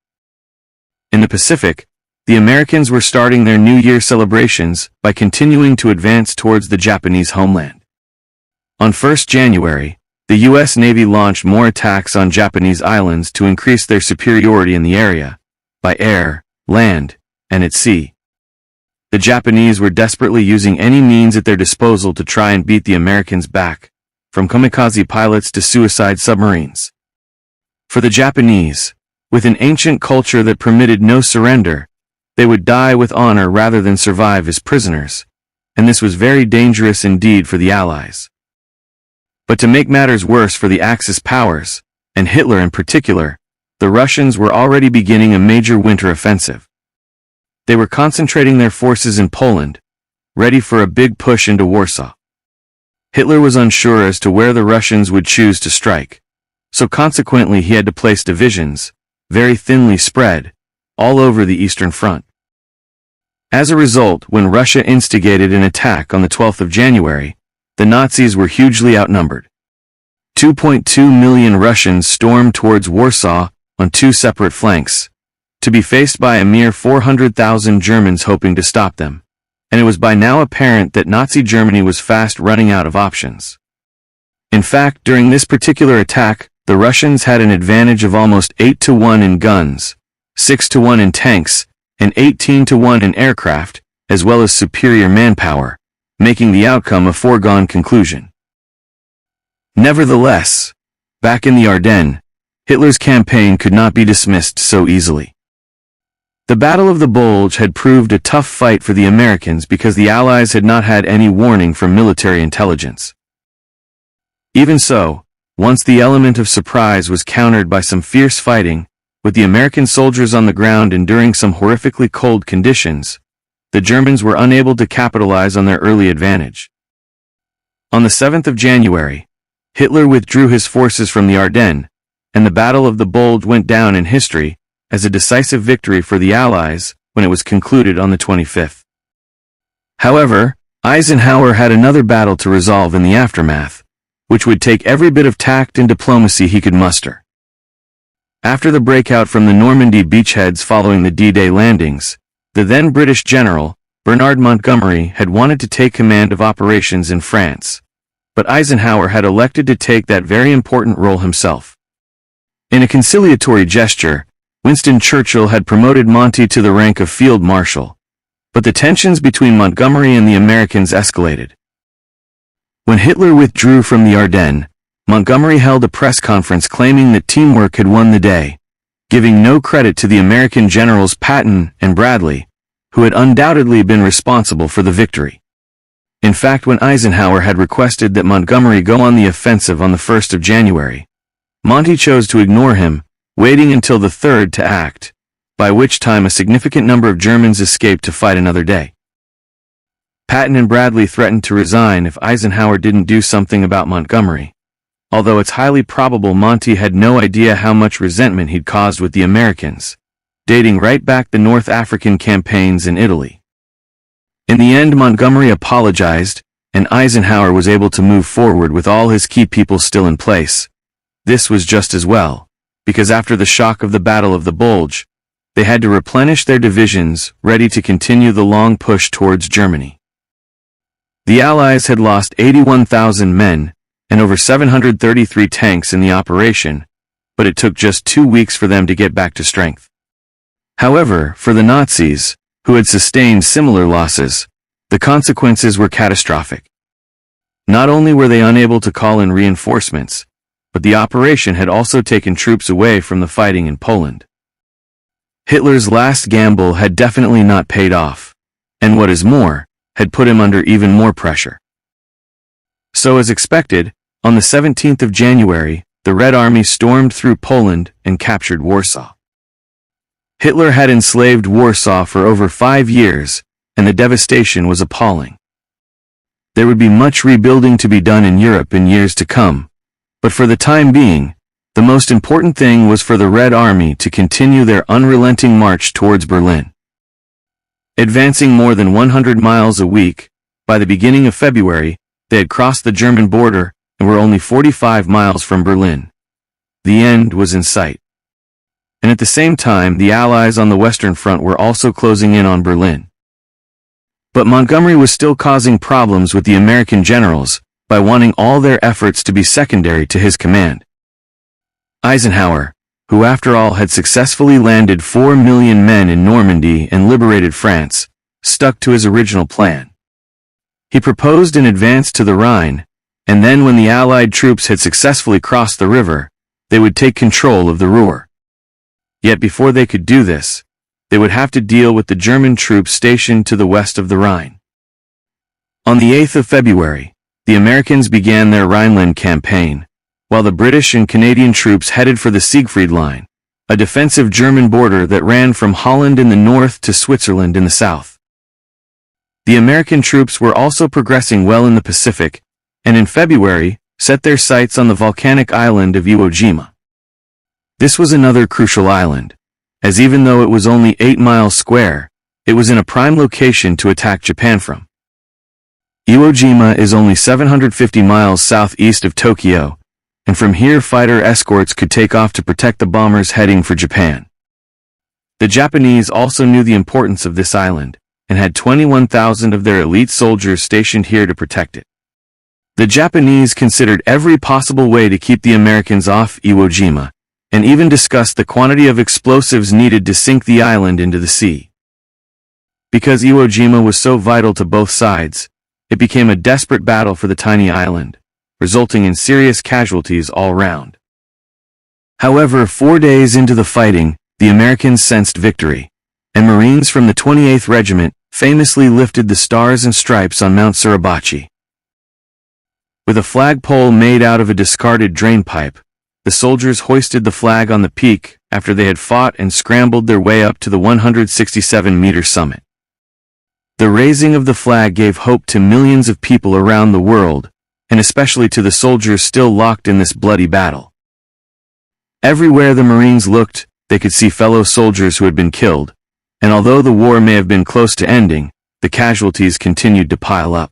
In the Pacific, the Americans were starting their New Year celebrations by continuing to advance towards the Japanese homeland. On 1 January, the U.S. Navy launched more attacks on Japanese islands to increase their superiority in the area, by air, land, and at sea. The Japanese were desperately using any means at their disposal to try and beat the Americans back, from kamikaze pilots to suicide submarines. For the Japanese, with an ancient culture that permitted no surrender, they would die with honor rather than survive as prisoners, and this was very dangerous indeed for the Allies. But to make matters worse for the Axis powers, and Hitler in particular, the Russians were already beginning a major winter offensive. They were concentrating their forces in Poland, ready for a big push into Warsaw. Hitler was unsure as to where the Russians would choose to strike, so consequently he had to place divisions, very thinly spread, all over the Eastern Front. As a result, when Russia instigated an attack on the 12th of January, the Nazis were hugely outnumbered. 2.2 million Russians stormed towards Warsaw on 2 separate flanks, to be faced by a mere 400,000 Germans hoping to stop them, and it was by now apparent that Nazi Germany was fast running out of options. In fact, during this particular attack, the Russians had an advantage of almost 8-1 in guns, 6-1 in tanks, and 18-1 in aircraft, as well as superior manpower, making the outcome a foregone conclusion. Nevertheless, back in the Ardennes, Hitler's campaign could not be dismissed so easily. The Battle of the Bulge had proved a tough fight for the Americans because the Allies had not had any warning from military intelligence. Even so, once the element of surprise was countered by some fierce fighting, with the American soldiers on the ground enduring some horrifically cold conditions, the Germans were unable to capitalize on their early advantage. On the 7th of January, Hitler withdrew his forces from the Ardennes, and the Battle of the Bulge went down in history as a decisive victory for the Allies when it was concluded on the 25th. However, Eisenhower had another battle to resolve in the aftermath, which would take every bit of tact and diplomacy he could muster. After the breakout from the Normandy beachheads following the D-Day landings, the then British general, Bernard Montgomery, had wanted to take command of operations in France, but Eisenhower had elected to take that very important role himself. In a conciliatory gesture, Winston Churchill had promoted Monty to the rank of Field Marshal, but the tensions between Montgomery and the Americans escalated. When Hitler withdrew from the Ardennes, Montgomery held a press conference claiming that teamwork had won the day, giving no credit to the American generals Patton and Bradley, who had undoubtedly been responsible for the victory. In fact, when Eisenhower had requested that Montgomery go on the offensive on the 1st of January, Monty chose to ignore him, waiting until the 3rd to act, by which time a significant number of Germans escaped to fight another day. Patton and Bradley threatened to resign if Eisenhower didn't do something about Montgomery, although it's highly probable Monty had no idea how much resentment he'd caused with the Americans, dating right back the North African campaigns in Italy. In the end, Montgomery apologized, and Eisenhower was able to move forward with all his key people still in place. This was just as well, because after the shock of the Battle of the Bulge, they had to replenish their divisions, ready to continue the long push towards Germany. The Allies had lost 81,000 men and over 733 tanks in the operation, but it took just 2 weeks for them to get back to strength. However, for the Nazis, who had sustained similar losses, the consequences were catastrophic. Not only were they unable to call in reinforcements, but the operation had also taken troops away from the fighting in Poland. Hitler's last gamble had definitely not paid off, and what is more, had put him under even more pressure. So as expected, on the 17th of January, the Red Army stormed through Poland and captured Warsaw. Hitler had enslaved Warsaw for over 5 years, and the devastation was appalling. There would be much rebuilding to be done in Europe in years to come, but for the time being, the most important thing was for the Red Army to continue their unrelenting march towards Berlin. Advancing more than 100 miles a week, by the beginning of February, they had crossed the German border and were only 45 miles from Berlin. The end was in sight. And at the same time, the Allies on the Western Front were also closing in on Berlin. But Montgomery was still causing problems with the American generals by wanting all their efforts to be secondary to his command. Eisenhower, who after all had successfully landed 4 million men in Normandy and liberated France, stuck to his original plan. He proposed an advance to the Rhine, and then when the Allied troops had successfully crossed the river, they would take control of the Ruhr. Yet before they could do this, they would have to deal with the German troops stationed to the west of the Rhine. On the 8th of February, the Americans began their Rhineland campaign, while the British and Canadian troops headed for the Siegfried Line, a defensive German border that ran from Holland in the north to Switzerland in the south. The American troops were also progressing well in the Pacific, and in February, set their sights on the volcanic island of Iwo Jima. This was another crucial island, as even though it was only 8 miles square, it was in a prime location to attack Japan from. Iwo Jima is only 750 miles southeast of Tokyo, and from here fighter escorts could take off to protect the bombers heading for Japan. The Japanese also knew the importance of this island, and had 21,000 of their elite soldiers stationed here to protect it. The Japanese considered every possible way to keep the Americans off Iwo Jima, and even discussed the quantity of explosives needed to sink the island into the sea. Because Iwo Jima was so vital to both sides, it became a desperate battle for the tiny island, resulting in serious casualties all round. However, 4 days into the fighting, the Americans sensed victory, and Marines from the 28th Regiment famously lifted the Stars and Stripes on Mount Suribachi. With a flagpole made out of a discarded drainpipe, the soldiers hoisted the flag on the peak after they had fought and scrambled their way up to the 167-meter summit. The raising of the flag gave hope to millions of people around the world, and especially to the soldiers still locked in this bloody battle. Everywhere the Marines looked, they could see fellow soldiers who had been killed, and although the war may have been close to ending, the casualties continued to pile up.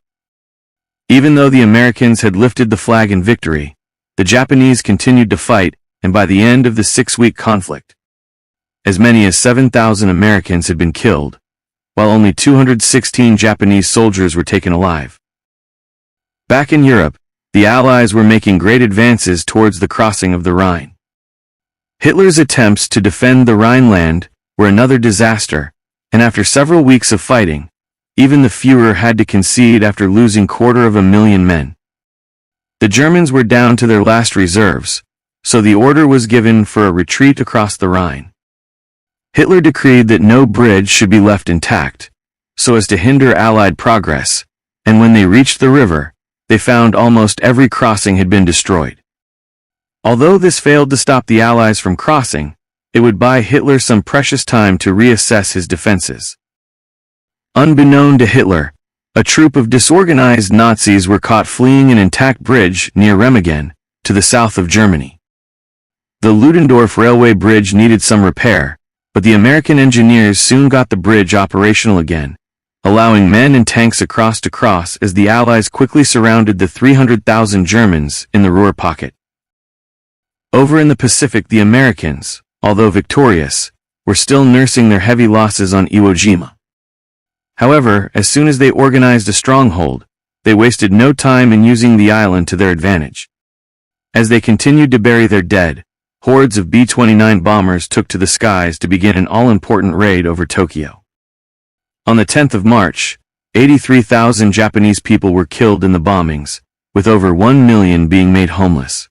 Even though the Americans had lifted the flag in victory, the Japanese continued to fight, and by the end of the 6-week conflict, as many as 7,000 Americans had been killed, while only 216 Japanese soldiers were taken alive. Back in Europe, the Allies were making great advances towards the crossing of the Rhine. Hitler's attempts to defend the Rhineland were another disaster, and after several weeks of fighting, even the Führer had to concede after losing 250,000 men. The Germans were down to their last reserves, so the order was given for a retreat across the Rhine. Hitler decreed that no bridge should be left intact, so as to hinder Allied progress, and when they reached the river, they found almost every crossing had been destroyed. Although this failed to stop the Allies from crossing, it would buy Hitler some precious time to reassess his defenses. Unbeknown to Hitler, a troop of disorganized Nazis were caught fleeing an intact bridge near Remagen, to the south of Germany. The Ludendorff railway bridge needed some repair, but the American engineers soon got the bridge operational again, allowing men and tanks across to cross as the Allies quickly surrounded the 300,000 Germans in the Ruhr pocket. Over in the Pacific, the Americans, although victorious, were still nursing their heavy losses on Iwo Jima. However, as soon as they organized a stronghold, they wasted no time in using the island to their advantage. As they continued to bury their dead, hordes of B-29 bombers took to the skies to begin an all-important raid over Tokyo. On the 10th of March, 83,000 Japanese people were killed in the bombings, with over 1 million being made homeless.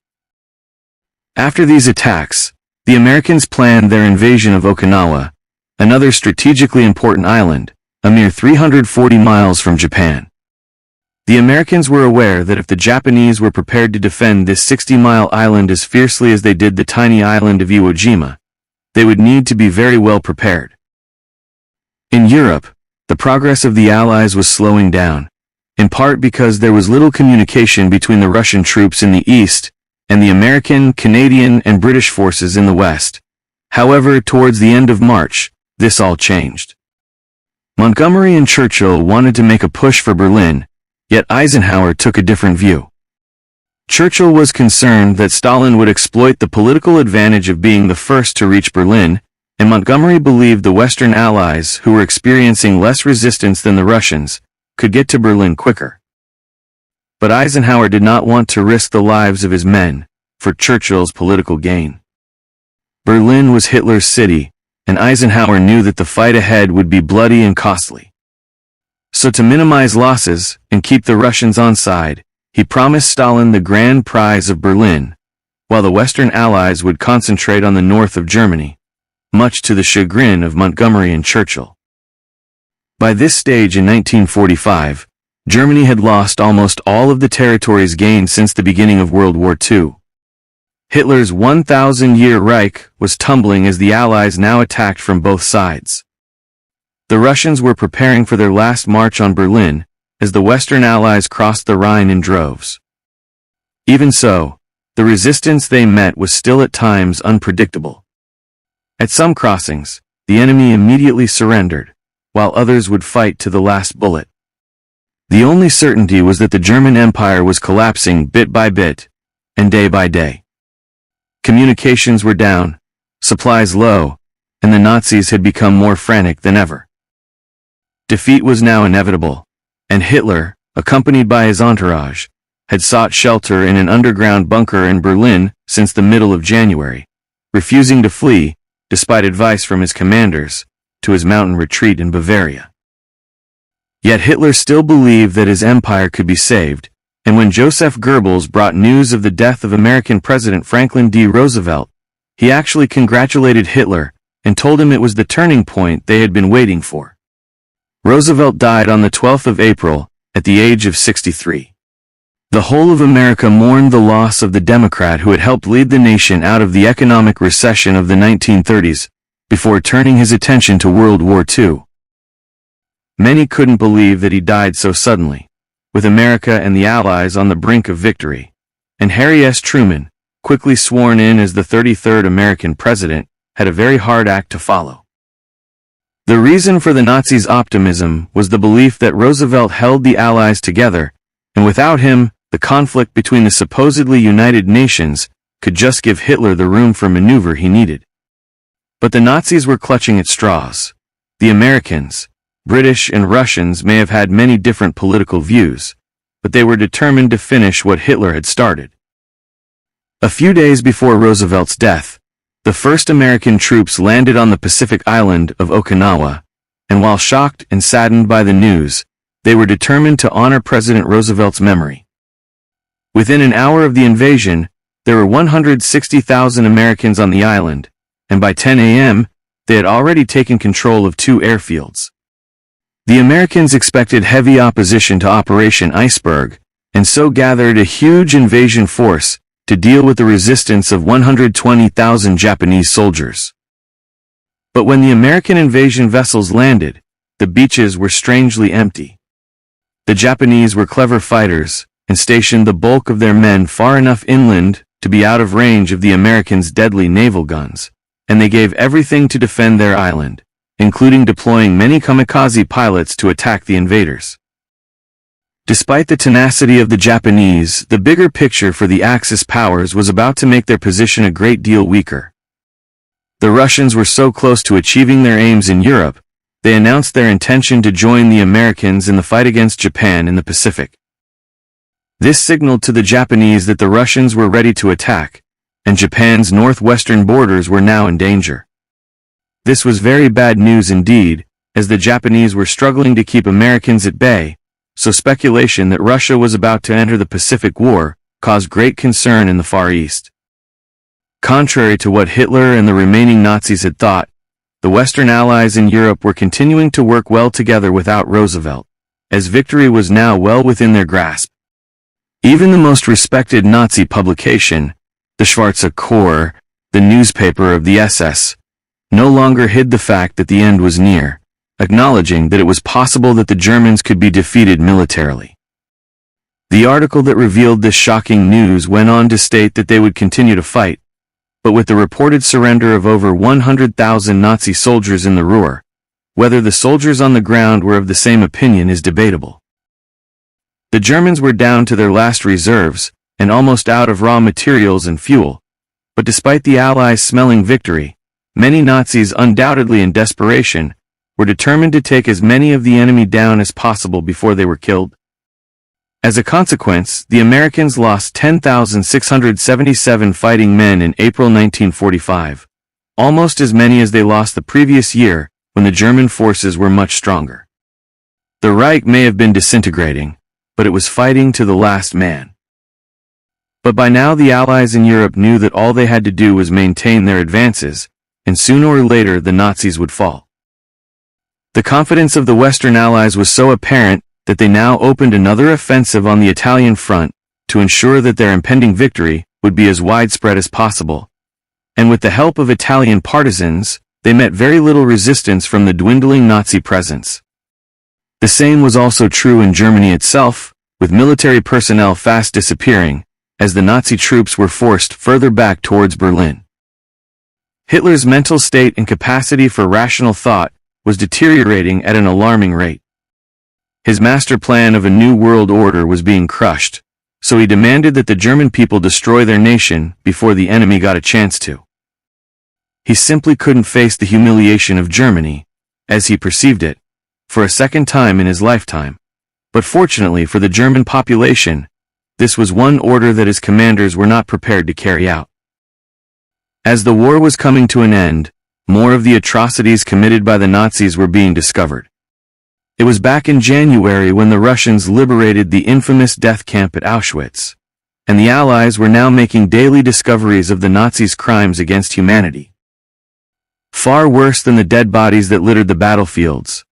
After these attacks, the Americans planned their invasion of Okinawa, another strategically important island, a mere 340 miles from Japan. The Americans were aware that if the Japanese were prepared to defend this 60-mile island as fiercely as they did the tiny island of Iwo Jima, they would need to be very well prepared. In Europe, the progress of the Allies was slowing down, in part because there was little communication between the Russian troops in the east and the American, Canadian, and British forces in the west. However, towards the end of March, this all changed. Montgomery and Churchill wanted to make a push for Berlin, yet Eisenhower took a different view. Churchill was concerned that Stalin would exploit the political advantage of being the first to reach Berlin, and Montgomery believed the Western Allies, who were experiencing less resistance than the Russians, could get to Berlin quicker. But Eisenhower did not want to risk the lives of his men for Churchill's political gain. Berlin was Hitler's city, and Eisenhower knew that the fight ahead would be bloody and costly. So to minimize losses and keep the Russians on side, he promised Stalin the grand prize of Berlin, while the Western Allies would concentrate on the north of Germany, much to the chagrin of Montgomery and Churchill. By this stage in 1945, Germany had lost almost all of the territories gained since the beginning of World War II. Hitler's 1,000-year Reich was tumbling as the Allies now attacked from both sides. The Russians were preparing for their last march on Berlin, as the Western Allies crossed the Rhine in droves. Even so, the resistance they met was still at times unpredictable. At some crossings, the enemy immediately surrendered, while others would fight to the last bullet. The only certainty was that the German Empire was collapsing bit by bit, and day by day. Communications were down, supplies low, and the Nazis had become more frantic than ever. Defeat was now inevitable, and Hitler, accompanied by his entourage, had sought shelter in an underground bunker in Berlin since the middle of January, refusing to flee, despite advice from his commanders, to his mountain retreat in Bavaria. Yet Hitler still believed that his empire could be saved, and when Joseph Goebbels brought news of the death of American President Franklin D. Roosevelt, he actually congratulated Hitler and told him it was the turning point they had been waiting for. Roosevelt died on the 12th of April, at the age of 63. The whole of America mourned the loss of the Democrat who had helped lead the nation out of the economic recession of the 1930s, before turning his attention to World War II. Many couldn't believe that he died so suddenly, with America and the Allies on the brink of victory, and Harry S. Truman, quickly sworn in as the 33rd American president, had a very hard act to follow. The reason for the Nazis' optimism was the belief that Roosevelt held the Allies together, and without him, the conflict between the supposedly united nations could just give Hitler the room for maneuver he needed. But the Nazis were clutching at straws. The Americans, British and Russians may have had many different political views, but they were determined to finish what Hitler had started. A few days before Roosevelt's death, The first American troops landed on the Pacific island of Okinawa, and while shocked and saddened by the news, they were determined to honor President Roosevelt's memory. Within an hour of the invasion, there were 160,000 Americans on the island, and by 10 a.m., they had already taken control of 2 airfields. The Americans expected heavy opposition to Operation Iceberg, and so gathered a huge invasion force to deal with the resistance of 120,000 Japanese soldiers. But when the American invasion vessels landed, the beaches were strangely empty. The Japanese were clever fighters, and stationed the bulk of their men far enough inland to be out of range of the Americans' deadly naval guns, and they gave everything to defend their island, including deploying many kamikaze pilots to attack the invaders. Despite the tenacity of the Japanese, the bigger picture for the Axis powers was about to make their position a great deal weaker. The Russians were so close to achieving their aims in Europe, they announced their intention to join the Americans in the fight against Japan in the Pacific. This signaled to the Japanese that the Russians were ready to attack, and Japan's northwestern borders were now in danger. This was very bad news indeed, as the Japanese were struggling to keep Americans at bay, so speculation that Russia was about to enter the Pacific War caused great concern in the Far East. Contrary to what Hitler and the remaining Nazis had thought, the Western Allies in Europe were continuing to work well together without Roosevelt, as victory was now well within their grasp. Even the most respected Nazi publication, the Schwarze Korps, the newspaper of the SS, no longer hid the fact that the end was near, acknowledging that it was possible that the Germans could be defeated militarily. The article that revealed this shocking news went on to state that they would continue to fight, but with the reported surrender of over 100,000 Nazi soldiers in the Ruhr, whether the soldiers on the ground were of the same opinion is debatable. The Germans were down to their last reserves, and almost out of raw materials and fuel, but despite the Allies smelling victory, many Nazis, undoubtedly in desperation, were determined to take as many of the enemy down as possible before they were killed. As a consequence, the Americans lost 10,677 fighting men in April 1945, almost as many as they lost the previous year when the German forces were much stronger. The Reich may have been disintegrating, but it was fighting to the last man. But by now the Allies in Europe knew that all they had to do was maintain their advances, and sooner or later the Nazis would fall. The confidence of the Western Allies was so apparent that they now opened another offensive on the Italian front to ensure that their impending victory would be as widespread as possible. And with the help of Italian partisans, they met very little resistance from the dwindling Nazi presence. The same was also true in Germany itself, with military personnel fast disappearing, as the Nazi troops were forced further back towards Berlin. Hitler's mental state and capacity for rational thought was deteriorating at an alarming rate. His master plan of a new world order was being crushed, so he demanded that the German people destroy their nation before the enemy got a chance to. He simply couldn't face the humiliation of Germany, as he perceived it, for a second time in his lifetime. But fortunately for the German population, this was one order that his commanders were not prepared to carry out. As the war was coming to an end, more of the atrocities committed by the Nazis were being discovered. It was back in January when the Russians liberated the infamous death camp at Auschwitz, and the Allies were now making daily discoveries of the Nazis' crimes against humanity. Far worse than the dead bodies that littered the battlefields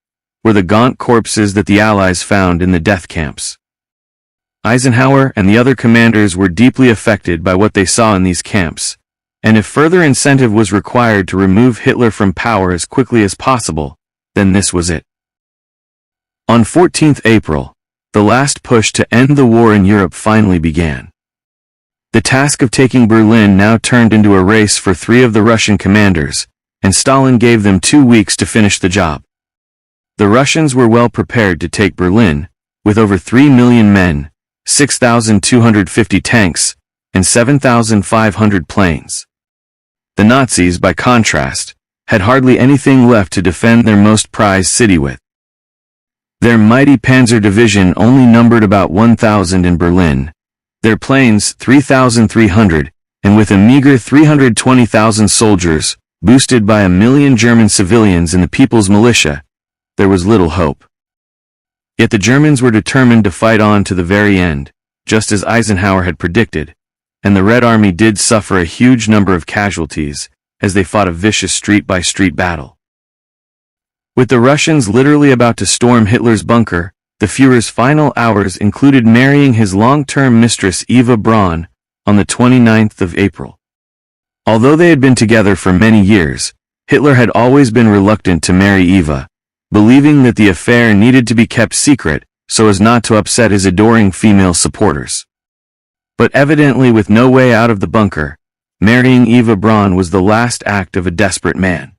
were the gaunt corpses that the Allies found in the death camps. Eisenhower and the other commanders were deeply affected by what they saw in these camps, and if further incentive was required to remove Hitler from power as quickly as possible, then this was it. On 14th April, the last push to end the war in Europe finally began. The task of taking Berlin now turned into a race for 3 of the Russian commanders, and Stalin gave them 2 weeks to finish the job. The Russians were well prepared to take Berlin, with over 3 million men, 6,250 tanks, and 7,500 planes. The Nazis, by contrast, had hardly anything left to defend their most prized city with. Their mighty Panzer Division only numbered about 1,000 in Berlin, their planes 3,300, and with a meager 320,000 soldiers, boosted by 1 million German civilians in the People's Militia, there was little hope. Yet the Germans were determined to fight on to the very end, just as Eisenhower had predicted, and the Red Army did suffer a huge number of casualties as they fought a vicious street-by-street battle. With the Russians literally about to storm Hitler's bunker, the Führer's final hours included marrying his long-term mistress Eva Braun on the 29th of April. Although they had been together for many years, Hitler had always been reluctant to marry Eva, believing that the affair needed to be kept secret so as not to upset his adoring female supporters. But evidently with no way out of the bunker, marrying Eva Braun was the last act of a desperate man.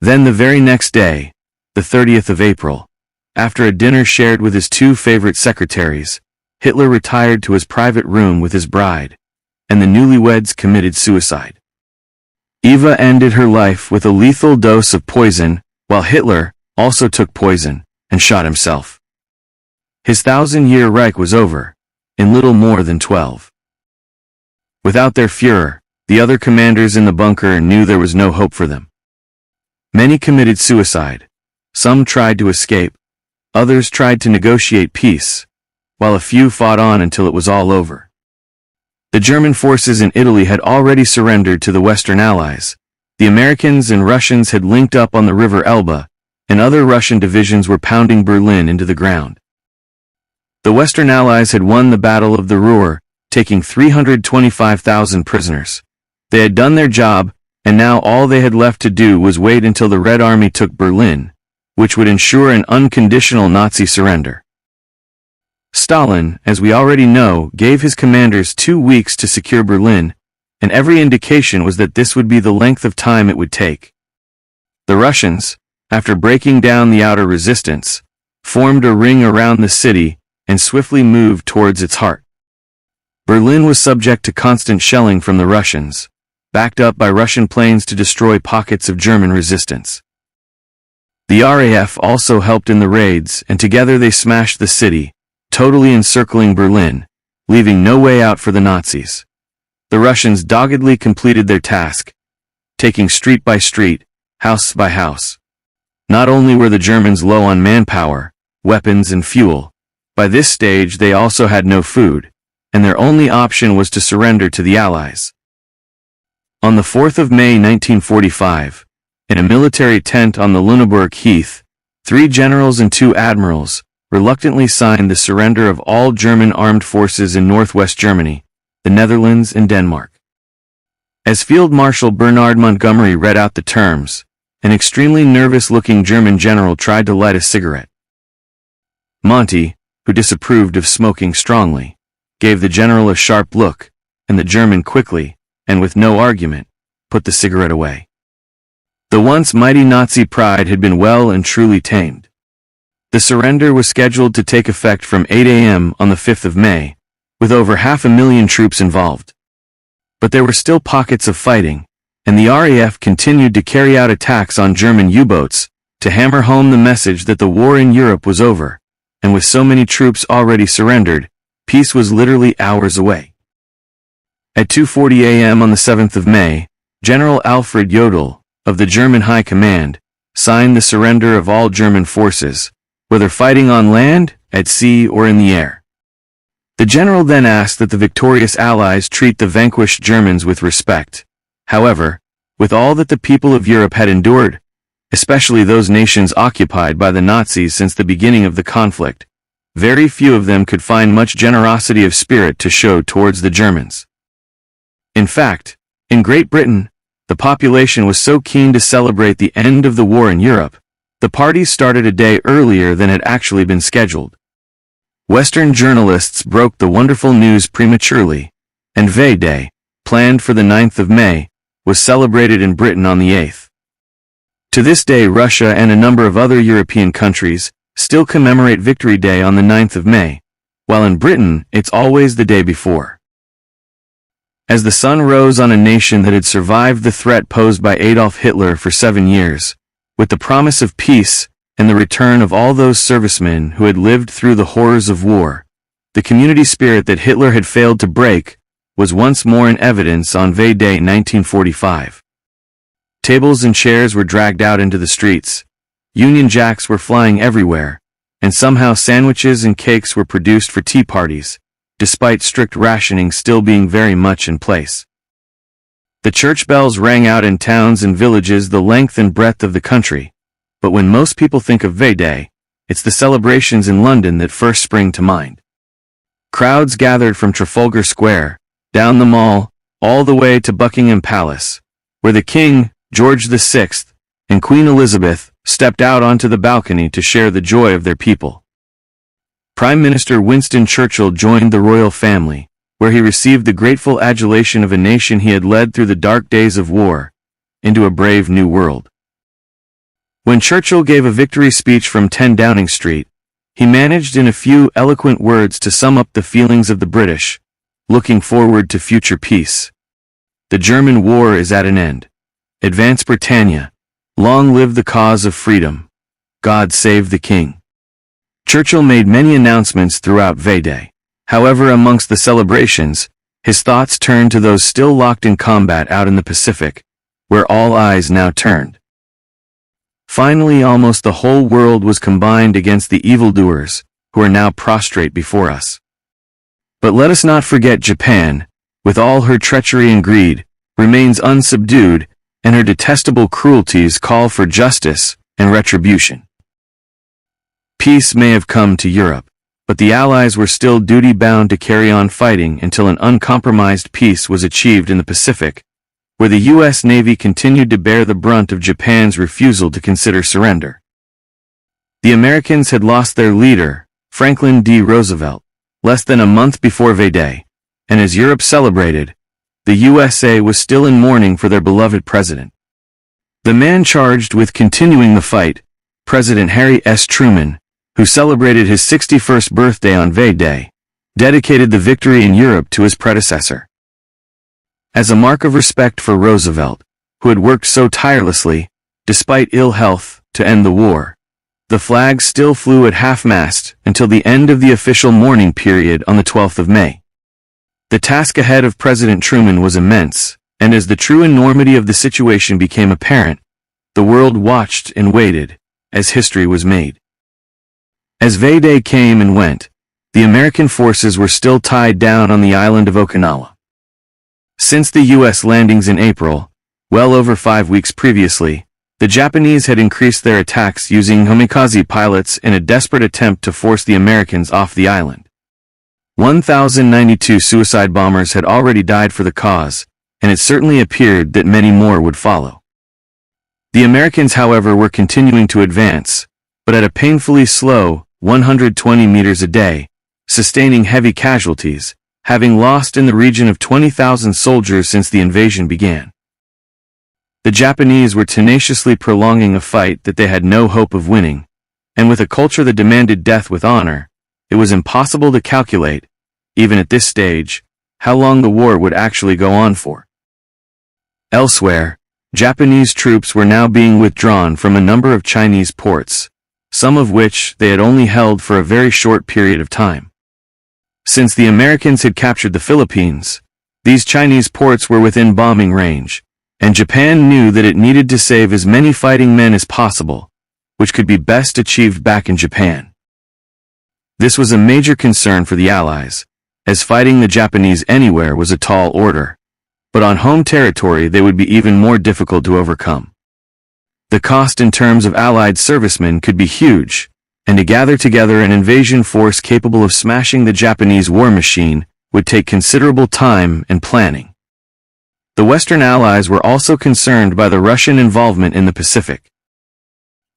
Then the very next day, the 30th of April, after a dinner shared with his two favorite secretaries, Hitler retired to his private room with his bride, and the newlyweds committed suicide. Eva ended her life with a lethal dose of poison, while Hitler also took poison and shot himself. His 1,000-year Reich was over, in little more than 12. Without their Führer, the other commanders in the bunker knew there was no hope for them. Many committed suicide, some tried to escape, others tried to negotiate peace, while a few fought on until it was all over. The German forces in Italy had already surrendered to the Western Allies. The Americans and Russians had linked up on the River Elbe, and other Russian divisions were pounding Berlin into the ground. The Western Allies had won the Battle of the Ruhr, taking 325,000 prisoners. They had done their job, and now all they had left to do was wait until the Red Army took Berlin, which would ensure an unconditional Nazi surrender. Stalin, as we already know, gave his commanders 2 weeks to secure Berlin, and every indication was that this would be the length of time it would take. The Russians, after breaking down the outer resistance, formed a ring around the city and swiftly moved towards its heart. Berlin was subject to constant shelling from the Russians, backed up by Russian planes to destroy pockets of German resistance. The RAF also helped in the raids, and together they smashed the city, totally encircling Berlin, leaving no way out for the Nazis. The Russians doggedly completed their task, taking street by street, house by house. Not only were the Germans low on manpower, weapons and fuel, by this stage they also had no food, and their only option was to surrender to the Allies. On the 4th of May 1945, in a military tent on the Lüneburg Heath, 3 generals and 2 admirals reluctantly signed the surrender of all German armed forces in northwest Germany, the Netherlands and Denmark. As Field Marshal Bernard Montgomery read out the terms, an extremely nervous-looking German general tried to light a cigarette. Monty, who disapproved of smoking strongly, gave the general a sharp look, and the German quickly, and with no argument, put the cigarette away. The once mighty Nazi pride had been well and truly tamed. The surrender was scheduled to take effect from 8 a.m. on the 5th of May, with over 500,000 troops involved. But there were still pockets of fighting, and the RAF continued to carry out attacks on German U-boats, to hammer home the message that the war in Europe was over, and with so many troops already surrendered, peace was literally hours away. At 2:40 a.m. on the 7th of May, General Alfred Jodl, of the German High Command, signed the surrender of all German forces, whether fighting on land, at sea or in the air. The general then asked that the victorious Allies treat the vanquished Germans with respect. However, with all that the people of Europe had endured, especially those nations occupied by the Nazis since the beginning of the conflict, very few of them could find much generosity of spirit to show towards the Germans. In fact, in Great Britain, the population was so keen to celebrate the end of the war in Europe, the parties started a day earlier than had actually been scheduled. Western journalists broke the wonderful news prematurely, and V Day, planned for the 9th of May, was celebrated in Britain on the 8th. To this day, Russia and a number of other European countries still commemorate Victory Day on the 9th of May, while in Britain it's always the day before. As the sun rose on a nation that had survived the threat posed by Adolf Hitler for 7 years, with the promise of peace and the return of all those servicemen who had lived through the horrors of war, the community spirit that Hitler had failed to break was once more in evidence on V-Day 1945. Tables and chairs were dragged out into the streets, Union Jacks were flying everywhere, and somehow sandwiches and cakes were produced for tea parties, despite strict rationing still being very much in place. The church bells rang out in towns and villages the length and breadth of the country, but when most people think of V-Day, it's the celebrations in London that first spring to mind. Crowds gathered from Trafalgar Square, down the Mall, all the way to Buckingham Palace, where the King, George VI, and Queen Elizabeth stepped out onto the balcony to share the joy of their people. Prime Minister Winston Churchill joined the royal family, where he received the grateful adulation of a nation he had led through the dark days of war, into a brave new world. When Churchill gave a victory speech from 10 Downing Street, he managed in a few eloquent words to sum up the feelings of the British, looking forward to future peace. The German war is at an end. Advance Britannia. Long live the cause of freedom. God save the King. Churchill made many announcements throughout V-Day. However, amongst the celebrations, his thoughts turned to those still locked in combat out in the Pacific, where all eyes now turned. Finally, almost the whole world was combined against the evildoers, who are now prostrate before us. But let us not forget Japan, with all her treachery and greed, remains unsubdued, and her detestable cruelties call for justice and retribution. Peace may have come to Europe, but the Allies were still duty-bound to carry on fighting until an uncompromised peace was achieved in the Pacific, where the U.S. Navy continued to bear the brunt of Japan's refusal to consider surrender. The Americans had lost their leader, Franklin D. Roosevelt, less than a month before V-Day, and as Europe celebrated, the USA was still in mourning for their beloved president. The man charged with continuing the fight, President Harry S. Truman, who celebrated his 61st birthday on V-Day, dedicated the victory in Europe to his predecessor. As a mark of respect for Roosevelt, who had worked so tirelessly, despite ill health, to end the war, the flag still flew at half-mast until the end of the official mourning period on the 12th of May. The task ahead of President Truman was immense, and as the true enormity of the situation became apparent, the world watched and waited, as history was made. As V-Day came and went, the American forces were still tied down on the island of Okinawa. Since the U.S. landings in April, well over 5 weeks previously, the Japanese had increased their attacks using kamikaze pilots in a desperate attempt to force the Americans off the island. 1,092 suicide bombers had already died for the cause, and it certainly appeared that many more would follow. The Americans, however, were continuing to advance, but at a painfully slow 120 meters a day, sustaining heavy casualties, having lost in the region of 20,000 soldiers since the invasion began. The Japanese were tenaciously prolonging a fight that they had no hope of winning, and with a culture that demanded death with honor, it was impossible to calculate, even at this stage, how long the war would actually go on for. Elsewhere, Japanese troops were now being withdrawn from a number of Chinese ports, some of which they had only held for a very short period of time. Since the Americans had captured the Philippines, these Chinese ports were within bombing range, and Japan knew that it needed to save as many fighting men as possible, which could be best achieved back in Japan. This was a major concern for the Allies, as fighting the Japanese anywhere was a tall order, but on home territory they would be even more difficult to overcome. The cost in terms of Allied servicemen could be huge, and to gather together an invasion force capable of smashing the Japanese war machine would take considerable time and planning. The Western Allies were also concerned by the Russian involvement in the Pacific.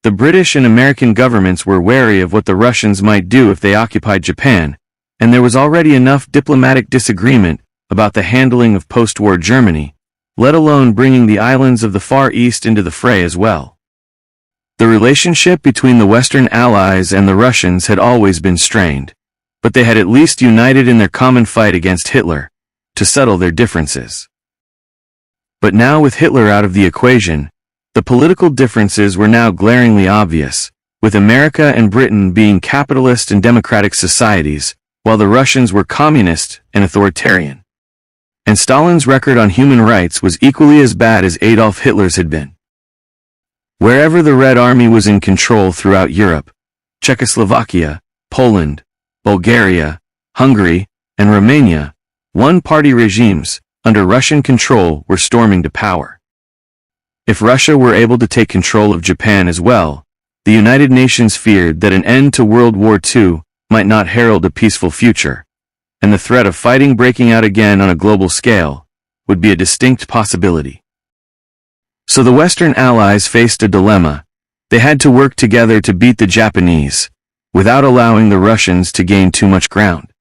The British and American governments were wary of what the Russians might do if they occupied Japan, and there was already enough diplomatic disagreement about the handling of post-war Germany, let alone bringing the islands of the Far East into the fray as well. The relationship between the Western Allies and the Russians had always been strained, but they had at least united in their common fight against Hitler, to settle their differences. But now with Hitler out of the equation, the political differences were now glaringly obvious, with America and Britain being capitalist and democratic societies, while the Russians were communist and authoritarian. and Stalin's record on human rights was equally as bad as Adolf Hitler's had been. Wherever the Red Army was in control throughout Europe, Czechoslovakia, Poland, Bulgaria, Hungary, and Romania, one-party regimes, under Russian control, were storming to power. If Russia were able to take control of Japan as well, the United Nations feared that an end to World War II might not herald a peaceful future, and the threat of fighting breaking out again on a global scale would be a distinct possibility. So the Western Allies faced a dilemma. They had to work together to beat the Japanese, without allowing the Russians to gain too much ground.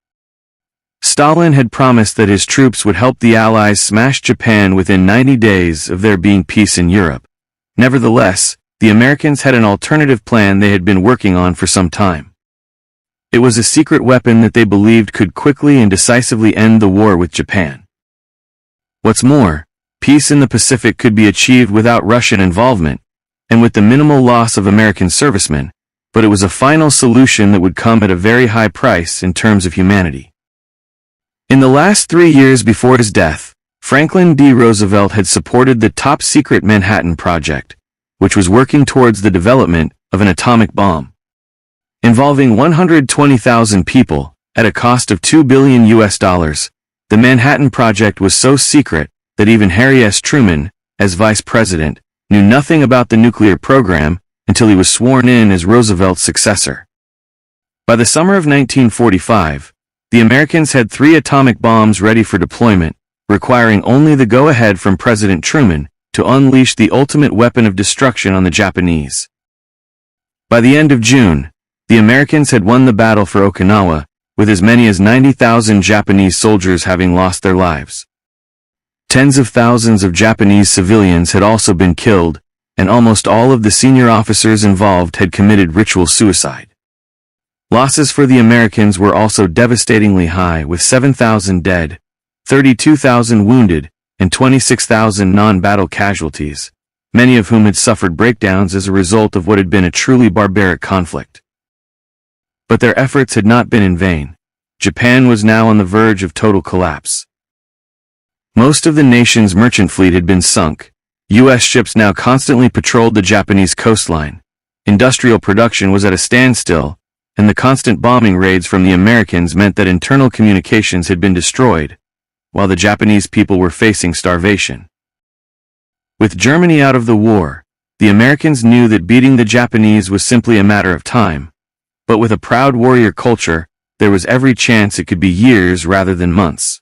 Stalin had promised that his troops would help the Allies smash Japan within 90 days of there being peace in Europe. Nevertheless, the Americans had an alternative plan they had been working on for some time. It was a secret weapon that they believed could quickly and decisively end the war with Japan. What's more, peace in the Pacific could be achieved without Russian involvement, and with the minimal loss of American servicemen, but it was a final solution that would come at a very high price in terms of humanity. In the last 3 years before his death, Franklin D. Roosevelt had supported the top-secret Manhattan Project, which was working towards the development of an atomic bomb. Involving 120,000 people, at a cost of $2 billion, the Manhattan Project was so secret that even Harry S. Truman, as vice president, knew nothing about the nuclear program until he was sworn in as Roosevelt's successor. By the summer of 1945, the Americans had 3 atomic bombs ready for deployment, requiring only the go-ahead from President Truman to unleash the ultimate weapon of destruction on the Japanese. By the end of June, the Americans had won the battle for Okinawa, with as many as 90,000 Japanese soldiers having lost their lives. Tens of thousands of Japanese civilians had also been killed, and almost all of the senior officers involved had committed ritual suicide. Losses for the Americans were also devastatingly high, with 7,000 dead, 32,000 wounded, and 26,000 non-battle casualties, many of whom had suffered breakdowns as a result of what had been a truly barbaric conflict. But their efforts had not been in vain. Japan was now on the verge of total collapse. Most of the nation's merchant fleet had been sunk. U.S. ships now constantly patrolled the Japanese coastline. Industrial production was at a standstill, and the constant bombing raids from the Americans meant that internal communications had been destroyed, while the Japanese people were facing starvation. With Germany out of the war, the Americans knew that beating the Japanese was simply a matter of time, but with a proud warrior culture, there was every chance it could be years rather than months.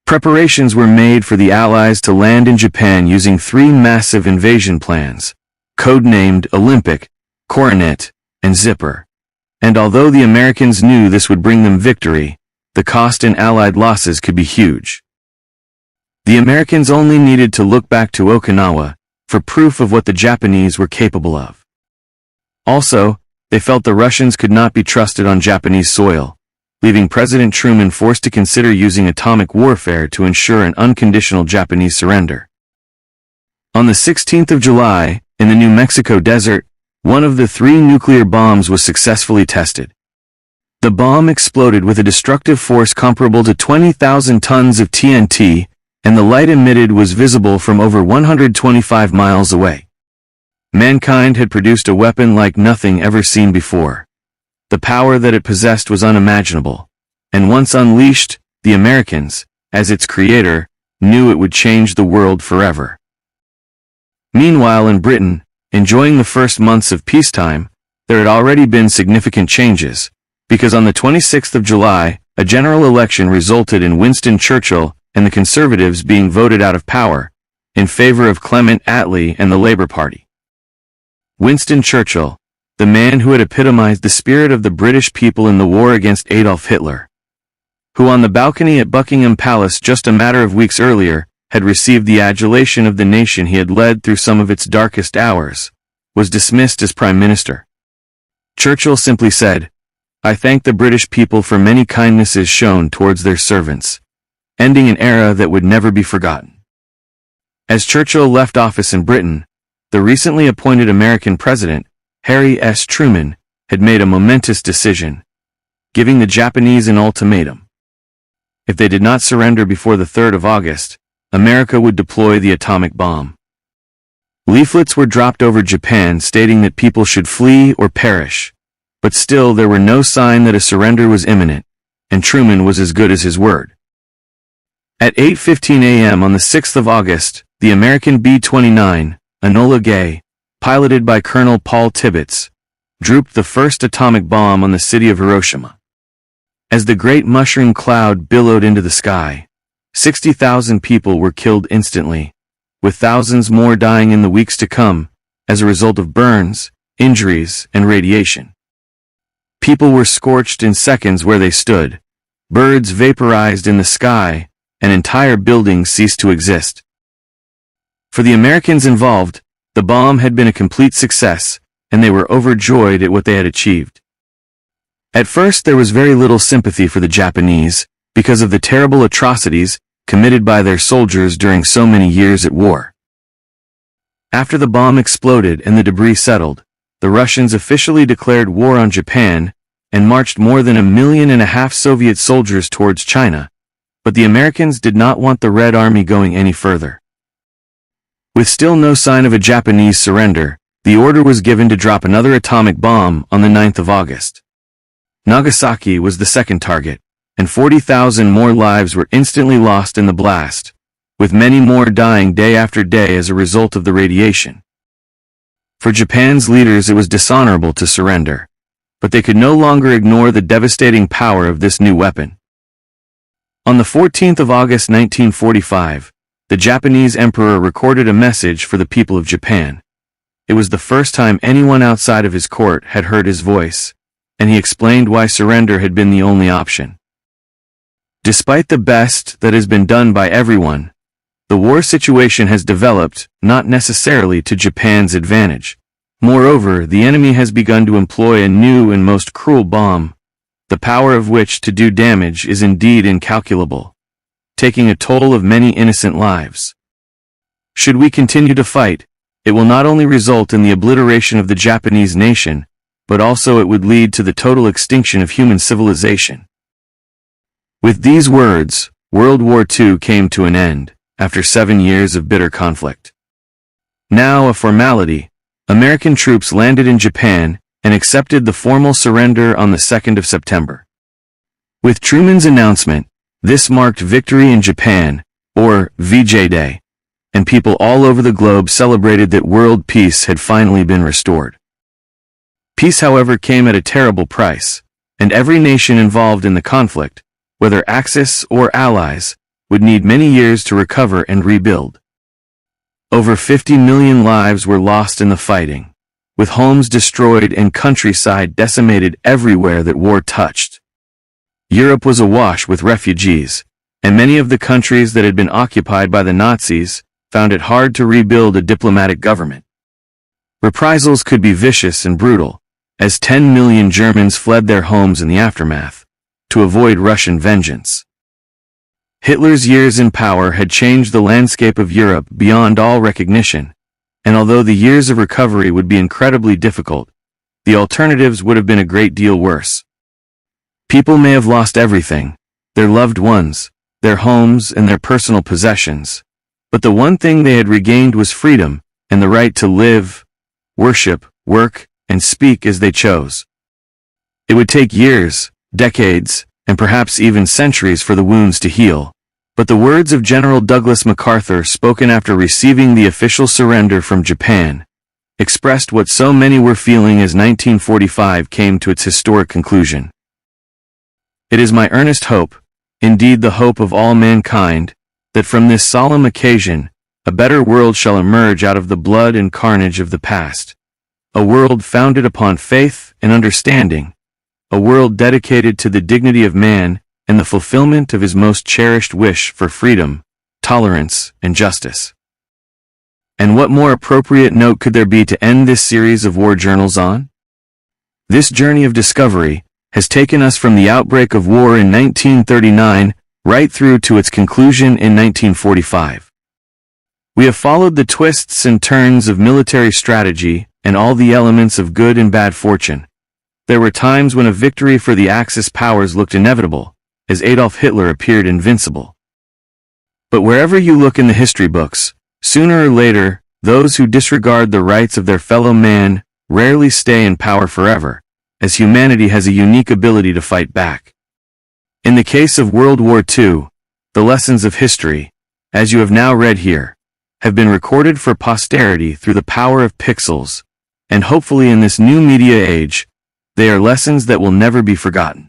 Preparations were made for the Allies to land in Japan using 3 massive invasion plans, codenamed Olympic, Coronet, and Zipper. And although the Americans knew this would bring them victory, the cost in Allied losses could be huge. The Americans only needed to look back to Okinawa for proof of what the Japanese were capable of. Also, they felt the Russians could not be trusted on Japanese soil, leaving President Truman forced to consider using atomic warfare to ensure an unconditional Japanese surrender. On the 16th of July, in the New Mexico desert, one of the 3 nuclear bombs was successfully tested. The bomb exploded with a destructive force comparable to 20,000 tons of TNT, and the light emitted was visible from over 125 miles away. Mankind had produced a weapon like nothing ever seen before. The power that it possessed was unimaginable, and once unleashed, the Americans, as its creator, knew it would change the world forever. Meanwhile in Britain, enjoying the first months of peacetime, there had already been significant changes, because on the 26th of July, a general election resulted in Winston Churchill and the Conservatives being voted out of power, in favor of Clement Attlee and the Labour Party. Winston Churchill, the man who had epitomized the spirit of the British people in the war against Adolf Hitler, who on the balcony at Buckingham Palace just a matter of weeks earlier had received the adulation of the nation he had led through some of its darkest hours, was dismissed as Prime Minister. Churchill simply said, "I thank the British people for many kindnesses shown towards their servants," ending an era that would never be forgotten. As Churchill left office in Britain, the recently appointed American President, Harry S. Truman, had made a momentous decision, giving the Japanese an ultimatum. if they did not surrender before the 3rd of August, America would deploy the atomic bomb. Leaflets were dropped over Japan stating that people should flee or perish, but still there were no sign that a surrender was imminent, and Truman was as good as his word. At 8:15 a.m. on the 6th of August, the American B-29, Enola Gay, piloted by Colonel Paul Tibbets, dropped the first atomic bomb on the city of Hiroshima. As the great mushroom cloud billowed into the sky, 60,000 people were killed instantly, with thousands more dying in the weeks to come as a result of burns, injuries, and radiation. People were scorched in seconds where they stood, birds vaporized in the sky, and entire buildings ceased to exist. For the Americans involved, the bomb had been a complete success, and they were overjoyed at what they had achieved. At first there was very little sympathy for the Japanese, because of the terrible atrocities committed by their soldiers during so many years at war. After the bomb exploded and the debris settled, the Russians officially declared war on Japan and marched more than 1.5 million Soviet soldiers towards China, but the Americans did not want the Red Army going any further. With still no sign of a Japanese surrender, the order was given to drop another atomic bomb on the 9th of August. Nagasaki was the second target, and 40,000 more lives were instantly lost in the blast, with many more dying day after day as a result of the radiation. For Japan's leaders it was dishonorable to surrender, but they could no longer ignore the devastating power of this new weapon. On the 14th of August 1945, the Japanese emperor recorded a message for the people of Japan. It was the first time anyone outside of his court had heard his voice, and he explained why surrender had been the only option. Despite the best that has been done by everyone, the war situation has developed, not necessarily to Japan's advantage. Moreover, the enemy has begun to employ a new and most cruel bomb, the power of which to do damage is indeed incalculable, taking a toll of many innocent lives. Should we continue to fight, it will not only result in the obliteration of the Japanese nation, but also it would lead to the total extinction of human civilization. With these words, World War II came to an end, after 7 years of bitter conflict. Now a formality, American troops landed in Japan and accepted the formal surrender on the 2nd of September. With Truman's announcement, this marked victory in Japan, or VJ Day, and people all over the globe celebrated that world peace had finally been restored. Peace, however, came at a terrible price, and every nation involved in the conflict, whether Axis or allies, would need many years to recover and rebuild. Over 50 million lives were lost in the fighting, with homes destroyed and countryside decimated everywhere that war touched. Europe was awash with refugees, and many of the countries that had been occupied by the Nazis found it hard to rebuild a diplomatic government. Reprisals could be vicious and brutal, as 10 million Germans fled their homes in the aftermath, to avoid Russian vengeance. Hitler's years in power had changed the landscape of Europe beyond all recognition, and although the years of recovery would be incredibly difficult, the alternatives would have been a great deal worse. People may have lost everything, their loved ones, their homes and their personal possessions, but the one thing they had regained was freedom and the right to live, worship, work, and speak as they chose. It would take years, decades, and perhaps even centuries for the wounds to heal, but the words of General Douglas MacArthur spoken after receiving the official surrender from Japan expressed what so many were feeling as 1945 came to its historic conclusion. It is my earnest hope, indeed the hope of all mankind, that from this solemn occasion, a better world shall emerge out of the blood and carnage of the past, a world founded upon faith and understanding, a world dedicated to the dignity of man and the fulfillment of his most cherished wish for freedom, tolerance, and justice. And what more appropriate note could there be to end this series of war journals on? This journey of discovery has taken us from the outbreak of war in 1939 right through to its conclusion in 1945. We have followed the twists and turns of military strategy and all the elements of good and bad fortune. There were times when a victory for the Axis powers looked inevitable, as Adolf Hitler appeared invincible. But wherever you look in the history books, sooner or later, those who disregard the rights of their fellow man rarely stay in power forever, as humanity has a unique ability to fight back. In the case of World War II, the lessons of history, as you have now read here, have been recorded for posterity through the power of pixels, and hopefully in this new media age, they are lessons that will never be forgotten.